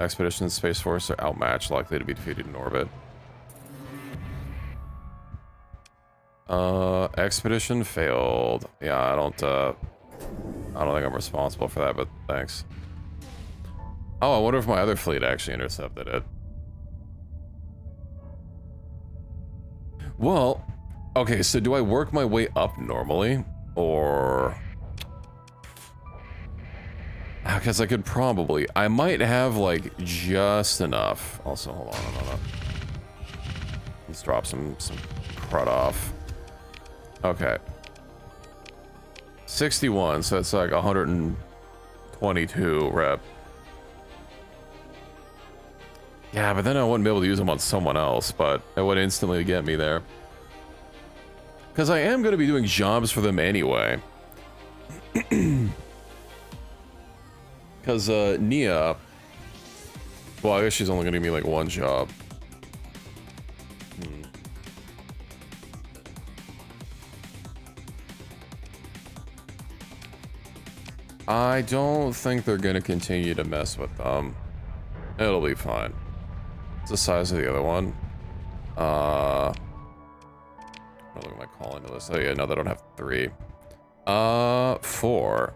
Expedition and Space Force are outmatched, likely to be defeated in orbit. Expedition failed. Yeah, I don't think I'm responsible for that, but thanks. Oh, I wonder if my other fleet actually intercepted it. Well, okay, so do I work my way up normally? Or... Because I could probably... I might have, like, just enough. Also, hold on. Let's drop some crud off. Okay. 61, so it's like 122 rep. Yeah, but then I wouldn't be able to use them on someone else, but it would instantly get me there. Because I am going to be doing jobs for them anyway. Because Nia... Well, I guess she's only going to give me like one job. I don't think they're going to continue to mess with them. It'll be fine. What's the size of the other one? What am I calling to this? Oh yeah, no, they don't have 3. 4.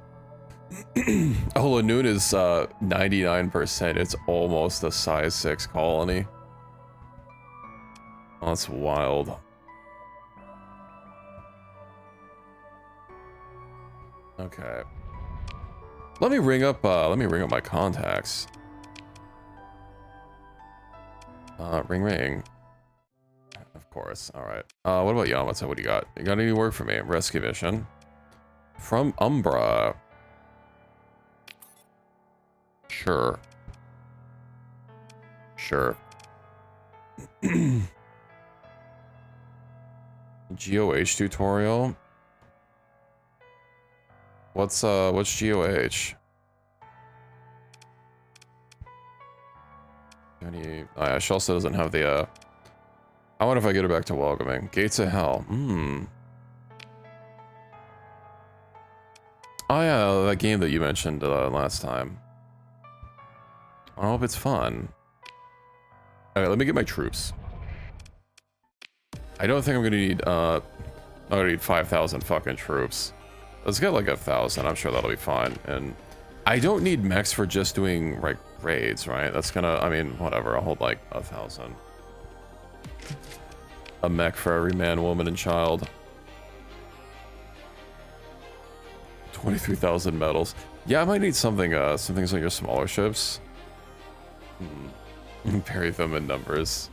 Oh, Lanoon is 99%. It's almost a size 6 colony. Oh, that's wild. Okay. Let me ring up my contacts. Ring. Of course. All right. What about Yamato? What do you got? You got any work for me? Rescue mission from Umbra. Sure. GOH tutorial. What's GOH? Any... Oh yeah, she also doesn't have the, I wonder if I get her back to welcoming. Gates of Hell. Oh yeah, that game that you mentioned last time. I hope it's fun. Alright, let me get my troops. I don't think I'm gonna need 5,000 fucking troops. Let's get like 1,000. I'm sure that'll be fine. And I don't need mechs for just doing like raids, right? That's gonna, I mean, whatever. I'll hold like 1,000. A mech for every man, woman, and child. 23,000 medals. Yeah, I might need something. Some things like your smaller ships. Bury them in numbers.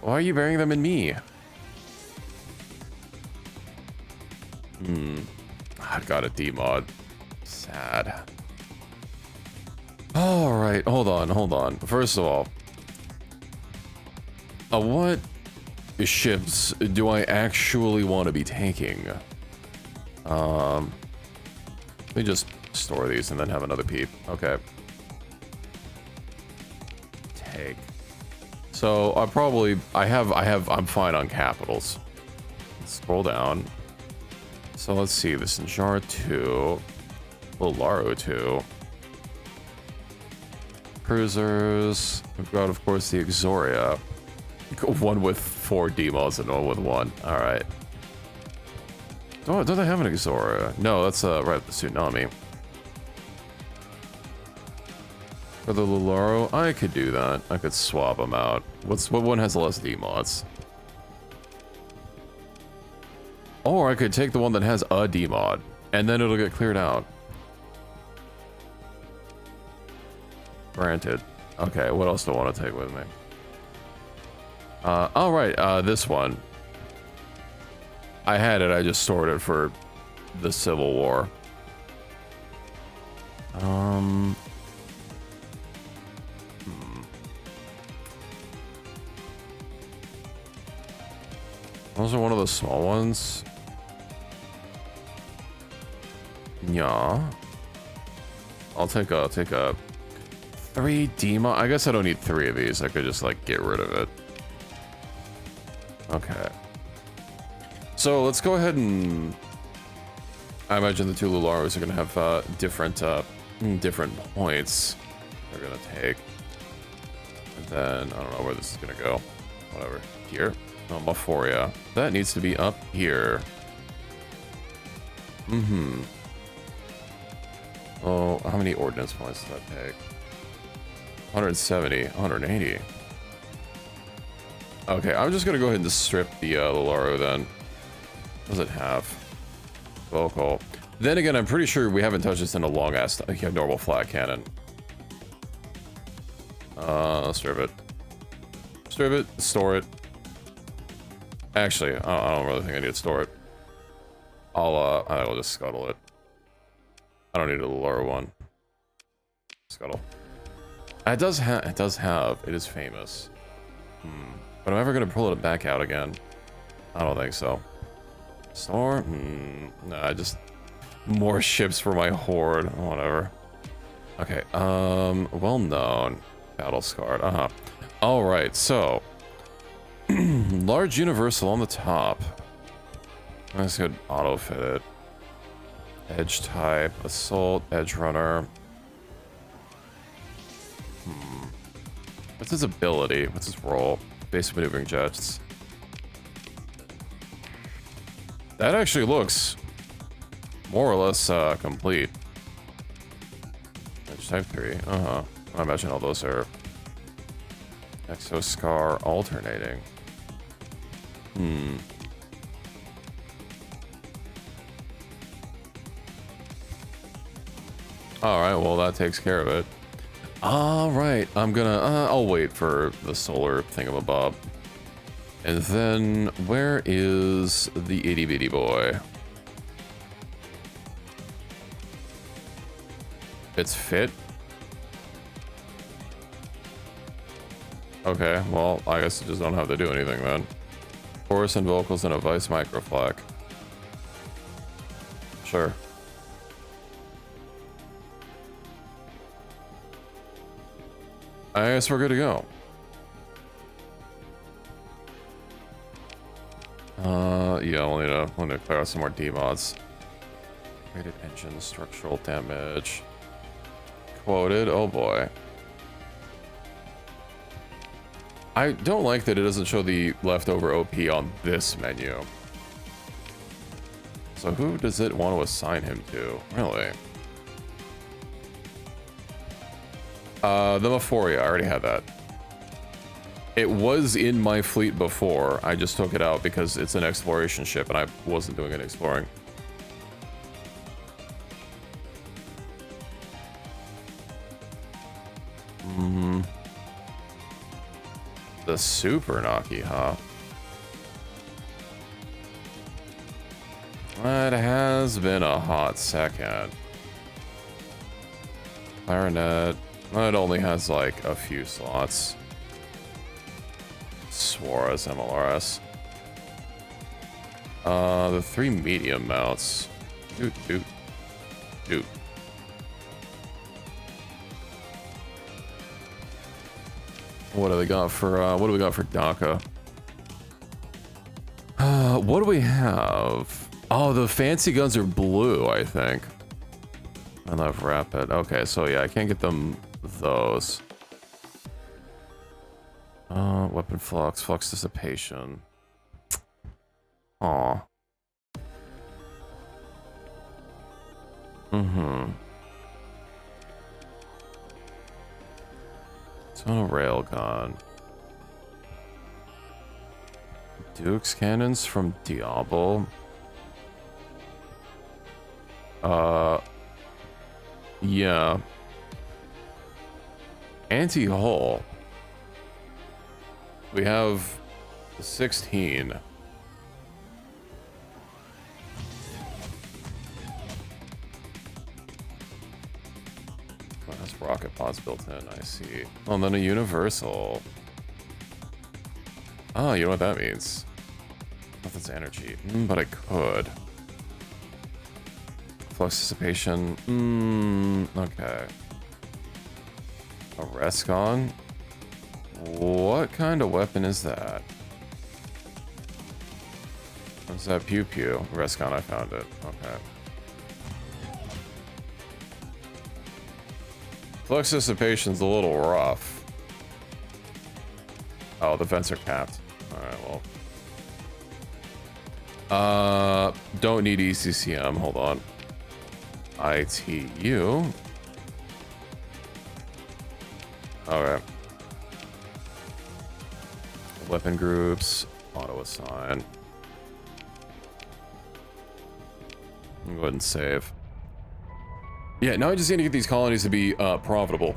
Why are you burying them in me? I got a D-mod. Sad. Alright, hold on. First of all, what ships do I actually want to be taking? Let me just store these and then have another peep. Okay. Take. So I'm fine on capitals. Let's scroll down. So let's see, the Sinjar 2, Bolaro 2. cruisers. We've got, of course, the Exoria. One with 4 D-mods and one with 1. Alright. Don't they have an Exoria? No, that's right, the Tsunami. For the Lularo, I could do that. I could swap them out. What one has less D-mods? Or I could take the one that has a D-mod, and then it'll get cleared out. Granted. Okay, what else do I want to take with me? Alright, this one. I had it, I just stored it for the Civil War. Those are one of the small ones. Yeah. I'll take a 3 demo. I guess I don't need 3 of these. I could just like get rid of it. Okay. So let's go ahead and I imagine the 2 Lularos are gonna have different points they're gonna take. And then I don't know where this is gonna go. Whatever. Here. Oh, Maphoria. That needs to be up here. Oh, how many ordnance points does that take? 170, 180. Okay, I'm just gonna go ahead and strip the Lularo then. What does it have? Vocal. Then again, I'm pretty sure we haven't touched this in a long ass normal flat cannon. Strip it. Strip it, store it. Actually, I don't really think I need to store it. I'll just scuttle it. I don't need a Lularo one. Scuttle. It does have, it is famous. But am I ever gonna pull it back out again? I don't think so. Store? Nah, just more ships for my horde. Whatever. Okay, well known. Battle scarred. Alright, so large universal on the top. Let's go auto fit it. Edge type, assault, edge runner. What's his ability? What's his role? Basic maneuvering jets. That actually looks more or less complete. Edge type 3. I imagine all those are Exo Scar alternating. Alright, well that takes care of it. Alright, I'm gonna, I'll wait for the solar thingamabob. And then, where is the itty bitty boy? It's fit? Okay, well, I guess I just don't have to do anything then. Chorus and vocals and a vice microflak. Sure. I guess we're good to go. Yeah, we'll need to clear out some more D-mods. Rated engine, structural damage. Quoted, oh boy. I don't like that it doesn't show the leftover OP on this menu. So who does it want to assign him to? Really? The Maphoria, I already had that. It was in my fleet before. I just took it out because it's an exploration ship and I wasn't doing any exploring. The Super Naki, huh? It has been a hot second. Clarinet. It only has like a few slots. Suarez MLRS. The 3 medium mounts. Doot. What do we got for DACA? What do we have? Oh, the fancy guns are blue, I think. I love rapid. Okay, so yeah, I can't get them those. Weapon flux, flux dissipation. Aw. Mm-hmm. It's on a railgun. Duke's cannons from Diablo. Yeah. Anti-hull. We have 16. Oh, that's rocket pods built in, I see. Oh, and then a universal. Oh, you know what that means. Nothing's energy. But I could. Flux dissipation. Okay. A Rescon? What kind of weapon is that? What's that? Pew Pew. Rescon, I found it. Okay. Flux dissipation's a little rough. Oh, the vents are capped. Alright, well. Don't need ECCM. Hold on. ITU. Okay. Weapon groups. Auto assign. Go ahead and save. Yeah, now I just need to get these colonies to be profitable.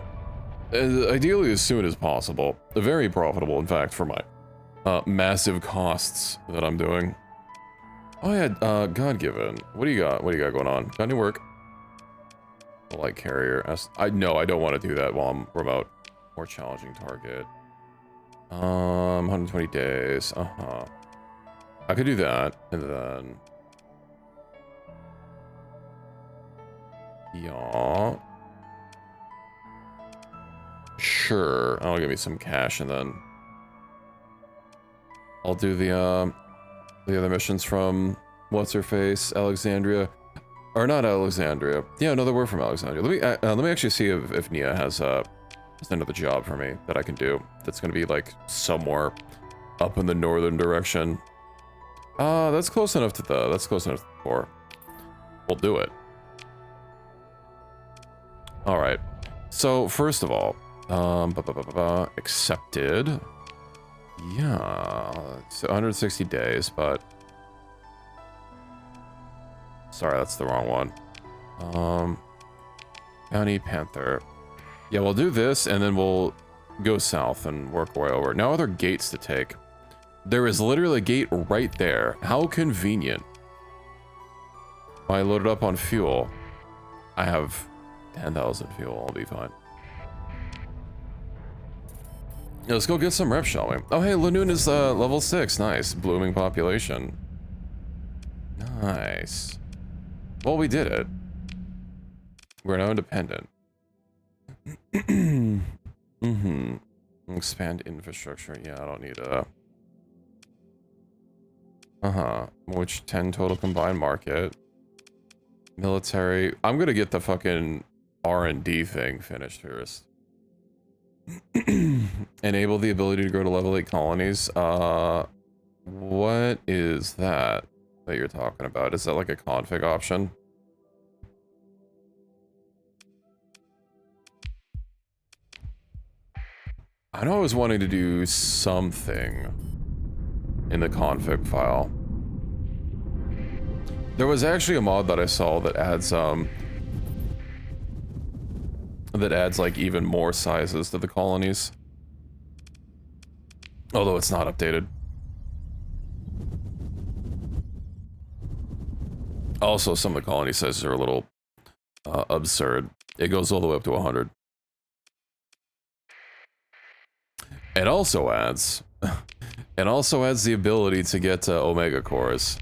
Ideally as soon as possible. Very profitable, in fact, for my massive costs that I'm doing. Oh yeah, God-given. What do you got? What do you got going on? Got any work? Light carrier. No, I don't want to do that while I'm remote. More challenging target. 120 days. I could do that, and then... Yeah. Sure. I'll give me some cash, and then... I'll do the other missions from... What's-her-face? Alexandria. Or not Alexandria. Yeah, no, they were from Alexandria. Let me actually see if Nia has another job for me that I can do. That's gonna be like somewhere up in the northern direction. That's close enough to that's close enough to the core. We'll do it. All right. So first of all, accepted. Yeah, it's 160 days, but. Sorry, that's the wrong one. Bounty Panther. Yeah, we'll do this, and then we'll go south and work our way over. Now, other gates to take. There is literally a gate right there. How convenient. I loaded up on fuel. I have 10,000 fuel. I'll be fine. Yeah, let's go get some reps, shall we? Oh, hey, Lanoon is level 6. Nice. Blooming population. Nice. Well, we did it. We're now independent. Expand infrastructure. Yeah, I don't need which 10 total combined market. Military. I'm gonna get the fucking R&D thing finished first. Enable the ability to grow to level 8 colonies. What is that you're talking about? Is that like a config option? I know I was wanting to do something in the config file. There was actually a mod that I saw that adds like even more sizes to the colonies. Although it's not updated. Also, some of the colony sizes are a little absurd. It goes all the way up to 100. It also adds the ability to get Omega cores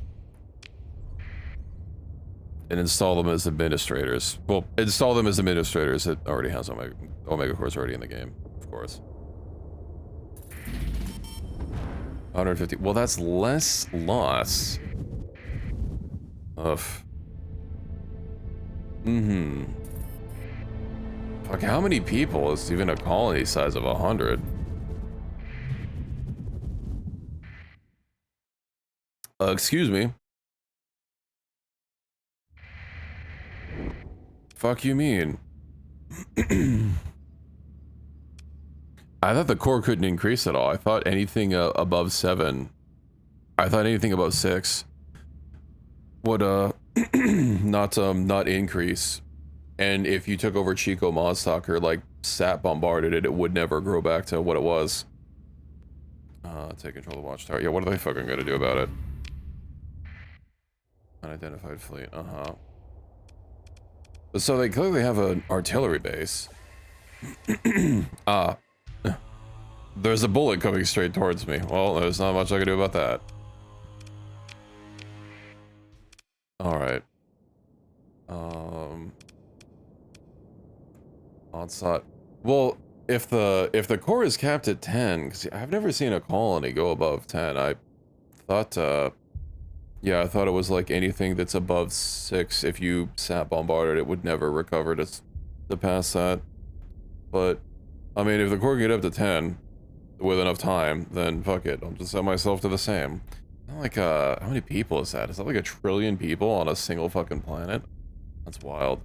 and install them as administrators. Well, install them as administrators. It already has Omega cores already in the game, of course. 150. Well, that's less loss. Ugh. Fuck, how many people is even a colony size of 100? Excuse me. Fuck you mean? I thought the core couldn't increase at all. I thought anything above 7. I thought anything above 6 would not increase. And if you took over Chico Monstocker, like sat bombarded it, it would never grow back to what it was. Take control of the watchtower. Yeah, what are they fucking gonna do about it? Unidentified fleet. So they clearly have an artillery base. There's a bullet coming straight towards me. Well, there's not much I can do about that. Alright. Onslaught. Well, if the core is capped at 10, because I've never seen a colony go above 10. I thought, yeah, I thought it was like anything that's above 6, if you sat bombarded, it would never recover to pass that. But, I mean, if the core can get up to 10 with enough time, then fuck it. I'll just set myself to the same. Like, how many people is that? Is that like 1 trillion people on a single fucking planet? That's wild.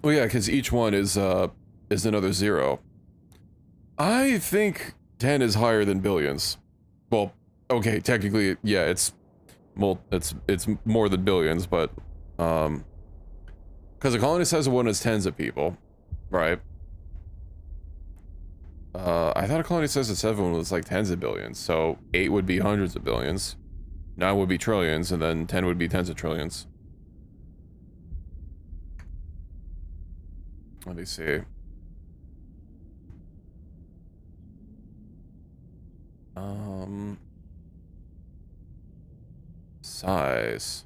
Well, yeah, because each one is another 0. I think 10 is higher than billions. Well, okay, technically, yeah, it's more than billions, but because a colony size of 1 is tens of people, right? I thought a colony size of 7 was like tens of billions, so 8 would be hundreds of billions, 9 would be trillions, and then 10 would be tens of trillions. Let me see. Size.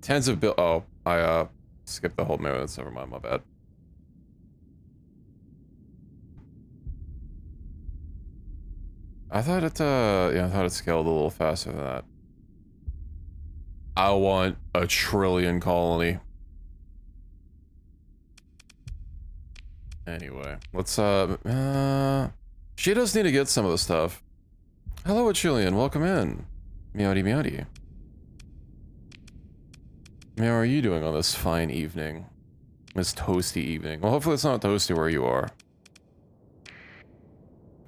Tens of oh, I skipped the whole mirror. That's never mind, my bad. I thought it yeah, I thought it scaled a little faster than that. I want 1 trillion colony. Anyway, let's she does need to get some of the stuff. Hello, Achillian, welcome in. Meowdy meowdy. How are you doing on this fine evening? This toasty evening. Well, hopefully it's not toasty where you are.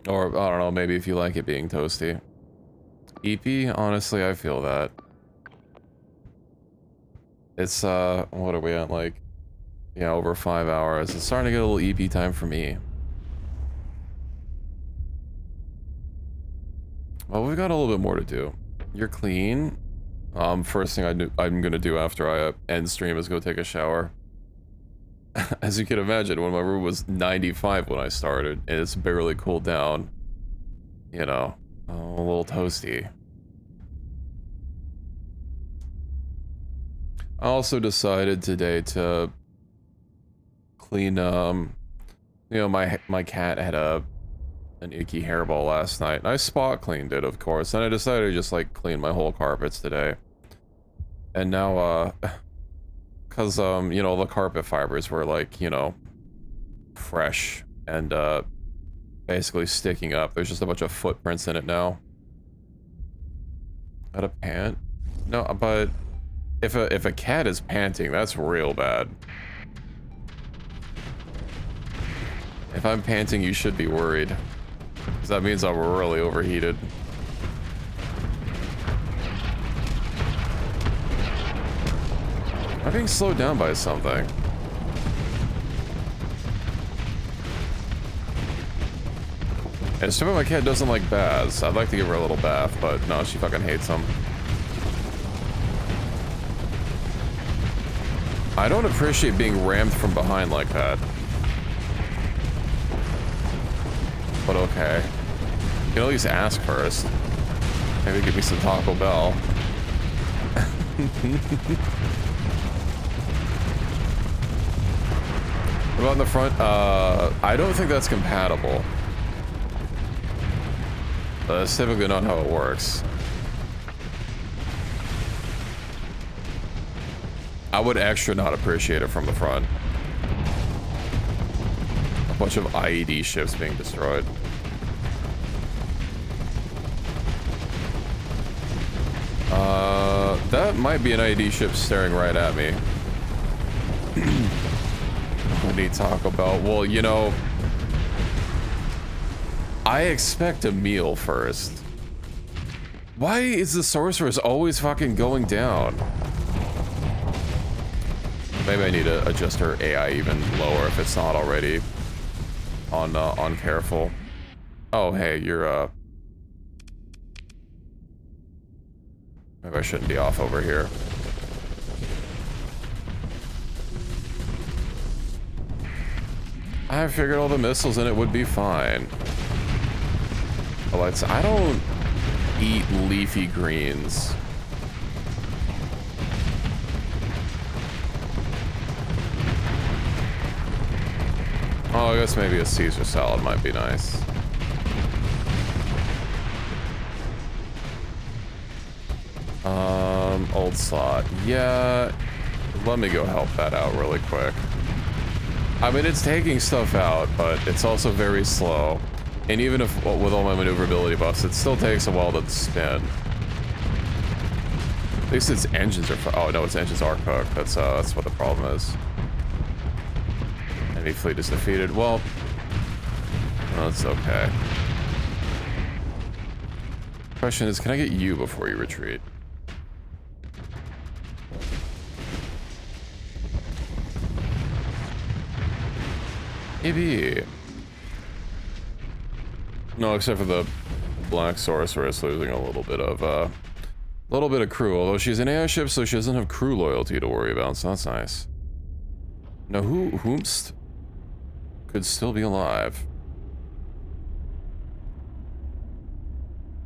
Or, I don't know, maybe if you like it being toasty. EP, honestly, I feel that. It's, what are we at, like? Yeah, over 5 hours. It's starting to get a little EP time for me. Well, we've got a little bit more to do. You're clean. First thing I'm gonna do after I end stream is go take a shower. As you can imagine, when my room was 95 when I started, and it's barely cooled down. You know, a little toasty. I also decided today to clean, you know, my cat had an icky hairball last night, and I spot cleaned it, of course, and I decided to just, like, clean my whole carpets today. And now, cause, you know, the carpet fibers were, like, you know, fresh, and, basically sticking up. There's just a bunch of footprints in it now. Got a pant? No, but if a cat is panting, that's real bad. If I'm panting, you should be worried. Because that means I'm really overheated. I'm being slowed down by something. And it's too bad my cat doesn't like baths. I'd like to give her a little bath, but no, she fucking hates them. I don't appreciate being rammed from behind like that. But okay. You can at least ask first. Maybe give me some Taco Bell. What about in the front? I don't think that's compatible. That's typically not how it works. I would extra not appreciate it from the front. bunch of IED ships being destroyed. That might be an IED ship staring right at me. What do you talk about? Well, you know, I expect a meal first. Why is the sorceress always fucking going down? Maybe I need to adjust her AI even lower if it's not already on careful. Oh, hey, you're maybe I shouldn't be off over here. I figured all the missiles in it would be fine. Alexa, I don't eat leafy greens. Oh, I guess maybe a Caesar salad might be nice. Old slot. Yeah, let me go help that out really quick. I mean, it's taking stuff out, but it's also very slow. And even if, with all my maneuverability buffs, it still takes a while to spin. At least its engines are, oh no, its engines are cooked. That's what the problem is. Enemy fleet is defeated. Well, that's okay. Question is, can I get you before you retreat? Maybe. No, except for the Black Sorceress losing a little bit of crew. Although she's an AI ship, so she doesn't have crew loyalty to worry about. So that's nice. Now, whomst could still be alive?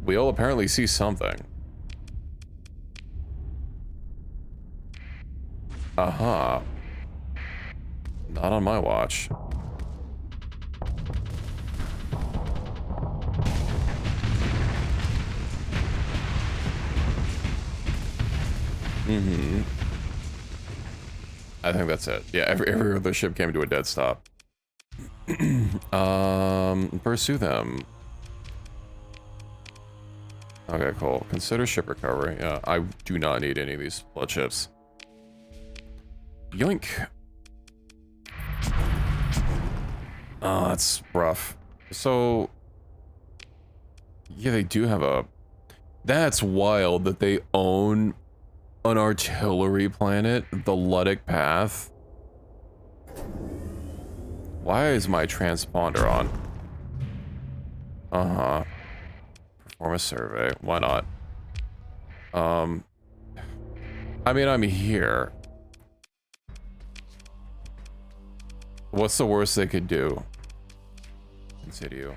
We all apparently see something. Aha. Not on my watch. Mm-hmm. I think that's it. Yeah, every other ship came to a dead stop. Pursue them. Okay, cool. Consider ship recovery. Yeah, I do not need any of these blood ships. Yoink. Oh, that's rough. So, yeah, they do have a... That's wild that they own an artillery planet, the Luddic Path. Why is my transponder on? Uh-huh. Perform a survey. Why not? I mean, I'm here. What's the worst they could do? Continue.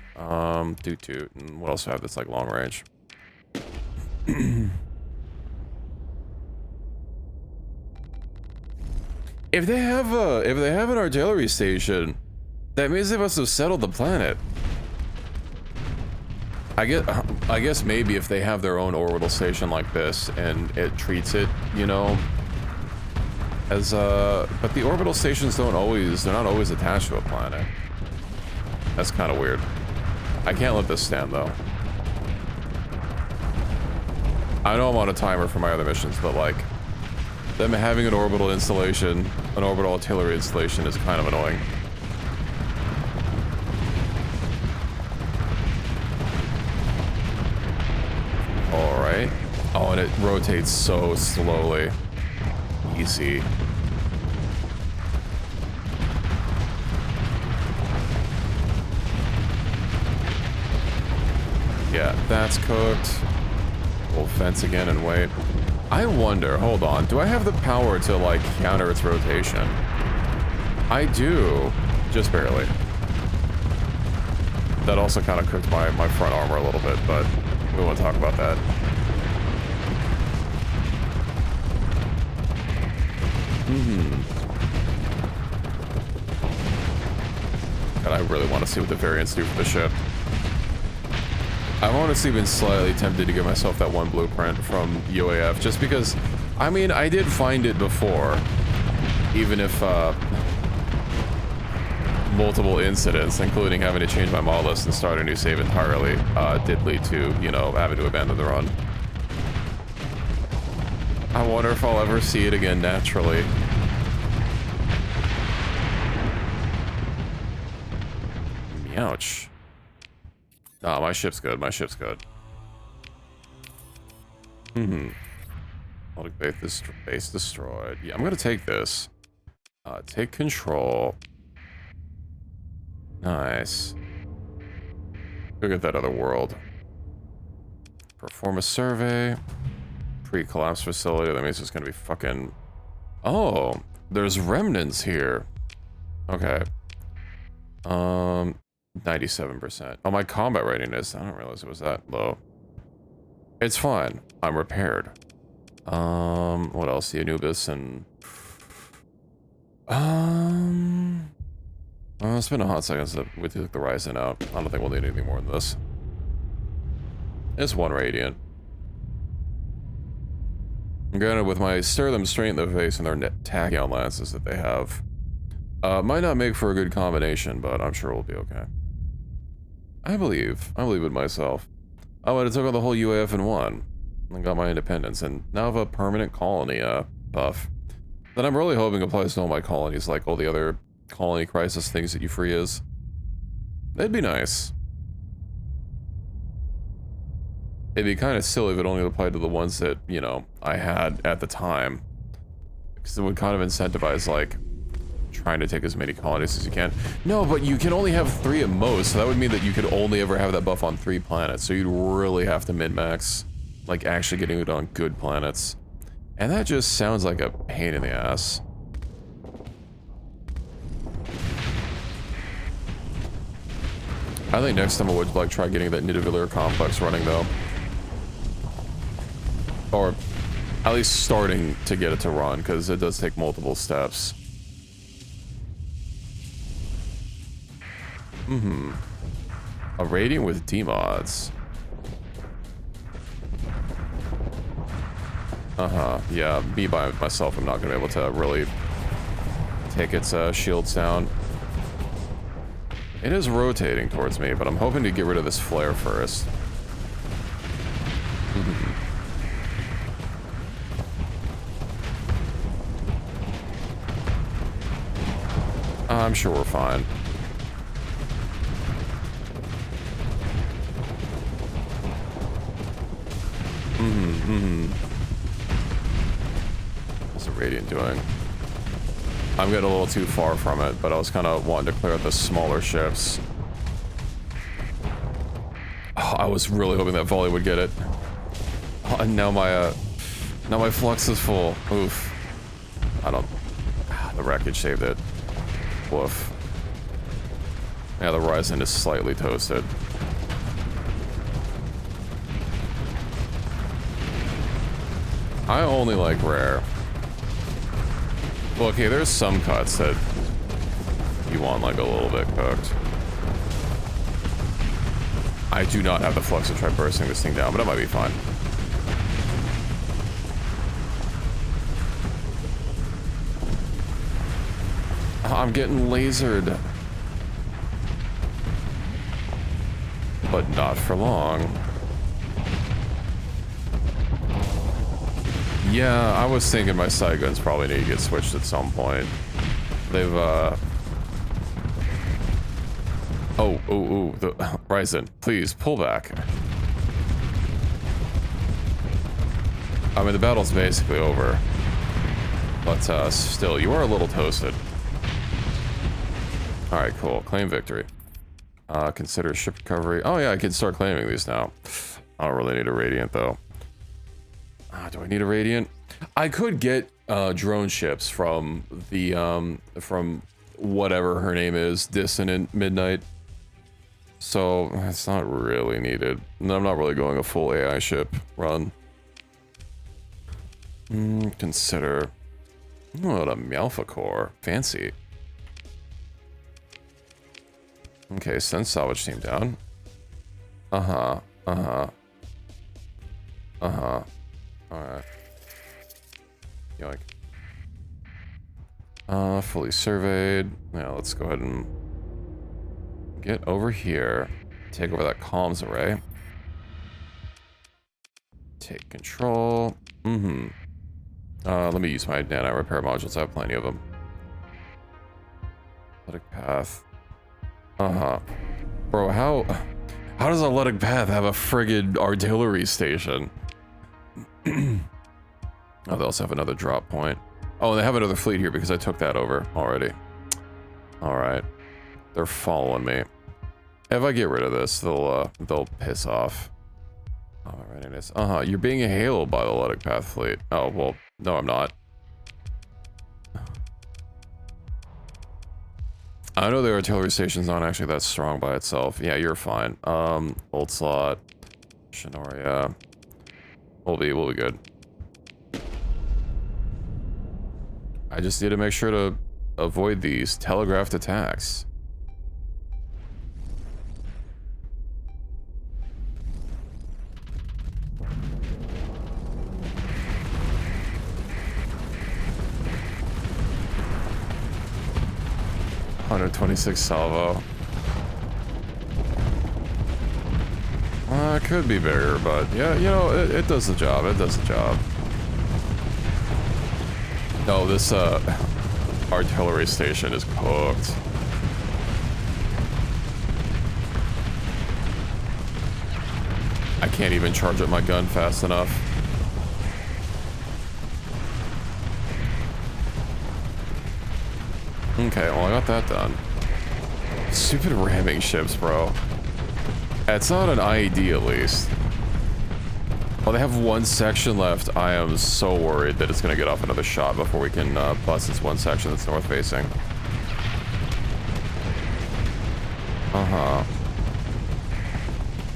Toot. And what else do I have that's like long range? If they have an artillery station, that means they must have settled the planet. I guess maybe if they have their own orbital station like this and it treats it, you know, as but the orbital stations they're not always attached to a planet. That's kind of weird. I can't let this stand though. I know I'm on a timer for my other missions, but like them having an orbital installation, an orbital artillery installation is kind of annoying. Alright. Oh, and it rotates so slowly. Easy. Yeah, that's cooked. We'll fence again and wait. I wonder, hold on, do I have the power to, like, counter its rotation? I do. Just barely. That also kind of cooked my front armor a little bit, but we won't talk about that. God, I really want to see what the variants do for the ship. I've honestly been slightly tempted to give myself that one blueprint from UAF, just because, I mean, I did find it before, even if multiple incidents, including having to change my mod list and start a new save entirely, did lead to, you know, having to abandon the run. I wonder if I'll ever see it again naturally. Ouch. Oh, my ship's good. My ship's good. Base destroyed. Yeah, I'm gonna take this. Take control. Nice. Go get that other world. Perform a survey. Pre-collapse facility. That means it's gonna be fucking... Oh, there's remnants here. Okay. 97%. Oh, my combat readiness. I didn't realize it was that low. It's fine. I'm repaired. What else? The Anubis and... Well, it's been a hot second since we took the Ryzen out. I don't think we'll need anything more than this. It's 1 Radiant. Granted, with my stare them straight in the face and their tachyon lances that they have, might not make for a good combination, but I'm sure we'll be okay. I believe in myself. Oh, and I took on the whole UAF in one, and got my independence, and now have a permanent colony buff that I'm really hoping applies to all my colonies, like all the other colony crisis things that you free is. That'd be nice. It'd be kind of silly if it only applied to the ones that, you know, I had at the time, because it would kind of incentivize, like, trying to take as many colonies as you can. No, but you can only have 3 at most, so that would mean that you could only ever have that buff on 3 planets, so you'd really have to min-max, like, actually getting it on good planets. And that just sounds like a pain in the ass. I think next time I would, like, try getting that Nidavellir complex running, though. Or at least starting to get it to run, because it does take multiple steps. A Radiant with D-mods. Yeah, me by myself, I'm not going to be able to really take its shields down. It is rotating towards me, but I'm hoping to get rid of this flare first. I'm sure we're fine. What's the Radiant doing? I'm getting a little too far from it, but I was kind of wanting to clear out the smaller ships. Oh, I was really hoping that volley would get it. Oh, and now my flux is full. Oof. I don't... The wreckage saved it. Woof. Yeah, the Ryzen is slightly toasted. I only like rare. Well, okay, there's some cuts that you want like a little bit cooked. I do not have the flux to try bursting this thing down, but it might be fine. I'm getting lasered. But not for long. Yeah, I was thinking my side guns probably need to get switched at some point. They've, Oh, the Ryzen, please, pull back. I mean, the battle's basically over. But, still, you are a little toasted. Alright, cool. Claim victory. Consider ship recovery. Oh, yeah, I can start claiming these now. I don't really need a Radiant, though. Do I need a Radiant? I could get drone ships from the from whatever her name is, Dissonant Midnight. So it's not really needed. And I'm not really going a full AI ship run. Consider. Oh, the Malfa core. Fancy. Okay, send salvage team down. Alright. Yoink. Fully surveyed. Yeah, let's go ahead and get over here. Take over that comms array. Take control. Let me use my nano repair modules. I have plenty of them. Athletic path. Bro, how does Athletic Path have a friggin' artillery station? Oh, they also have another drop point. Oh, they have another fleet here because I took that over already. Alright. They're following me. If I get rid of this, they'll piss off. Oh, my readiness. You're being haloed by the Athletic Path fleet. Oh, well, no, I'm not. I know the artillery station's not actually that strong by itself. Yeah, you're fine. Old slot. Shinoria. We'll be good. I just need to make sure to avoid these telegraphed attacks. $126 salvo. It could be bigger, but yeah, you know, it does the job. It does the job. No, this artillery station is cooked. I can't even charge up my gun fast enough. Okay, well, I got that done. Stupid ramming ships, bro. It's not an IED, at least. Well, they have one section left. I am so worried that it's going to get off another shot before we can bust this one section that's north-facing.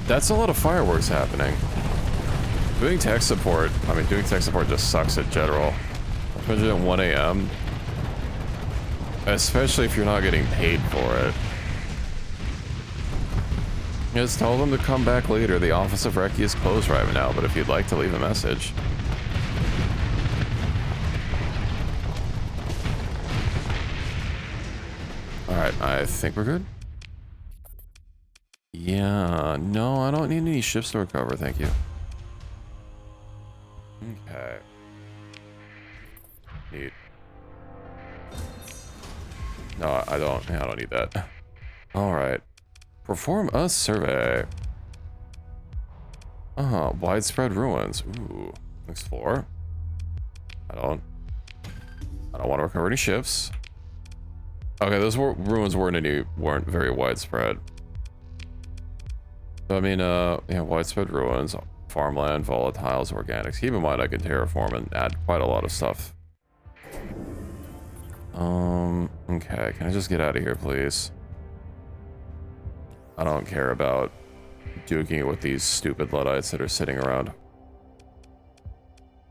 That's a lot of fireworks happening. Doing tech support just sucks in general. Especially at 1 a.m. Especially if you're not getting paid for it. Just tell them to come back later. The office of Recce is closed right now, but if you'd like to leave a message. Alright, I think we're good. Yeah, no, I don't need any ships to recover, thank you. Okay. Neat. No, I don't need that. Alright. Perform a survey. Widespread ruins. Ooh. Explore. I don't want to recover any ships. Okay, those ruins weren't very widespread. I mean, yeah, widespread ruins, farmland, volatiles, organics. Keep in mind I can terraform and add quite a lot of stuff. Okay, can I just get out of here, please? I don't care about duking it with these stupid Luddites that are sitting around.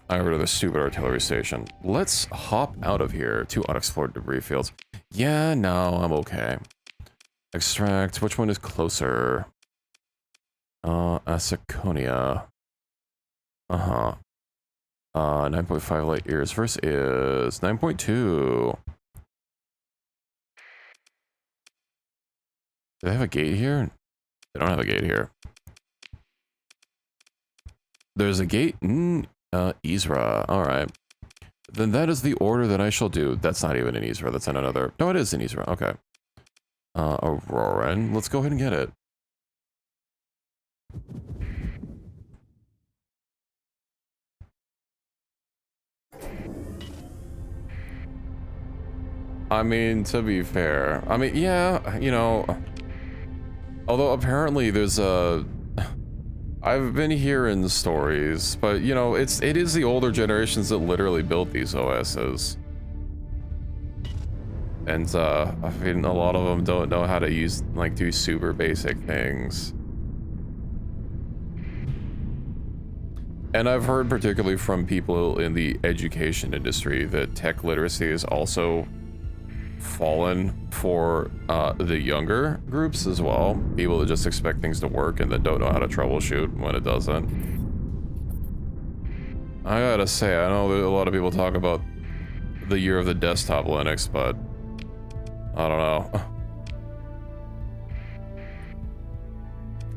I got rid of the stupid artillery station. Let's hop out of here to unexplored debris fields. Yeah, no, I'm okay. Extract, which one is closer? Asaconia. 9.5 light years versus 9.2. Do they have a gate here? They don't have a gate here. There's a gate in Isra. Alright. Then that is the order that I shall do. That's not even in Isra. That's in another... No, it is in Isra. Okay. Auroran. Let's go ahead and get it. I mean, to be fair, I mean, yeah, you know, although apparently there's a, I've been hearing stories, but you know, it is the older generations that literally built these OSs. And, I mean, a lot of them don't know how to do super basic things. And I've heard particularly from people in the education industry that tech literacy is also fallen for the younger groups as well. People that just expect things to work and then don't know how to troubleshoot when it doesn't. I gotta say, I know that a lot of people talk about the year of the desktop Linux, but I don't know.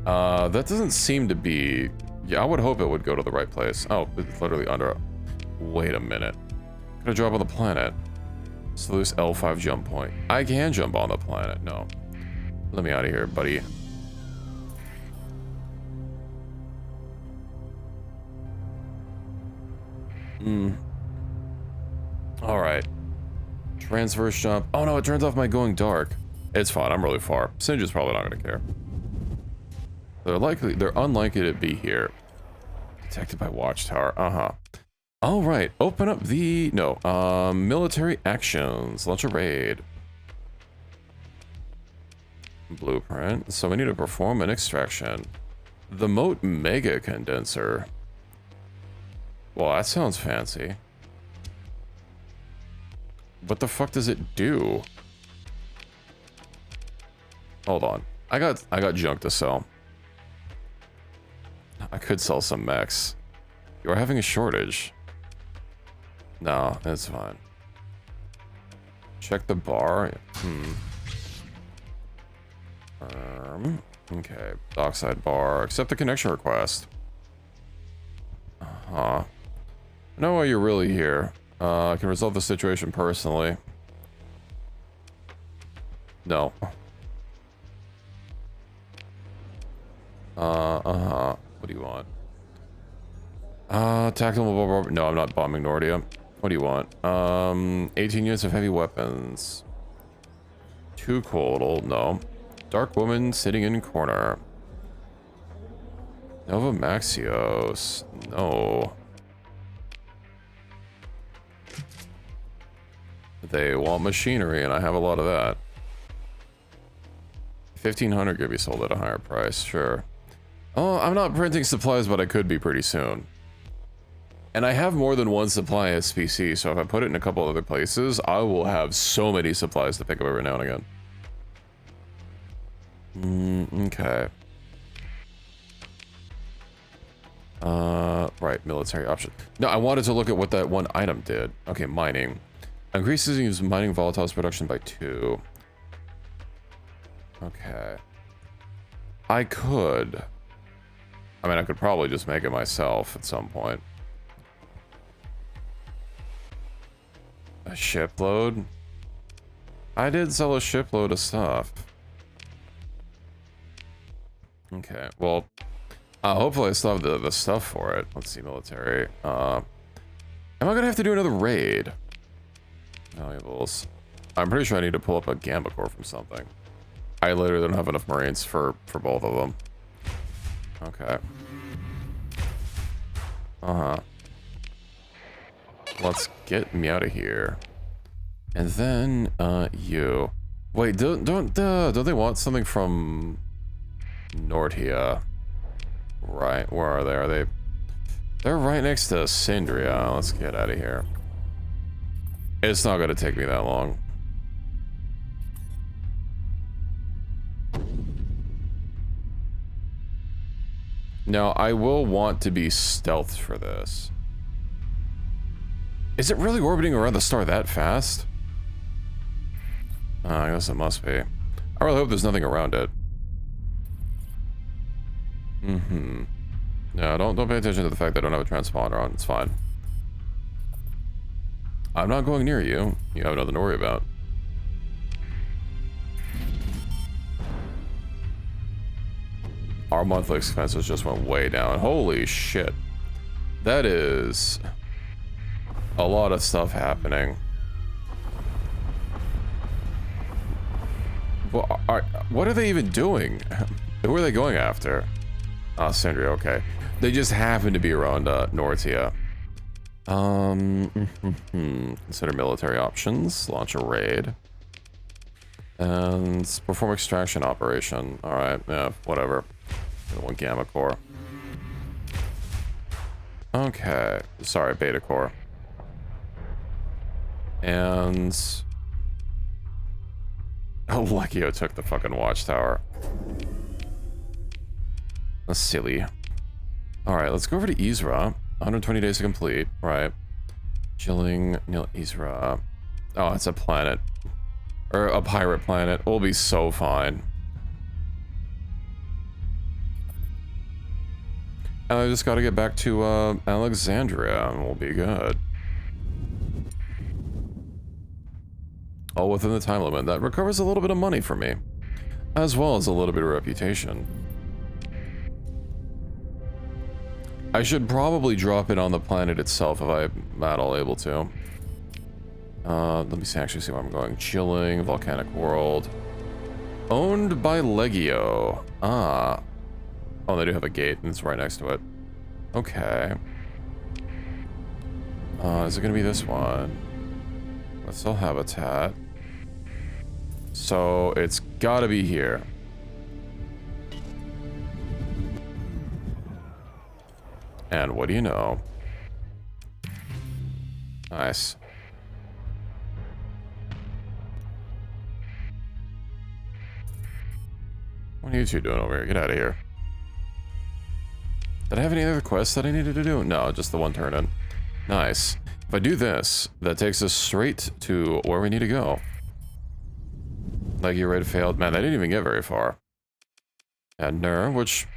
That doesn't seem to be... Yeah, I would hope it would go to the right place. Oh, it's literally under... Wait a minute. Gonna drop on the planet. So there's L5 jump point. I can jump on the planet. No. Let me out of here, buddy. Alright. Transverse jump. Oh no, it turns off my going dark. It's fine, I'm really far. Sinja's probably not gonna care. They're unlikely to be here. Detected by watchtower. Alright, open up the... No, military actions. Launch a raid. Blueprint. So we need to perform an extraction. The Moat Mega Condenser. Well, that sounds fancy. What the fuck does it do? Hold on. I got junk to sell. I could sell some mechs. You are having a shortage. No, it's fine. Check the bar. Okay. Dockside bar. Accept the connection request. I know why you're really here. I can resolve the situation personally. No. What do you want? Tactical mobile... No, I'm not bombing Nordia. What do you want? 18 units of heavy weapons. 2 coal. No. Dark woman sitting in corner. Nova Maxios. No. They want machinery, and I have a lot of that. 1,500 could be sold at a higher price, sure. Oh, I'm not printing supplies, but I could be pretty soon. And I have more than one supply SPC, so if I put it in a couple other places, I will have so many supplies to pick up every now and again. Okay. Right, military option. No, I wanted to look at what that one item did. Okay, mining. Increases mining volatiles production by 2. Okay. I could. I mean, I could probably just make it myself at some point. A shipload? I did sell a shipload of stuff. Okay, well, hopefully I still have the stuff for it. Let's see, military. Am I gonna have to do another raid? Valuables. I'm pretty sure I need to pull up a Gamma Core from something. I literally don't have enough Marines for both of them. Okay. Let's get me out of here. And then, you. Wait, don't they want something from Nortia? Right, where are they? Are they? They're right next to Syndria. Let's get out of here. It's not gonna take me that long. Now, I will want to be stealthed for this. Is it really orbiting around the star that fast? I guess it must be. I really hope there's nothing around it. No, don't pay attention to the fact that I don't have a transponder on. It's fine. I'm not going near you. You have nothing to worry about. Our monthly expenses just went way down. Holy shit. That is a lot of stuff happening. What are they even doing? Who are they going after? Ah, Syndria, okay. They just happen to be around Nortia. Consider military options. Launch a raid. And perform extraction operation. Alright, yeah, whatever. One Gamma Core. Okay. Sorry, Beta Core. And... Oh, Lekio took the fucking watchtower. That's silly. Alright, let's go over to Isra. 120 days to complete. Right. Chilling, Nil Isra. Oh, it's a planet. Or a pirate planet. We'll be so fine. And I just gotta get back to Alexandria and we'll be good. All within the time limit. That recovers a little bit of money for me, as well as a little bit of reputation. I should probably drop it on the planet itself if I'm at all able to. Let me actually see where I'm going. Chilling, volcanic world. Owned by Legio. Ah. Oh, they do have a gate, and it's right next to it. Okay. Is it gonna be this one? Let's still habitat. So, it's gotta be here. And what do you know? Nice. What are you two doing over here? Get out of here. Did I have any other quests that I needed to do? No, just the one turn in. Nice. If I do this, that takes us straight to where we need to go. Like you already failed. Man, I didn't even get very far. And Ner, which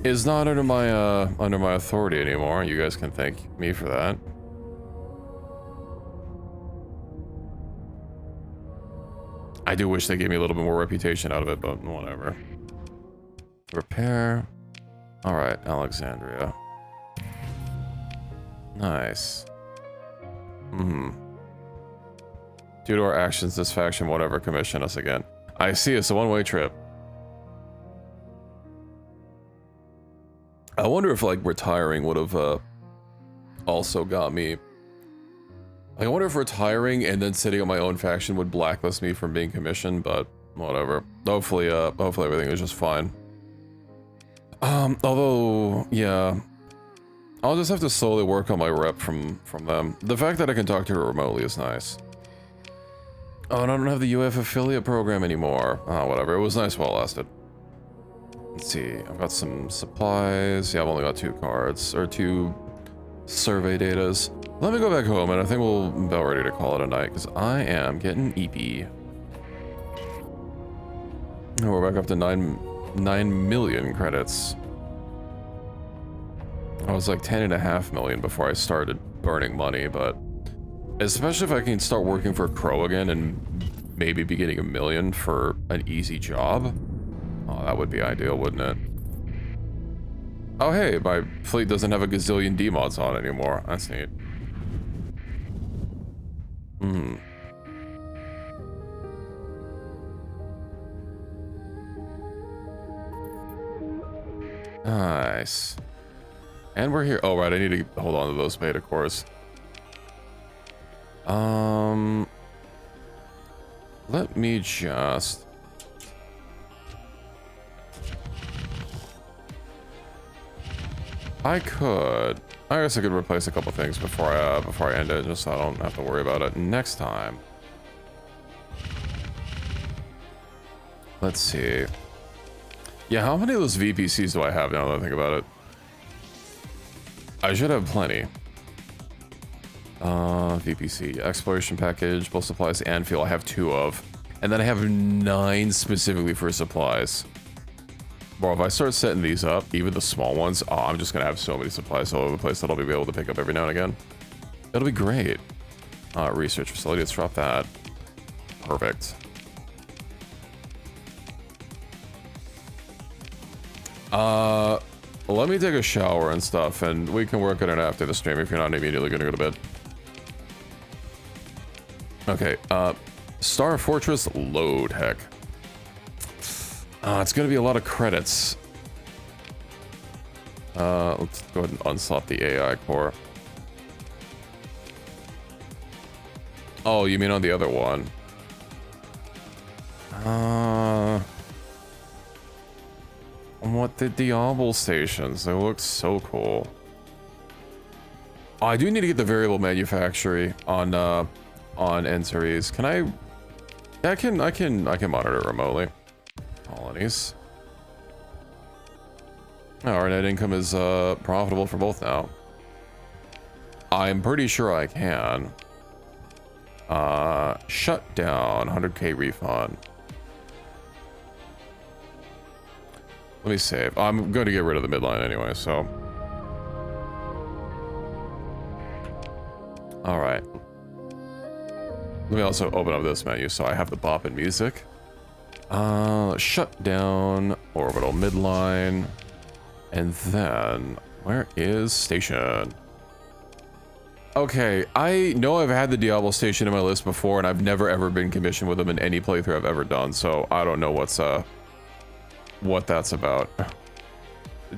is not under my authority anymore. You guys can thank me for that. I do wish they gave me a little bit more reputation out of it, but whatever. Repair. Alright, Alexandria. Nice. Due to our actions, this faction won't ever commission us again. I see, it's a one-way trip. I wonder if, like, retiring would have, also got me... Like, I wonder if retiring and then setting up my own faction would blacklist me from being commissioned, but whatever. Hopefully everything is just fine. Although, yeah, I'll just have to slowly work on my rep from them. The fact that I can talk to her remotely is nice. Oh, and I don't have the UF affiliate program anymore. Oh, whatever. It was nice while it lasted. Let's see. I've got some supplies. Yeah, I've only got 2 cards, or 2 survey datas. Let me go back home, and I think we'll be about ready to call it a night, because I am getting EP. And we're back up to 9 million credits. I was like 10.5 million before I started burning money, but especially if I can start working for Crow again and maybe be getting 1 million for an easy job. Oh, that would be ideal, wouldn't it? Oh, hey, my fleet doesn't have a gazillion D-mods on anymore. That's neat. Nice. And we're here. Oh, right, I need to hold on to those beta cores. Let me just... I guess I could replace a couple things before I end it, just so I don't have to worry about it next time. Let's see. Yeah, how many of those VPCs do I have now that I think about it? I should have plenty. VPC, exploration package, both supplies and fuel I have 2 of. And then I have 9 specifically for supplies. Bro, if I start setting these up, even the small ones, oh, I'm just gonna have so many supplies all over the place that I'll be able to pick up every now and again. It'll be great. Research facility, let's drop that. Perfect. Let me take a shower and stuff, and we can work on it after the stream if you're not immediately gonna go to bed. Okay, Star Fortress load, heck. It's gonna be a lot of credits. Let's go ahead and unslot the AI core. Oh, you mean on the other one? What the Diablo stations? They look so cool. Oh, I do need to get the variable manufacturing on N-Series. Can I? Yeah, I can monitor it remotely. Colonies. Oh, our net income is profitable for both now. I'm pretty sure I can. Shut down, 100k refund. Let me save. I'm going to get rid of the midline anyway, so. All right. Let me also open up this menu so I have the bop and music. Shut down orbital midline. And then, where is station? Okay, I know I've had the Diablo station in my list before, and I've never ever been commissioned with them in any playthrough I've ever done, so I don't know what that's about.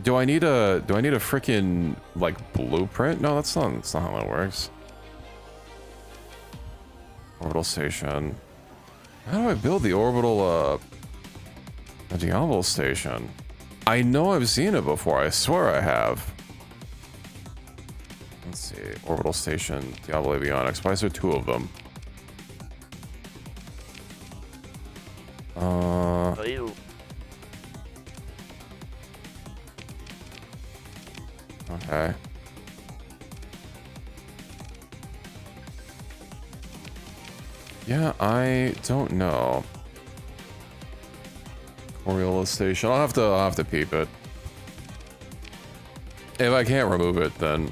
Do I need a freaking like blueprint? No, that's not how that works. Orbital station. How do I build the orbital a Diablo station? I know I've seen it before. I swear I have. Let's see. Orbital station, Diablo Avionics. Why is there 2 of them? Okay. Yeah, I don't know. Coriolis station. I'll have to peep it. If I can't remove it, then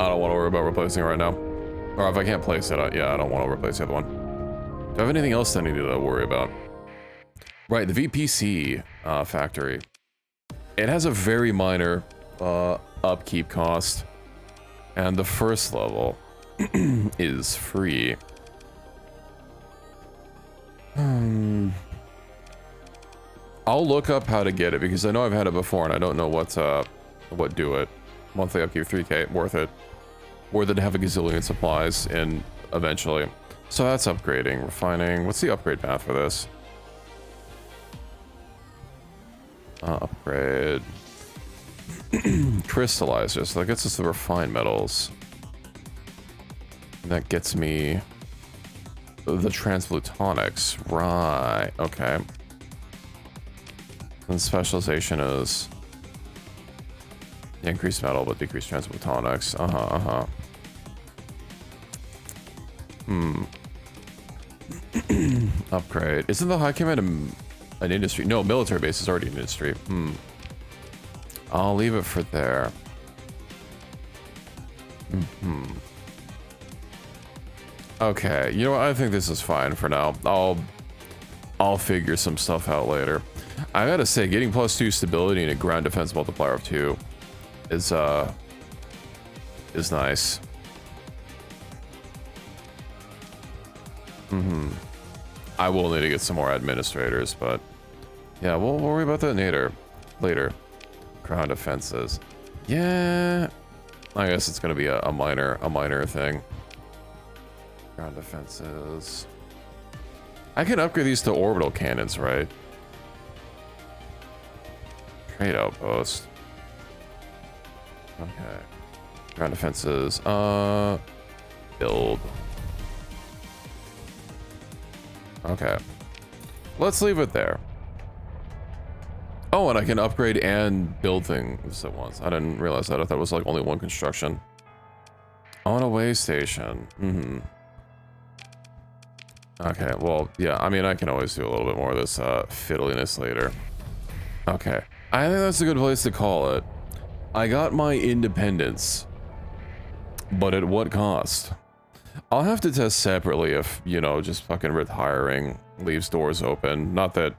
I don't want to worry about replacing it right now. Or if I can't place it, yeah, I don't want to replace the other one. Do I have anything else I need to worry about? Right, the VPC factory. It has a very minor upkeep cost, and the first level is free. I'll look up how to get it because I know I've had it before and I don't know what do it. Monthly upkeep 3K, worth it. Worth it to have a gazillion supplies in eventually. So that's upgrading, refining. What's the upgrade path for this? Upgrade. Crystallizer, so that gets us the refined metals. And that gets me the transplutonics, right, okay. And specialization is increased metal but decreased transplutonics. Upgrade. Isn't the high command an industry? No, military base is already an industry. I'll leave it for there. Okay, you know what? I think this is fine for now. I'll figure some stuff out later. I gotta say, getting +2 stability and a ground defense multiplier of 2 is nice. I will need to get some more administrators, but yeah, we'll worry about that later. Ground defenses. Yeah, I guess it's gonna be a minor thing. Ground defenses. I can upgrade these to orbital cannons, right? Trade outpost. Okay. Ground defenses. Build. Okay. Let's leave it there. Oh, and I can upgrade and build things at once. I didn't realize that. I thought it was like only one construction. On a way station. Okay, well, yeah, I mean, I can always do a little bit more of this fiddliness later. Okay. I think that's a good place to call it. I got my independence. But at what cost? I'll have to test separately if, you know, just fucking retiring leaves doors open. Not that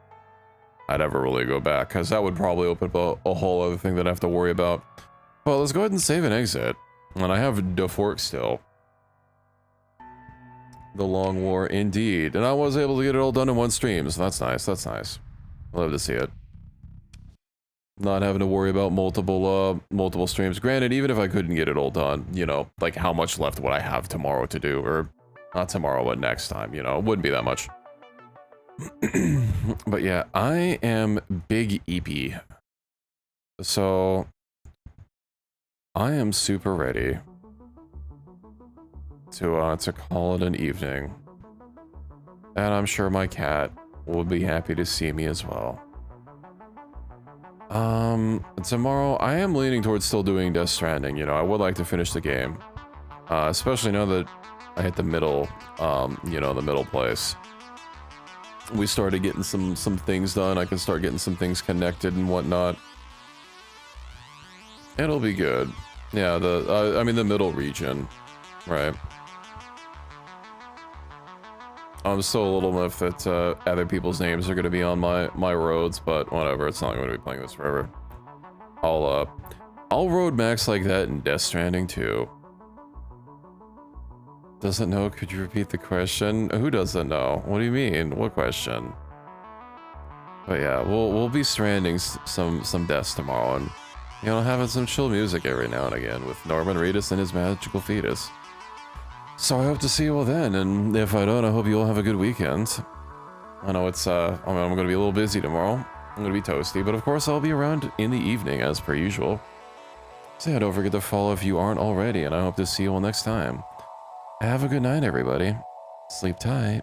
I'd ever really go back, because that would probably open up a whole other thing that I have to worry about. Well, let's go ahead and save and exit. And I have Defork still. The Long War, indeed. And I was able to get it all done in one stream, so that's nice, that's nice. Love to see it. Not having to worry about multiple streams. Granted, even if I couldn't get it all done, you know, like how much left would I have tomorrow to do? Or not tomorrow, but next time, you know, it wouldn't be that much. But yeah, I am Big EP. So I am super ready to call it an evening. And I'm sure my cat will be happy to see me as well. Tomorrow I am leaning towards still doing Death Stranding, you know, I would like to finish the game. Especially now that I hit the middle, you know, the middle place. we started getting some things done. I can start getting some things connected and whatnot. It'll be good. Yeah, I mean the middle region, right? I'm still a little miffed that other people's names are going to be on my roads, but whatever. It's not going to be playing this forever. I'll road max like that in Death Stranding too. Doesn't know? Could you repeat the question? Who doesn't know? What do you mean? What question? But yeah, we'll be stranding some deaths tomorrow, and you know, having some chill music every now and again with Norman Reedus and his magical fetus. So I hope to see you all then, and if I don't, I hope you all have a good weekend. I know it's I'm gonna be a little busy tomorrow. I'm gonna be toasty, but of course I'll be around in the evening as per usual. So yeah, don't forget to follow if you aren't already, and I hope to see you all next time. Have a good night, everybody. Sleep tight.